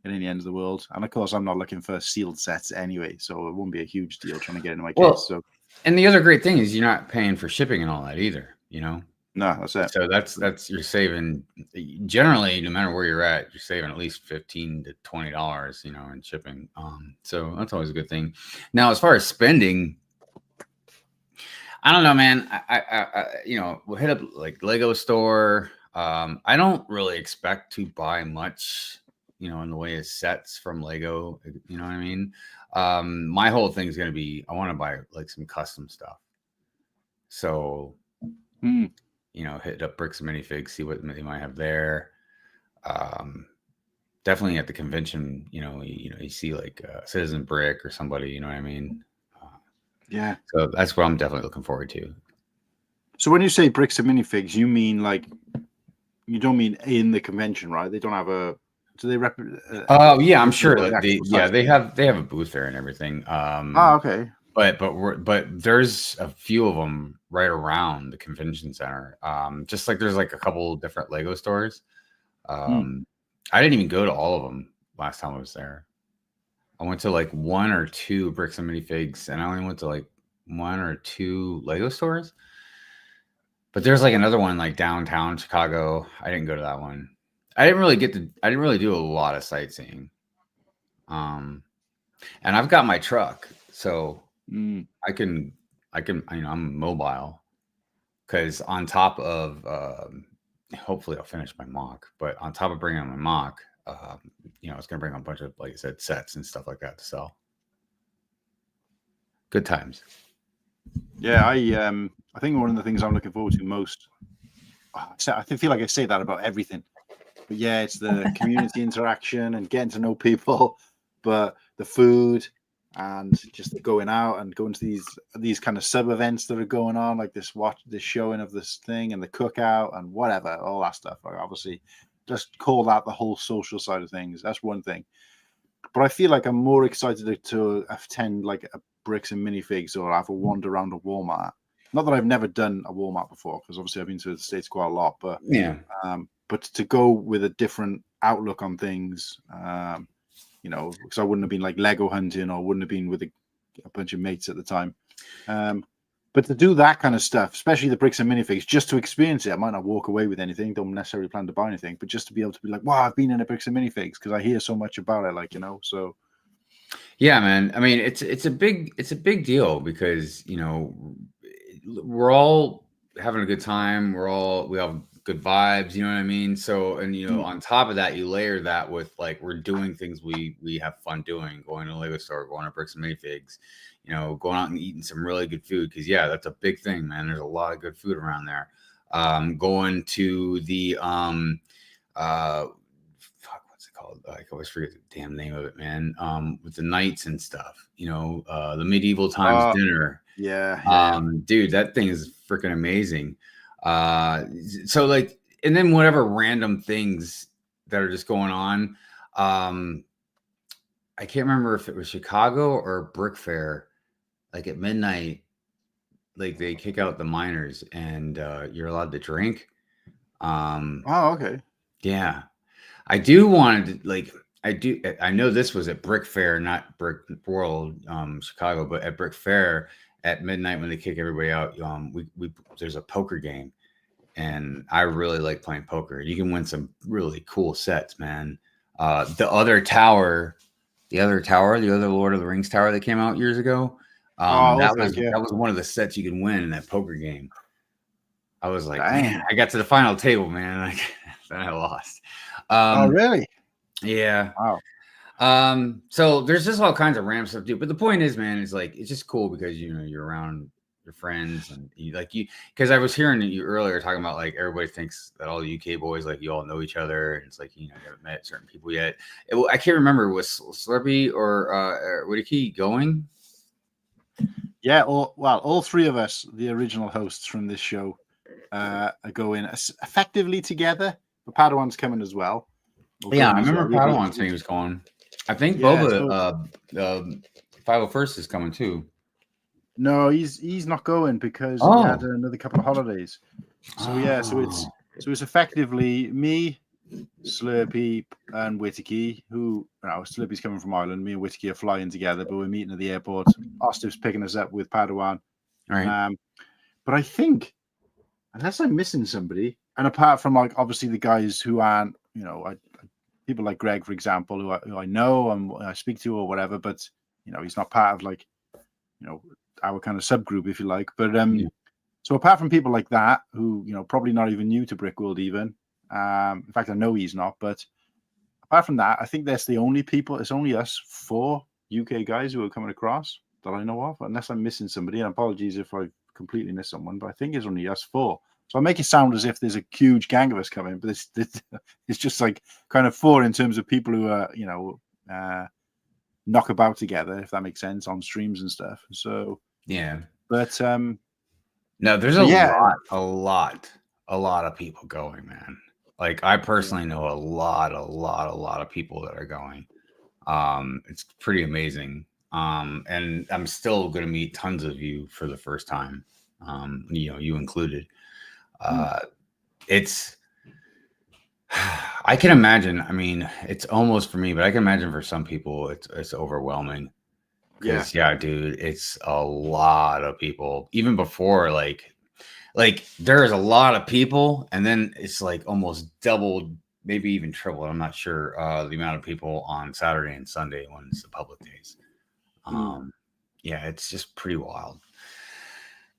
It ain't the end of the world. And of course, I'm not looking for sealed sets anyway, so it won't be a huge deal trying to get into my case. So, and the other great thing is you're not paying for shipping and all that either. No, that's it. So that's you're saving. Generally, no matter where you're at, you're saving at least $15 to $20, in shipping. So that's always a good thing. Now, as far as spending, I don't know, man. I we'll hit up like Lego store. I don't really expect to buy much, in the way of sets from Lego. You know what I mean? My whole thing is going to be, I want to buy like some custom stuff. So, hit up Bricks and Minifigs, see what they might have there. Definitely at the convention, you see like Citizen Brick or somebody, you know what I mean? Yeah. So that's what I'm definitely looking forward to. So when you say Bricks and Minifigs, you mean like, you don't mean in the convention, right? They don't have a. Do they yeah, I'm sure. Like they have a booth there and everything. Okay. But there's a few of them right around the convention center. Just like there's like a couple different Lego stores. I didn't even go to all of them last time I was there. I went to like 1 or 2 Bricks and Minifigs, and I only went to like 1 or 2 Lego stores. But there's like another one like downtown Chicago. I didn't go to that one. I didn't really do a lot of sightseeing. And I've got my truck, so I can I'm mobile because on top of, hopefully I'll finish my mock, but on top of bringing on my mock, it's going to bring on a bunch of, like I said, sets and stuff like that to sell. Good times. Yeah, I think one of the things I'm looking forward to most, I feel like I say that about everything, but yeah, it's the community interaction and getting to know people, but the food and just going out and going to these kind of sub events that are going on, like this showing of this thing and the cookout and whatever, all that stuff. Like obviously, just call that the whole social side of things. That's one thing. But I feel like I'm more excited to attend like a Bricks and Minifigs or have a wander around a Walmart. Not that I've never done a Walmart before, because obviously I've been to the States quite a lot. But yeah, but to go with a different outlook on things, because I wouldn't have been like Lego hunting or wouldn't have been with a bunch of mates at the time. But to do that kind of stuff, especially the Bricks and Minifigs, just to experience it, I might not walk away with anything, don't necessarily plan to buy anything, but just to be able to be like, wow, I've been in a Bricks and Minifigs because I hear so much about it, so. Yeah, man. I mean, it's a big deal because, we're all having a good time. We have good vibes, you know what I mean? So, and, on top of that, you layer that with like, we're doing things we have fun doing, going to a Lego store, going to Bricks and Minifigs, going out and eating some really good food. Cause yeah, that's a big thing, man. There's a lot of good food around there. Going to the, what's it called? I always forget the damn name of it, man. With the knights and stuff, the medieval times dinner. Yeah. Dude, that thing is freaking amazing. So like, and then whatever random things that are just going on. I can't remember if it was Chicago or Brick Fair, like at midnight, like they kick out the miners and you're allowed to drink. Okay. Yeah. I do want to I know this was at Brick Fair, not Brickworld, Chicago, but at Brick Fair at midnight when they kick everybody out, there's a poker game and I really like playing poker. You can win some really cool sets, man. The other Lord of the Rings tower that came out years ago. That was one of the sets you can win in that poker game. I was like, man, I got to the final table, man. Like, then I lost. Really? Yeah. Wow. So there's just all kinds of random stuff, dude. But the point is, man, is like it's just cool because you're around your friends and because I was hearing you earlier talking about like everybody thinks that all the UK boys like you all know each other. And it's like you haven't met certain people yet. I can't remember was Slurpee or Whitty going. Yeah, all three of us, the original hosts from this show, are going effectively together. But Padawan's coming as well. Yeah, I remember Padawan saying he was going. I think Boba 501st is coming too. No, he's not going because he had another couple of holidays. So so it's effectively me, Slurpee, and Whittaky, who Slurpee's coming from Ireland. Me and Whittaky are flying together, but we're meeting at the airport. Ostiv's picking us up with Padawan. Right. But I think, unless I'm missing somebody, and apart from like obviously the guys who aren't, people like Greg, for example, who I know and I speak to or whatever, but he's not part of like, our kind of subgroup, if you like. But so apart from people like that, who probably not even new to Brickworld even. In fact, I know he's not. But apart from that, I think that's the only people. It's only us 4 UK guys who are coming across that I know of, unless I'm missing somebody. And apologies if I completely missed someone, but I think it's only us 4. So I make it sound as if there's a huge gang of us coming, but it's just like kind of 4 in terms of people who are knock about together, if that makes sense, on streams and stuff. So yeah, but no, there's a lot of people going, man. Like I personally know a lot of people that are going. It's pretty amazing. And I'm still going to meet tons of you for the first time. You included. It's I can imagine. I mean, it's almost for me, but I can imagine for some people it's overwhelming. Because yeah, dude, it's a lot of people. Even before, like there's a lot of people, and then it's like almost doubled, maybe even tripled. I'm not sure the amount of people on Saturday and Sunday when it's the public days. Yeah, it's just pretty wild.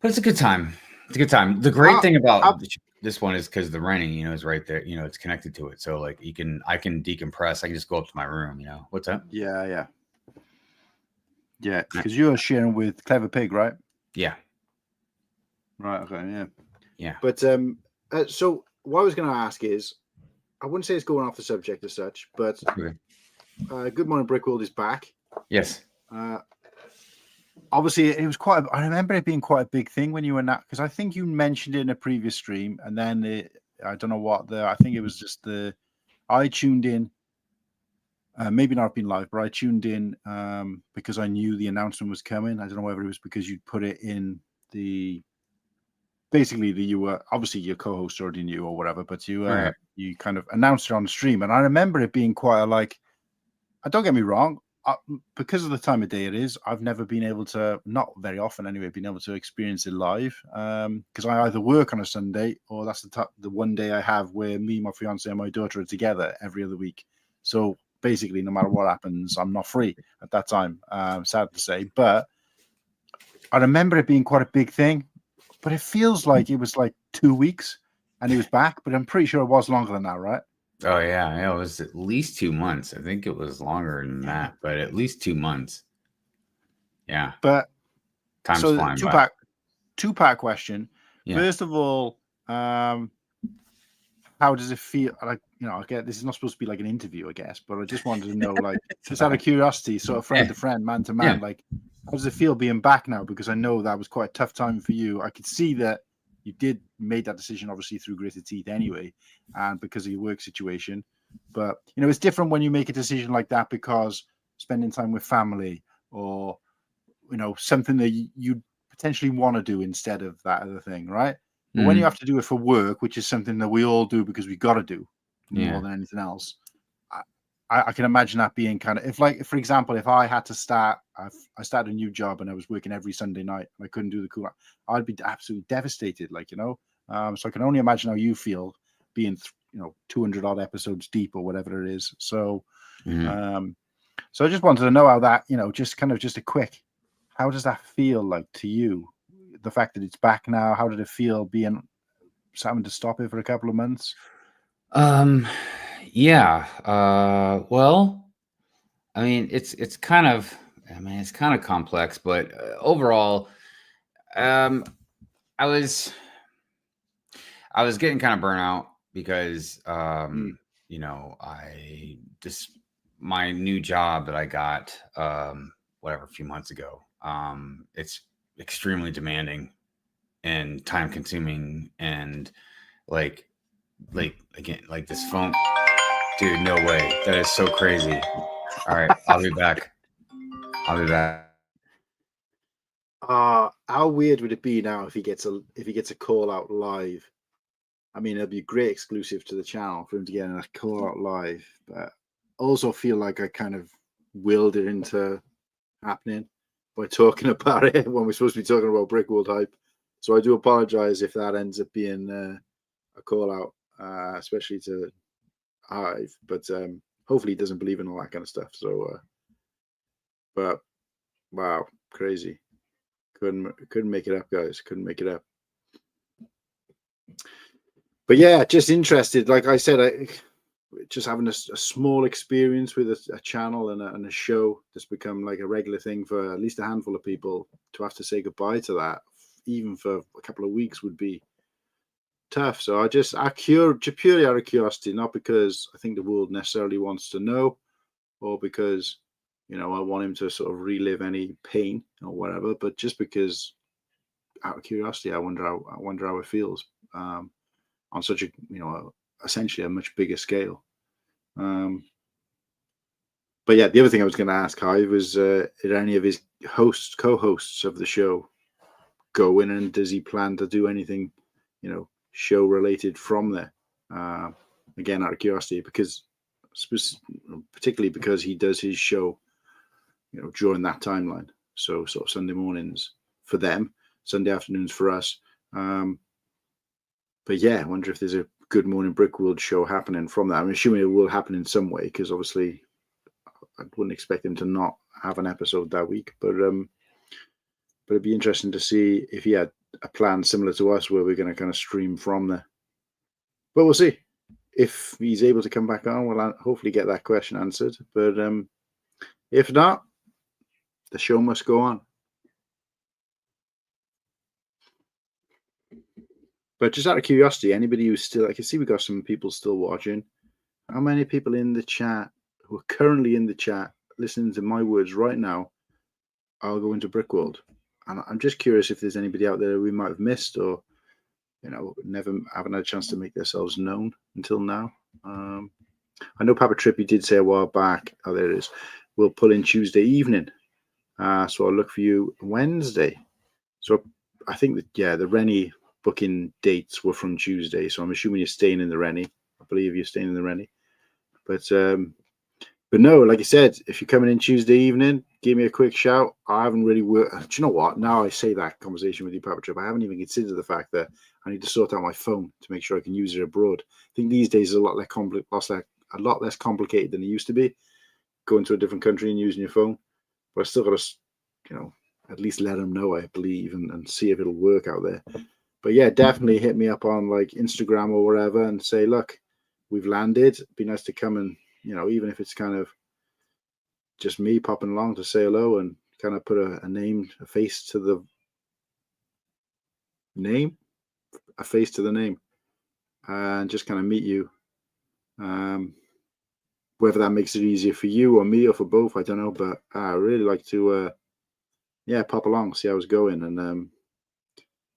But it's a good time. It's a good time. The great thing about this one is because the renting, is right there. It's connected to it, so like I can decompress. I can just go up to my room. What's that? Yeah. Because you're sharing with Clever Pig, right? Yeah. Right. Okay. Yeah. Yeah. But so what I was going to ask is, I wouldn't say it's going off the subject as such, but Good Morning Brickworld is back. Yes. Obviously, it was I remember it being quite a big thing when you were because I think you mentioned it in a previous stream, and then I don't know what I think it was just I tuned in. Maybe not been live, but I tuned in because I knew the announcement was coming. I don't know whether it was because you'd put it in you were obviously your co-host already knew or whatever, but you kind of announced it on the stream, and I remember it being quite don't get me wrong, because of the time of day it is, I've never been able to, not very often anyway, been able to experience it live because I either work on a Sunday or that's the one day I have where me, my fiance, and my daughter are together every other week. So basically, no matter what happens, I'm not free at that time. Sad to say, but I remember it being quite a big thing. But it feels like it was like 2 weeks and he was back, but I'm pretty sure it was longer than that, right? Oh, yeah. It was at least 2 months. I think it was longer than that, but at least 2 months. Yeah. But time's flying by. Two-part question. Yeah. First of all, how does it feel? Like, I get this is not supposed to be like an interview, I guess, but I just wanted to know, like, just out of curiosity, sort of friend to friend, man to man, like, how does it feel being back now? Because I know that was quite a tough time for you. I could see that you made that decision, obviously, through gritted teeth anyway, and because of your work situation. But, it's different when you make a decision like that because spending time with family or, something that you potentially want to do instead of that other thing, right? But when you have to do it for work, which is something that we all do because we got to do more than anything else, I can imagine that being kind of, for example, if I had to I started a new job and I was working every Sunday night and I couldn't do the cool, I'd be absolutely devastated, so I can only imagine how you feel being, 200 odd episodes deep or whatever it is. So, so I just wanted to know how that, just a quick, how does that feel like to you? The fact that it's back now, how did it feel having to stop it for a couple of months? Yeah. Well, I mean, it's kind of complex, but overall, I was getting kind of burnout because, my new job that I got, a few months ago, it's extremely demanding and time consuming and like this phone, dude, no way. That is so crazy. All right. I'll be back. How weird would it be now if he gets a call out live? I mean, it'll be a great exclusive to the channel for him to get a call out live, but also feel like I kind of willed it into happening by talking about it when we're supposed to be talking about Brickworld hype. So I do apologize if that ends up being a call out, especially to Hive, but hopefully he doesn't believe in all that kind of stuff. So, but wow, crazy. Couldn't make it up, guys. Couldn't make it up. But yeah, just interested. Like I said, just having a small experience with a channel and a show that's become like a regular thing for at least a handful of people. To have to say goodbye to that, even for a couple of weeks, would be tough. So purely out of curiosity, not because I think the world necessarily wants to know, or because I want him to sort of relive any pain or whatever, but just because out of curiosity, I wonder how it feels on such a essentially a much bigger scale. But yeah, the other thing I was going to ask Hive was, did any of his co-hosts of the show go in, and does he plan to do anything, show related from there? Again, out of curiosity, because particularly because he does his show, during that timeline. So sort of Sunday mornings for them, Sunday afternoons for us. But yeah, I wonder if there's a Good Morning Brickworld show happening from that. I'm assuming it will happen in some way, because obviously I wouldn't expect him to not have an episode that week. But it'd be interesting to see if he had a plan similar to us where we're going to kind of stream from there. But we'll see. If he's able to come back on, we'll hopefully get that question answered. But if not, the show must go on. But just out of curiosity, anybody who's still, I can see we got some people still watching. How many people in the chat who are currently in the chat listening to my words right now are going to Brickworld? And I'm just curious if there's anybody out there we might have missed or, never haven't had a chance to make themselves known until now. I know Papa Trippy did say a while back, oh, there it is, we'll pull in Tuesday evening. So I'll look for you Wednesday. So I think that, the Rennie booking dates were from Tuesday. So I'm assuming you're staying in the Rennie. I believe you're staying in the Rennie. But no, like I said, if you're coming in Tuesday evening, give me a quick shout. I haven't really worked. Do you know what? Now I say that conversation with you, Papa Trip, I haven't even considered the fact that I need to sort out my phone to make sure I can use it abroad. I think these days is a lot less complicated than it used to be. Going to a different country and using your phone. But I still got to, at least let them know, I believe, and see if it'll work out there. But yeah, definitely hit me up on like Instagram or wherever and say, look, we've landed. It'd be nice to come and, even if it's kind of just me popping along to say hello and kind of put a name, a face to the name, and just kind of meet you. Whether that makes it easier for you or me or for both, I don't know. But I really like to, pop along, see how it's going. And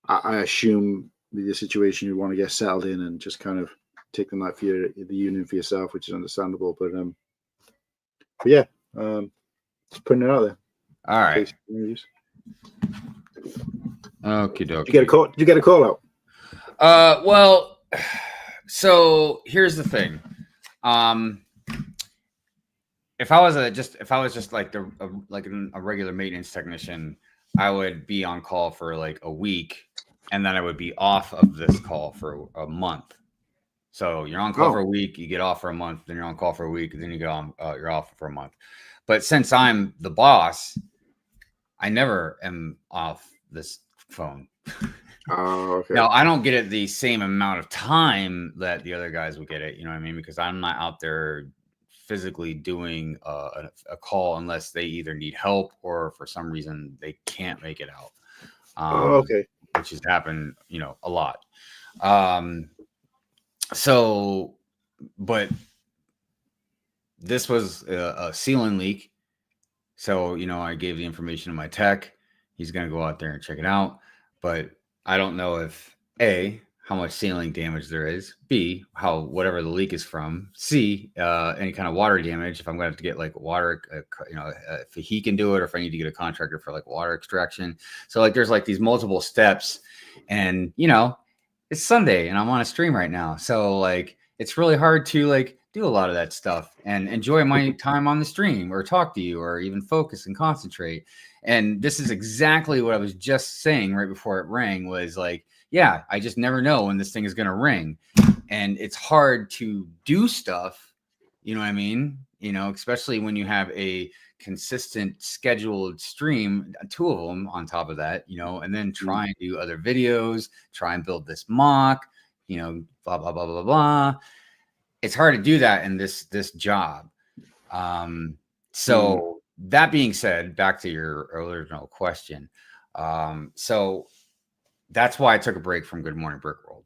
I assume with your situation, you want to get settled in and just kind of take the night for the evening for yourself, which is understandable. But yeah, just putting it out there. All right. Okay, dokie. Did you get a call out? Well, so here's the thing. If I was just like a regular maintenance technician, I would be on call for like a week, and then I would be off of this call for a month. So you're on call for a week, you get off for a month, then you're on call for a week, and then you go on, you're off for a month. But since I'm the boss, I never am off this phone. Oh, okay. Now I don't get it the same amount of time that the other guys would get it. You know what I mean? Because I'm not out there physically doing a call unless they either need help or for some reason they can't make it out. Okay. Which has happened, a lot. So, but this was a ceiling leak. So, I gave the information to my tech. He's going to go out there and check it out. But I don't know if A, how much ceiling damage there is, B, how whatever the leak is from, C, any kind of water damage, if I'm going to have to get like water, if he can do it, or if I need to get a contractor for like water extraction. So like there's like these multiple steps, and it's Sunday and I'm on a stream right now. So like it's really hard to like do a lot of that stuff and enjoy my time on the stream or talk to you or even focus and concentrate. And this is exactly what I was just saying right before it rang, was like, yeah, I just never know when this thing is going to ring. And it's hard to do stuff, you know what I mean? Especially when you have a consistent scheduled stream, 2 of them on top of that, and then try and do other videos, try and build this mock, blah, blah, blah, blah, blah. It's hard to do that in this job. So that being said, back to your original question. So that's why I took a break from Good Morning Brickworld,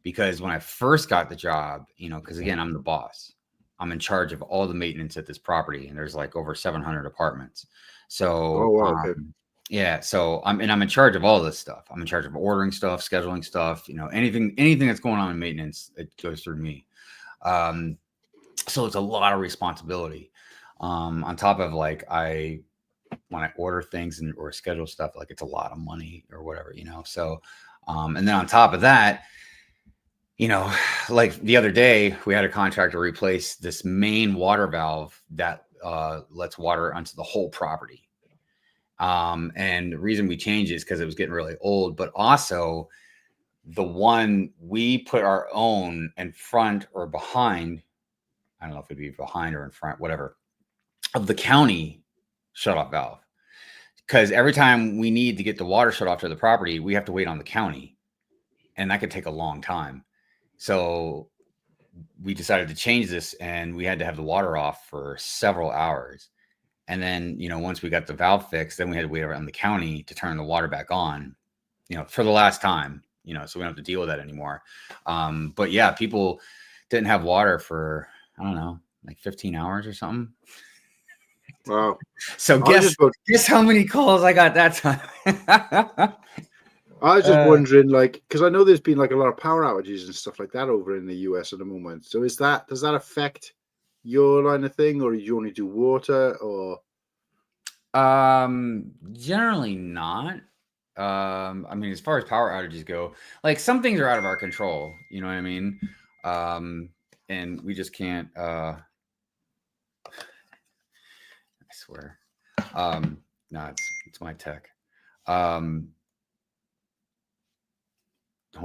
because when I first got the job, because again, I'm the boss. I'm in charge of all the maintenance at this property, and there's like over 700 apartments. So, yeah. So I'm in charge of all this stuff. I'm in charge of ordering stuff, scheduling stuff. Anything that's going on in maintenance, it goes through me. So it's a lot of responsibility. On top of like when I order things or schedule stuff, like it's a lot of money or whatever, So, and then on top of that, like the other day, we had a contractor replace this main water valve that lets water onto the whole property. And the reason we changed it is because it was getting really old, but also the one we put our own in front or behind, I don't know if it'd be behind or in front, whatever, of the county shutoff valve because every time we need to get the water shut off to the property, we have to wait on the county, and that could take a long time. So we decided to change this, and we had to have the water off for several hours. And then, once we got the valve fixed, then we had to wait around the county to turn the water back on, for the last time, so we don't have to deal with that anymore. But yeah, people didn't have water for, I don't know, like 15 hours or something. Wow. So guess how many calls I got that time? I was just wondering, because I know there's been a lot of power outages and stuff like that over in the US at the moment. So does that affect your line of thing, or do you only do water, or? Generally not. I mean, as far as power outages go, some things are out of our control. You know what I mean? And we just can't. I swear. No, it's my tech. Hold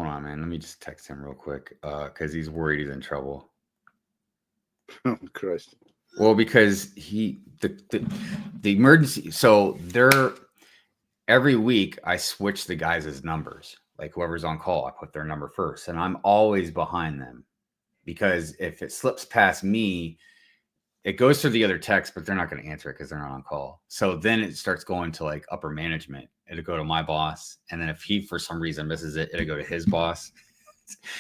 on, man. Let me just text him real quick, because he's worried he's in trouble. Oh, Christ. Well, because the emergency. So every week I switch the guys' numbers. Like whoever's on call, I put their number first, and I'm always behind them, because if it slips past me, it goes through the other text, but they're not going to answer it because they're not on call. So then it starts going to upper management. It'll go to my boss, and then if he for some reason misses it, it'll go to his boss.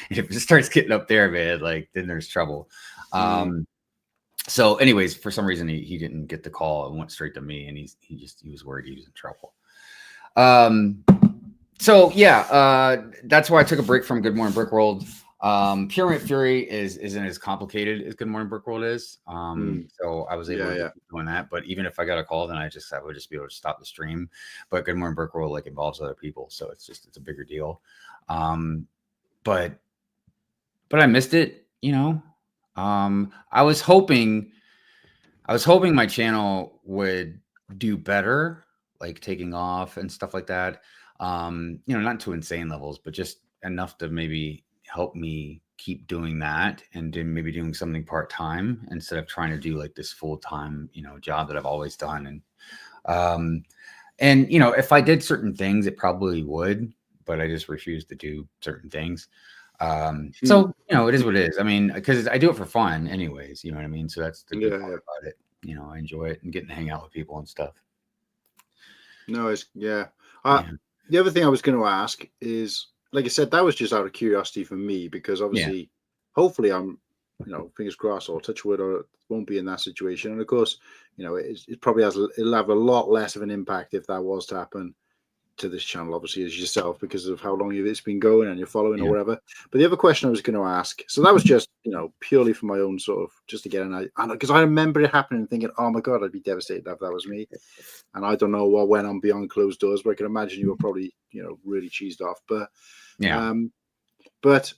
And if it starts getting up there, man, then there's trouble. So anyways, for some reason he didn't get the call and went straight to me, and he was worried he was in trouble. So yeah, that's why I took a break from Good Morning Brickworld. Pyramid Fury isn't as complicated as Good Morning Brickworld is. So I was able to keep doing that. But even if I got a call, then I would just be able to stop the stream. But Good Morning Brickworld involves other people, so it's a bigger deal. But I missed it, I was hoping my channel would do better, taking off and stuff like that. Not to insane levels, but just enough to maybe help me keep doing that, and maybe doing something part-time instead of trying to do this full-time, job that I've always done. And if I did certain things, it probably would, but I just refuse to do certain things. So it is what it is. I mean, because I do it for fun anyways, you know what I mean? So that's the good part about it. I enjoy it and getting to hang out with people and stuff. No, the other thing I was going to ask is, like I said, that was just out of curiosity for me, because obviously, hopefully I'm, fingers crossed or touch wood, or won't be in that situation. And of course, it probably it'll have a lot less of an impact if that was to happen to this channel, obviously, as yourself, because of how long it's been going and you're following or whatever. But the other question I was going to ask, so that was just, purely for my own sort of, just to get an idea, because I remember it happening and thinking, oh my God, I'd be devastated if that was me. And I don't know what went on behind closed doors, but I can imagine you were probably, really cheesed off. But but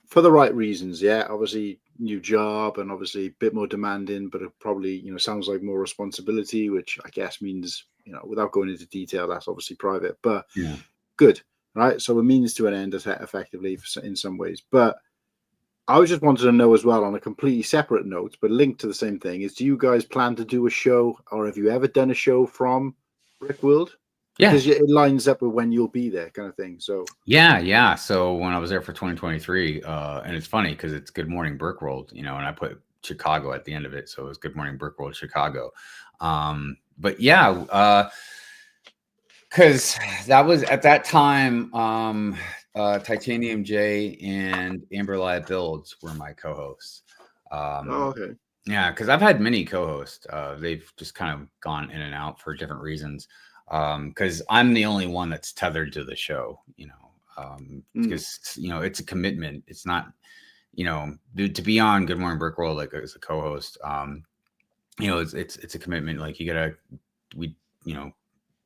for the right reasons, obviously new job, and obviously a bit more demanding, but it probably, sounds like more responsibility, which I guess means, without going into detail, that's obviously private, but good, right? So a means to an end, effectively, in some ways. But I was just wanted to know as well, on a completely separate note, but linked to the same thing, is do you guys plan to do a show, or have you ever done a show from Brickworld? Because it lines up with when you'll be there, kind of thing. So yeah. So when I was there for 2023, and it's funny because it's Good Morning Brickworld, and I put Chicago at the end of it, so it was Good Morning Brickworld Chicago. But yeah, because that was at that time, Titanium J and Amber Lia Builds were my co-hosts. Okay. Yeah, because I've had many co-hosts. They've just kind of gone in and out for different reasons. Because I'm the only one that's tethered to the show, because it's a commitment. It's not, to be on Good Morning Brickworld as a co-host. It's a commitment. We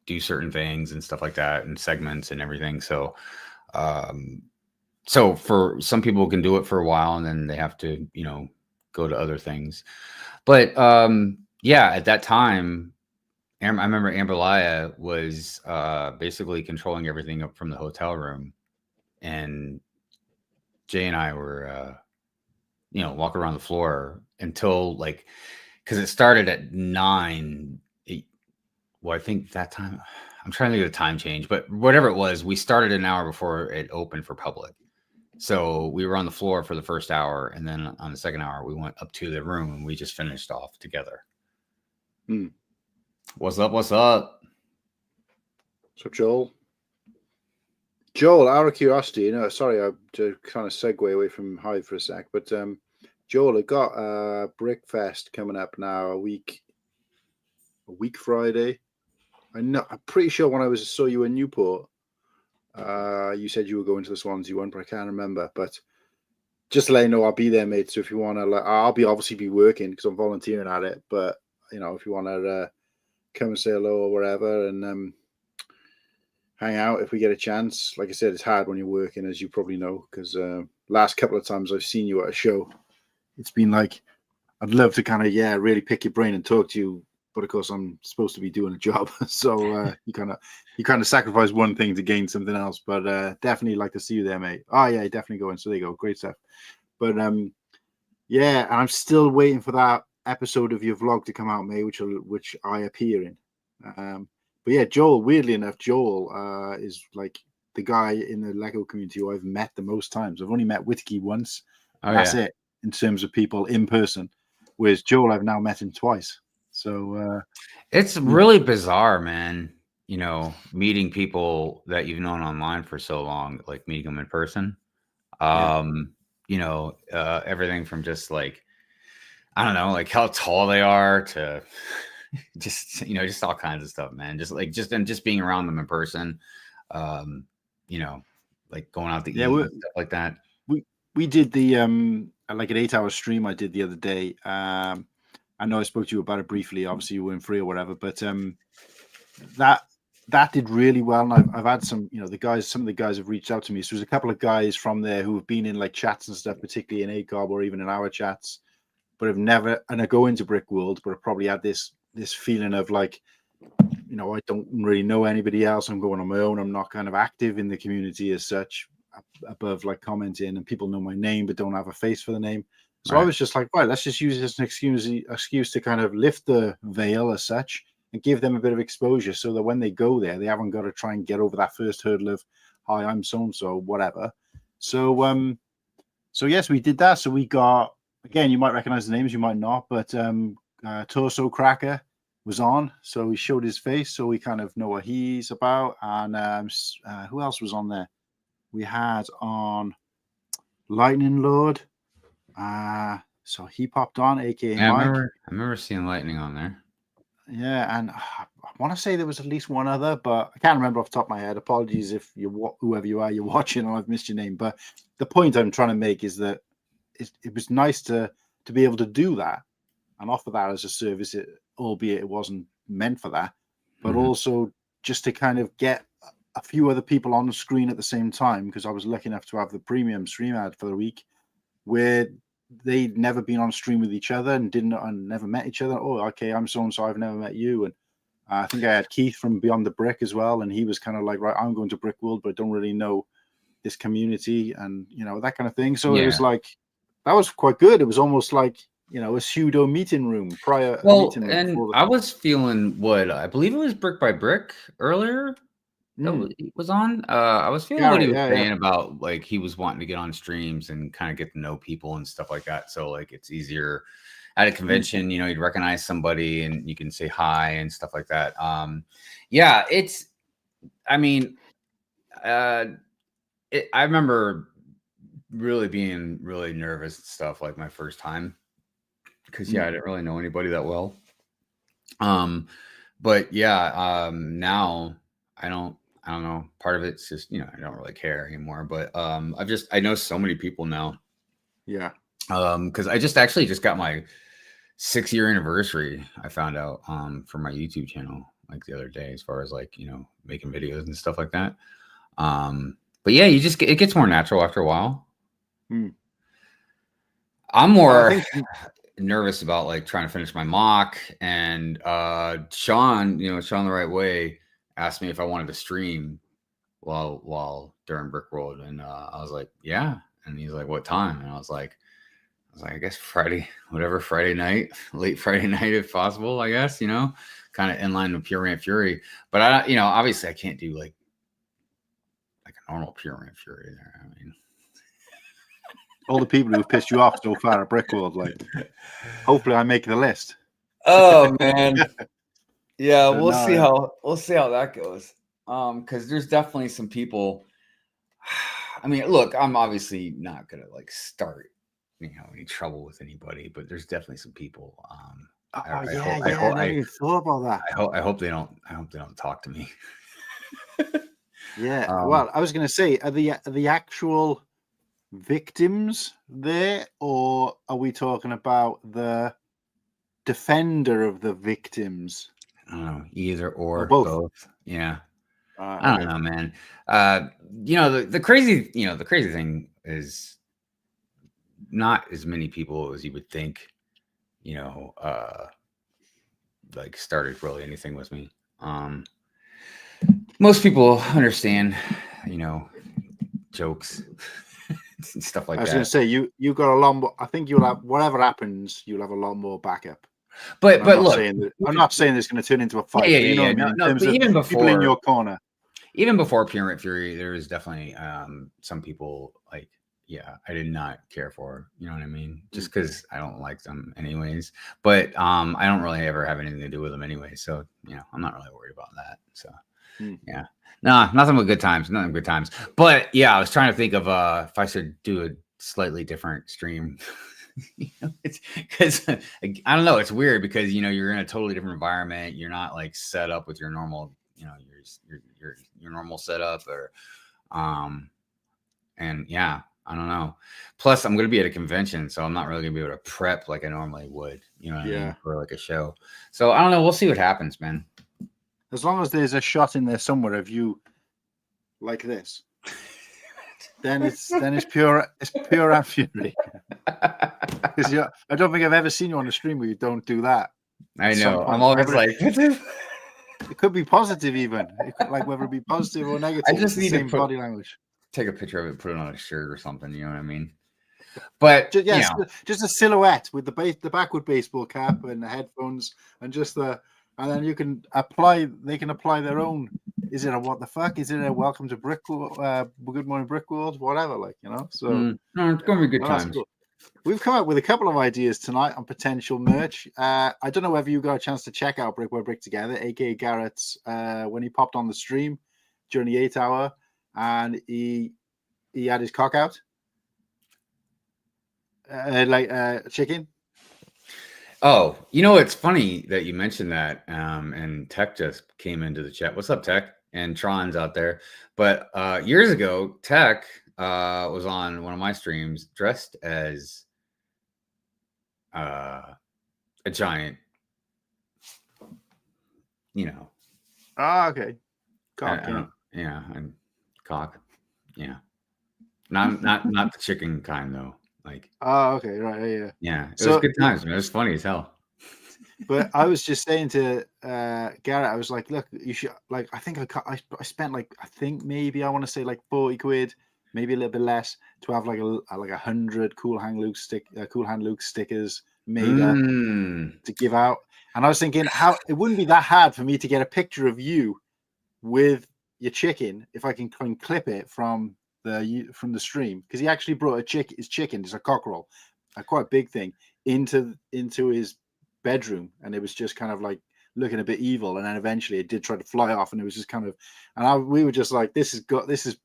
do certain things and stuff like that, and segments and everything. So for some people can do it for a while, and then they have to go to other things. But at that time, I remember Amber Lia was basically controlling everything up from the hotel room, and Jay and I were, walking around the floor until because it started at 9. I think that time, I'm trying to think of the time change, but whatever it was, we started an hour before it opened for public. So we were on the floor for the first hour, and then on the second hour, we went up to the room and we just finished off together. What's up? What's up? So Joel, out of curiosity, sorry, I to kind of segue away from Hive for a sec, but Joel, I got Brickfest coming up now a week Friday. I'm pretty sure when I saw you in Newport, you said you were going to the Swansea one, but I can't remember. But just to let you know, I'll be there, mate. So if you want to, I'll obviously be working because I'm volunteering at it. But if you want to come and say hello or whatever, and hang out if we get a chance. Like I said, it's hard when you're working, as you probably know, because last couple of times I've seen you at a show, it's been like, I'd love to kind of, really pick your brain and talk to you. But of course, I'm supposed to be doing a job, so you kind of sacrifice one thing to gain something else. But definitely like to see you there, mate. Oh yeah, definitely going. So there you go, great stuff. But and I'm still waiting for that episode of your vlog to come out, mate, which I appear in. But yeah, Joel. Weirdly enough, Joel is like the guy in the Lego community who I've met the most times. I've only met Whitkey once. That's it in terms of people in person. Whereas Joel, I've now met him twice. So it's really bizarre, man. Meeting people that you've known online for so long, like meeting them in person. Everything from just like, I don't know, like how tall they are to just all kinds of stuff, man. Just being around them in person. Like going out to eat and stuff like that. We did the like an 8-hour stream I did the other day. I know I spoke to you about it briefly. Obviously, you weren't free or whatever, but that did really well. And I've had some, some of the guys have reached out to me. So there's a couple of guys from there who have been in like chats and stuff, particularly in ACOB or even in our chats, but have never, and I go into Brickworld, but have probably had this feeling of like, I don't really know anybody else. I'm going on my own. I'm not kind of active in the community as such, above like commenting, and people know my name but don't have a face for the name. So right. I was just like, right, let's just use this as an excuse to kind of lift the veil as such and give them a bit of exposure so that when they go there, they haven't got to try and get over that first hurdle of, hi, I'm so-and-so, whatever. So, yes, we did that. So we got, again, you might recognize the names, you might not, but Torso Cracker was on. So he showed his face, so we kind of know what he's about. And who else was on there? We had on Lightning Lord. So he popped on, aka Mike. I remember seeing Lightning on there. Yeah, and I want to say there was at least one other, but I can't remember off the top of my head. Apologies if whoever you are, you're watching and I've missed your name. But the point I'm trying to make is that it was nice to be able to do that and offer that as a service, albeit it wasn't meant for that, but also just to kind of get a few other people on the screen at the same time, because I was lucky enough to have the premium stream ad for the week where they'd never been on stream with each other and never met each other. Oh, okay, I'm so-and-so, I've never met you. And I think I had Keith from Beyond the Brick as well. And he was kind of like, right, I'm going to Brickworld, but I don't really know this community and, that kind of thing. So it was like, that was quite good. It was almost like, a pseudo meeting room prior. I was feeling I believe it was Brick by Brick earlier. It was on. I was feeling what he was saying about like he was wanting to get on streams and kind of get to know people and stuff like that. So like it's easier at a convention, you'd recognize somebody and you can say hi and stuff like that. I remember really being really nervous and stuff like my first time because I didn't really know anybody that well. Now I don't know. Part of it's just, I don't really care anymore, but I know so many people now. Yeah. Because I just got my 6-year anniversary. I found out for my YouTube channel like the other day, as far as like, making videos and stuff like that. But yeah, it gets more natural after a while. I'm more nervous about like trying to finish my mock, and Sean the Right Way asked me if I wanted to stream while during Brickworld, and I was like, yeah. And he's like, what time? And I was like, I guess Friday night, late Friday night if possible, I guess, kind of in line with Pure Rant Fury. But I, you know, obviously I can't do like a normal Pure Rant Fury there. I mean, all the people who've pissed you off so far at Brickworld, like, hopefully I make the list. Oh man, yeah, So we'll now see how that goes. Because there's definitely some people. I mean, look, I'm obviously not gonna like start, you know, any trouble with anybody, but there's definitely some people. I never even thought about that. I hope they don't talk to me. Yeah, well, I was going to say, are the actual victims there, or are we talking about the defender of the victims? I don't know, either or both. Yeah. I don't know, man. You know, the crazy thing is not as many people as you would think, you know, like started really anything with me. Most people understand, you know, jokes and stuff like that. I was going to say, you got a lot more. I think you'll have, whatever happens, you'll have a lot more backup. But look, I'm not saying it's going to turn into a fight. Yeah, you know what I mean? No, but even before people in your corner, even before Pure Rant Fury, there was definitely some people like, yeah, I did not care for. You know what I mean? Just because I don't like them anyways. But I don't really ever have anything to do with them anyway. So you know, I'm not really worried about that. So yeah, nah, nothing but good times. Nothing but good times. But yeah, I was trying to think of if I should do a slightly different stream. You know, it's because I don't know. It's weird because you know you're in a totally different environment. You're not like set up with your normal, you know, your normal setup or, and yeah, I don't know. Plus, I'm gonna be at a convention, so I'm not really gonna be able to prep like I normally would. You know what I mean, for like a show. So I don't know. We'll see what happens, man. As long as there's a shot in there somewhere of you like this. Then it's pure Rant Fury. Because I don't think I've ever seen you on a stream where you don't do that. I know. I'm always like, it could be positive even. It could, like whether it be positive or negative. I just need to body language. Take a picture of it, put it on a shirt or something. You know what I mean? But just a silhouette with the backward baseball cap and the headphones and just and then you can apply. They can apply their own. Is it a what the fuck? Is it a welcome to Brickworld? Good morning, Brickworld. Whatever, like you know. So no, it's gonna be good times. Cool. We've come up with a couple of ideas tonight on potential merch. I don't know whether you got a chance to check out Brickworld Brick Together, aka Garrett's, when he popped on the stream during the 8 hour, and he had his cock out, like chicken. Oh, you know, it's funny that you mentioned that. And Tech just came into the chat. What's up, Tech? And Tron's out there. But years ago, Tech was on one of my streams dressed as a giant, you know. Ah, okay. Cock, yeah, and cock. Yeah. Not the chicken kind though. Like, oh, okay, right, yeah. It was good times, man. It was funny as hell. But I was just saying to Garrett, I was like, look, you should like. I think I spent like maybe I want to say like 40 quid, maybe a little bit less, to have like 100 Cool Hand Luke stickers made up to give out. And I was thinking, how it wouldn't be that hard for me to get a picture of you with your chicken if I can clip it from the stream, because he actually brought his chicken, just a cockerel, a quite big thing, into his bedroom, and it was just kind of like looking a bit evil, and then eventually it did try to fly off, and it was just kind of, and we were just like, this is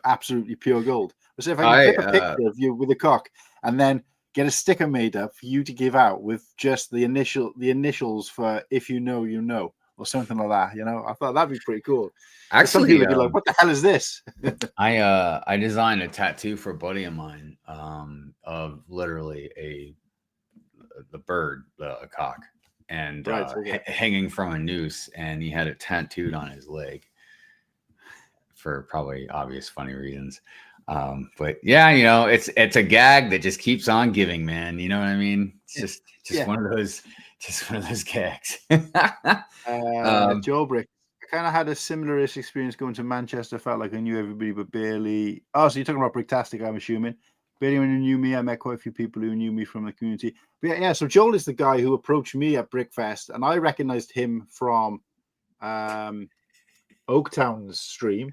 absolutely pure gold. So if I can clip a picture of you with a cock and then get a sticker made up for you to give out with just the initials for if you know, you know, or something like that, you know, I thought that'd be pretty cool. Actually, some people would be like, what the hell is this? I designed a tattoo for a buddy of mine of literally the bird, a cock, and hanging from a noose, and he had it tattooed on his leg for probably obvious funny reasons. But yeah, you know, it's a gag that just keeps on giving, man. You know what I mean? It's just one of those gags. Joe Brick, I kind of had a similar-ish experience going to Manchester. Felt like I knew everybody, but barely. Oh, so you're talking about Bricktastic, I'm assuming. For anyone who knew me, I met quite a few people who knew me from the community. But yeah, so Joel is the guy who approached me at Brickfest, and I recognized him from Oaktown's stream.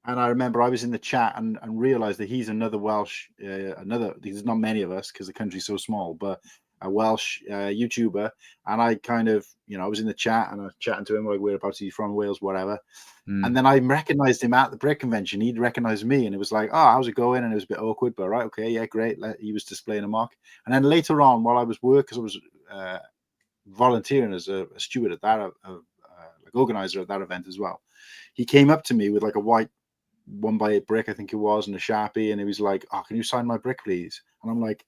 And I remember I was in the chat and realized that he's another Welsh, there's not many of us because the country's so small, but a Welsh YouTuber. And I kind of, I was in the chat and I was chatting to him, like, whereabouts he's from, Wales, whatever. And then I recognized him at the Brick convention. He'd recognized me, and it was like, oh, how's it going? And it was a bit awkward, but right, okay, yeah, great. He was displaying a mock. And then later on, while I was because I was volunteering as a steward at that, like organizer at that event as well, he came up to me with like a white 1x8 brick, I think it was, and a Sharpie, and he was like, oh, can you sign my brick, please? And I'm like,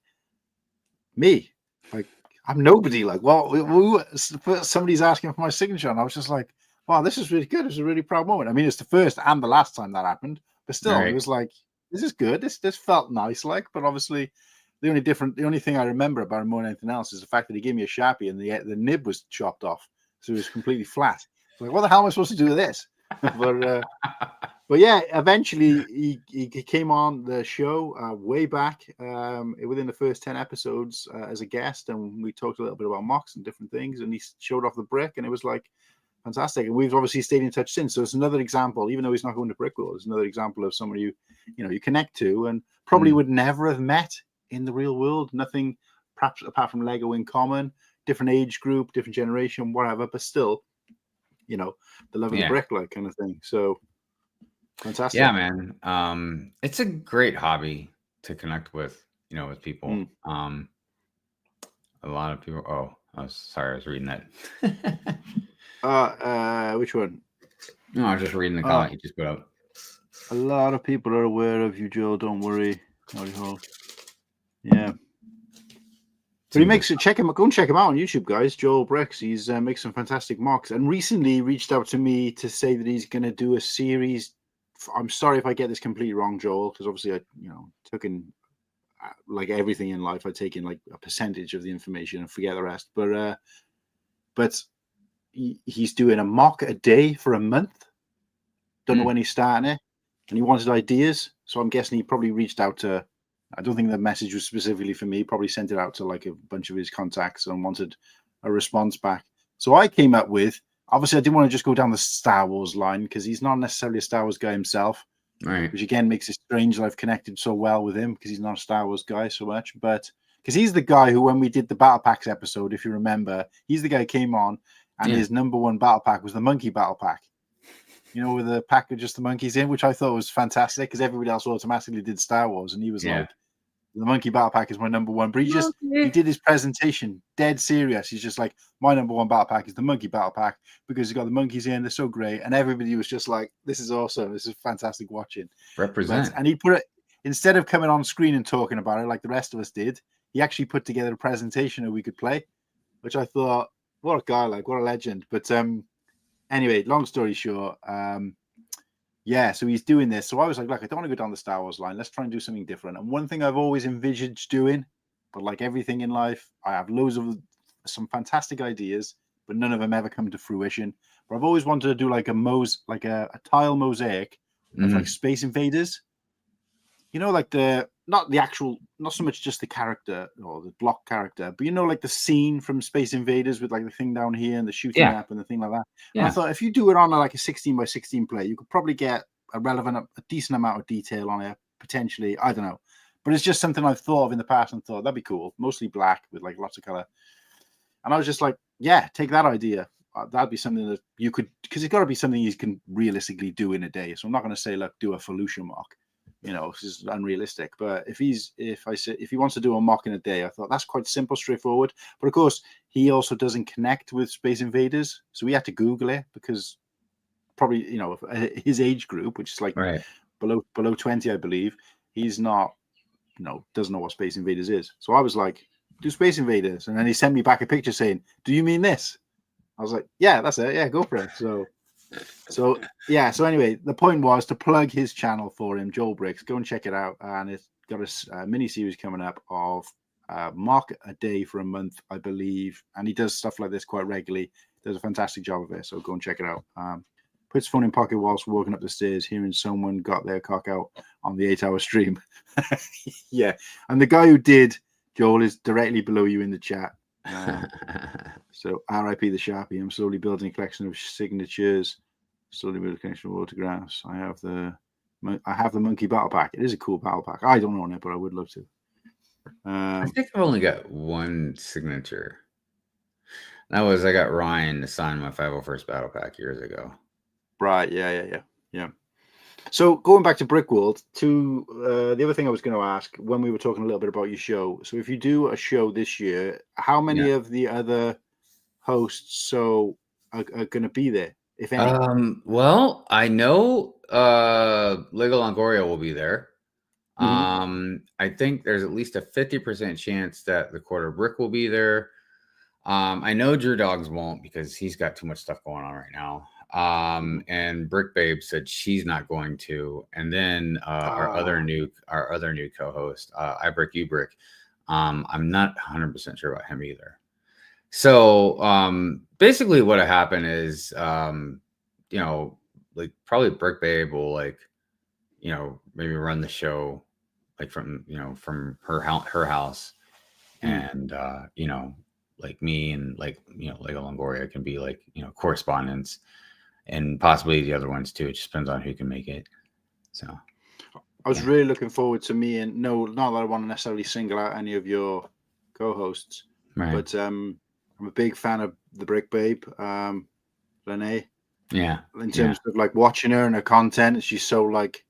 me? Like, I'm nobody. Like, well, somebody's asking for my signature, and I was just like, wow, this is really good. It's a really proud moment. I mean, it's the first and the last time that happened, but still, It was like, this is good. This felt nice, like, but obviously, the only thing I remember about him more than anything else is the fact that he gave me a Sharpie and the nib was chopped off, so it was completely flat. Like, what the hell am I supposed to do with this? But yeah, eventually he came on the show way back within the first 10 episodes as a guest, and we talked a little bit about mocks and different things, and he showed off the brick, and it was like fantastic. And we've obviously stayed in touch since. So it's another example, even though he's not going to Brickworld, it's another example of somebody you connect to and probably would never have met in the real world. Nothing, perhaps apart from Lego in common, different age group, different generation, whatever, but still, the love of the brick, like, kind of thing. So fantastic. Yeah, man. It's a great hobby to connect with, with people. A lot of people. Oh, I was reading that. Which one? No, I was just reading the comment you just put up. A lot of people are aware of you, Joel. Don't worry. Yeah. But he makes it. Go and check him out on YouTube, guys. Joel Bricks. He's makes some fantastic mocks, and recently reached out to me to say that he's going to do a series. I'm sorry if I get this completely wrong, Joel, because obviously I, took in like everything in life. I take in like a percentage of the information and forget the rest. But he's doing a mock a day for a month. Don't know when he's starting it, and he wanted ideas. So I'm guessing he probably reached out to. I don't think the message was specifically for me. Probably sent it out to like a bunch of his contacts and wanted a response back. So I came up with. Obviously, I didn't want to just go down the Star Wars line because he's not necessarily a Star Wars guy himself, right? Which again makes it strange that I've connected so well with him because he's not a Star Wars guy so much. But because he's the guy who, when we did the Battle Packs episode, if you remember, he's the guy who came on and his number one battle pack was the Monkey Battle Pack. With the pack of just the monkeys in, which I thought was fantastic because everybody else automatically did Star Wars, and he was like, the Monkey Battle Pack is my number one. But he did his presentation dead serious. He's just like, my number one battle pack is the Monkey Battle Pack because he's got the monkeys in. They're so great, and everybody was just like, this is awesome. This is fantastic watching. Represent. And he put it, instead of coming on screen and talking about it like the rest of us did, he actually put together a presentation that we could play, which I thought, what a guy, like, what a legend. But anyway, long story short, so he's doing this. So I was like, look, I don't want to go down the Star Wars line. Let's try and do something different. And one thing I've always envisaged doing, but like everything in life, I have loads of some fantastic ideas, but none of them ever come to fruition. But I've always wanted to do like a tile mosaic of like Space Invaders. Like not so much just the character or the block character, but like the scene from Space Invaders with like the thing down here and the shooting up and the thing like that. Yeah. And I thought if you do it on like a 16x16 play, you could probably get a decent amount of detail on it, potentially. I don't know. But it's just something I've thought of in the past and thought that'd be cool. Mostly black with like lots of color. And I was just like, yeah, take that idea. That'd be something that you could, because it's got to be something you can realistically do in a day. So I'm not going to say, look, do a Felucia mock. This is unrealistic. But if he wants to do a mock in a day, I thought that's quite simple, straightforward. But of course, he also doesn't connect with Space Invaders, so we had to Google it because probably his age group, which is like below 20, I believe, he's not doesn't know what Space Invaders is. So I was like, do Space Invaders, and then he sent me back a picture saying, "Do you mean this?" I was like, "Yeah, that's it. Yeah, go for it." So anyway, the point was to plug his channel for him, Joel Bricks. Go and check it out, and it's got a mini series coming up of mock a day for a month, I believe, and he does stuff like this quite regularly. Does a fantastic job of it, so go and check it out. Puts phone in pocket whilst walking up the stairs, hearing someone got their cock out on the 8-hour stream. Yeah. And the guy who did, Joel, is directly below you in the chat. So RIP the Sharpie. I'm slowly building a collection of signatures, slowly building a collection of autographs. I have the monkey battle pack. It is a cool battle pack. I don't own it, but I would love to. I think I've only got one signature. That was I got Ryan to sign my 501st battle pack years ago. Right. Yeah. So going back to Brickworld, the other thing I was going to ask when we were talking a little bit about your show. So if you do a show this year, how many of the other hosts are going to be there, if any? Well, I know Lego Longoria will be there. I think there's at least a 50% chance that the Quarter Brick will be there. I know Drew Dogs won't because he's got too much stuff going on right now. And Brick Babe said she's not going to. And then our other new co-host, I Brick You Brick. I'm not 100% sure about him either. So basically what happened is like probably Brick Babe will maybe run the show like from her house, and like me and Lego Longoria can be like correspondents, and possibly the other ones too. It just depends on who can make it. So I was really looking forward to me, and not that I want to necessarily single out any of your co-hosts, right. But I'm a big fan of the Brick Babe, Lene. Yeah. In terms of like watching her and her content, she's so like,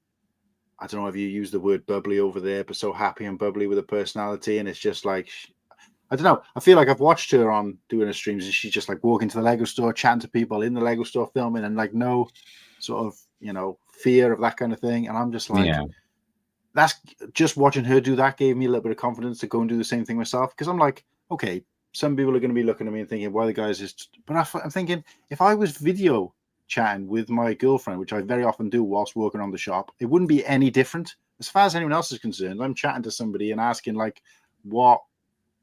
I don't know if you use the word bubbly over there, but so happy and bubbly with her personality. And it's just like, I don't know. I feel like I've watched her on doing her streams, and she's just like walking to the Lego store, chatting to people in the Lego store, filming, and like no sort of, fear of that kind of thing. And I'm just like, that's just watching her do that gave me a little bit of confidence to go and do the same thing myself. Because I'm like, okay, some people are going to be looking at me and thinking, why the guys just, but I'm thinking if I was video chatting with my girlfriend, which I very often do whilst working on the shop, it wouldn't be any different. As far as anyone else is concerned, I'm chatting to somebody and asking like what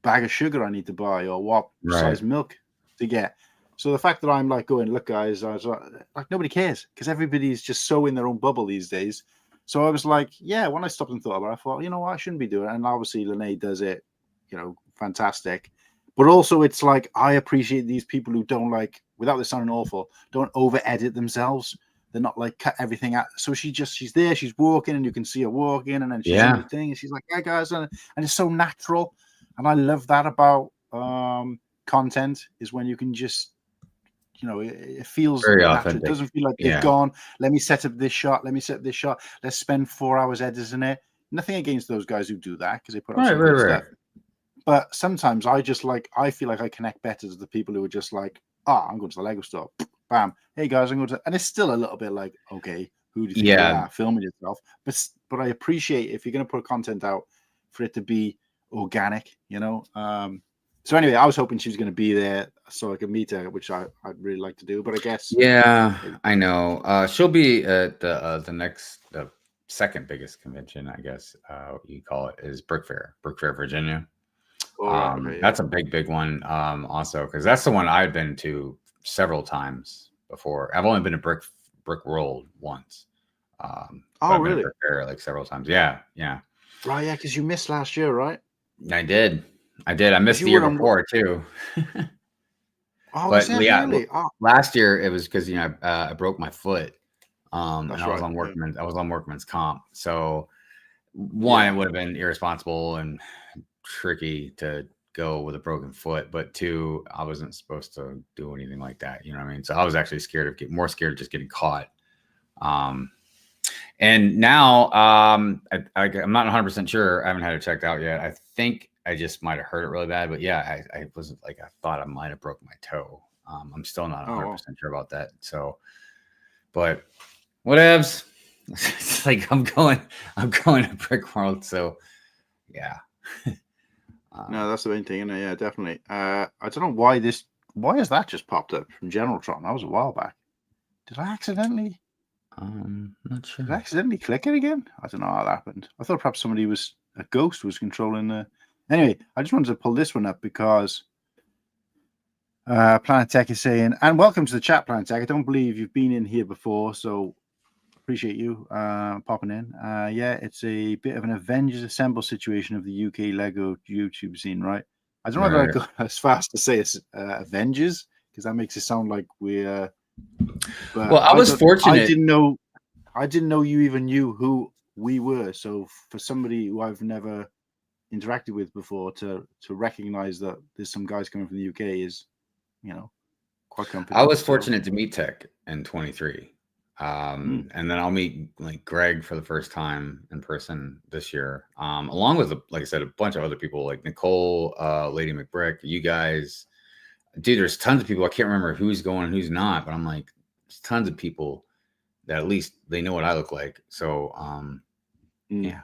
bag of sugar I need to buy or what size milk to get. So the fact that I'm like going, look guys, I was like nobody cares because everybody's just so in their own bubble these days. So I was like, yeah, when I stopped and thought about it, I thought, you know what, I shouldn't be doing it. And obviously Lene does it, fantastic. But also it's like, I appreciate these people who don't like, without this sounding awful, don't over edit themselves. They're not like cut everything out. So she's there, she's walking and you can see her walking and then she's doing the thing and she's like, hey guys. And it's so natural. And I love that about content is when you can just, it feels very natural. authentic. It doesn't feel like they've gone, let me set up this shot. Let's spend 4 hours editing it. Nothing against those guys who do that because they put out some good stuff. But sometimes I feel like I connect better to the people who are just like, I'm going to the Lego store. Bam. Hey guys, I'm going to, and it's still a little bit like, okay, who do you think you are filming yourself? But I appreciate if you're going to put content out for it to be organic, So anyway, I was hoping she was going to be there so I could meet her, which I'd really like to do. But I guess I know she'll be at the second biggest convention, I guess you call it, is Brick Fair, Virginia. That's a big one also because that's the one I've been to several times before. I've only been to Brickworld once. Really? Brick Fair, like several times. Yeah. Right, yeah, because you missed last year, right? I did. I missed the year before too. But really? Last year it was because I broke my foot. And I was on workman's comp. So one, it would have been irresponsible and tricky to go with a broken foot, but two, I wasn't supposed to do anything like that. You know what I mean? So I was actually more scared of just getting caught. And now I'm not 100% sure. I haven't had it checked out yet. I think I just might have hurt it really bad, but yeah, I wasn't like, I thought I might have broke my toe. I'm still not 100% sure about that. So, but whatevs. It's like I'm going to Brickworld. So yeah. No, that's the main thing, isn't it? Yeah, definitely. I don't know why has that just popped up from Generaltron? That was a while back. Did I accidentally? Not sure. Did I accidentally click it again? I don't know how that happened. I thought perhaps a ghost was controlling the. Anyway, I just wanted to pull this one up because Planet Tech is saying, and welcome to the chat, Planet Tech. I don't believe you've been in here before, so appreciate you popping in. Yeah, it's a bit of an Avengers Assemble situation of the UK Lego YouTube scene, right? I don't know whether I go as fast to say it's Avengers, because that makes it sound like we're. Well, I was fortunate. I didn't know you even knew who we were. So for somebody who I've never interacted with before to recognize that there's some guys coming from the UK is, quite comforting. I was fortunate to meet Tech in 23. And then I'll meet like Greg for the first time in person this year, along with, like I said, a bunch of other people like Nicole, Lady McBrick, you guys. Dude, there's tons of people. I can't remember who's going and who's not, but I'm like, there's tons of people that at least they know what I look like. So, yeah,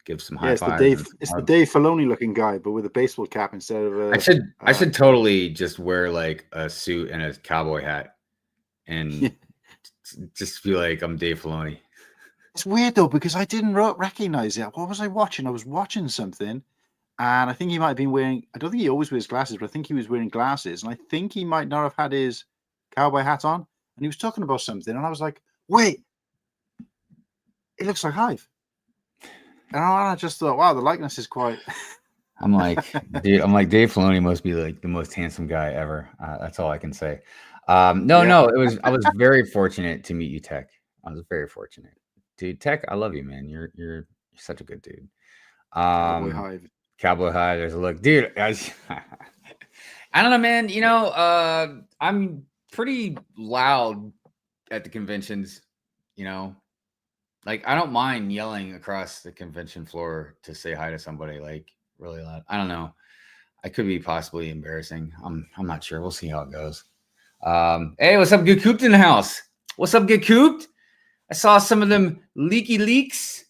give some high fives. It's the Dave Filoni looking guy, but with a baseball cap instead of a. I should totally just wear like a suit and a cowboy hat and just feel like I'm Dave Filoni. It's weird though, because I didn't recognize it. What was I watching? I was watching something. And I think he might have been wearing, I don't think he always wears glasses, but I think he was wearing glasses. And I think he might not have had his cowboy hat on. And he was talking about something. And I was like, wait, it looks like Hive. And I just thought, wow, the likeness is quite. I'm like, dude, Dave Filoni must be like the most handsome guy ever. That's all I can say. No, I was very fortunate to meet you, Tech. I was very fortunate. Dude, Tech, I love you, man. You're such a good dude. Cowboy Hive. Cowboy High, there's a look, dude. I don't know, man. I'm pretty loud at the conventions. Like I don't mind yelling across the convention floor to say hi to somebody, like really loud. I don't know. I could be possibly embarrassing. I'm not sure. We'll see how it goes. Hey, what's up, Get Cooped in the house? What's up, Get Cooped? I saw some of them leaky leaks,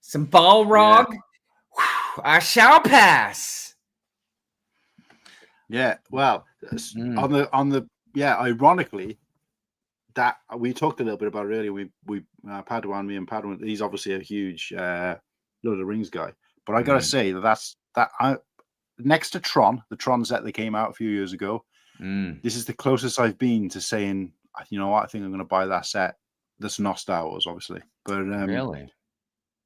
some Balrog. Yeah. I shall pass. Yeah, well, ironically, that we talked a little bit about it earlier. We Padawan, me and Padawan. He's obviously a huge Lord of the Rings guy, but I gotta say next to Tron, the Tron set that came out a few years ago. This is the closest I've been to saying, you know what, I think I'm going to buy that set. That's not Star Wars, obviously, but really,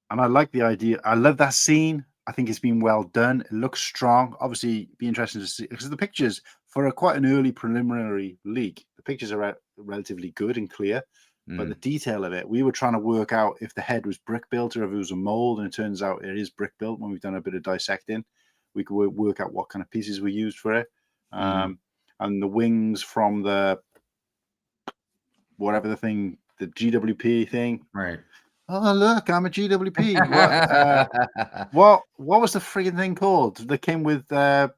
and I like the idea. I love that scene. I think it's been well done. It looks strong. Obviously, be interesting to see because the pictures for quite an early preliminary leak, the pictures are relatively good and clear. But the detail of it, we were trying to work out if the head was brick built or if it was a mold, and it turns out it is brick built. When we've done a bit of dissecting, we could work out what kind of pieces we used for it. And the wings from the whatever the thing, the GWP thing, right? Oh, look, I'm a GWP. What was the freaking thing called that came with the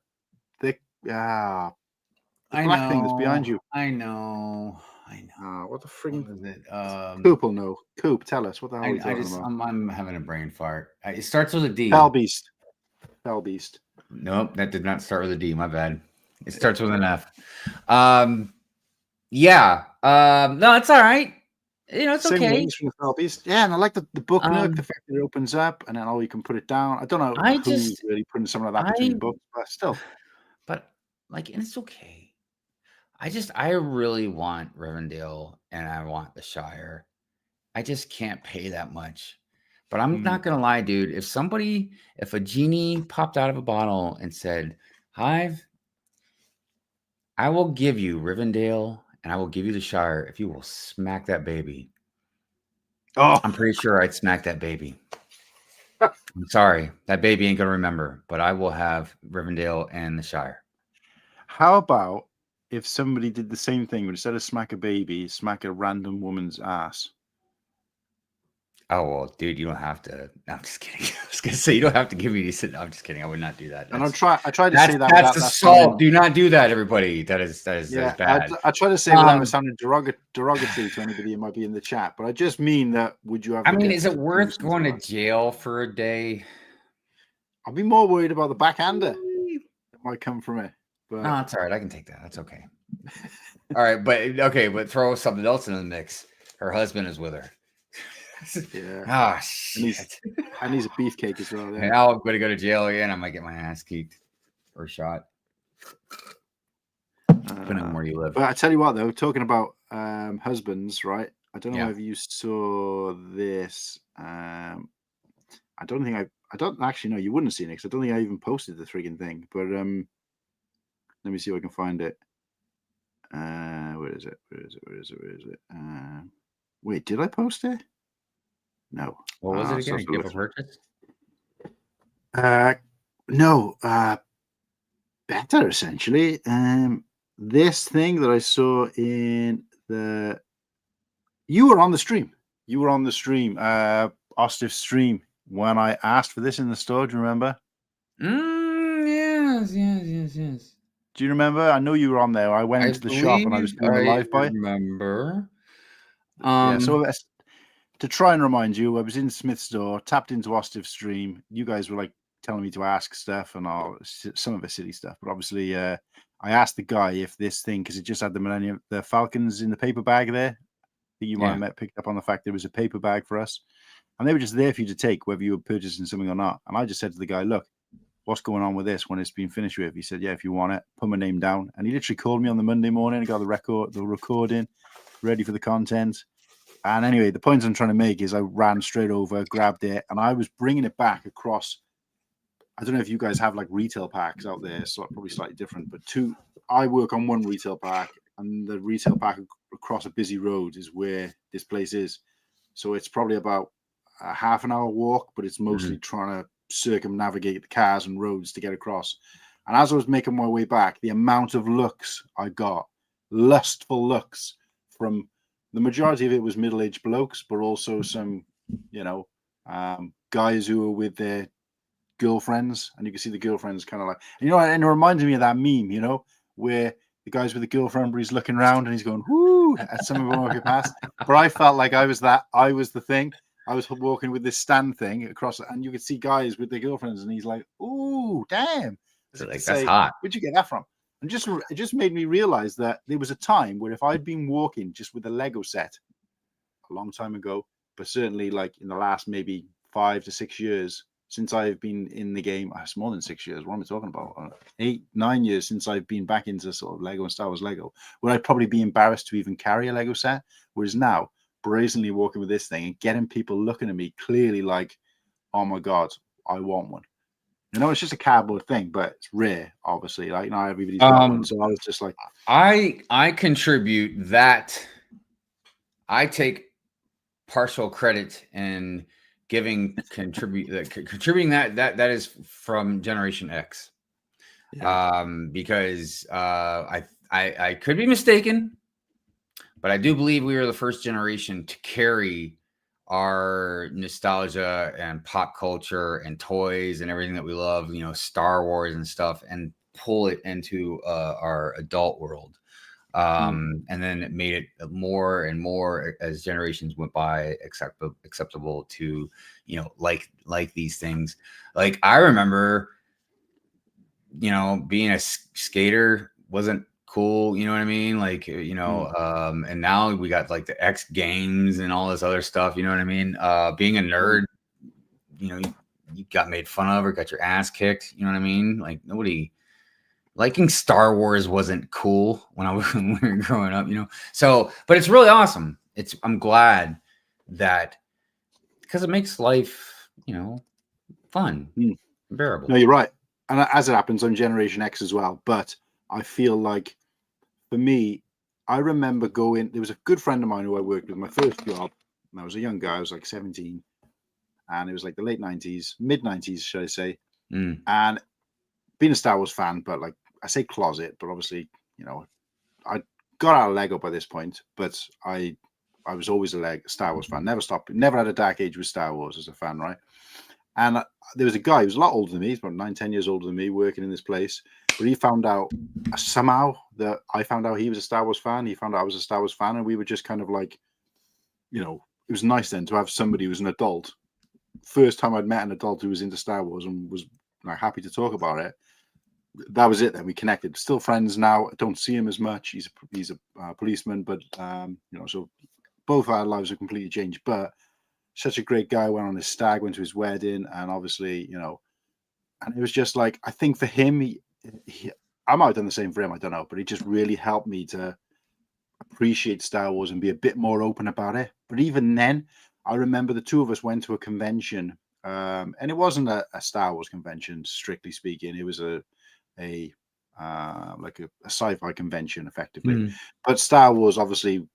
black thing that's behind you? I know. What the freaking was it? Coop will know. Coop, tell us what the hell are you talking about? I'm having a brain fart. It starts with a D. Fell Beast. Nope, that did not start with a D. My bad. It starts with an F. Yeah. No, it's all right. It's Same okay. Wings from the Fell Beast. Yeah, and I like the book nook, the fact that it opens up and then you can put it down. I don't know who's really putting something like that between books, but still. But and it's okay. I really want Rivendell and I want the Shire. I just can't pay that much. But I'm not gonna lie, dude. If a genie popped out of a bottle and said, Hive, I will give you Rivendell and I will give you the Shire if you will smack that baby. Oh, I'm pretty sure I'd smack that baby. I'm sorry. That baby ain't gonna remember, but I will have Rivendell and the Shire. How about if somebody did the same thing, but instead of smack a baby, smack a random woman's ass? Oh, well, dude, you don't have to. No, I'm just kidding. I was going to say, you don't have to give me these. I'm just kidding. I would not do that. And I tried to say that. That's assault. Do not do that, everybody. That is bad. I try to say without sounding derogatory to anybody who might be in the chat, but I just mean that would you have... is it worth going to jail for a day? I'd be more worried about the backhander that might come from it. But... No, it's all right. I can take that. That's okay. All right, but throw something else in the mix. Her husband is with her. Yeah. Shit. And he's a beefcake as well. Yeah. Now I'm going to go to jail again. I might get my ass kicked or shot. depending on where you live. But I tell you what, though, talking about husbands, right? I don't know Yeah. if you saw this. I don't think I don't actually know. You wouldn't have seen it because I don't think I even posted the frigging thing. But let me see if I can find it. Where is it? Where is it? Where is it? Where is it? Wait, did I post it? No. What was it So again? Give a purchase? No. Better essentially. This thing that I saw in the. You were on the stream. You were on the stream, Ostif's stream, when I asked for this in the store. Do you remember? Yes. Do you remember? I know you were on there. I went into the shop and I was doing the live buy. Remember. Yeah, so to try and remind you, I was in Smith's store, tapped into Ostif's stream. You guys were like telling me to ask stuff and all some of the silly stuff, but obviously I asked the guy if this thing, because it just had the Falcons in the paper bag there. I think you might have picked up on the fact there was a paper bag for us, and they were just there for you to take whether you were purchasing something or not. And I just said to the guy, look, what's going on with this when it's been finished with? He said, yeah, if you want it, put my name down. And he literally called me on the Monday morning and got the recording ready for the content. And anyway, the point I'm trying to make is I ran straight over, grabbed it, and I was bringing it back across. I don't know if you guys have like retail parks out there, so probably slightly different, but I work on one retail park, and the retail park across a busy road is where this place is. So it's probably about a half an hour walk, but it's mostly trying to circumnavigate the cars and roads to get across. And as I was making my way back, the amount of looks I got, lustful looks from the majority of it was middle-aged blokes, but also some, guys who were with their girlfriends, and you can see the girlfriends kind of like, and it reminded me of that meme, where the guy's with the girlfriend, but he's looking around and he's going, whoo, at some of them walking past. But I felt like I was the thing. I was walking with this stand thing across, and you could see guys with their girlfriends, and he's like, ooh, damn. So like, that's hot. Where'd you get that from? And it just made me realize that there was a time where if I'd been walking just with a Lego set a long time ago, but certainly like in the last maybe 5 to 6 years since I've been in the game, it's more than 6 years. What am I talking about? 8, 9 years since I've been back into sort of Lego and Star Wars Lego, would I'd probably be embarrassed to even carry a Lego set. Whereas now, brazenly walking with this thing and getting people looking at me clearly like, oh my God, I want one. It's just a cardboard thing, but it's rare, obviously. Like, not everybody's got one. So I was just like, I contribute that. I take partial credit in contributing that is from Generation X. Because I could be mistaken, but I do believe we were the first generation to carry our nostalgia and pop culture and toys and everything that we love, Star Wars and stuff, and pull it into our adult world. And then it made it more and more as generations went by acceptable to, like these things. Like I remember, being a skater wasn't cool, you know what I mean? Like, and now we got like the X Games and all this other stuff, you know what I mean? Being a nerd, you got made fun of or got your ass kicked, you know what I mean? Like liking Star Wars wasn't cool when we were growing up, So, but it's really awesome. I'm glad that, because it makes life, fun, bearable. No, you're right. And as it happens, I'm Generation X as well. But I feel like, for me, I remember there was a good friend of mine who I worked with my first job. And I was a young guy. I was like 17. And it was like the late 90s, mid 90s, should I say. And being a Star Wars fan, but like I say closet, but obviously, I got out of Lego by this point, but I was always a Star Wars fan. Never stopped. Never had a dark age with Star Wars as a fan, right? And there was a guy who was a lot older than me. He's about 9-10 years older than me, working in this place. But he found out somehow that I found out he was a Star Wars fan. He found out I was a Star Wars fan, and we were just kind of like, it was nice then to have somebody who was an adult. First time I'd met an adult who was into Star Wars and was like happy to talk about it. That was it. Then we connected. Still friends now. I don't see him as much. He's a policeman, but so both our lives have completely changed. But such a great guy. Went on his stag, went to his wedding, and obviously, and it was just like, I think for him, I might have done the same for him. I don't know, but it just really helped me to appreciate Star Wars and be a bit more open about it. But even then, I remember the two of us went to a convention, and it wasn't a Star Wars convention, strictly speaking. It was a sci-fi convention, effectively. But Star Wars obviously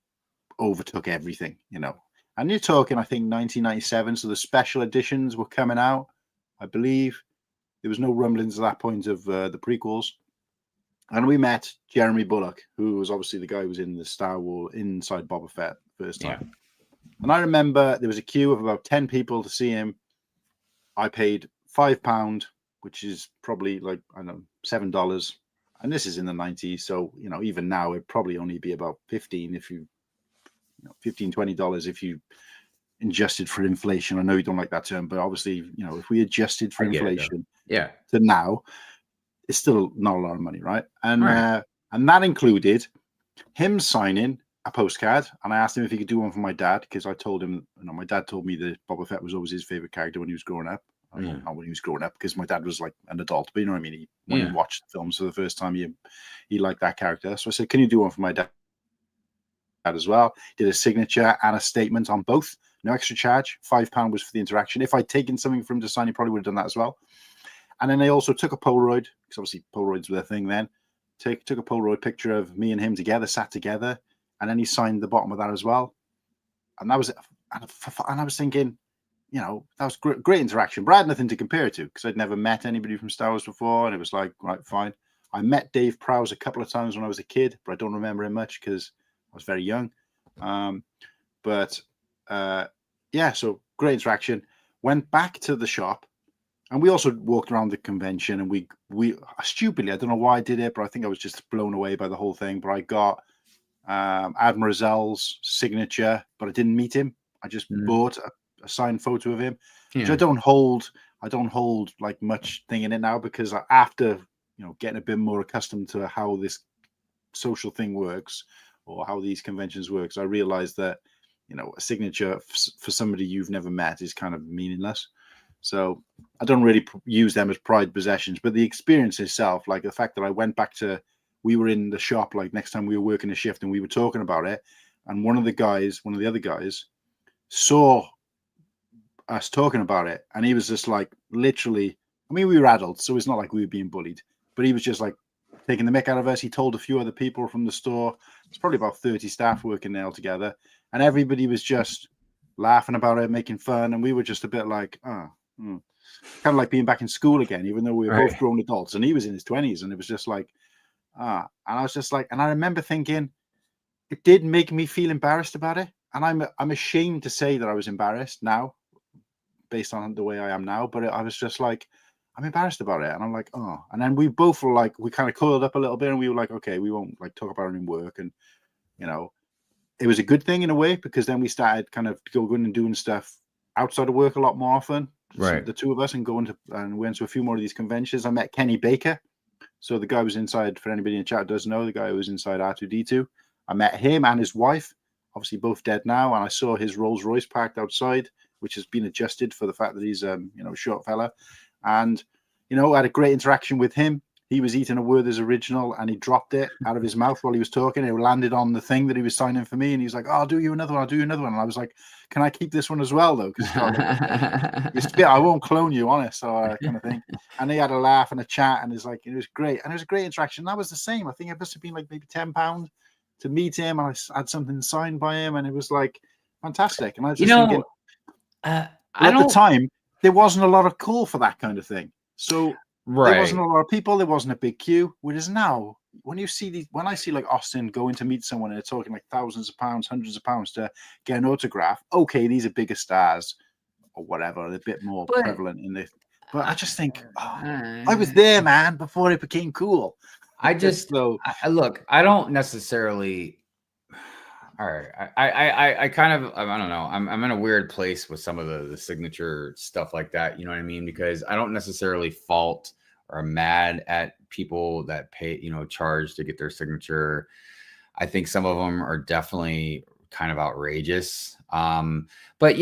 overtook everything, you know. And you're talking, I think, 1997. So the special editions were coming out, I believe. There was no rumblings at that point of the prequels. And we met Jeremy Bulloch, who was obviously the guy who was in the Star Wars inside Boba Fett first time. Yeah. And I remember there was a queue of about 10 people to see him. I paid £5, which is probably like, I don't know, $7. And this is in the 90s. So, you know, even now it'd probably only be about 15 if you know, $15, $20 if you adjusted for inflation. I know you don't like that term, but obviously, you know, if we adjusted for inflation to now, it's still not a lot of money, right? And and that included him signing a postcard, and I asked him if he could do one for my dad, because I told him, you know, my dad told me that Boba Fett was always his favorite character when he was growing up. Not when he was growing up, because my dad was like an adult, but you know what I mean? When he watched the films for the first time, he liked that character. So I said, can you do one for my dad as well? Did a signature and a statement on both. No extra charge. £5 was for the interaction. If I'd taken something for him to sign, he probably would have done that as well. And then they also took a Polaroid, because obviously Polaroids were their thing then. Took a Polaroid picture of me and him together, sat together, and then he signed the bottom of that as well. And that was it. And I was thinking, you know, that was great interaction, but I had nothing to compare it to, because I'd never met anybody from Star Wars before, and it was like, right, fine. I met Dave Prowse a couple of times when I was a kid, but I don't remember him much because I was very young. So great interaction. Went back to the shop. And we also walked around the convention, and we stupidly, I don't know why I did it, but I think I was just blown away by the whole thing. But I got Admiral Zell's signature, but I didn't meet him. I just bought a signed photo of him, which I don't hold like much thing in it now, because after, you know, getting a bit more accustomed to how this social thing works, or how these conventions works, I realized that, you know, a signature for somebody you've never met is kind of meaningless. So I don't really use them as prized possessions, but the experience itself, like the fact that I went back to, we were in the shop, like next time we were working a shift, and we were talking about it. And one of the other guys saw us talking about it. And he was just like, literally, I mean, we were adults, so it's not like we were being bullied, but he was just like taking the mick out of us. He told a few other people from the store. It's probably about 30 staff working there together. And everybody was just laughing about it, making fun. And we were just a bit like, kind of like being back in school again, even though we were both grown adults, and he was in his 20s, and it was just like, and I was just like, and I remember thinking, it did make me feel embarrassed about it, and I'm ashamed to say that I was embarrassed now, based on the way I am now, but I was just like, I'm embarrassed about it, and I'm like, and then we both were like, we kind of coiled up a little bit, and we were like, okay, we won't like talk about it in work, and you know, it was a good thing in a way, because then we started kind of going and doing stuff outside of work a lot more often. The two of us, and went to a few more of these conventions. I met Kenny Baker. So the guy was inside, for anybody in the chat doesn't know, the guy who was inside R2D2. I met him and his wife, obviously both dead now. And I saw his Rolls Royce parked outside, which has been adjusted for the fact that he's a short fella. And, you know, I had a great interaction with him. He was eating a Werther's original, and he dropped it out of his mouth while he was talking. It landed on the thing that he was signing for me, and he's like, I'll do you another one. And I was like, can I keep this one as well, though? Because I won't clone you, honest, so kind of thing. And he had a laugh and a chat, and it was great. And it was a great interaction. That was the same. I think it must have been like maybe £10 to meet him. I had something signed by him, and it was like fantastic. And I was just thinking, at the time, there wasn't a lot of call for that kind of thing. So there wasn't a lot of people. There wasn't a big queue. Whereas now, when I see like Austin going to meet someone and they're talking like thousands of pounds, hundreds of pounds to get an autograph. Okay, these are bigger stars or whatever. They're a bit more prevalent in this. But I just think, I was there, man, before it became cool. I look, I don't necessarily. All right, I kind of, I don't know. I'm in a weird place with some of the signature stuff like that. You know what I mean? Because I don't necessarily fault or mad at people that pay, charge to get their signature. I think some of them are definitely kind of outrageous. But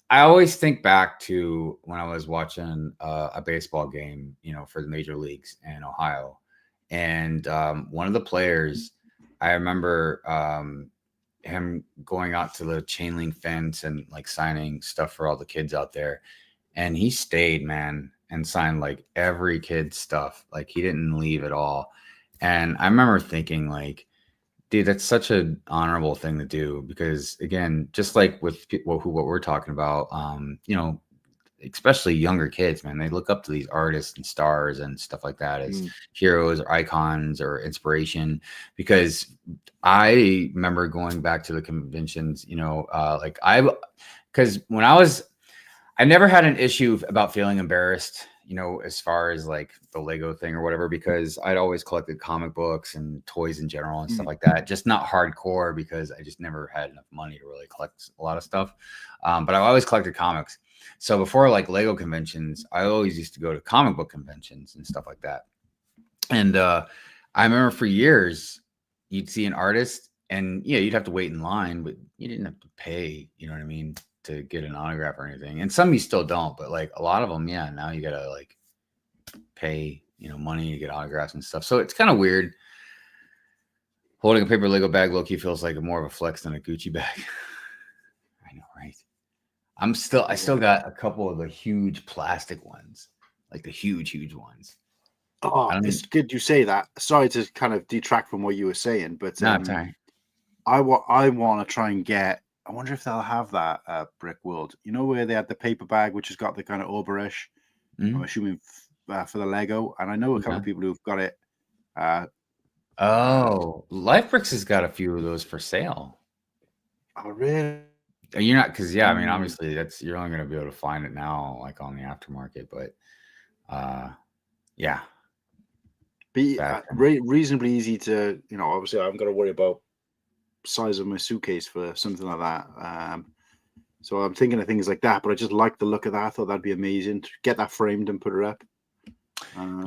I always think back to when I was watching a baseball game, for the major leagues in Ohio, and one of the players, I remember him going out to the chain link fence and like signing stuff for all the kids out there, and he stayed, man, and signed like every kid's stuff. Like he didn't leave at all. And I remember thinking like, dude, that's such an honorable thing to do, because again, just like with what we're talking about, you know, especially younger kids, man, they look up to these artists and stars and stuff like that as heroes or icons or inspiration. Because I remember going back to the conventions, you know, because when I never had an issue about feeling embarrassed, you know, as far as like the Lego thing or whatever, because I'd always collected comic books and toys in general and stuff like that. Just not hardcore, because I just never had enough money to really collect a lot of stuff. But I always collected comics. So before like Lego conventions, I always used to go to comic book conventions and stuff like that. And I remember for years, you'd see an artist and yeah, you'd have to wait in line, but you didn't have to pay, you know what I mean, to get an autograph or anything. And some you still don't, but like a lot of them, yeah, now you gotta like pay, you know, money to get autographs and stuff. So it's kind of weird. Holding a paper Lego bag low-key feels like more of a flex than a Gucci bag. I know, right? I still got a couple of the huge plastic ones, like the huge ones. Oh, it's good you say that. Sorry to kind of detract from what you were saying, but I want to try and get. I wonder if they'll have that Brickworld. You know where they had the paper bag, which has got the kind of Oberish. I'm assuming for the Lego, and I know a couple of people who've got it. Life Bricks has got a few of those for sale. Oh, really? You're not, because yeah, I mean, obviously you're only going to be able to find it now, like on the aftermarket, but yeah. Be reasonably easy to, you know, obviously I haven't got to worry about size of my suitcase for something like that. So I'm thinking of things like that, but I just like the look of that. I thought that'd be amazing to get that framed and put it up.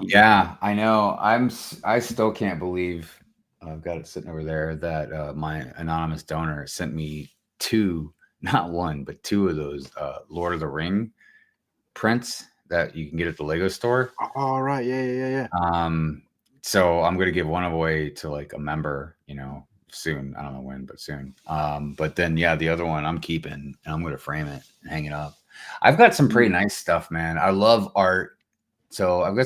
Yeah, I know. I still can't believe I've got it sitting over there that my anonymous donor sent me not one, but two of those Lord of the Ring prints that you can get at the Lego store. Oh, right. Yeah. So I'm going to give one away to like a member, you know, soon. I don't know when, but soon. But then, yeah, the other one I'm keeping, and I'm going to frame it and hang it up. I've got some pretty nice stuff, man. I love art. So I've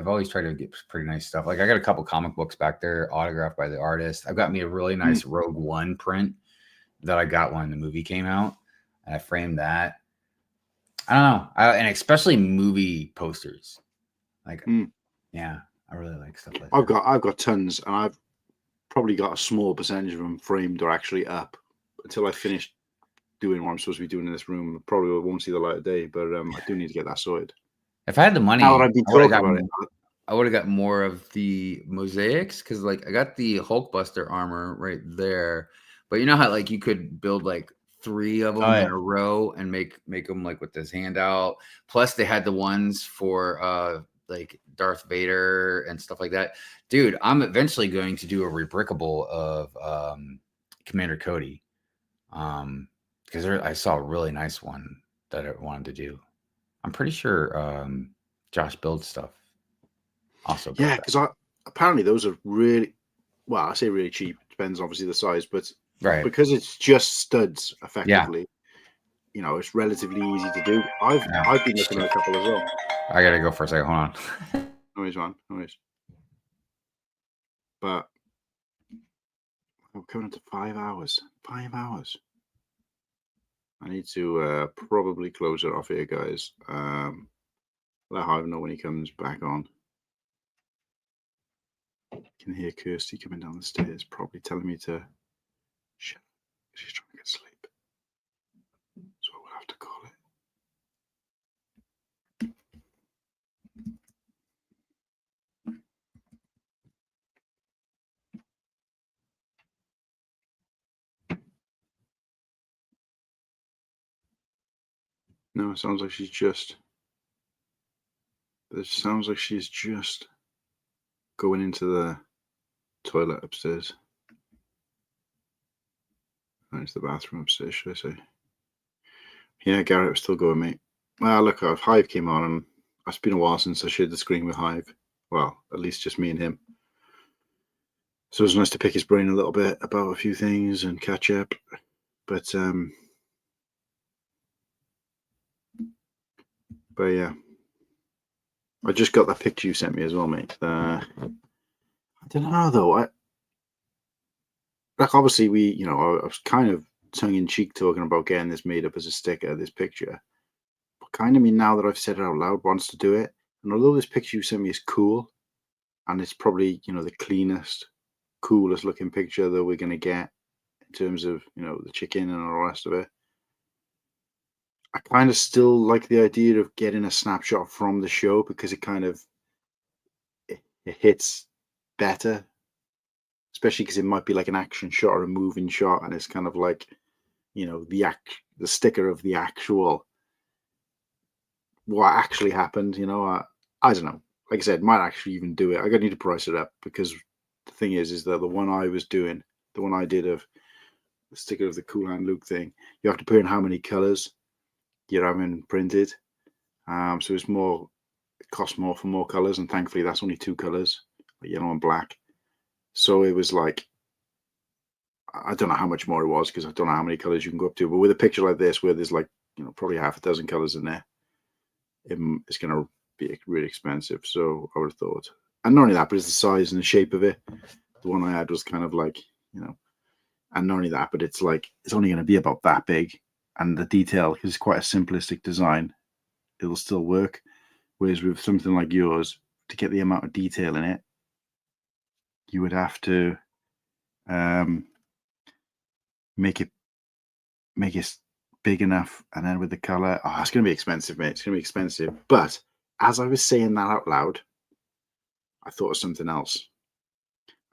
always tried to get pretty nice stuff. Like I got a couple comic books back there autographed by the artist. I've got me a really nice Rogue One print that I got when the movie came out, and I framed that. I don't know. And especially movie posters. Like, yeah, I really like stuff like that. I've got tons, and I've probably got a small percentage of them framed or actually up until I finish doing what I'm supposed to be doing in this room. Probably won't see the light of day, but I do need to get that sorted. If I had the money, I would have got more of the mosaics, because like I got the Hulkbuster armor right there, but you know how like you could build like 3 of them in a row and make them like with this handout. Plus they had the ones for like Darth Vader and stuff like that. Dude, I'm eventually going to do a rebrickable of Commander Cody, because I saw a really nice one that I wanted to do. I'm pretty sure Josh builds stuff. Also, yeah, because apparently those are really, well, I say really cheap. Depends obviously the size, but because it's just studs effectively. You know, it's relatively easy to do. I've been looking at a couple as well. I gotta go for a second. Hold on. No worries, man. No worries. But I'm coming up to 5 hours. 5 hours. I need to probably close it off here, guys. Let Hive know when he comes back on. You can hear Kirsty coming down the stairs, probably telling me to shut up. She's trying to get sleep. So we'll have to call it. No, it sounds like she's just. It sounds like she's just going into the toilet upstairs. That's the bathroom upstairs, should I say? Yeah, Garrett was still going, mate. Well, look, Hive came on, and it's been a while since I shared the screen with Hive. Well, at least just me and him. So it was nice to pick his brain a little bit about a few things and catch up. But yeah, I just got that picture you sent me as well, mate. I don't know though. Like obviously I was kind of tongue in cheek talking about getting this made up as a sticker, this picture. But kind of me now that I've said it out loud wants to do it. And although this picture you sent me is cool, and it's probably the cleanest, coolest looking picture that we're going to get in terms of the chicken and all the rest of it, I kind of still like the idea of getting a snapshot from the show because it kind of it hits better, especially because it might be like an action shot or a moving shot, and it's kind of like the sticker of the actual what actually happened. I don't know. Like I said, might actually even do it. I need to price it up because the thing is that the one I was doing, the one I did of the sticker of the Cool Hand Luke thing, you have to put in how many colors you're having printed. So it's more, it costs more for more colors, and thankfully that's only 2 colors, yellow and black. So it was like, I don't know how much more it was because I don't know how many colors you can go up to. But with a picture like this, where there's like probably half a dozen colors in there, it's going to be really expensive. So I would have thought, and not only that, but it's the size and the shape of it. The one I had was kind of like and not only that, but it's like it's only going to be about that big, and the detail, because it's quite a simplistic design, it'll still work. Whereas with something like yours, to get the amount of detail in it, you would have to make it big enough, and then with the color, it's going to be expensive, mate. It's going to be expensive. But as I was saying that out loud, I thought of something else,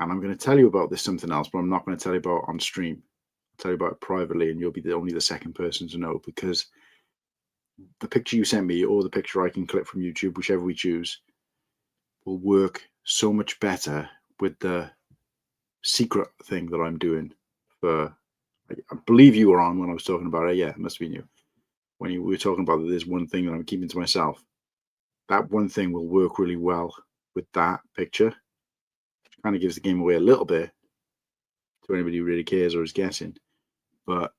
and I'm going to tell you about this something else, but I'm not going to tell you about it on stream. I'll tell you about it privately, and you'll be only the second person to know, because the picture you sent me, or the picture I can clip from YouTube, whichever we choose, will work so much better with the secret thing that I'm doing for. I believe you were on when I was talking about it. Yeah, it must have been you. When you were talking about that, there's one thing that I'm keeping to myself. That one thing will work really well with that picture. Kind of gives the game away a little bit to anybody who really cares or is guessing. But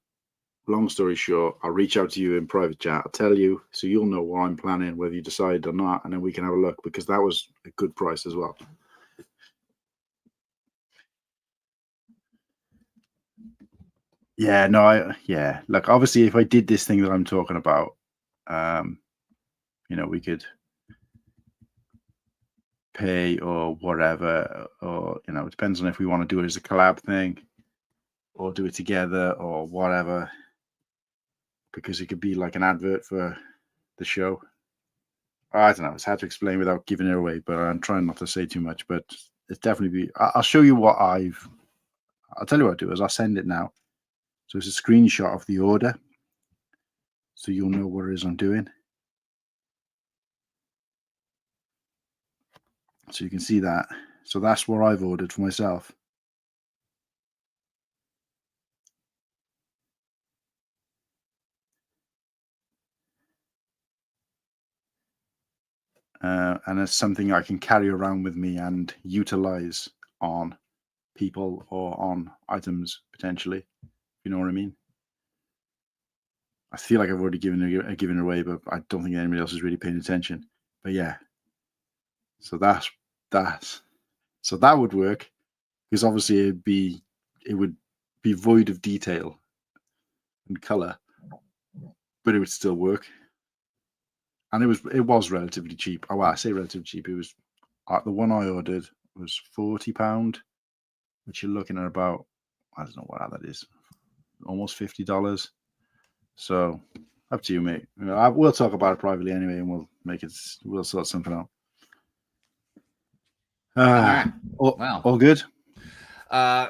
long story short, I'll reach out to you in private chat. I'll tell you, so you'll know what I'm planning, whether you decide or not, and then we can have a look, because that was a good price as well. Yeah, no, like obviously if I did this thing that I'm talking about, we could pay or whatever, or it depends on if we want to do it as a collab thing or do it together or whatever, because it could be like an advert for the show. I don't know, it's hard to explain without giving it away, but I'm trying not to say too much. But it's definitely I'll show you what I'll tell you what I'll do is I'll send it now. So it's a screenshot of the order, so you'll know what it is I'm doing. So you can see that. So that's what I've ordered for myself. And it's something I can carry around with me and utilize on people or on items potentially. You know what I mean? I feel like I've already given it away, but I don't think anybody else is really paying attention. But yeah, so that would work, because obviously it would be void of detail and color, but it would still work. And it was relatively cheap. Oh, well, I say relatively cheap. It was the one I ordered was £40, which you're looking at about, I don't know what that is, almost $50. So up to you, mate. We'll talk about it privately anyway, and we'll sort something out. All right. Wow. All good.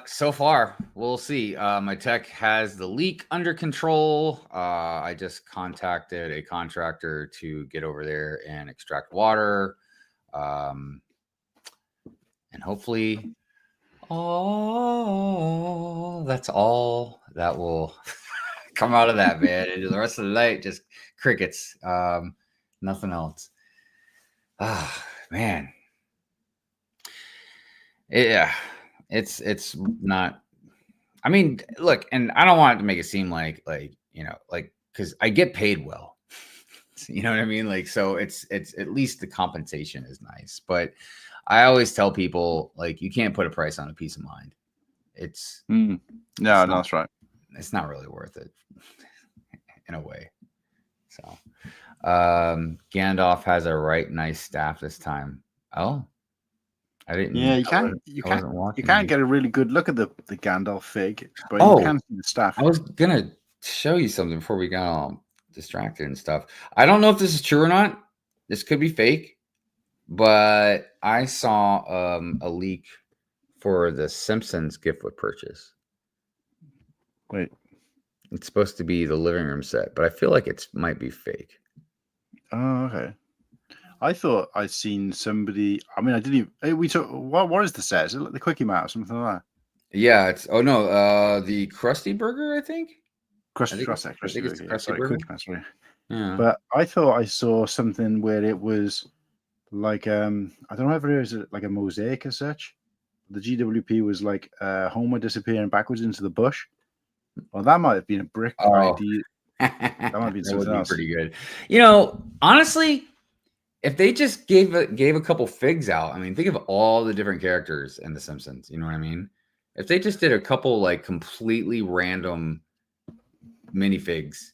So far, we'll see. My tech has the leak under control. I just contacted a contractor to get over there and extract water. And hopefully, that's all that will come out of that, man. And the rest of the night, just crickets. Nothing else. Man. Yeah. It's not. I mean, look, and I don't want it to make it seem like because I get paid well. You know what I mean? Like, so it's at least the compensation is nice. But I always tell people, like, you can't put a price on a peace of mind. It's that's right. It's not really worth it in a way. So Gandalf has a right nice staff this time. Oh, I didn't. Yeah, you can't get a really good look at the Gandalf fig, but you can see the staff. I was gonna show you something before we got all distracted and stuff. I don't know if this is true or not. This could be fake, but I saw a leak for the Simpsons gift with purchase. Wait, it's supposed to be the living room set, but I feel like it might be fake. Oh, okay. I thought I'd seen somebody. I mean, I didn't even. We took. What is the set? Is it like the Quickie Mart or something like that? Yeah, it's. Oh no, the Krusty Burger, I think. Krusty Burger. Sorry. Yeah. But I thought I saw something where it was like I don't know if it is like a mosaic as such. The GWP was like Homer disappearing backwards into the bush. Well, that might have been a brick idea. That might be something else. Pretty good. You know, honestly, if they just gave a couple figs out, I mean, think of all the different characters in The Simpsons. You know what I mean? If they just did a couple like completely random minifigs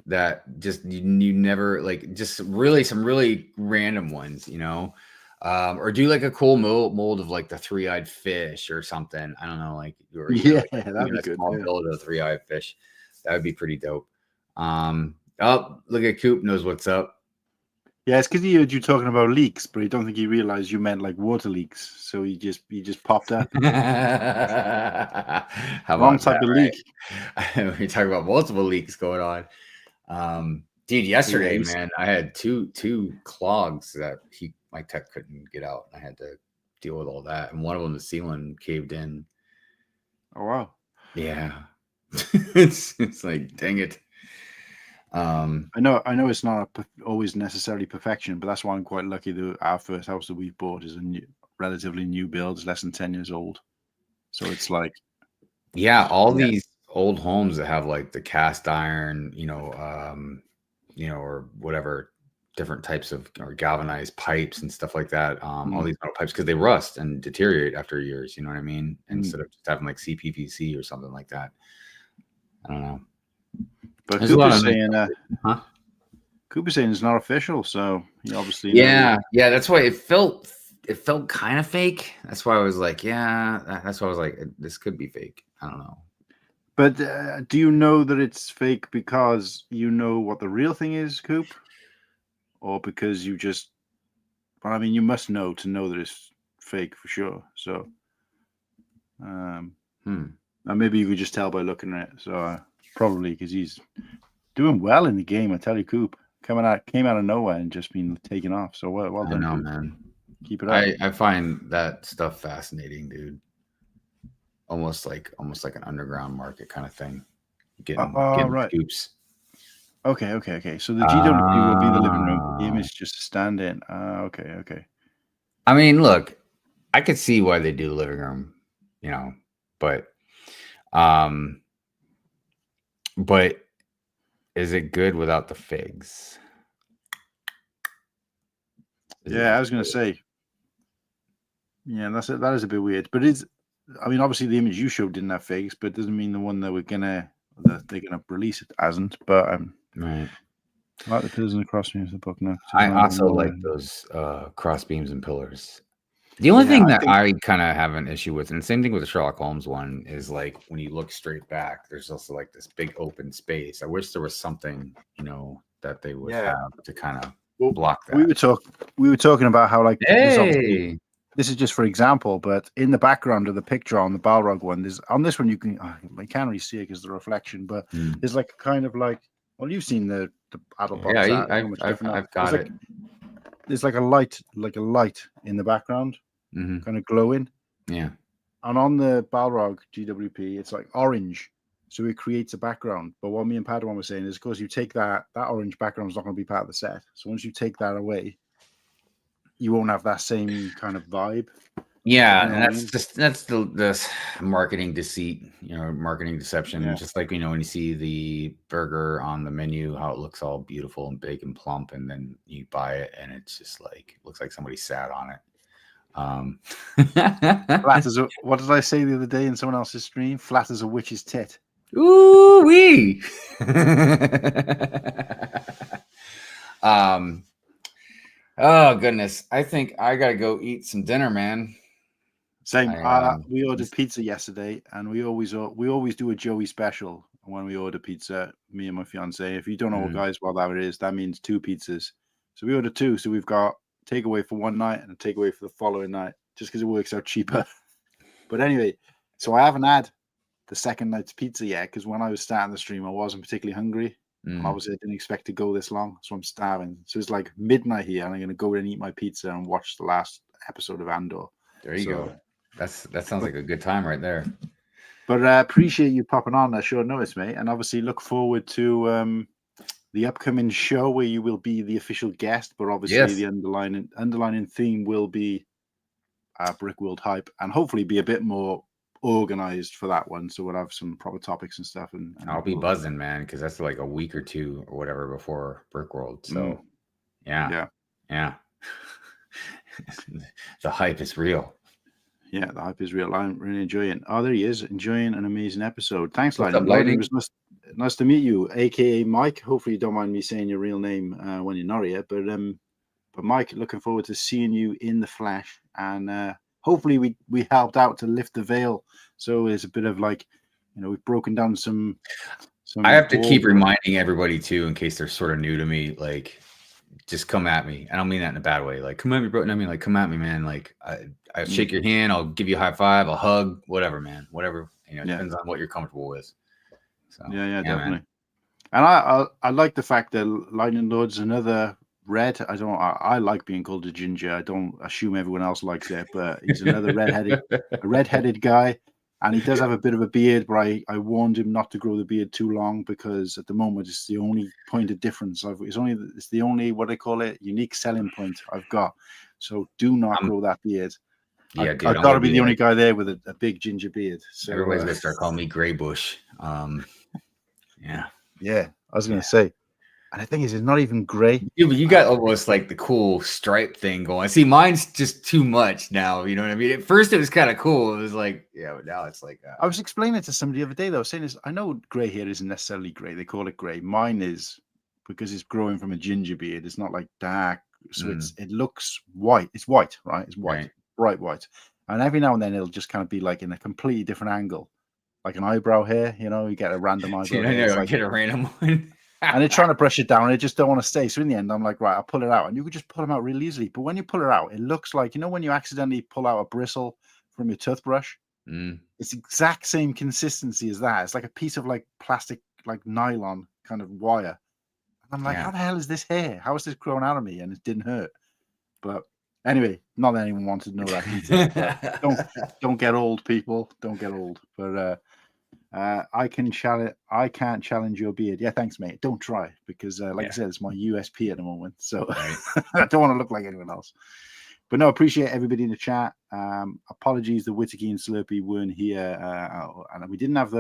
that just you never like, just really some really random ones, you know, or do like a cool mold of like the three-eyed fish or something. I don't know, like that'd be good. Build of the three-eyed fish, that would be pretty dope. Oh, look at Coop knows what's up. Yeah, it's because he heard you talking about leaks, but I don't think he realized you meant like water leaks. So he just popped up. Wrong type of leak. We talk about multiple leaks going on. Dude, yesterday, man, I had two clogs that my tech couldn't get out. I had to deal with all that, and one of them, the ceiling caved in. Oh wow! Yeah, it's like, dang it. I know it's not always necessarily perfection, but that's why I'm quite lucky that our first house that we've bought is a relatively new build, it's less than 10 years old. So it's like, these old homes that have like the cast iron, or whatever different types of or galvanized pipes and stuff like that. All these metal pipes, because they rust and deteriorate after years. You know what I mean? Instead of just having like CPVC or something like that. I don't know. But Cooper's saying it's not official, so he obviously that's why it felt kind of fake. That's why I was like, this could be fake. I don't know. But do you know that it's fake because you know what the real thing is, Coop, or because you just? Well, I mean, you must know to know that it's fake for sure. So, and maybe you could just tell by looking at it. So. Probably because he's doing well in the game. I tell you, Coop came out of nowhere and just been taken off. So well done, Coop. Man. Keep it up. I find that stuff fascinating, dude. Almost like an underground market kind of thing. Getting right. scoops. Okay. So the GWP will be the living room. The image just a stand-in. Okay. I mean, look, I could see why they do living room, but is it good without the figs? I was going to say. Yeah, that is a bit weird. But obviously the image you showed didn't have figs, but it doesn't mean the one that they're gonna release it hasn't. But right. I like the pillars and the cross beams of the book now. I also like those cross beams and pillars. The only thing that I kind of have an issue with, and the same thing with the Sherlock Holmes one, is like when you look straight back, there's also like this big open space. I wish there was something, that they would have to kind of block that. We were talking about how like this is just for example, but in the background of the picture on the Balrog one, there's on this one you can't really see it because the reflection, but there's like kind of like you've seen the adult box. Yeah, I've got it. There's like a light in the background, kind of glowing. Yeah. And on the Balrog GWP, it's like orange. So it creates a background. But what me and Padawan were saying is, of course, you take that orange background is not going to be part of the set. So once you take that away, you won't have that same kind of vibe. Yeah, You know and what I mean? that's the marketing deceit, marketing deception. Yeah. Just like when you see the burger on the menu, how it looks all beautiful and big and plump, and then you buy it, and it's just like looks like somebody sat on it. Flat as what did I say the other day in someone else's stream? Flat as a witch's tit. Ooh wee. Oh goodness, I think I gotta go eat some dinner, man. Same. We ordered pizza yesterday, and we always do a Joey special when we order pizza. Me and my fiance. If you don't know, guys, what that is, that means 2 pizzas. So we ordered 2. So we've got takeaway for one night and a takeaway for the following night, just because it works out cheaper. But anyway, so I haven't had the second night's pizza yet, because when I was starting the stream, I wasn't particularly hungry. And obviously, I didn't expect to go this long, so I'm starving. So it's like midnight here, and I'm going to go and eat my pizza and watch the last episode of Andor. There you go. That sounds like a good time right there. But I appreciate you popping on at short notice, mate. And obviously look forward to the upcoming show where you will be the official guest. But obviously the underlining theme will be Brickworld hype, and hopefully be a bit more organized for that one. So we'll have some proper topics and stuff. And I'll be buzzing, man, because that's like a week or 2 or whatever before Brickworld. So yeah. The hype is real. Yeah, the hype is real. I'm really enjoying. Oh, there he is, enjoying an amazing episode. Thanks, What's Lightning. up, Lightning? It was nice to meet you, aka Mike. Hopefully, you don't mind me saying your real name when you're not here. But Mike, looking forward to seeing you in the flesh, and hopefully, we helped out to lift the veil. So it's a bit of like, we've broken down some. I have to keep reminding everybody too, in case they're sort of new to me, like, just come at me. I don't mean that in a bad way. Like, come at me, bro. I mean, like, come at me, man. Like, I shake your hand. I'll give you a high five. I'll hug. Whatever, man. Whatever. It depends on what you're comfortable with. So yeah, definitely. Man. And I like the fact that Lightning Lord's another red. I like being called a ginger. I don't assume everyone else likes it, but he's another redheaded guy. And he does have a bit of a beard, but I warned him not to grow the beard too long, because at the moment it's the only point of difference. It's the only, what I call it, unique selling point I've got. So do not grow that beard. Yeah, I've dude, got to be the only guy there with a big ginger beard. So everybody's gonna start calling me Gray Bush. Yeah. I was gonna say, and the thing is, it's not even gray. Yeah, but you got almost like the cool stripe thing going. See, mine's just too much now. You know what I mean? At first, it was kind of cool. It was like, but now it's like. I was explaining it to somebody the other day. They were saying this. I know gray hair isn't necessarily gray. They call it gray. Mine is, because it's growing from a ginger beard. It's not like dark, so it looks white. It's white, right? It's white, bright white. And every now and then it'll just kind of be like in a completely different angle, like an eyebrow hair. You get a random eyebrow. Dude, hair. I get a random one. And they're trying to brush it down, and they just don't want to stay. So in the end, I'm like, right, I'll pull it out, and you could just pull them out really easily. But when you pull it out, it looks like, when you accidentally pull out a bristle from your toothbrush, it's exact same consistency as that. It's like a piece of like plastic, like nylon kind of wire. And I'm like, how the hell is this hair? How is this growing out of me? And it didn't hurt. But anyway, not that anyone wanted to know that detail. Don't get old, people. Don't get old. But I can't challenge your beard. Yeah, thanks, mate. Don't try, because like I said, it's my USP at the moment. So I don't want to look like anyone else. But no, appreciate everybody in the chat. Apologies, the Whittaky and Slurpee weren't here, and we didn't have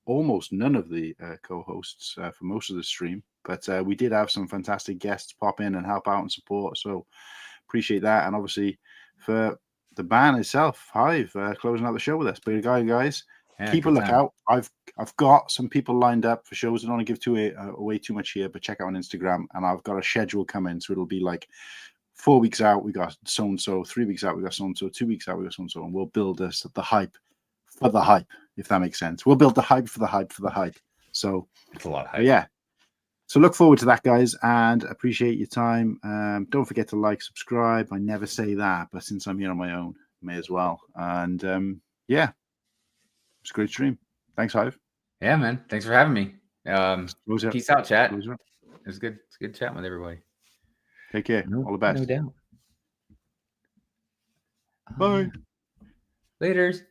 almost none of the co-hosts for most of the stream. But we did have some fantastic guests pop in and help out and support. So appreciate that, and obviously for the band itself, Hive, closing out the show with us. But guys, keep a lookout. I've got some people lined up for shows. I don't want to give away too much here, but check out on Instagram, and I've got a schedule coming. So it'll be like 4 weeks out, we got so and so. 3 weeks out, we got so and so. 2 weeks out, we got so and so. And we'll build the hype for the hype, if that makes sense. We'll build the hype for the hype for the hype. So it's a lot of hype. Yeah. So look forward to that, guys, and appreciate your time. Don't forget to like, subscribe. I never say that, but since I'm here on my own, may as well. And it's a great stream. Thanks, Hive. Yeah, man. Thanks for having me. Peace out, chat. It was good. It's good chatting with everybody. Take care. All the best. No doubt. Bye. Laters.